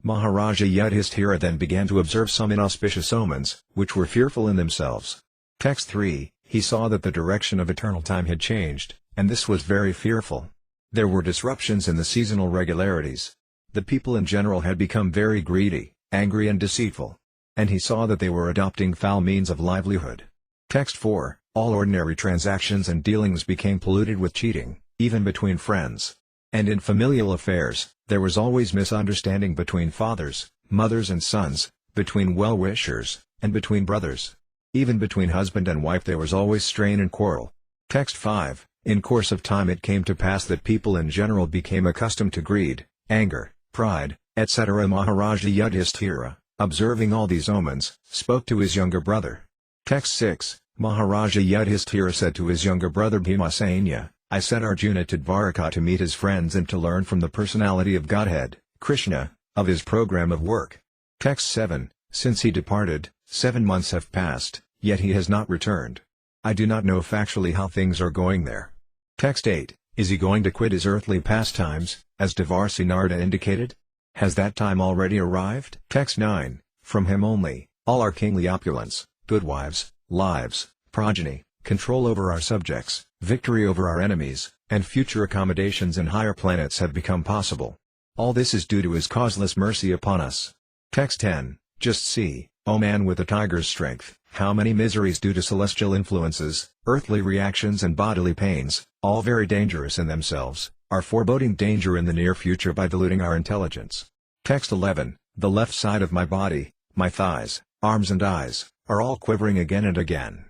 Maharaja Yudhishthira then began to observe some inauspicious omens, which were fearful in themselves. Text 3, he saw that the direction of eternal time had changed, and this was very fearful. There were disruptions in the seasonal regularities. The people in general had become very greedy, angry and deceitful. And he saw that they were adopting foul means of livelihood. Text 4, all ordinary transactions and dealings became polluted with cheating, even between friends. And in familial affairs, there was always misunderstanding between fathers, mothers and sons, between well-wishers, and between brothers. Even between husband and wife there was always strain and quarrel. Text 5, in course of time it came to pass that people in general became accustomed to greed, anger, pride, etc. Maharaja Yudhishthira, observing all these omens, spoke to his younger brother. Text 6, Maharaja Yudhishthira said to his younger brother Bhimasena, I sent Arjuna to Dwarka to meet his friends and to learn from the personality of Godhead, Krishna, of his program of work. Text 7, since he departed, 7 months have passed, yet he has not returned. I do not know factually how things are going there. Text 8, is he going to quit his earthly pastimes, as Devarsi Narada indicated? Has that time already arrived? Text 9, from him only, all our kingly opulence, good wives, lives, progeny, control over our subjects, victory over our enemies, and future accommodations in higher planets have become possible. All this is due to his causeless mercy upon us. Text 10, just see, O man with a tiger's strength, how many miseries due to celestial influences, earthly reactions and bodily pains, all very dangerous in themselves, are foreboding danger in the near future by diluting our intelligence. Text 11, the left side of my body, my thighs, arms and eyes, are all quivering again and again.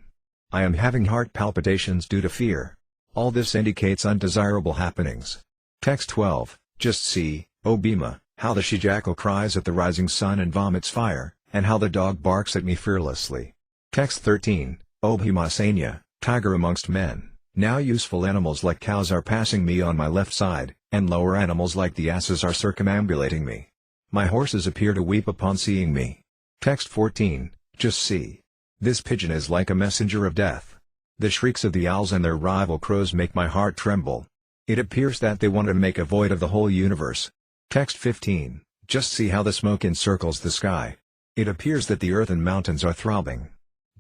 I am having heart palpitations due to fear. All this indicates undesirable happenings. Text 12, just see, O Bhima, how the she-jackal cries at the rising sun and vomits fire, and how the dog barks at me fearlessly. Text 13, O Bhimasena, tiger amongst men, now useful animals like cows are passing me on my left side, and lower animals like the asses are circumambulating me. My horses appear to weep upon seeing me. Text 14, just see. This pigeon is like a messenger of death. The shrieks of the owls and their rival crows make my heart tremble. It appears that they want to make a void of the whole universe. Text 15, just see how the smoke encircles the sky. It appears that the earth and mountains are throbbing.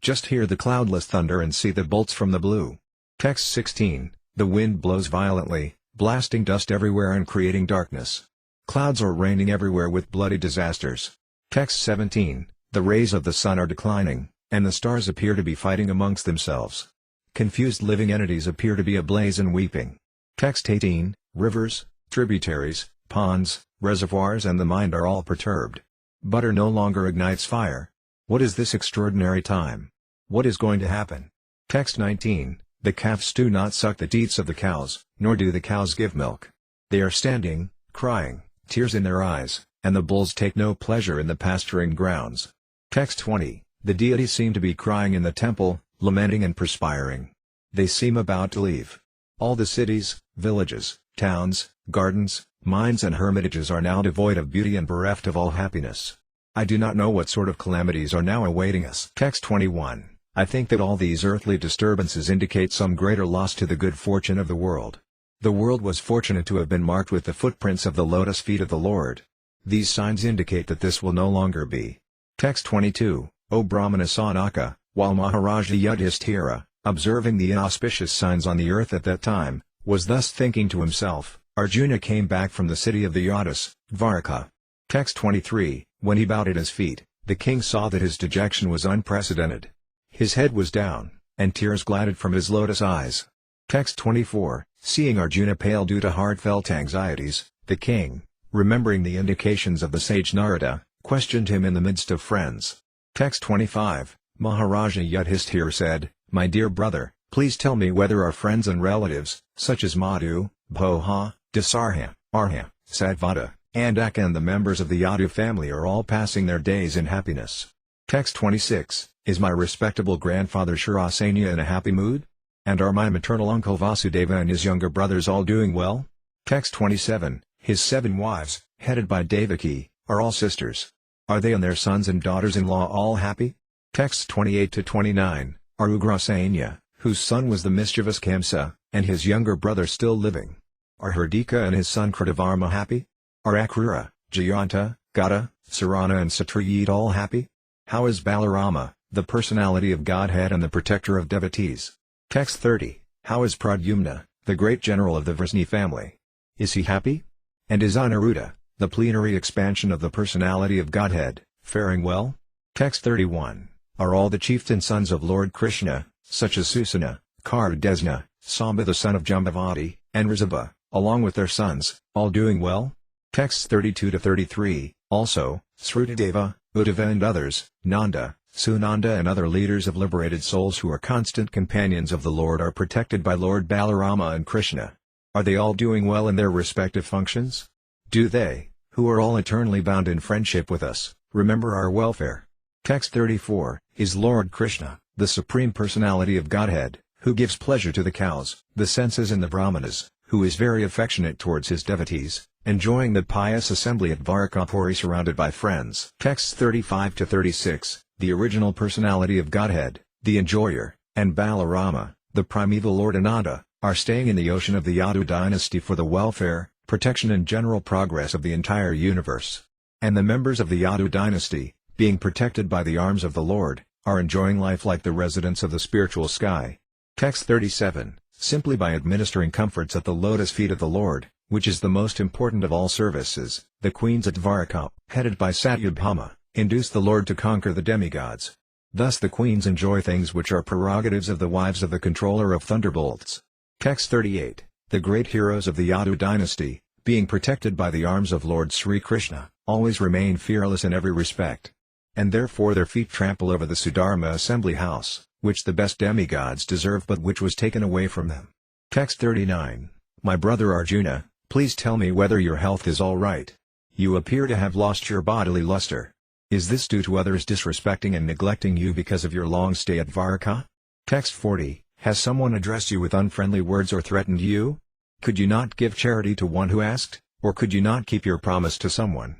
Just hear the cloudless thunder and see the bolts from the blue. Text 16, the wind blows violently, blasting dust everywhere and creating darkness. Clouds are raining everywhere with bloody disasters. Text 17, the rays of the sun are declining, and the stars appear to be fighting amongst themselves. Confused living entities appear to be ablaze and weeping. Text 18, rivers, tributaries, ponds, reservoirs and the mind are all perturbed. Butter no longer ignites fire. What is this extraordinary time? What is going to happen? Text 19, the calves do not suck the teats of the cows, nor do the cows give milk. They are standing, crying, tears in their eyes, and the bulls take no pleasure in the pasturing grounds. Text 20, the deities seem to be crying in the temple, lamenting and perspiring. They seem about to leave. All the cities, villages, towns, gardens, mines and hermitages are now devoid of beauty and bereft of all happiness. I do not know what sort of calamities are now awaiting us. Text 21, I think that all these earthly disturbances indicate some greater loss to the good fortune of the world. The world was fortunate to have been marked with the footprints of the lotus feet of the Lord. These signs indicate that this will no longer be. Text 22, O Brahmana Sanaka, while Maharaja Yudhishthira, observing the inauspicious signs on the earth at that time, was thus thinking to himself, Arjuna came back from the city of the Yadus, Dvaraka. Text 23, when he bowed at his feet, the king saw that his dejection was unprecedented. His head was down, and tears glided from his lotus eyes. Text 24, seeing Arjuna pale due to heartfelt anxieties, the king, remembering the indications of the sage Narada, questioned him in the midst of friends. Text 25, Maharaja Yudhishthira said, "My dear brother, please tell me whether our friends and relatives, such as Madhu, Bhoha, Dasarha, Arha, Satvata, and Aka and the members of the Yadu family are all passing their days in happiness." Text 26, Is my respectable grandfather Shirasanya in a happy mood? And are my maternal uncle Vasudeva and his younger brothers all doing well? Text 27, His 7 wives, headed by Devaki, are all sisters. Are they and their sons and daughters-in-law all happy? Texts 28 to 29, Are Ugrasenya, whose son was the mischievous Kamsa, and his younger brother still living? Are Hardika and his son Kritavarma happy? Are Akrura, Jayanta, Gata, Sarana and Satyajit all happy? How is Balarama, the personality of Godhead and the protector of devotees? Text 30, How is Pradyumna, the great general of the Vrisni family? Is he happy? And is Aniruddha, the plenary expansion of the personality of Godhead, faring well? Text 31, Are all the chieftain sons of Lord Krishna, such as Susana, Kardesna, Samba the son of Jambavati, and Risabha, along with their sons, all doing well? Texts 32 to 33, also, Srutadeva, Uddhava and others, Nanda, Sunanda and other leaders of liberated souls who are constant companions of the Lord are protected by Lord Balarama and Krishna. Are they all doing well in their respective functions? Do they, who are all eternally bound in friendship with us, remember our welfare? Text 34, Is Lord Krishna, the Supreme Personality of Godhead, who gives pleasure to the cows, the senses and the brahmanas, who is very affectionate towards his devotees, enjoying the pious assembly at Dvarakapuri surrounded by friends. Texts 35 to 36, The original personality of Godhead, the enjoyer, and Balarama, the primeval Lord Ananda, are staying in the ocean of the Yadu dynasty for the welfare, protection and general progress of the entire universe. And the members of the Yadu dynasty, being protected by the arms of the Lord, are enjoying life like the residents of the spiritual sky. Text 37, Simply by administering comforts at the lotus feet of the Lord, which is the most important of all services, the queens at Dvaraka, headed by Satyabhama, induce the Lord to conquer the demigods. Thus the queens enjoy things which are prerogatives of the wives of the controller of thunderbolts. Text 38, The great heroes of the Yadu dynasty, being protected by the arms of Lord Sri Krishna, always remain fearless in every respect. And therefore their feet trample over the Sudharma assembly house, which the best demigods deserve but which was taken away from them. Text 39, My brother Arjuna, please tell me whether your health is all right. You appear to have lost your bodily luster. Is this due to others disrespecting and neglecting you because of your long stay at Dvaraka? Text 40, Has someone addressed you with unfriendly words or threatened you? Could you not give charity to one who asked, or could you not keep your promise to someone?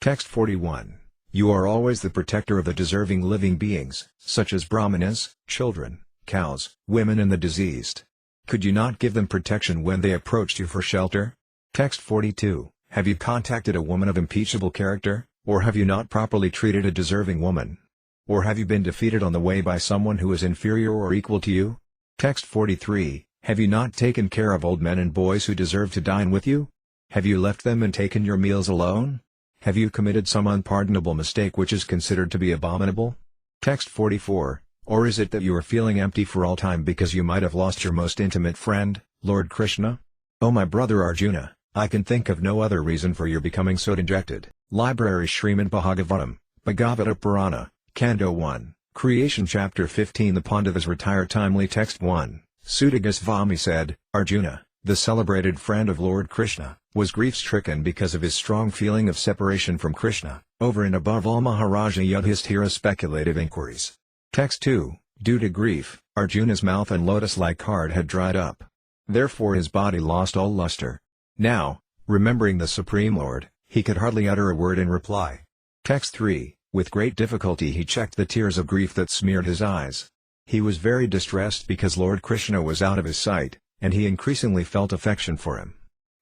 Text 41, You are always the protector of the deserving living beings, such as brahmanas, children, cows, women and the diseased. Could you not give them protection when they approached you for shelter? Text 42, Have you contacted a woman of impeachable character, or have you not properly treated a deserving woman? Or have you been defeated on the way by someone who is inferior or equal to you? Text 43, Have you not taken care of old men and boys who deserve to dine with you? Have you left them and taken your meals alone? Have you committed some unpardonable mistake which is considered to be abominable? Text 44, Or is it that you are feeling empty for all time because you might have lost your most intimate friend, Lord Krishna? O my brother Arjuna, I can think of no other reason for your becoming so dejected. Library Śrīmad Bhāgavatam, Bhagavata Purana, Canto 1, Creation Chapter 15 The Pandavas retire timely. Text 1, Suta Goswami said, Arjuna, the celebrated friend of Lord Krishna, was grief-stricken because of his strong feeling of separation from Krishna, over and above all Maharaja Yudhishthira's speculative inquiries. Text 2, Due to grief, Arjuna's mouth and lotus-like heart had dried up. Therefore his body lost all luster. Now, remembering the Supreme Lord, he could hardly utter a word in reply. Text 3, With great difficulty he checked the tears of grief that smeared his eyes. He was very distressed because Lord Krishna was out of his sight, and he increasingly felt affection for him.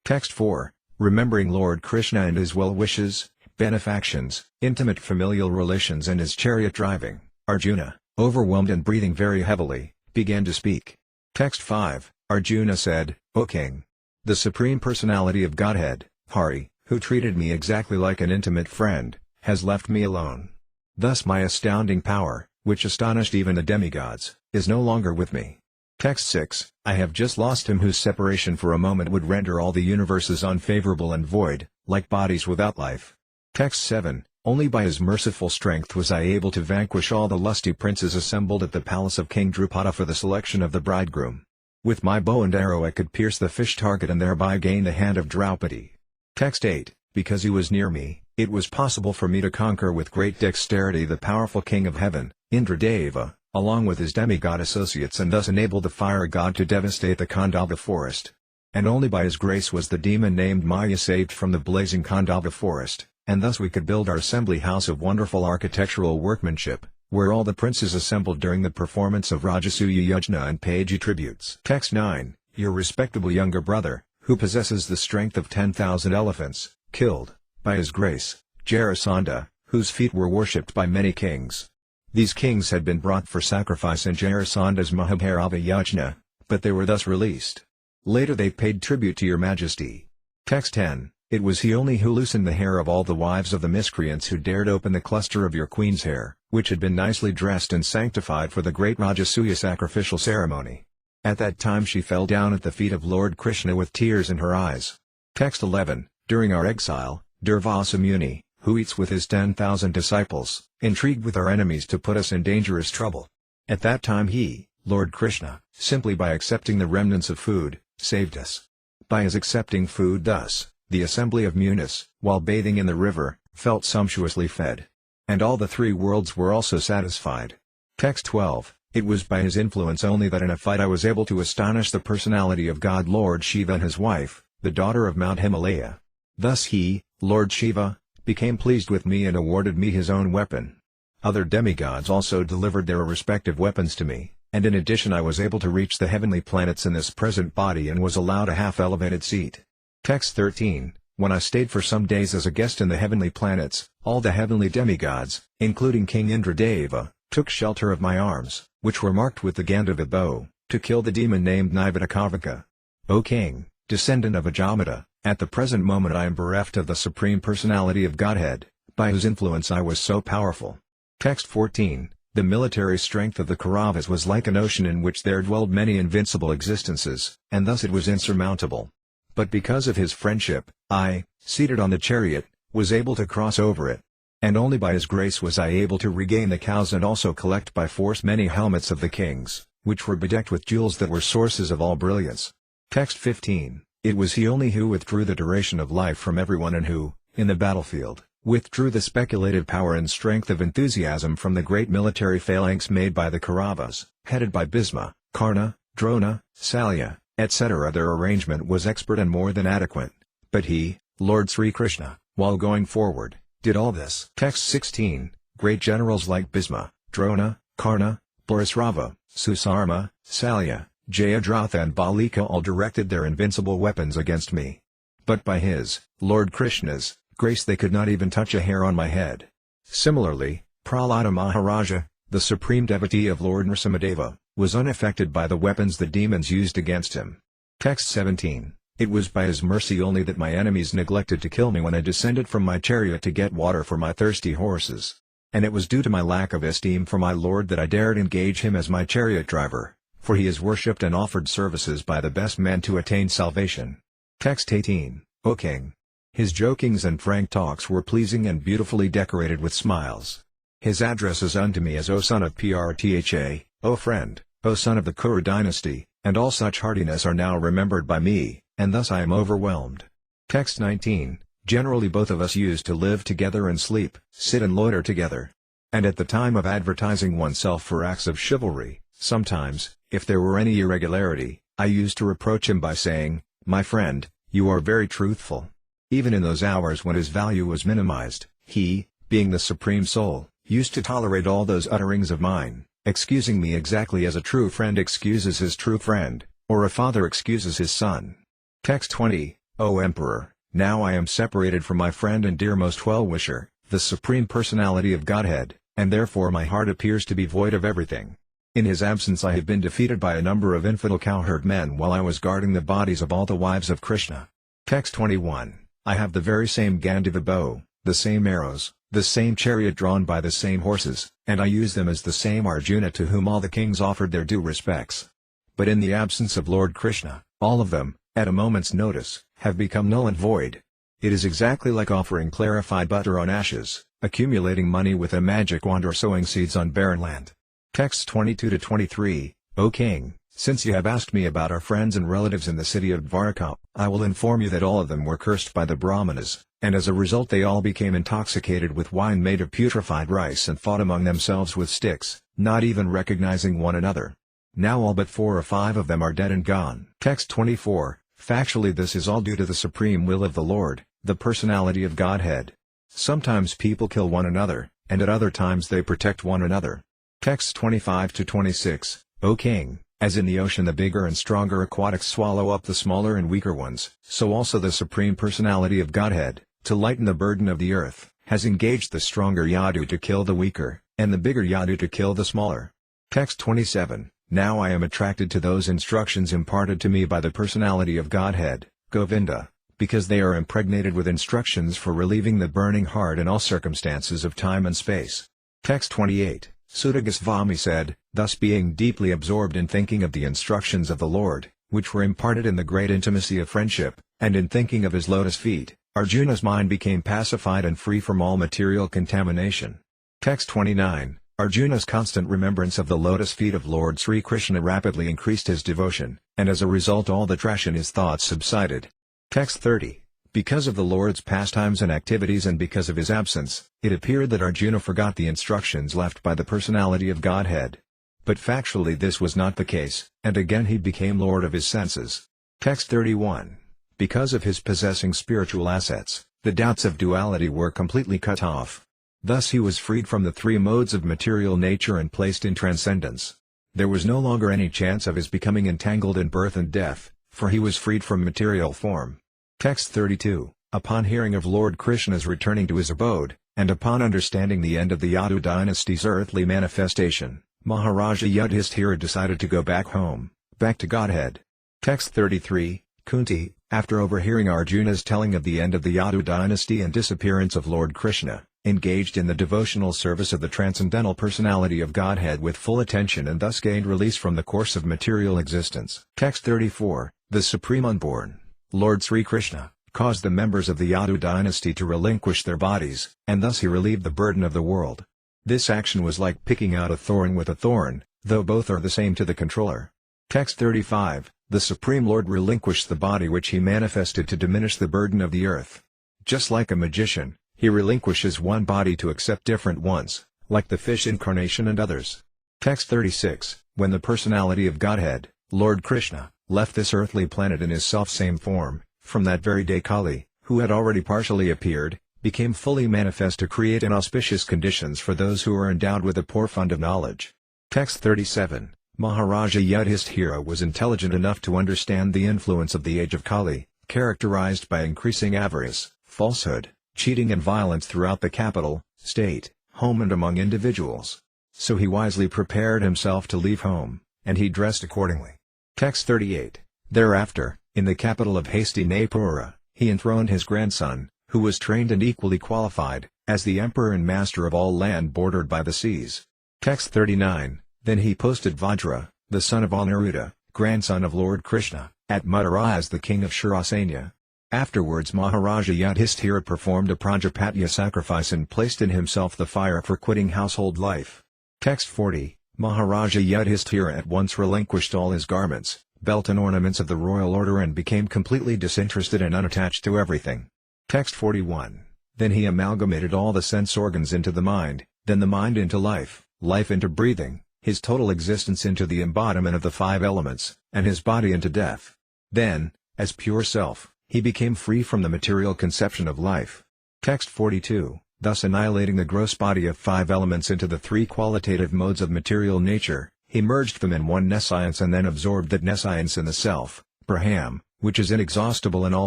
Text 4, Remembering Lord Krishna and his well-wishes, benefactions, intimate familial relations and his chariot driving, Arjuna, overwhelmed and breathing very heavily, began to speak. Text 5, Arjuna said, O King, the Supreme Personality of Godhead, Hari, who treated me exactly like an intimate friend, has left me alone. Thus my astounding power, which astonished even the demigods, is no longer with me. Text 6, I have just lost him whose separation for a moment would render all the universes unfavorable and void, like bodies without life. Text 7, Only by his merciful strength was I able to vanquish all the lusty princes assembled at the palace of King Drupada for the selection of the bridegroom. With my bow and arrow I could pierce the fish target and thereby gain the hand of Draupadi. Text 8. Because he was near me, it was possible for me to conquer with great dexterity the powerful king of heaven, Indradeva, along with his demigod associates, and thus enable the fire god to devastate the Khandava forest. And only by his grace was the demon named Maya saved from the blazing Khandava forest, and thus we could build our assembly house of wonderful architectural workmanship, where all the princes assembled during the performance of Rajasuya Yajna and paid you tributes. Text 9. Your respectable younger brother, who possesses the strength of 10,000 elephants, killed, by his grace, Jarasandha, whose feet were worshipped by many kings. These kings had been brought for sacrifice in Jarasandha's Mahabharata Yajna, but they were thus released. Later they paid tribute to your majesty. Text 10. It was he only who loosened the hair of all the wives of the miscreants who dared open the cluster of your queen's hair, which had been nicely dressed and sanctified for the great Rajasuya sacrificial ceremony. At that time she fell down at the feet of Lord Krishna with tears in her eyes. Text 11. During our exile, Durvasa Muni, who eats with his 10,000 disciples, intrigued with our enemies to put us in dangerous trouble. At that time he, Lord Krishna, simply by accepting the remnants of food, saved us. By his accepting food thus, the assembly of Munis, while bathing in the river, felt sumptuously fed. And all the three worlds were also satisfied. Text 12. It was by his influence only that in a fight I was able to astonish the personality of God Lord Shiva and his wife, the daughter of Mount Himalaya. Thus he, Lord Shiva, became pleased with me and awarded me his own weapon. Other demigods also delivered their respective weapons to me, and in addition I was able to reach the heavenly planets in this present body and was allowed a half-elevated seat. Text 13. When I stayed for some days as a guest in the heavenly planets, all the heavenly demigods, including King Indradeva, took shelter of my arms, which were marked with the Gandhava bow, to kill the demon named Nivedakavaka. O King, descendant of Ajamata, at the present moment I am bereft of the Supreme Personality of Godhead, by whose influence I was so powerful. Text 14. The military strength of the Kauravas was like an ocean in which there dwelled many invincible existences, and thus it was insurmountable. But because of his friendship, I, seated on the chariot, was able to cross over it. And only by his grace was I able to regain the cows and also collect by force many helmets of the kings, which were bedecked with jewels that were sources of all brilliance. Text 15. It was he only who withdrew the duration of life from everyone and who, in the battlefield, withdrew the speculative power and strength of enthusiasm from the great military phalanx made by the Kauravas, headed by Bhisma, Karna, Drona, Salya, etc. Their arrangement was expert and more than adequate, but he, Lord Sri Krishna, while going forward, did all this. Text 16. Great generals like Bhisma, Drona, Karna, Bharisrava, Susarma, Salya, Jayadratha and Balika all directed their invincible weapons against me. But by his, Lord Krishna's, grace they could not even touch a hair on my head. Similarly, Prahlada Maharaja, the supreme devotee of Lord Nrsimhadeva, was unaffected by the weapons the demons used against him. Text 17. It was by his mercy only that my enemies neglected to kill me when I descended from my chariot to get water for my thirsty horses. And it was due to my lack of esteem for my lord that I dared engage him as my chariot driver, for he is worshipped and offered services by the best men to attain salvation. Text 18. O King! His jokings and frank talks were pleasing and beautifully decorated with smiles. His addresses unto me as O son of Prtha, O friend, O son of the Kuru dynasty, and all such heartiness are now remembered by me, and thus I am overwhelmed. Text 19. Generally both of us used to live together and sleep, sit and loiter together. And at the time of advertising oneself for acts of chivalry, sometimes, if there were any irregularity, I used to reproach him by saying, "My friend, you are very truthful." Even in those hours when his value was minimized, he, being the Supreme Soul, used to tolerate all those utterings of mine, excusing me exactly as a true friend excuses his true friend, or a father excuses his son. Text 20. O Emperor, now I am separated from my friend and dearmost well-wisher, the Supreme Personality of Godhead, and therefore my heart appears to be void of everything. In his absence I have been defeated by a number of infidel cowherd men while I was guarding the bodies of all the wives of Krishna. Text 21. I have the very same Gandhava bow, the same arrows, the same chariot drawn by the same horses, and I use them as the same Arjuna to whom all the kings offered their due respects. But in the absence of Lord Krishna, all of them, at a moment's notice, have become null and void. It is exactly like offering clarified butter on ashes, accumulating money with a magic wand or sowing seeds on barren land. Texts 22-23, O king, since you have asked me about our friends and relatives in the city of Dvaraka, I will inform you that all of them were cursed by the Brahmanas, and as a result they all became intoxicated with wine made of putrefied rice and fought among themselves with sticks, not even recognizing one another. Now all but 4 or 5 of them are dead and gone. Text 24, factually this is all due to the supreme will of the Lord, the personality of Godhead. Sometimes people kill one another, and at other times they protect one another. Texts 25-26, O king, as in the ocean the bigger and stronger aquatics swallow up the smaller and weaker ones, so also the supreme personality of Godhead, to lighten the burden of the earth, has engaged the stronger Yadu to kill the weaker, and the bigger Yadu to kill the smaller. Text 27, now I am attracted to those instructions imparted to me by the personality of Godhead, Govinda, because they are impregnated with instructions for relieving the burning heart in all circumstances of time and space. Text 28, Suta Goswami said, thus being deeply absorbed in thinking of the instructions of the Lord, which were imparted in the great intimacy of friendship, and in thinking of his lotus feet, Arjuna's mind became pacified and free from all material contamination. Text 29, Arjuna's constant remembrance of the lotus feet of Lord Sri Krishna rapidly increased his devotion, and as a result all the trash in his thoughts subsided. Text 30, because of the Lord's pastimes and activities and because of his absence, it appeared that Arjuna forgot the instructions left by the personality of Godhead. But factually this was not the case, and again he became lord of his senses. Text 31, because of his possessing spiritual assets, the doubts of duality were completely cut off. Thus he was freed from the 3 modes of material nature and placed in transcendence. There was no longer any chance of his becoming entangled in birth and death, for he was freed from material form. Text 32, upon hearing of Lord Krishna's returning to his abode, and upon understanding the end of the Yadu dynasty's earthly manifestation, Maharaja Yudhishthira decided to go back home, back to Godhead. Text 33, Kunti, after overhearing Arjuna's telling of the end of the Yadu dynasty and disappearance of Lord Krishna, engaged in the devotional service of the transcendental personality of Godhead with full attention and thus gained release from the course of material existence. Text 34, the Supreme Unborn, Lord Sri Krishna, caused the members of the Yadu dynasty to relinquish their bodies, and thus he relieved the burden of the world. This action was like picking out a thorn with a thorn, though both are the same to the controller. Text 35, the Supreme Lord relinquished the body which he manifested to diminish the burden of the earth. Just like a magician, he relinquishes one body to accept different ones, like the fish incarnation and others. Text 36, when the personality of Godhead, Lord Krishna, left this earthly planet in his self-same form, from that very day Kali, who had already partially appeared, became fully manifest to create inauspicious conditions for those who are endowed with a poor fund of knowledge. Text 37, Maharaja Yudhishthira was intelligent enough to understand the influence of the age of Kali, characterized by increasing avarice, falsehood, cheating and violence throughout the capital, state, home and among individuals. So he wisely prepared himself to leave home, and he dressed accordingly. Text 38, thereafter, in the capital of Hastinapura, he enthroned his grandson, who was trained and equally qualified, as the emperor and master of all land bordered by the seas. Text 39, then he posted Vajra, the son of Aniruddha, grandson of Lord Krishna, at Mathura as the king of Shurasena. Afterwards Maharaja Yudhishthira performed a Prajapatya sacrifice and placed in himself the fire for quitting household life. Text 40, Maharaja Yudhishthira at once relinquished all his garments, belt and ornaments of the royal order and became completely disinterested and unattached to everything. Text 41, then he amalgamated all the sense organs into the mind, then the mind into life, life into breathing, his total existence into the embodiment of the 5 elements, and his body into death. Then, as pure self, he became free from the material conception of life. Text 42, thus annihilating the gross body of 5 elements into the 3 qualitative modes of material nature, he merged them in one nescience and then absorbed that nescience in the self, Braham, which is inexhaustible in all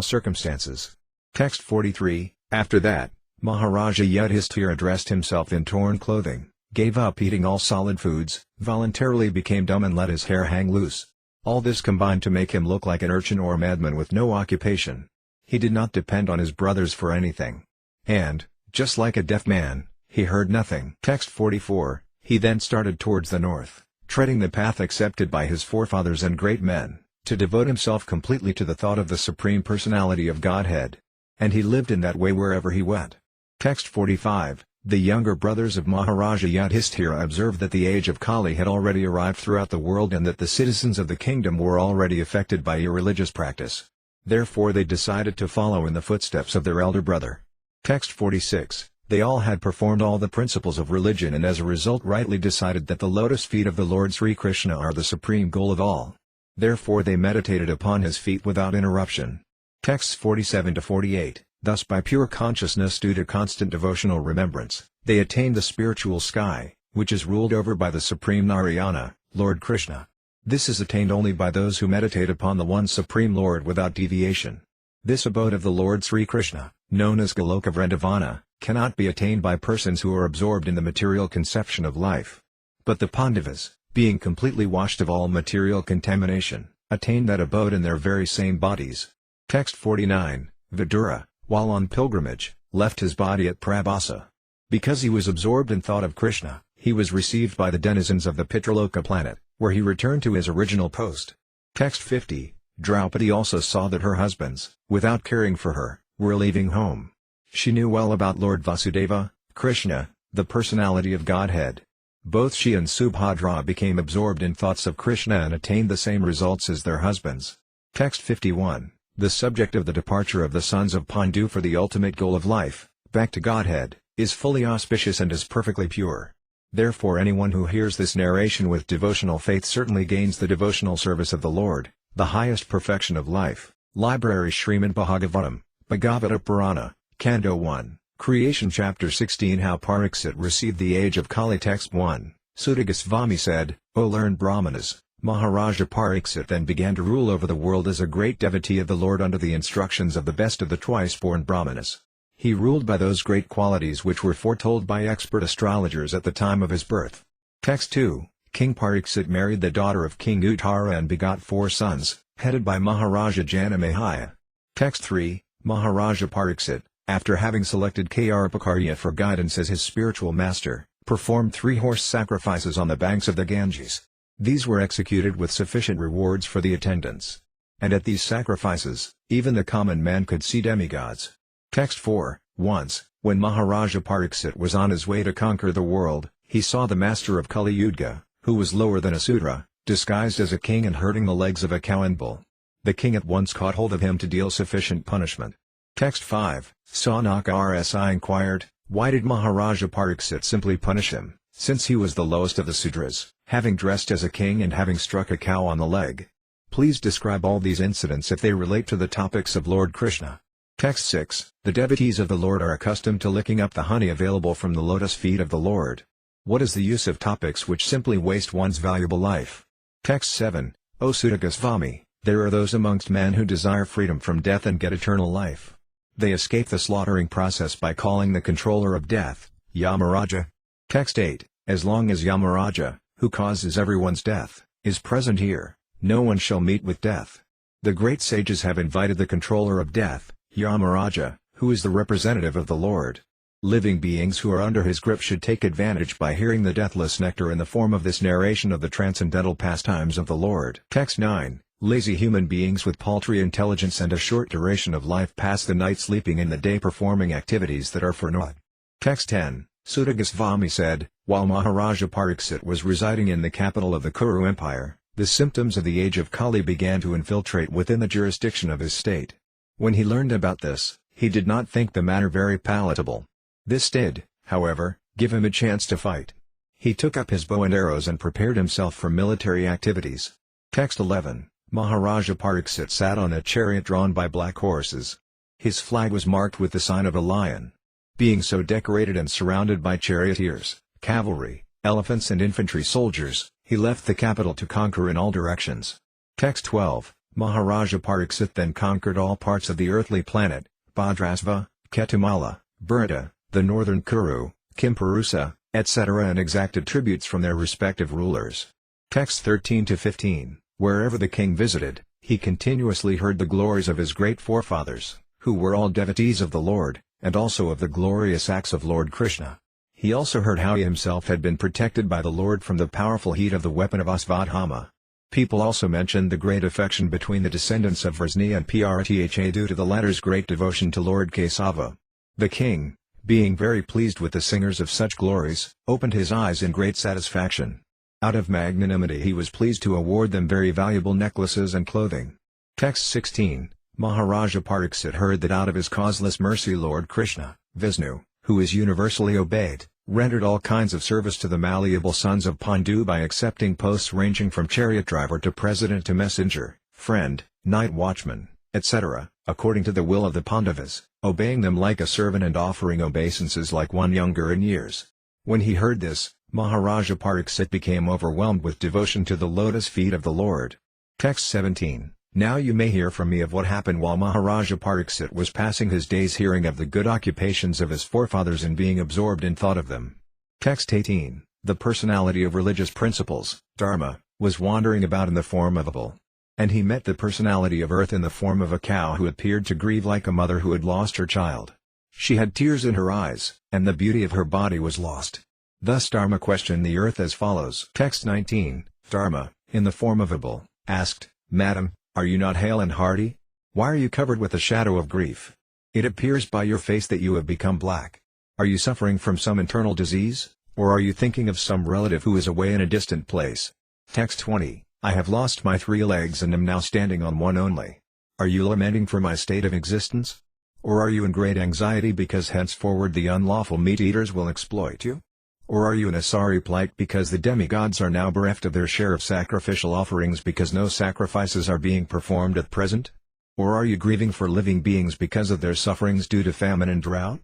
circumstances. Text 43, after that, Maharaja Yudhishthira dressed himself in torn clothing, gave up eating all solid foods, voluntarily became dumb and let his hair hang loose. All this combined to make him look like an urchin or madman with no occupation. He did not depend on his brothers for anything. And, just like a deaf man, he heard nothing. Text 44, he then started towards the north, treading the path accepted by his forefathers and great men, to devote himself completely to the thought of the Supreme Personality of Godhead. And he lived in that way wherever he went. Text 45, The younger brothers of Maharaja Yudhishthira observed that the age of Kali had already arrived throughout the world and that the citizens of the kingdom were already affected by irreligious practice. Therefore they decided to follow in the footsteps of their elder brother. Text 46. They all had performed all the principles of religion and as a result rightly decided that the lotus feet of the Lord Sri Krishna are the supreme goal of all. Therefore they meditated upon his feet without interruption. Texts 47-48. Thus by pure consciousness due to constant devotional remembrance, they attained the spiritual sky, which is ruled over by the Supreme Narayana, Lord Krishna. This is attained only by those who meditate upon the one Supreme Lord without deviation. This abode of the Lord Sri Krishna, known as Goloka Vrindavana, cannot be attained by persons who are absorbed in the material conception of life. But the Pandavas, being completely washed of all material contamination, attained that abode in their very same bodies. Text 49. Vidura, while on pilgrimage, left his body at Prabhasa. Because he was absorbed in thought of Krishna, he was received by the denizens of the Pitraloka planet, where he returned to his original post. Text 50. Draupadi also saw that her husbands, without caring for her, were leaving home. She knew well about Lord Vasudeva, Krishna, the personality of Godhead. Both she and Subhadra became absorbed in thoughts of Krishna and attained the same results as their husbands. Text 51. The subject of the departure of the sons of Pandu for the ultimate goal of life, back to Godhead, is fully auspicious and is perfectly pure. Therefore anyone who hears this narration with devotional faith certainly gains the devotional service of the Lord, the highest perfection of life. Library Śrīmad Bhāgavatam, Bhagavata Purana, Canto 1, Creation Chapter 16. How Pariksit received the age of Kali. Text 1. Suta Goswami said, O learned Brahmanas, Maharaja Pariksit then began to rule over the world as a great devotee of the Lord under the instructions of the best of the twice-born Brahmanas. He ruled by those great qualities which were foretold by expert astrologers at the time of his birth. Text 2. King Pariksit married the daughter of King Uttara and begot 4 sons, headed by Maharaja Janamahaya. Text 3. Maharaja Pariksit, after having selected Karpakarya for guidance as his spiritual master, performed 3 horse sacrifices on the banks of the Ganges. These were executed with sufficient rewards for the attendants. And at these sacrifices, even the common man could see demigods. Text 4. Once, when Maharaja Pariksit was on his way to conquer the world, he saw the master of Kali Yuga, who was lower than a Sudra, disguised as a king and hurting the legs of a cow and bull. The king at once caught hold of him to deal sufficient punishment. Text 5. Sanaka Rsi inquired, why did Maharaja Pariksit simply punish him, since he was the lowest of the Sudras, having dressed as a king and having struck a cow on the leg? Please describe all these incidents if they relate to the topics of Lord Krishna. Text 6. The devotees of the Lord are accustomed to licking up the honey available from the lotus feet of the Lord. What is the use of topics which simply waste one's valuable life? Text 7. O Suta Goswami, there are those amongst men who desire freedom from death and get eternal life. They escape the slaughtering process by calling the controller of death, Yamaraja. Text 8. As long as Yamaraja, who causes everyone's death, is present here, no one shall meet with death. The great sages have invited the controller of death, Yamaraja, who is the representative of the Lord. Living beings who are under his grip should take advantage by hearing the deathless nectar in the form of this narration of the transcendental pastimes of the Lord. Text 9. Lazy human beings with paltry intelligence and a short duration of life pass the night sleeping and the day performing activities that are for naught. Text 10. Suta Goswami said, while Maharaja Pariksit was residing in the capital of the Kuru Empire, the symptoms of the age of Kali began to infiltrate within the jurisdiction of his state. When he learned about this, he did not think the matter very palatable. This did, however, give him a chance to fight. He took up his bow and arrows and prepared himself for military activities. Text 11. Maharaja Pariksit sat on a chariot drawn by black horses. His flag was marked with the sign of a lion. Being so decorated and surrounded by charioteers, cavalry, elephants and infantry soldiers, he left the capital to conquer in all directions. Text 12. Maharaja Pariksit then conquered all parts of the earthly planet, Bhadrasva, Ketumala, Bharata, the northern Kuru, Kimpurusa, etc. and exacted tributes from their respective rulers. Text 13-15. Wherever the king visited, he continuously heard the glories of his great forefathers, who were all devotees of the Lord, and also of the glorious acts of Lord Krishna. He also heard how he himself had been protected by the Lord from the powerful heat of the weapon of Asvadhama. People also mentioned the great affection between the descendants of Vrishni and Pratha due to the latter's great devotion to Lord Kesava. The king, being very pleased with the singers of such glories, opened his eyes in great satisfaction. Out of magnanimity he was pleased to award them very valuable necklaces and clothing. Text 16. Maharaja Pariksit heard that out of his causeless mercy Lord Krishna, Vishnu, who is universally obeyed, rendered all kinds of service to the malleable sons of Pandu by accepting posts ranging from chariot driver to president to messenger, friend, night watchman, etc., according to the will of the Pandavas, obeying them like a servant and offering obeisances like one younger in years. When he heard this, Maharaja Pariksit became overwhelmed with devotion to the lotus feet of the Lord. Text 17. Now you may hear from me of what happened while Maharaja Pariksit was passing his days hearing of the good occupations of his forefathers and being absorbed in thought of them. Text 18. The personality of religious principles, Dharma, was wandering about in the form of a bull. And he met the personality of earth in the form of a cow who appeared to grieve like a mother who had lost her child. She had tears in her eyes, and the beauty of her body was lost. Thus Dharma questioned the earth as follows. Text 19. Dharma, in the form of a bull, asked, Madam, are you not hale and hearty? Why are you covered with the shadow of grief? It appears by your face that you have become black. Are you suffering from some internal disease, or are you thinking of some relative who is away in a distant place? Text 20. I have lost my 3 legs and am now standing on one only. Are you lamenting for my state of existence? Or are you in great anxiety because henceforward the unlawful meat-eaters will exploit you? Or are you in a sorry plight because the demigods are now bereft of their share of sacrificial offerings because no sacrifices are being performed at present? Or are you grieving for living beings because of their sufferings due to famine and drought?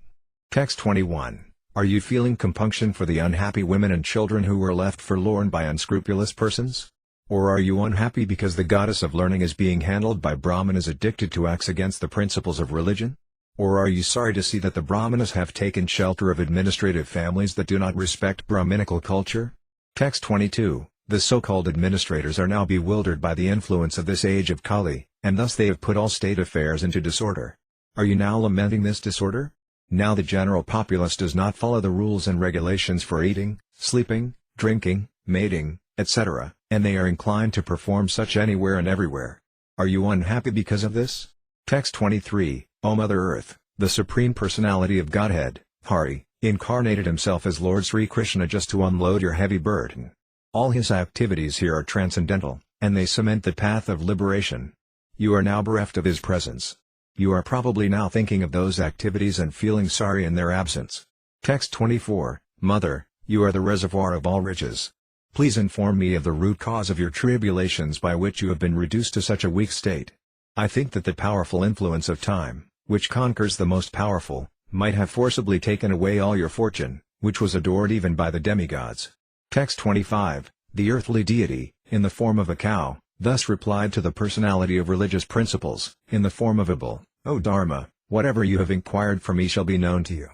Text 21. Are you feeling compunction for the unhappy women and children who were left forlorn by unscrupulous persons? Or are you unhappy because the goddess of learning is being handled by Brahmanas addicted to acts against the principles of religion? Or are you sorry to see that the Brahmanas have taken shelter of administrative families that do not respect Brahminical culture? Text 22. The so-called administrators are now bewildered by the influence of this age of Kali, and thus they have put all state affairs into disorder. Are you now lamenting this disorder? Now the general populace does not follow the rules and regulations for eating, sleeping, drinking, mating, etc., and they are inclined to perform such anywhere and everywhere. Are you unhappy because of this? Text 23. O Mother Earth, the Supreme Personality of Godhead, Hari, incarnated himself as Lord Sri Krishna just to unload your heavy burden. All his activities here are transcendental, and they cement the path of liberation. You are now bereft of his presence. You are probably now thinking of those activities and feeling sorry in their absence. Text 24. Mother, you are the reservoir of all riches. Please inform me of the root cause of your tribulations by which you have been reduced to such a weak state. I think that the powerful influence of time, which conquers the most powerful, might have forcibly taken away all your fortune, which was adored even by the demigods. Text 25. The earthly deity, in the form of a cow, thus replied to the personality of religious principles, in the form of a bull, O Dharma, whatever you have inquired from me shall be known to you.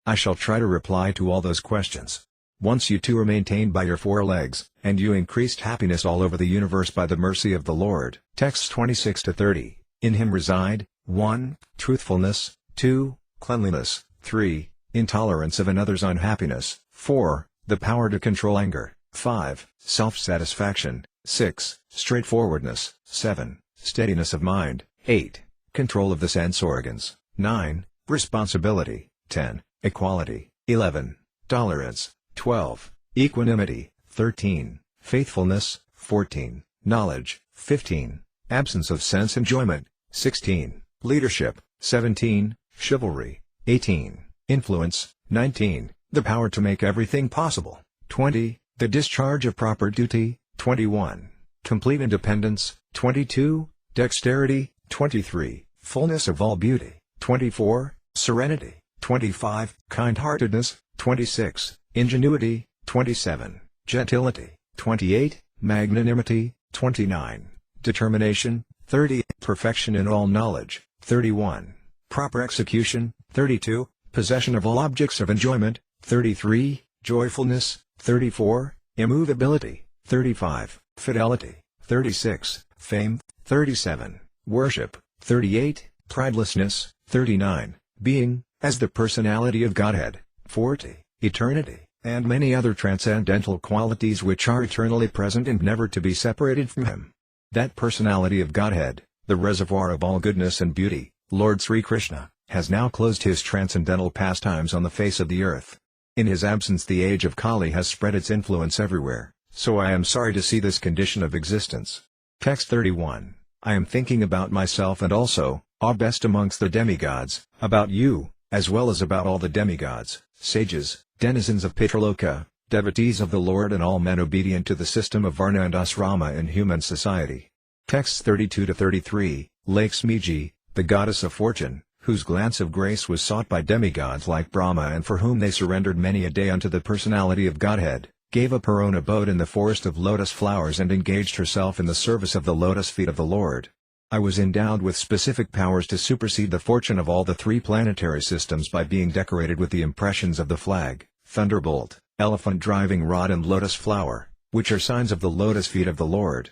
I shall try to reply to all those questions. Once you two are maintained by your 4 legs, and you increased happiness all over the universe by the mercy of the Lord. Texts 26-30. In him reside, 1. Truthfulness, 2. Cleanliness, 3. Intolerance of another's unhappiness, 4. The power to control anger, 5. Self-satisfaction, 6. Straightforwardness, 7. Steadiness of mind, 8. Control of the sense organs, 9. Responsibility, 10. Equality, 11. Tolerance, 12. Equanimity, 13. Faithfulness, 14. Knowledge, 15. Absence of sense enjoyment, 16. Leadership, 17. Chivalry, 18. Influence, 19. The power to make everything possible, 20. The discharge of proper duty, 21. Complete independence, 22. Dexterity, 23. Fullness of all beauty, 24. Serenity, 25. Kind-heartedness, 26. Ingenuity, 27. Gentility, 28. Magnanimity, 29. Determination, 30. Perfection in all knowledge, 31. Proper execution, 32. Possession of all objects of enjoyment, 33. Joyfulness, 34. Immovability, 35. Fidelity, 36. Fame, 37. Worship, 38. Pridelessness, 39. Being, as the personality of Godhead, 40. Eternity, and many other transcendental qualities which are eternally present and never to be separated from him. That personality of Godhead, the reservoir of all goodness and beauty, Lord Sri Krishna, has now closed his transcendental pastimes on the face of the earth. In his absence the age of Kali has spread its influence everywhere, so I am sorry to see this condition of existence. Text 31. I am thinking about myself and also, our best amongst the demigods, about you, as well as about all the demigods, sages, denizens of Pitraloka, devotees of the Lord and all men obedient to the system of Varna and Asrama in human society. Texts 32-33, Lakshmiji, the goddess of fortune, whose glance of grace was sought by demigods like Brahma and for whom they surrendered many a day unto the personality of Godhead, gave up her own abode in the forest of lotus flowers and engaged herself in the service of the lotus feet of the Lord. I was endowed with specific powers to supersede the fortune of all the three planetary systems by being decorated with the impressions of the flag, thunderbolt, elephant driving rod and lotus flower, which are signs of the lotus feet of the Lord.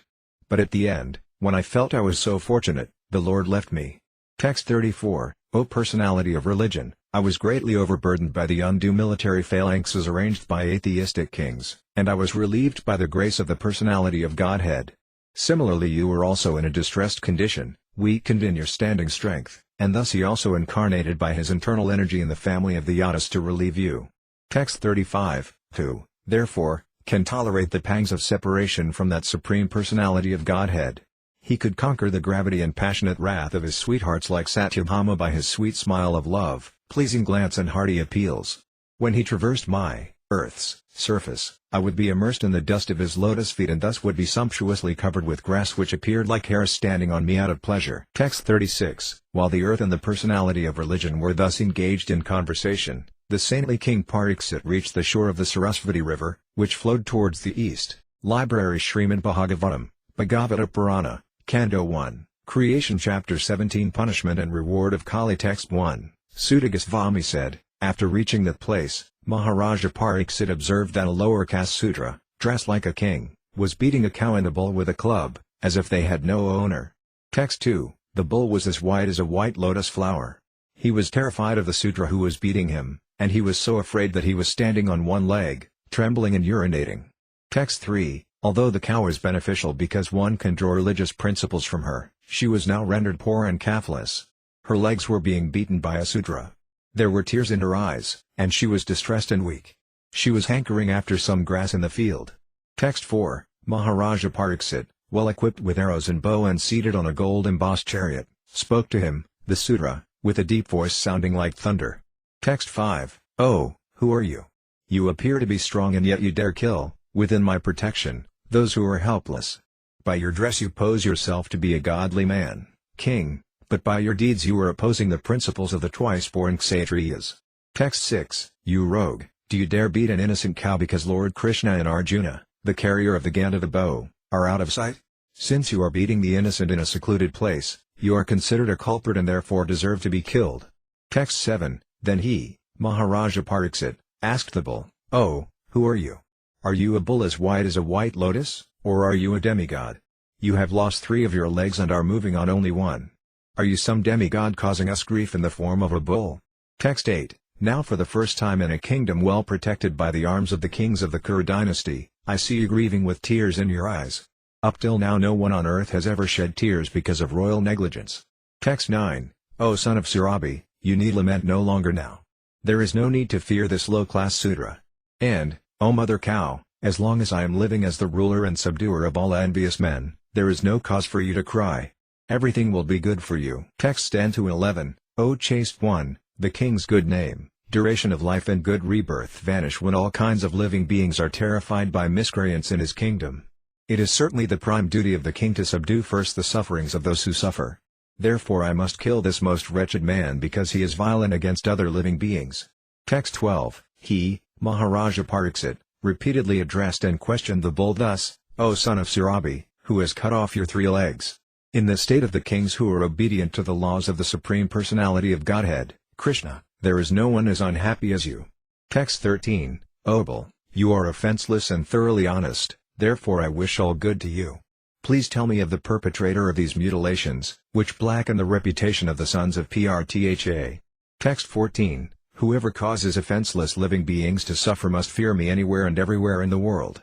But at the end, when I felt I was so fortunate, the Lord left me. Text 34, O personality of religion, I was greatly overburdened by the undue military phalanxes arranged by atheistic kings, and I was relieved by the grace of the personality of Godhead. Similarly you were also in a distressed condition, weakened in your standing strength, and thus he also incarnated by his internal energy in the family of the Yadas to relieve you. Text 35, Who, therefore, can tolerate the pangs of separation from that supreme personality of Godhead? He could conquer the gravity and passionate wrath of his sweethearts like Satyabhama by his sweet smile of love, pleasing glance and hearty appeals. When he traversed my, earth's, surface, I would be immersed in the dust of his lotus feet and thus would be sumptuously covered with grass which appeared like hair standing on me out of pleasure. Text 36, While the earth and the personality of religion were thus engaged in conversation, the saintly king Pariksit reached the shore of the Sarasvati river, which flowed towards the east. Library Śrīmad Bhāgavatam, Bhagavata Purana, Canto 1, Creation Chapter 17 Punishment and Reward of Kali. Text 1, Suta Goswami said, after reaching that place, Maharaja Pariksit observed that a lower caste Sudra, dressed like a king, was beating a cow and a bull with a club, as if they had no owner. Text 2, The bull was as white as a white lotus flower. He was terrified of the Sudra who was beating him, and he was so afraid that he was standing on one leg, trembling and urinating. Text 3, Although the cow is beneficial because one can draw religious principles from her, she was now rendered poor and calfless. Her legs were being beaten by a Sudra. There were tears in her eyes, and she was distressed and weak. She was hankering after some grass in the field. Text 4, Maharaja Pariksit, well equipped with arrows and bow and seated on a gold-embossed chariot, spoke to him, the Sudra, with a deep voice sounding like thunder. Text 5, Oh, who are you? You appear to be strong and yet you dare kill, within my protection, those who are helpless. By your dress you pose yourself to be a godly man, king, but by your deeds you are opposing the principles of the twice-born Kshatriyas. Text 6, You rogue, do you dare beat an innocent cow because Lord Krishna and Arjuna, the carrier of the Gandhava bow, are out of sight? Since you are beating the innocent in a secluded place, you are considered a culprit and therefore deserve to be killed. Text 7, Then he, Maharaja Pariksit, asked the bull, Oh, who are you? Are you a bull as white as a white lotus, or are you a demigod? You have lost 3 of your legs and are moving on only one. Are you some demigod causing us grief in the form of a bull? Text 8, Now for the first time in a kingdom well protected by the arms of the kings of the Kuru dynasty, I see you grieving with tears in your eyes. Up till now no one on earth has ever shed tears because of royal negligence. Text 9, O son of Surabi, you need lament no longer now. There is no need to fear this low-class Sudra. And, O mother cow, as long as I am living as the ruler and subduer of all envious men, there is no cause for you to cry. Everything will be good for you. Text 10-11, O chaste one, the king's good name, duration of life and good rebirth vanish when all kinds of living beings are terrified by miscreants in his kingdom. It is certainly the prime duty of the king to subdue first the sufferings of those who suffer. Therefore I must kill this most wretched man because he is violent against other living beings. Text 12, He, Maharaja Pariksit, repeatedly addressed and questioned the bull thus, O son of Surabi, who has cut off your 3 legs? In the state of the kings who are obedient to the laws of the Supreme Personality of Godhead, Krishna, there is no one as unhappy as you. Text 13, O bull, you are offenseless and thoroughly honest, therefore I wish all good to you. Please tell me of the perpetrator of these mutilations, which blacken the reputation of the sons of Prtha. Text 14, Whoever causes offenseless living beings to suffer must fear me anywhere and everywhere in the world.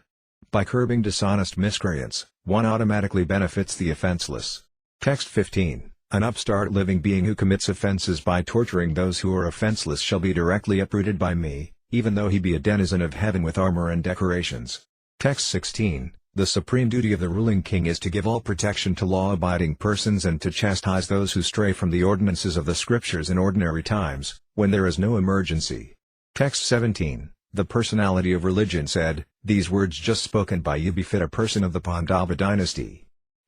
By curbing dishonest miscreants, one automatically benefits the offenseless. Text 15, An upstart living being who commits offenses by torturing those who are offenseless shall be directly uprooted by me, even though he be a denizen of heaven with armor and decorations. Text 16. The supreme duty of the ruling king is to give all protection to law-abiding persons and to chastise those who stray from the ordinances of the scriptures in ordinary times, when there is no emergency. Text 17. The personality of religion said, "These words just spoken by you befit a person of the Pandava dynasty."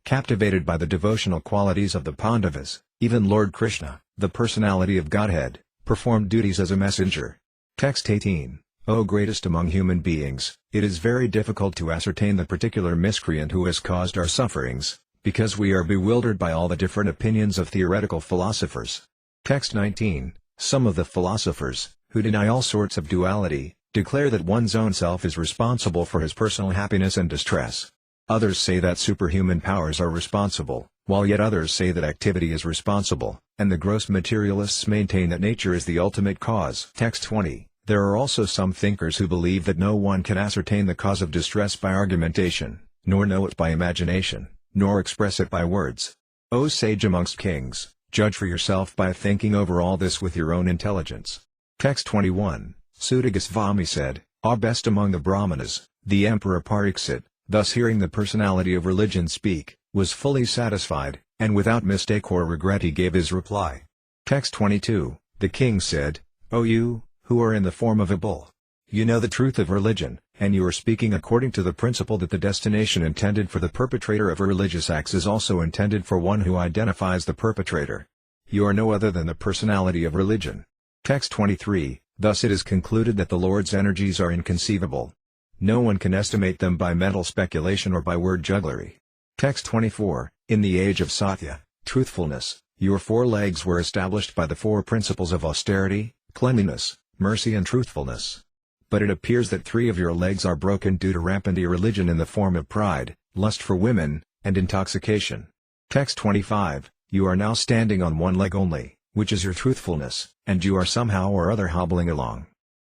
Captivated by the devotional qualities of the Pandavas, even Lord Krishna, the personality of Godhead, performed duties as a messenger. Text 18. O greatest among human beings, it is very difficult to ascertain the particular miscreant who has caused our sufferings, because we are bewildered by all the different opinions of theoretical philosophers. Text 19. Some of the philosophers, who deny all sorts of duality, declare that one's own self is responsible for his personal happiness and distress. Others say that superhuman powers are responsible, while yet others say that activity is responsible, and the gross materialists maintain that nature is the ultimate cause. Text 20. There are also some thinkers who believe that no one can ascertain the cause of distress by argumentation, nor know it by imagination, nor express it by words. O sage amongst kings, judge for yourself by thinking over all this with your own intelligence. Text 21. Suta Goswami said, "Our best among the Brahmanas, the Emperor Pariksit, thus hearing the personality of religion speak, was fully satisfied, and without mistake or regret he gave his reply." Text 22. The king said, "O you, who are in the form of a bull, you know the truth of religion, and you are speaking according to the principle that the destination intended for the perpetrator of religious acts is also intended for one who identifies the perpetrator. You are no other than the personality of religion." Text 23. Thus it is concluded that the Lord's energies are inconceivable. No one can estimate them by mental speculation or by word jugglery. Text 24. In the age of Satya, truthfulness, your 4 legs were established by the 4 principles of austerity, cleanliness, mercy and truthfulness. But it appears that 3 of your legs are broken due to rampant irreligion in the form of pride, lust for women, and intoxication. Text 25. You are now standing on 1 leg only, which is your truthfulness, and you are somehow or other hobbling along.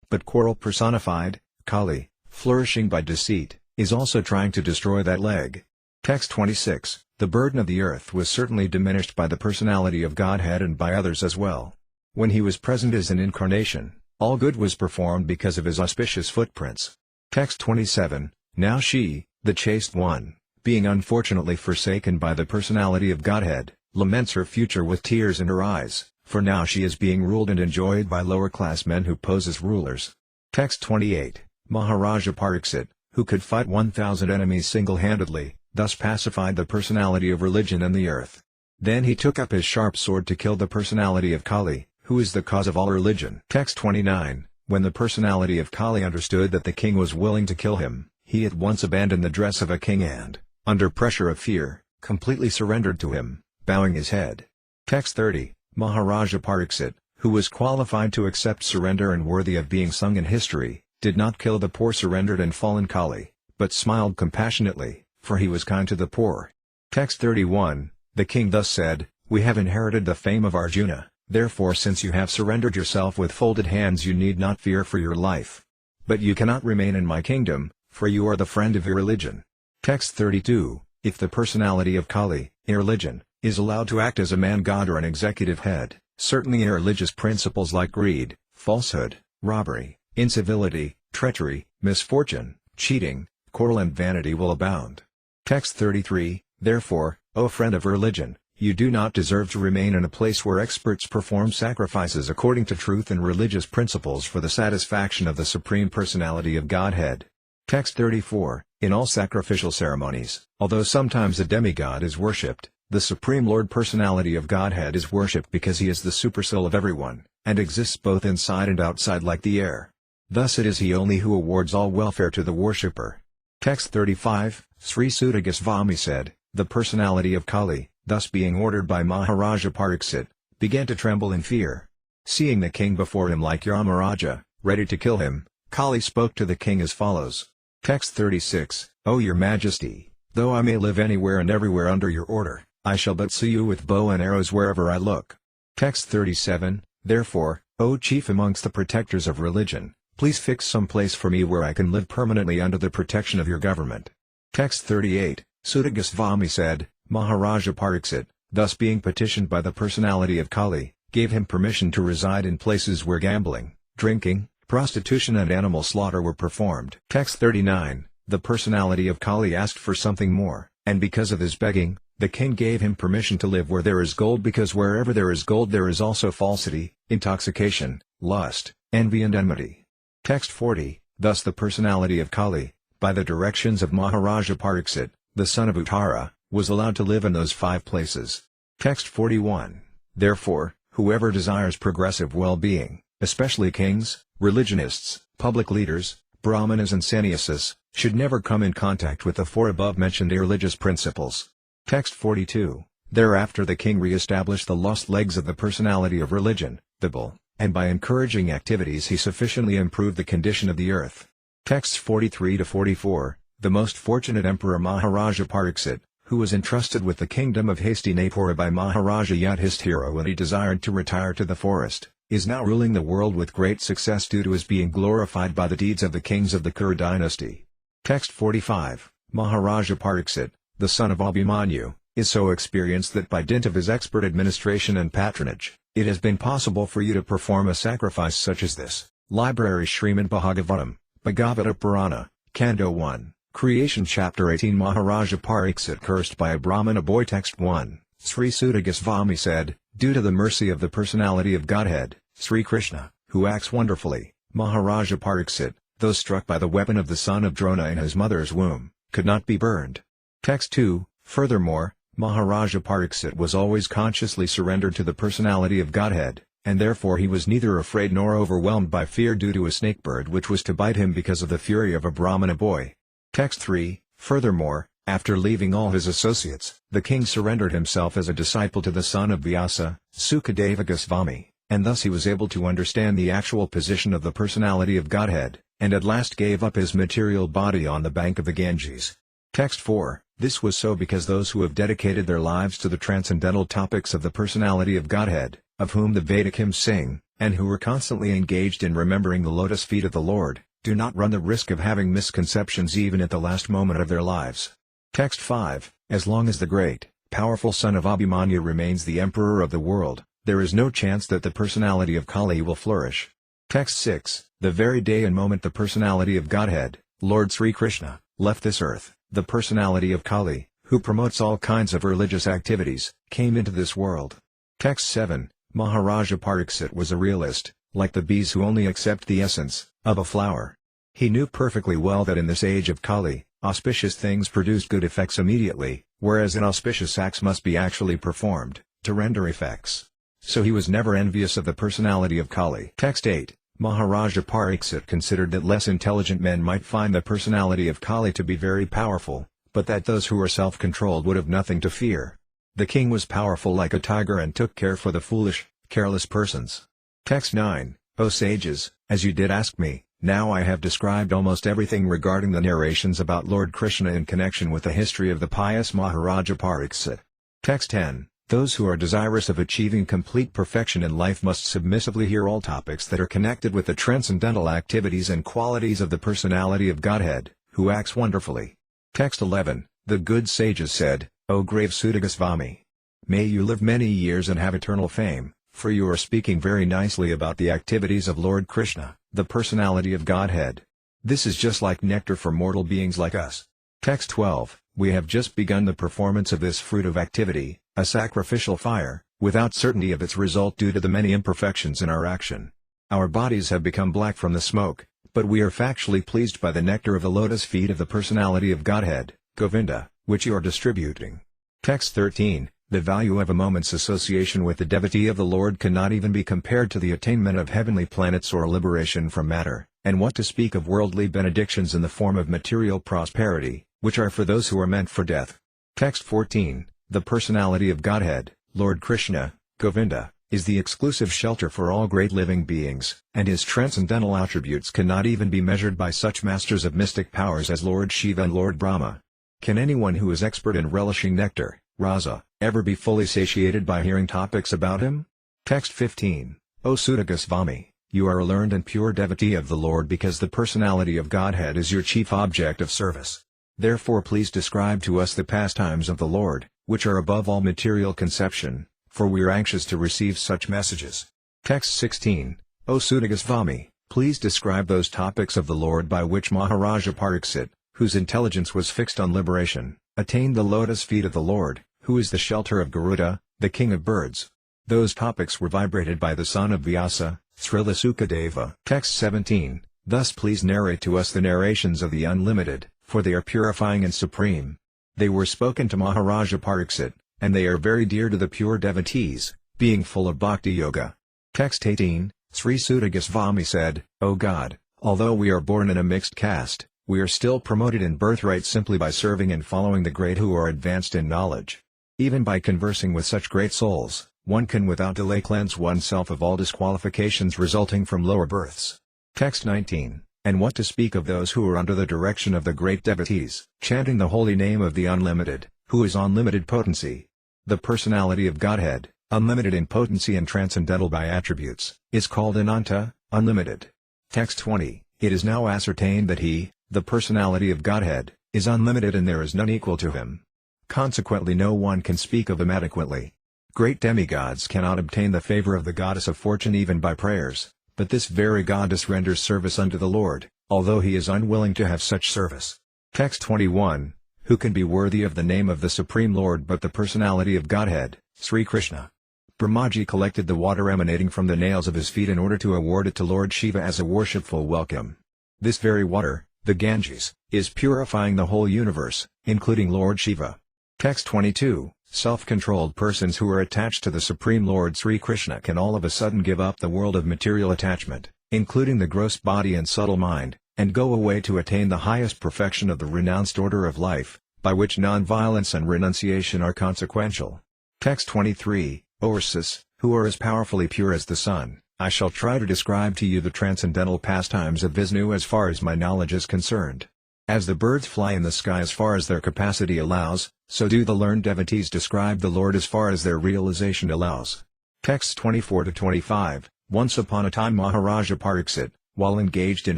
But quarrel personified, Kali, flourishing by deceit, is also trying to destroy that leg. Text 26. The burden of the earth was certainly diminished by the personality of Godhead and by others as well. When he was present as an incarnation, all good was performed because of his auspicious footprints. Text 27. Now she, the chaste one, being unfortunately forsaken by the personality of Godhead, laments her future with tears in her eyes, for now she is being ruled and enjoyed by lower-class men who pose as rulers. Text 28. Maharaja Pariksit, who could fight 1,000 enemies single-handedly, thus pacified the personality of religion and the earth. Then he took up his sharp sword to kill the personality of Kali, who is the cause of all religion. Text 29. When the personality of Kali understood that the king was willing to kill him, he at once abandoned the dress of a king and, under pressure of fear, completely surrendered to him, bowing his head. Text 30. Maharaja Pariksit, who was qualified to accept surrender and worthy of being sung in history, did not kill the poor surrendered and fallen Kali, but smiled compassionately, for he was kind to the poor. Text 31. The king thus said, "We have inherited the fame of Arjuna, therefore since you have surrendered yourself with folded hands you need not fear for your life. But you cannot remain in my kingdom, for you are the friend of your religion." Text 32. If the personality of Kali, irreligion, is allowed to act as a man-god or an executive head, certainly irreligious principles like greed, falsehood, robbery, incivility, treachery, misfortune, cheating, quarrel and vanity will abound. Text 33. Therefore, O friend of religion, you do not deserve to remain in a place where experts perform sacrifices according to truth and religious principles for the satisfaction of the Supreme Personality of Godhead. Text 34. In all sacrificial ceremonies, although sometimes a demigod is worshipped, the Supreme Lord Personality of Godhead is worshipped because he is the supersoul of everyone, and exists both inside and outside like the air. Thus it is he only who awards all welfare to the worshipper. Text 35. Sri Suta Goswami said, the personality of Kali, thus being ordered by Maharaja Pariksit, began to tremble in fear. Seeing the king before him like Yamaraja, ready to kill him, Kali spoke to the king as follows. Text 36. O your majesty, though I may live anywhere and everywhere under your order, I shall but see you with bow and arrows wherever I look. Text 37. Therefore, O chief amongst the protectors of religion, please fix some place for me where I can live permanently under the protection of your government. Text 38. Suta Goswami said, Maharaja Pariksit, thus being petitioned by the personality of Kali, gave him permission to reside in places where gambling, drinking, prostitution and animal slaughter were performed. Text 39, the personality of Kali asked for something more, and because of his begging, the king gave him permission to live where there is gold, because wherever there is gold there is also falsity, intoxication, lust, envy and enmity. Text 40, thus the personality of Kali, by the directions of Maharaja Pariksit, the son of Uttara, was allowed to live in those 5 places. Text 41, therefore, whoever desires progressive well-being, especially kings, religionists, public leaders, brahmanas and sannyasis, should never come in contact with the 4 above-mentioned irreligious principles. Text 42, thereafter the king re-established the lost legs of the personality of religion, the bull, and by encouraging activities he sufficiently improved the condition of the earth. Texts 43 to 44, the most fortunate emperor Maharaja Pariksit, who was entrusted with the kingdom of Hastinapura by Maharaja Yudhishthira when he desired to retire to the forest, is now ruling the world with great success due to his being glorified by the deeds of the kings of the Kuru dynasty. Text 45, Maharaja Pariksit, the son of Abhimanyu, is so experienced that by dint of his expert administration and patronage, it has been possible for you to perform a sacrifice such as this. Library Śrīmad Bhāgavatam, Bhagavata Purana, Canto 1, Creation Chapter 18. Maharaja Pariksit cursed by a Brahmana boy. Text 1, Sri Suta Goswami said, due to the mercy of the personality of Godhead, Sri Krishna, who acts wonderfully, Maharaja Pariksit, though struck by the weapon of the son of Drona in his mother's womb, could not be burned. Text 2, furthermore, Maharaja Pariksit was always consciously surrendered to the personality of Godhead, and therefore he was neither afraid nor overwhelmed by fear due to a snakebird which was to bite him because of the fury of a Brahmana boy. Text 3, furthermore, after leaving all his associates, the king surrendered himself as a disciple to the son of Vyasa, Sukadeva Goswami, and thus he was able to understand the actual position of the personality of Godhead, and at last gave up his material body on the bank of the Ganges. Text 4, this was so because those who have dedicated their lives to the transcendental topics of the personality of Godhead, of whom the Vedic hymns sing, and who are constantly engaged in remembering the lotus feet of the Lord, do not run the risk of having misconceptions even at the last moment of their lives. Text 5, as long as the great, powerful son of Abhimanyu remains the emperor of the world, there is no chance that the personality of Kali will flourish. Text 6, the very day and moment the personality of Godhead, Lord Sri Krishna, left this earth, the personality of Kali, who promotes all kinds of religious activities, came into this world. Text 7, Maharaja Pariksit was a realist, like the bees who only accept the essence of a flower. He knew perfectly well that in this age of Kali, auspicious things produce good effects immediately, whereas inauspicious acts must be actually performed, to render effects. So he was never envious of the personality of Kali. Text 8, Maharaja Pariksit considered that less intelligent men might find the personality of Kali to be very powerful, but that those who were self-controlled would have nothing to fear. The king was powerful like a tiger and took care for the foolish, careless persons. Text 9, O sages, as you did ask me, now I have described almost everything regarding the narrations about Lord Krishna in connection with the history of the pious Maharaja Pariksit. Text 10, those who are desirous of achieving complete perfection in life must submissively hear all topics that are connected with the transcendental activities and qualities of the personality of Godhead, who acts wonderfully. Text 11, the good sages said, O grave Suta Goswami, may you live many years and have eternal fame, for you are speaking very nicely about the activities of Lord Krishna, the personality of Godhead. This is just like nectar for mortal beings like us. Text 12, we have just begun the performance of this fruit of activity, a sacrificial fire, without certainty of its result due to the many imperfections in our action. Our bodies have become black from the smoke, but we are factually pleased by the nectar of the lotus feet of the personality of Godhead, Govinda, which you are distributing. Text 13, the value of a moment's association with the devotee of the Lord cannot even be compared to the attainment of heavenly planets or liberation from matter, and what to speak of worldly benedictions in the form of material prosperity, which are for those who are meant for death. Text 14, the personality of Godhead, Lord Krishna, Govinda, is the exclusive shelter for all great living beings, and his transcendental attributes cannot even be measured by such masters of mystic powers as Lord Shiva and Lord Brahma. Can anyone who is expert in relishing nectar, rasa, ever be fully satiated by hearing topics about him? Text 15, O Suta Goswami, you are a learned and pure devotee of the Lord because the personality of Godhead is your chief object of service. Therefore please describe to us the pastimes of the Lord, which are above all material conception, for we are anxious to receive such messages. Text 16, O Suta Goswami, please describe those topics of the Lord by which Maharaja Pariksit, whose intelligence was fixed on liberation, attained the lotus feet of the Lord, who is the shelter of Garuda, the king of birds. Those topics were vibrated by the son of Vyasa, Srila Sukadeva. Text 17, thus please narrate to us the narrations of the unlimited, for they are purifying and supreme. They were spoken to Maharaja Pariksit, and they are very dear to the pure devotees, being full of bhakti yoga. Text 18, Sri Suta Goswami said, O God, although we are born in a mixed caste, we are still promoted in birthright simply by serving and following the great who are advanced in knowledge. Even by conversing with such great souls, one can without delay cleanse oneself of all disqualifications resulting from lower births. Text 19, and what to speak of those who are under the direction of the great devotees, chanting the holy name of the Unlimited, who is unlimited potency. The personality of Godhead, unlimited in potency and transcendental by attributes, is called Ananta, unlimited. Text 20, it is now ascertained that he, the personality of Godhead, is unlimited and there is none equal to him. Consequently no one can speak of him adequately. Great demigods cannot obtain the favor of the goddess of fortune even by prayers, but this very goddess renders service unto the Lord, although he is unwilling to have such service. Text 21, who can be worthy of the name of the Supreme Lord but the personality of Godhead, Sri Krishna? Brahmaji collected the water emanating from the nails of his feet in order to award it to Lord Shiva as a worshipful welcome. This very water, the Ganges, is purifying the whole universe, including Lord Shiva. Text 22, self-controlled persons who are attached to the Supreme Lord Sri Krishna can all of a sudden give up the world of material attachment, including the gross body and subtle mind, and go away to attain the highest perfection of the renounced order of life, by which non-violence and renunciation are consequential. Text 23, Orsis, who are as powerfully pure as the sun, I shall try to describe to you the transcendental pastimes of Vishnu as far as my knowledge is concerned. As the birds fly in the sky as far as their capacity allows, so do the learned devotees describe the Lord as far as their realization allows. Texts 24-25, once upon a time Maharaja Pariksit, while engaged in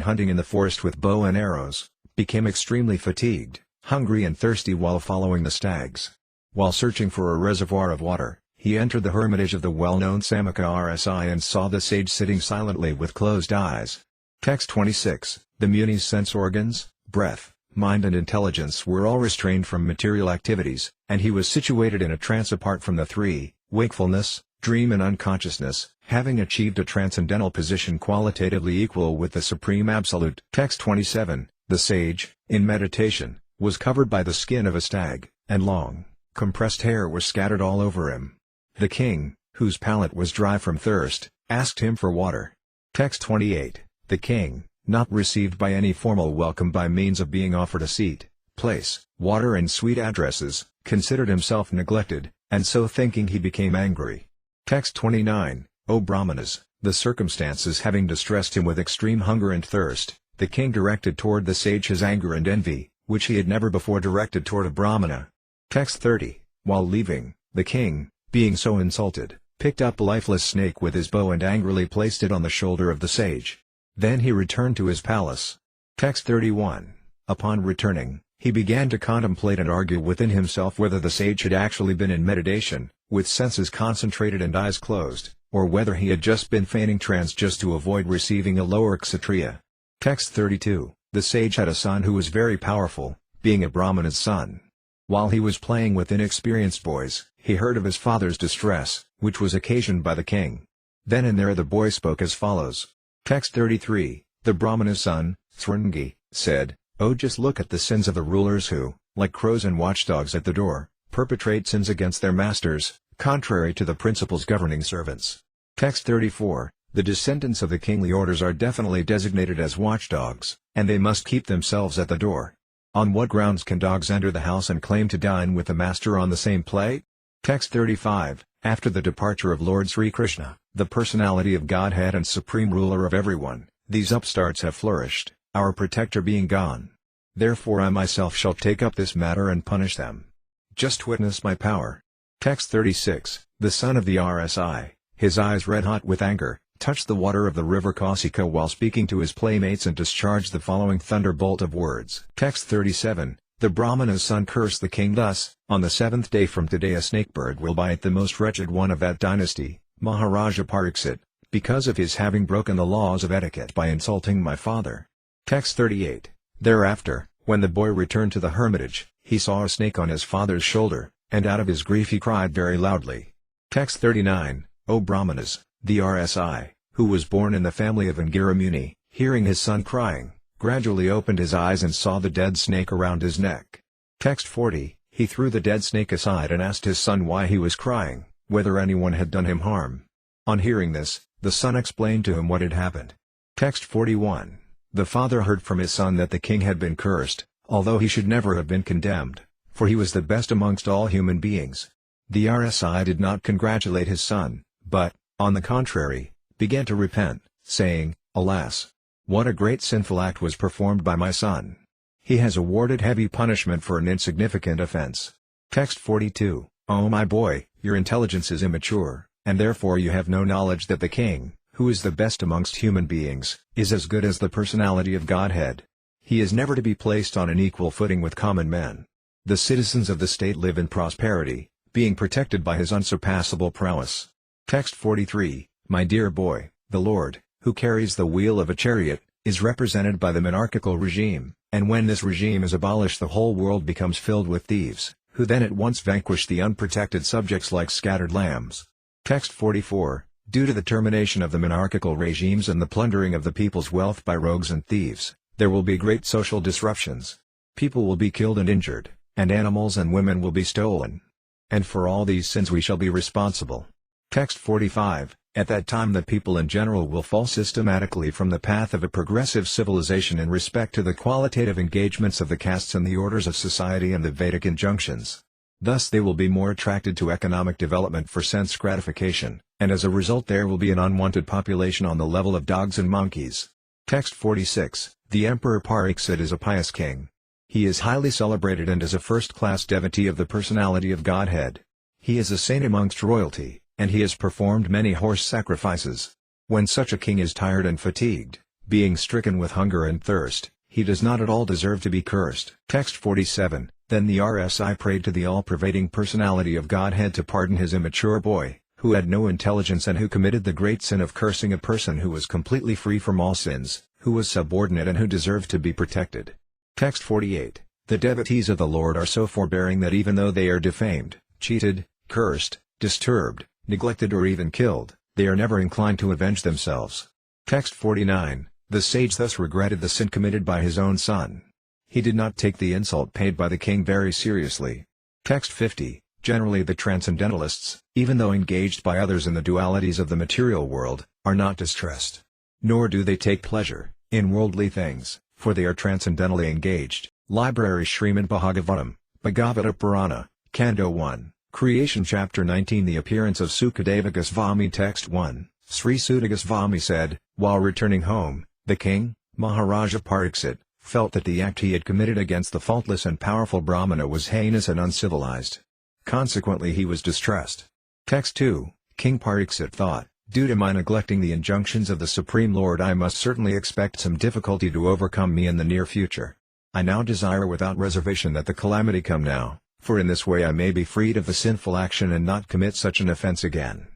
hunting in the forest with bow and arrows, became extremely fatigued, hungry and thirsty while following the stags. While searching for a reservoir of water, he entered the hermitage of the well-known Samaka Rsi and saw the sage sitting silently with closed eyes. Text 26, the Muni's sense organs, breath, mind and intelligence were all restrained from material activities, and he was situated in a trance apart from the three, wakefulness, dream and unconsciousness, having achieved a transcendental position qualitatively equal with the Supreme Absolute. Text 27, the sage, in meditation, was covered by the skin of a stag, and long, compressed hair was scattered all over him. The king, whose palate was dry from thirst, asked him for water. Text 28, the king, not received by any formal welcome by means of being offered a seat, place, water and sweet addresses, considered himself neglected, and so thinking he became angry. Text 29, O Brahmanas, the circumstances having distressed him with extreme hunger and thirst, the king directed toward the sage his anger and envy, which he had never before directed toward a Brahmana. Text 30, while leaving, the king, being so insulted, picked up a lifeless snake with his bow and angrily placed it on the shoulder of the sage. Then he returned to his palace. Text 31, upon returning, he began to contemplate and argue within himself whether the sage had actually been in meditation, with senses concentrated and eyes closed, or whether he had just been feigning trance just to avoid receiving a lower kshatriya. Text 32, the sage had a son who was very powerful, being a Brahmana's son. While he was playing with inexperienced boys, he heard of his father's distress, which was occasioned by the king. Then and there the boy spoke as follows. Text 33, the Brahmana's son, Sringi, said, Oh, just look at the sins of the rulers who, like crows and watchdogs at the door, perpetrate sins against their masters, contrary to the principles governing servants. Text 34, the descendants of the kingly orders are definitely designated as watchdogs, and they must keep themselves at the door. On what grounds can dogs enter the house and claim to dine with the master on the same plate? Text 35, after the departure of Lord Sri Krishna, the personality of Godhead and supreme ruler of everyone, these upstarts have flourished, our protector being gone. Therefore I myself shall take up this matter and punish them. Just witness my power. Text 36, the son of the Rsi, his eyes red hot with anger, touched the water of the river Kausika while speaking to his playmates and discharged the following thunderbolt of words. Text 37, The Brahmana's son cursed the king thus, "On the 7th day from today a snakebird will bite the most wretched one of that dynasty, Maharaja Pariksit, because of his having broken the laws of etiquette by insulting my father." Text 38. Thereafter, when the boy returned to the hermitage, he saw a snake on his father's shoulder, and out of his grief he cried very loudly. Text 39. O Brahmanas, the RSI, who was born in the family of Angira Muni, hearing his son crying, gradually opened his eyes and saw the dead snake around his neck. Text 40. He threw the dead snake aside and asked his son why he was crying, whether anyone had done him harm. On hearing this, the son explained to him what had happened. Text 41. The father heard from his son that the king had been cursed, although he should never have been condemned, for he was the best amongst all human beings. The RSI did not congratulate his son, but, on the contrary, began to repent, saying, "Alas! What a great sinful act was performed by my son. He has awarded heavy punishment for an insignificant offense." Text 42. O my boy, your intelligence is immature, and therefore you have no knowledge that the king, who is the best amongst human beings, is as good as the personality of Godhead. He is never to be placed on an equal footing with common men. The citizens of the state live in prosperity, being protected by his unsurpassable prowess. Text 43. My dear boy, the Lord, who carries the wheel of a chariot, is represented by the monarchical regime, and when this regime is abolished the whole world becomes filled with thieves, who then at once vanquish the unprotected subjects like scattered lambs. Text 44. Due to the termination of the monarchical regimes and the plundering of the people's wealth by rogues and thieves, there will be great social disruptions. People will be killed and injured, and animals and women will be stolen. And for all these sins we shall be responsible. Text 45. At that time the people in general will fall systematically from the path of a progressive civilization in respect to the qualitative engagements of the castes and the orders of society and the Vedic injunctions. Thus they will be more attracted to economic development for sense gratification, and as a result there will be an unwanted population on the level of dogs and monkeys. Text 46. The Emperor Pariksit is a pious king. He is highly celebrated and is a first-class devotee of the personality of Godhead. He is a saint amongst royalty, and he has performed many horse sacrifices. When such a king is tired and fatigued, being stricken with hunger and thirst, he does not at all deserve to be cursed. Text 47. Then the RSI prayed to the all-pervading personality of Godhead to pardon his immature boy, who had no intelligence and who committed the great sin of cursing a person who was completely free from all sins, who was subordinate and who deserved to be protected. Text 48. The devotees of the Lord are so forbearing that even though they are defamed, cheated, cursed, disturbed, neglected or even killed, they are never inclined to avenge themselves. Text 49. The sage thus regretted the sin committed by his own son. He did not take the insult paid by the king very seriously. Text 50. Generally the transcendentalists, even though engaged by others in the dualities of the material world, are not distressed. Nor do they take pleasure in worldly things, for they are transcendentally engaged. Library Śrīmad Bhāgavatam, Bhagavata Purana, Canto 1, Creation Chapter 19. The appearance of Sukadeva Goswami. Text 1. Sri Suta Goswami said, while returning home, the king, Maharaja Pariksit, felt that the act he had committed against the faultless and powerful Brahmana was heinous and uncivilized. Consequently he was distressed. Text 2. King Pariksit thought, due to my neglecting the injunctions of the Supreme Lord I must certainly expect some difficulty to overcome me in the near future. I now desire without reservation that the calamity come now, for in this way I may be freed of the sinful action and not commit such an offense again.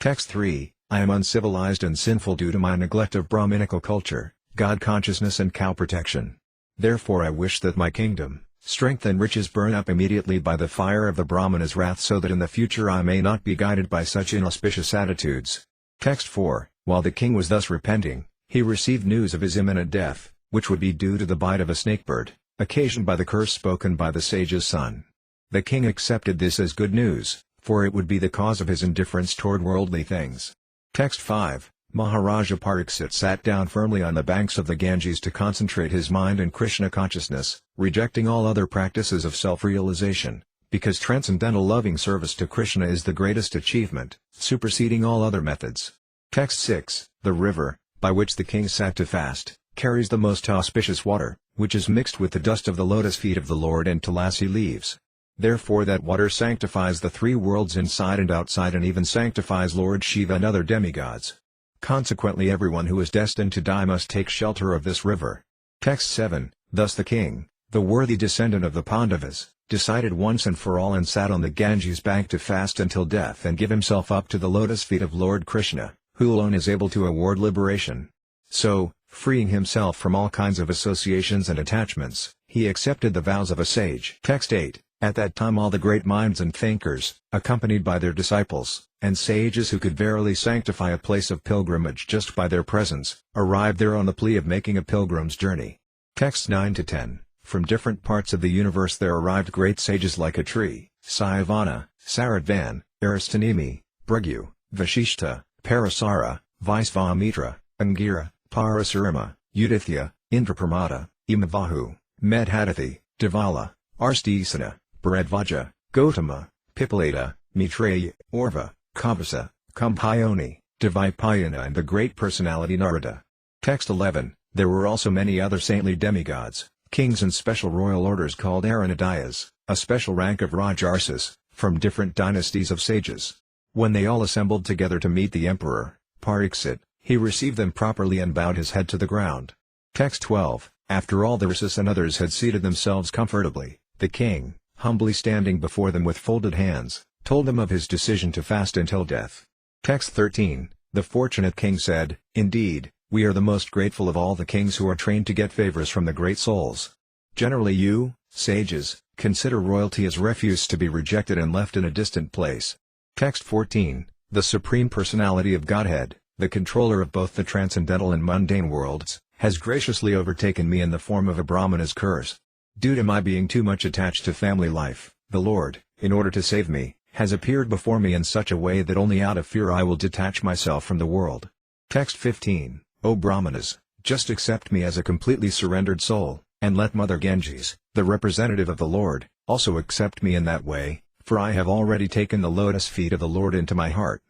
Text 3. I am uncivilized and sinful due to my neglect of Brahminical culture, God consciousness and cow protection. Therefore I wish that my kingdom, strength and riches burn up immediately by the fire of the Brahmana's wrath so that in the future I may not be guided by such inauspicious attitudes. Text 4. While the king was thus repenting, he received news of his imminent death, which would be due to the bite of a snakebird, occasioned by the curse spoken by the sage's son. The king accepted this as good news, for it would be the cause of his indifference toward worldly things. Text 5. Maharaja Pariksit sat down firmly on the banks of the Ganges to concentrate his mind in Krishna consciousness, rejecting all other practices of self-realization, because transcendental loving service to Krishna is the greatest achievement, superseding all other methods. Text 6. The river, by which the king sat to fast, carries the most auspicious water, which is mixed with the dust of the lotus feet of the Lord and tulasi leaves. Therefore that water sanctifies the three worlds inside and outside and even sanctifies Lord Shiva and other demigods. Consequently everyone who is destined to die must take shelter of this river. Text 7. Thus the king, The worthy descendant of the Pandavas, decided once and for all and sat on the Ganges bank to fast until death and give himself up to the lotus feet of Lord Krishna, who alone is able to award liberation. So, freeing himself from all kinds of associations and attachments, he accepted the vows of a sage. Text 8. At that time all the great minds and thinkers, accompanied by their disciples, and sages who could verily sanctify a place of pilgrimage just by their presence, arrived there on the plea of making a pilgrim's journey. Texts 9-10. From different parts of the universe there arrived great sages like Atri, Sayavana, Saratvan, Aristanemi, Bhrigu, Vashishta, Parasara, Vaisvamitra, Angira, Parasurama, Yudhithya, Indrapramada, Imavahu, Medhadathi, Devala, Arstisana, Bharadvaja, Gotama, Pipalata, Maitreya, Orva, Kavasa, Kumbhayoni, Devipayana and the great personality Narada. Text 11. There were also many other saintly demigods, kings and special royal orders called Aranadayas, a special rank of Rajarsas, from different dynasties of sages. When they all assembled together to meet the emperor, Pariksit, he received them properly and bowed his head to the ground. Text 12. After all the rishis and others had seated themselves comfortably, the king, humbly standing before them with folded hands, told them of his decision to fast until death. Text 13. The fortunate king said, "Indeed, we are the most grateful of all the kings who are trained to get favors from the great souls. Generally you, sages, consider royalty as refuse to be rejected and left in a distant place." Text 14. The Supreme Personality of Godhead, the controller of both the transcendental and mundane worlds, has graciously overtaken me in the form of a Brahmana's curse. Due to my being too much attached to family life, the Lord, in order to save me, has appeared before me in such a way that only out of fear I will detach myself from the world. Text 15. O Brahmanas, just accept me as a completely surrendered soul, and let Mother Ganges, the representative of the Lord, also accept me in that way, for I have already taken the lotus feet of the Lord into my heart.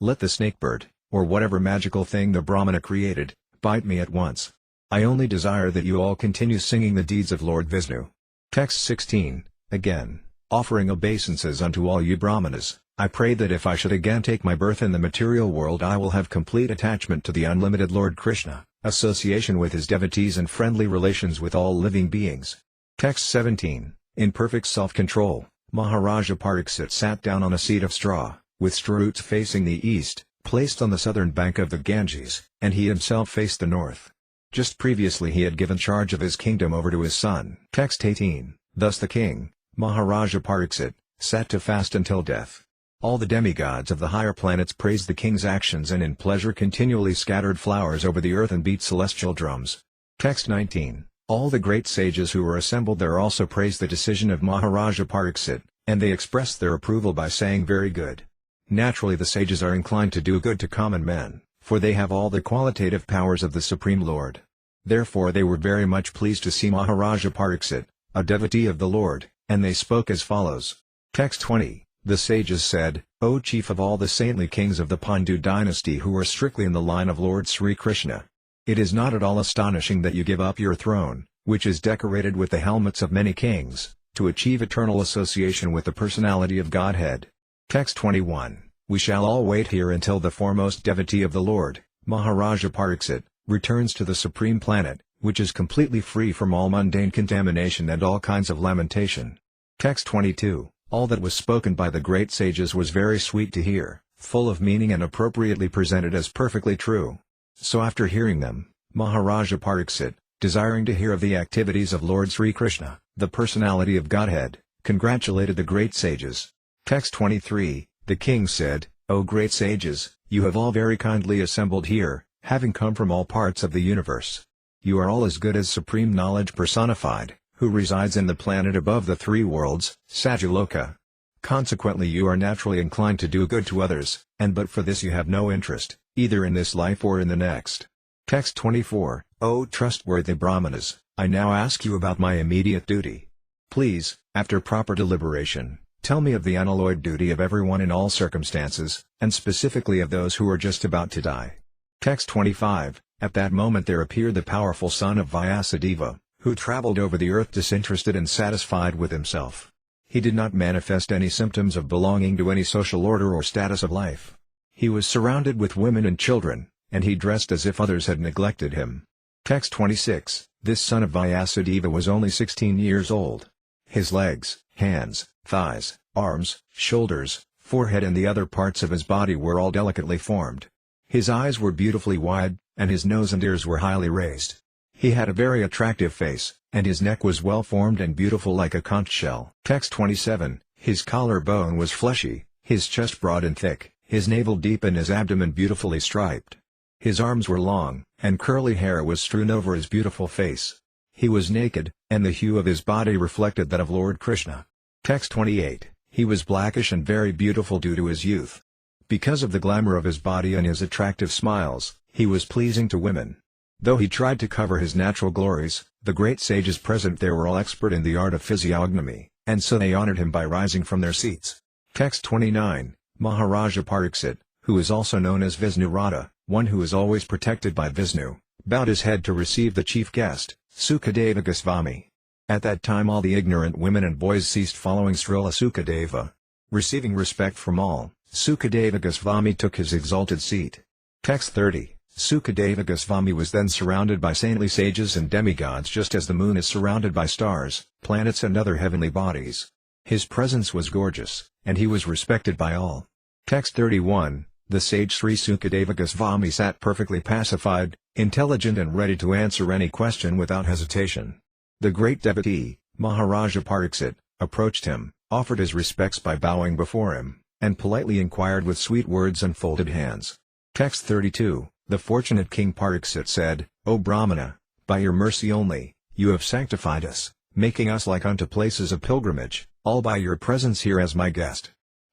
Let the snakebird, or whatever magical thing the Brahmana created, bite me at once. I only desire that you all continue singing the deeds of Lord Vishnu. Text 16. Again, offering obeisances unto all you Brahmanas, I pray that if I should again take my birth in the material world I will have complete attachment to the unlimited Lord Krishna, association with his devotees and friendly relations with all living beings. Text 17. In perfect self-control, Maharaja Pariksit sat down on a seat of straw, with straw roots facing the east, placed on the southern bank of the Ganges, and he himself faced the north. Just previously he had given charge of his kingdom over to his son. Text 18. Thus the king, Maharaja Pariksit, sat to fast until death. All the demigods of the higher planets praised the king's actions and in pleasure continually scattered flowers over the earth and beat celestial drums. Text 19. All the great sages who were assembled there also praised the decision of Maharaja Pariksit, and they expressed their approval by saying very good. Naturally the sages are inclined to do good to common men, for they have all the qualitative powers of the Supreme Lord. Therefore they were very much pleased to see Maharaja Pariksit, a devotee of the Lord, and they spoke as follows. Text 20. The sages said, O chief of all the saintly kings of the Pandu dynasty who are strictly in the line of Lord Sri Krishna, it is not at all astonishing that you give up your throne, which is decorated with the helmets of many kings, to achieve eternal association with the personality of Godhead. Text 21. We shall all wait here until the foremost devotee of the Lord, Maharaja Pariksit, returns to the supreme planet, which is completely free from all mundane contamination and all kinds of lamentation. Text 22. All that was spoken by the great sages was very sweet to hear, full of meaning and appropriately presented as perfectly true. So after hearing them, Maharaja Pariksit, desiring to hear of the activities of Lord Sri Krishna, the personality of Godhead, congratulated the great sages. Text 23. The king said, O great sages, you have all very kindly assembled here, having come from all parts of the universe. You are all as good as supreme knowledge personified, who resides in the planet above the three worlds, Satyaloka. Consequently you are naturally inclined to do good to others, and but for this you have no interest, either in this life or in the next. Text 24. O trustworthy Brahmanas, I now ask you about my immediate duty. Please, after proper deliberation, tell me of the unalloyed duty of everyone in all circumstances, and specifically of those who are just about to die. Text 25. At that moment there appeared the powerful son of Vyasadeva, who traveled over the earth disinterested and satisfied with himself. He did not manifest any symptoms of belonging to any social order or status of life. He was surrounded with women and children, and he dressed as if others had neglected him. Text 26, this son of Vyasadeva was only 16 years old. His legs, hands, thighs, arms, shoulders, forehead and the other parts of his body were all delicately formed. His eyes were beautifully wide, and his nose and ears were highly raised. He had a very attractive face, and his neck was well formed and beautiful like a conch shell. Text 27, his collarbone was fleshy, his chest broad and thick, his navel deep and his abdomen beautifully striped. His arms were long, and curly hair was strewn over his beautiful face. He was naked, and the hue of his body reflected that of Lord Krishna. Text 28, he was blackish and very beautiful due to his youth. Because of the glamour of his body and his attractive smiles, he was pleasing to women. Though he tried to cover his natural glories, the great sages present there were all expert in the art of physiognomy, and so they honored him by rising from their seats. Text 29, Maharaja Pariksit, who is also known as Vishnurata, one who is always protected by Vishnu, bowed his head to receive the chief guest, Sukadeva Goswami. At that time all the ignorant women and boys ceased following Srila Sukadeva. Receiving respect from all, Sukadeva Goswami took his exalted seat. Text 30, Sukadeva Goswami was then surrounded by saintly sages and demigods just as the moon is surrounded by stars, planets and other heavenly bodies. His presence was gorgeous, and he was respected by all. Text 31, the sage Sri Sukadeva Goswami sat perfectly pacified, intelligent and ready to answer any question without hesitation. The great devotee, Maharaja Pariksit, approached him, offered his respects by bowing before him, and politely inquired with sweet words and folded hands. Text 32, the fortunate King Pariksit said, O Brahmana, by your mercy only, you have sanctified us, making us like unto places of pilgrimage, all by your presence here as my guest.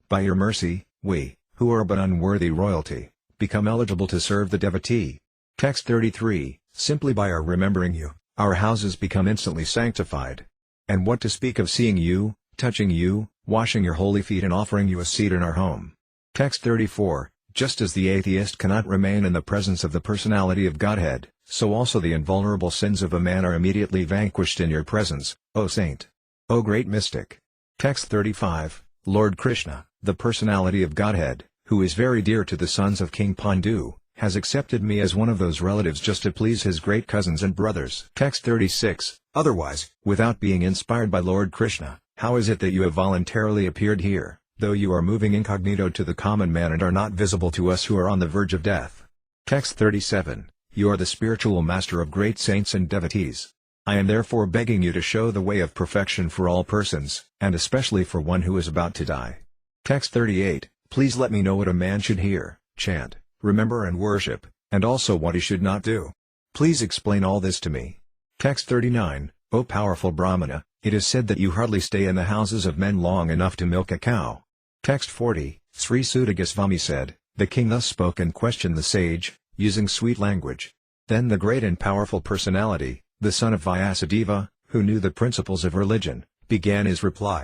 By your mercy, we, who are but unworthy royalty, become eligible to serve the devotee. Text 33, simply by our remembering you, our houses become instantly sanctified. And what to speak of seeing you, touching you, washing your holy feet and offering you a seat in our home. Text 34, just as the atheist cannot remain in the presence of the personality of Godhead, so also the invulnerable sins of a man are immediately vanquished in your presence, O saint. O great mystic. Text 35, Lord Krishna, the personality of Godhead, who is very dear to the sons of King Pandu, has accepted me as one of those relatives just to please his great cousins and brothers. Text 36, otherwise, without being inspired by Lord Krishna, how is it that you have voluntarily appeared here, though you are moving incognito to the common man and are not visible to us who are on the verge of death? Text 37, you are the spiritual master of great saints and devotees. I am therefore begging you to show the way of perfection for all persons, and especially for one who is about to die. Text 38, please let me know what a man should hear, chant, remember and worship, and also what he should not do. Please explain all this to me. Text 39, O powerful Brahmana, it is said that you hardly stay in the houses of men long enough to milk a cow. Text 40, Sri Suta Goswami said, the king thus spoke and questioned the sage, using sweet language. Then the great and powerful personality, the son of Vyasadeva, who knew the principles of religion, began his reply.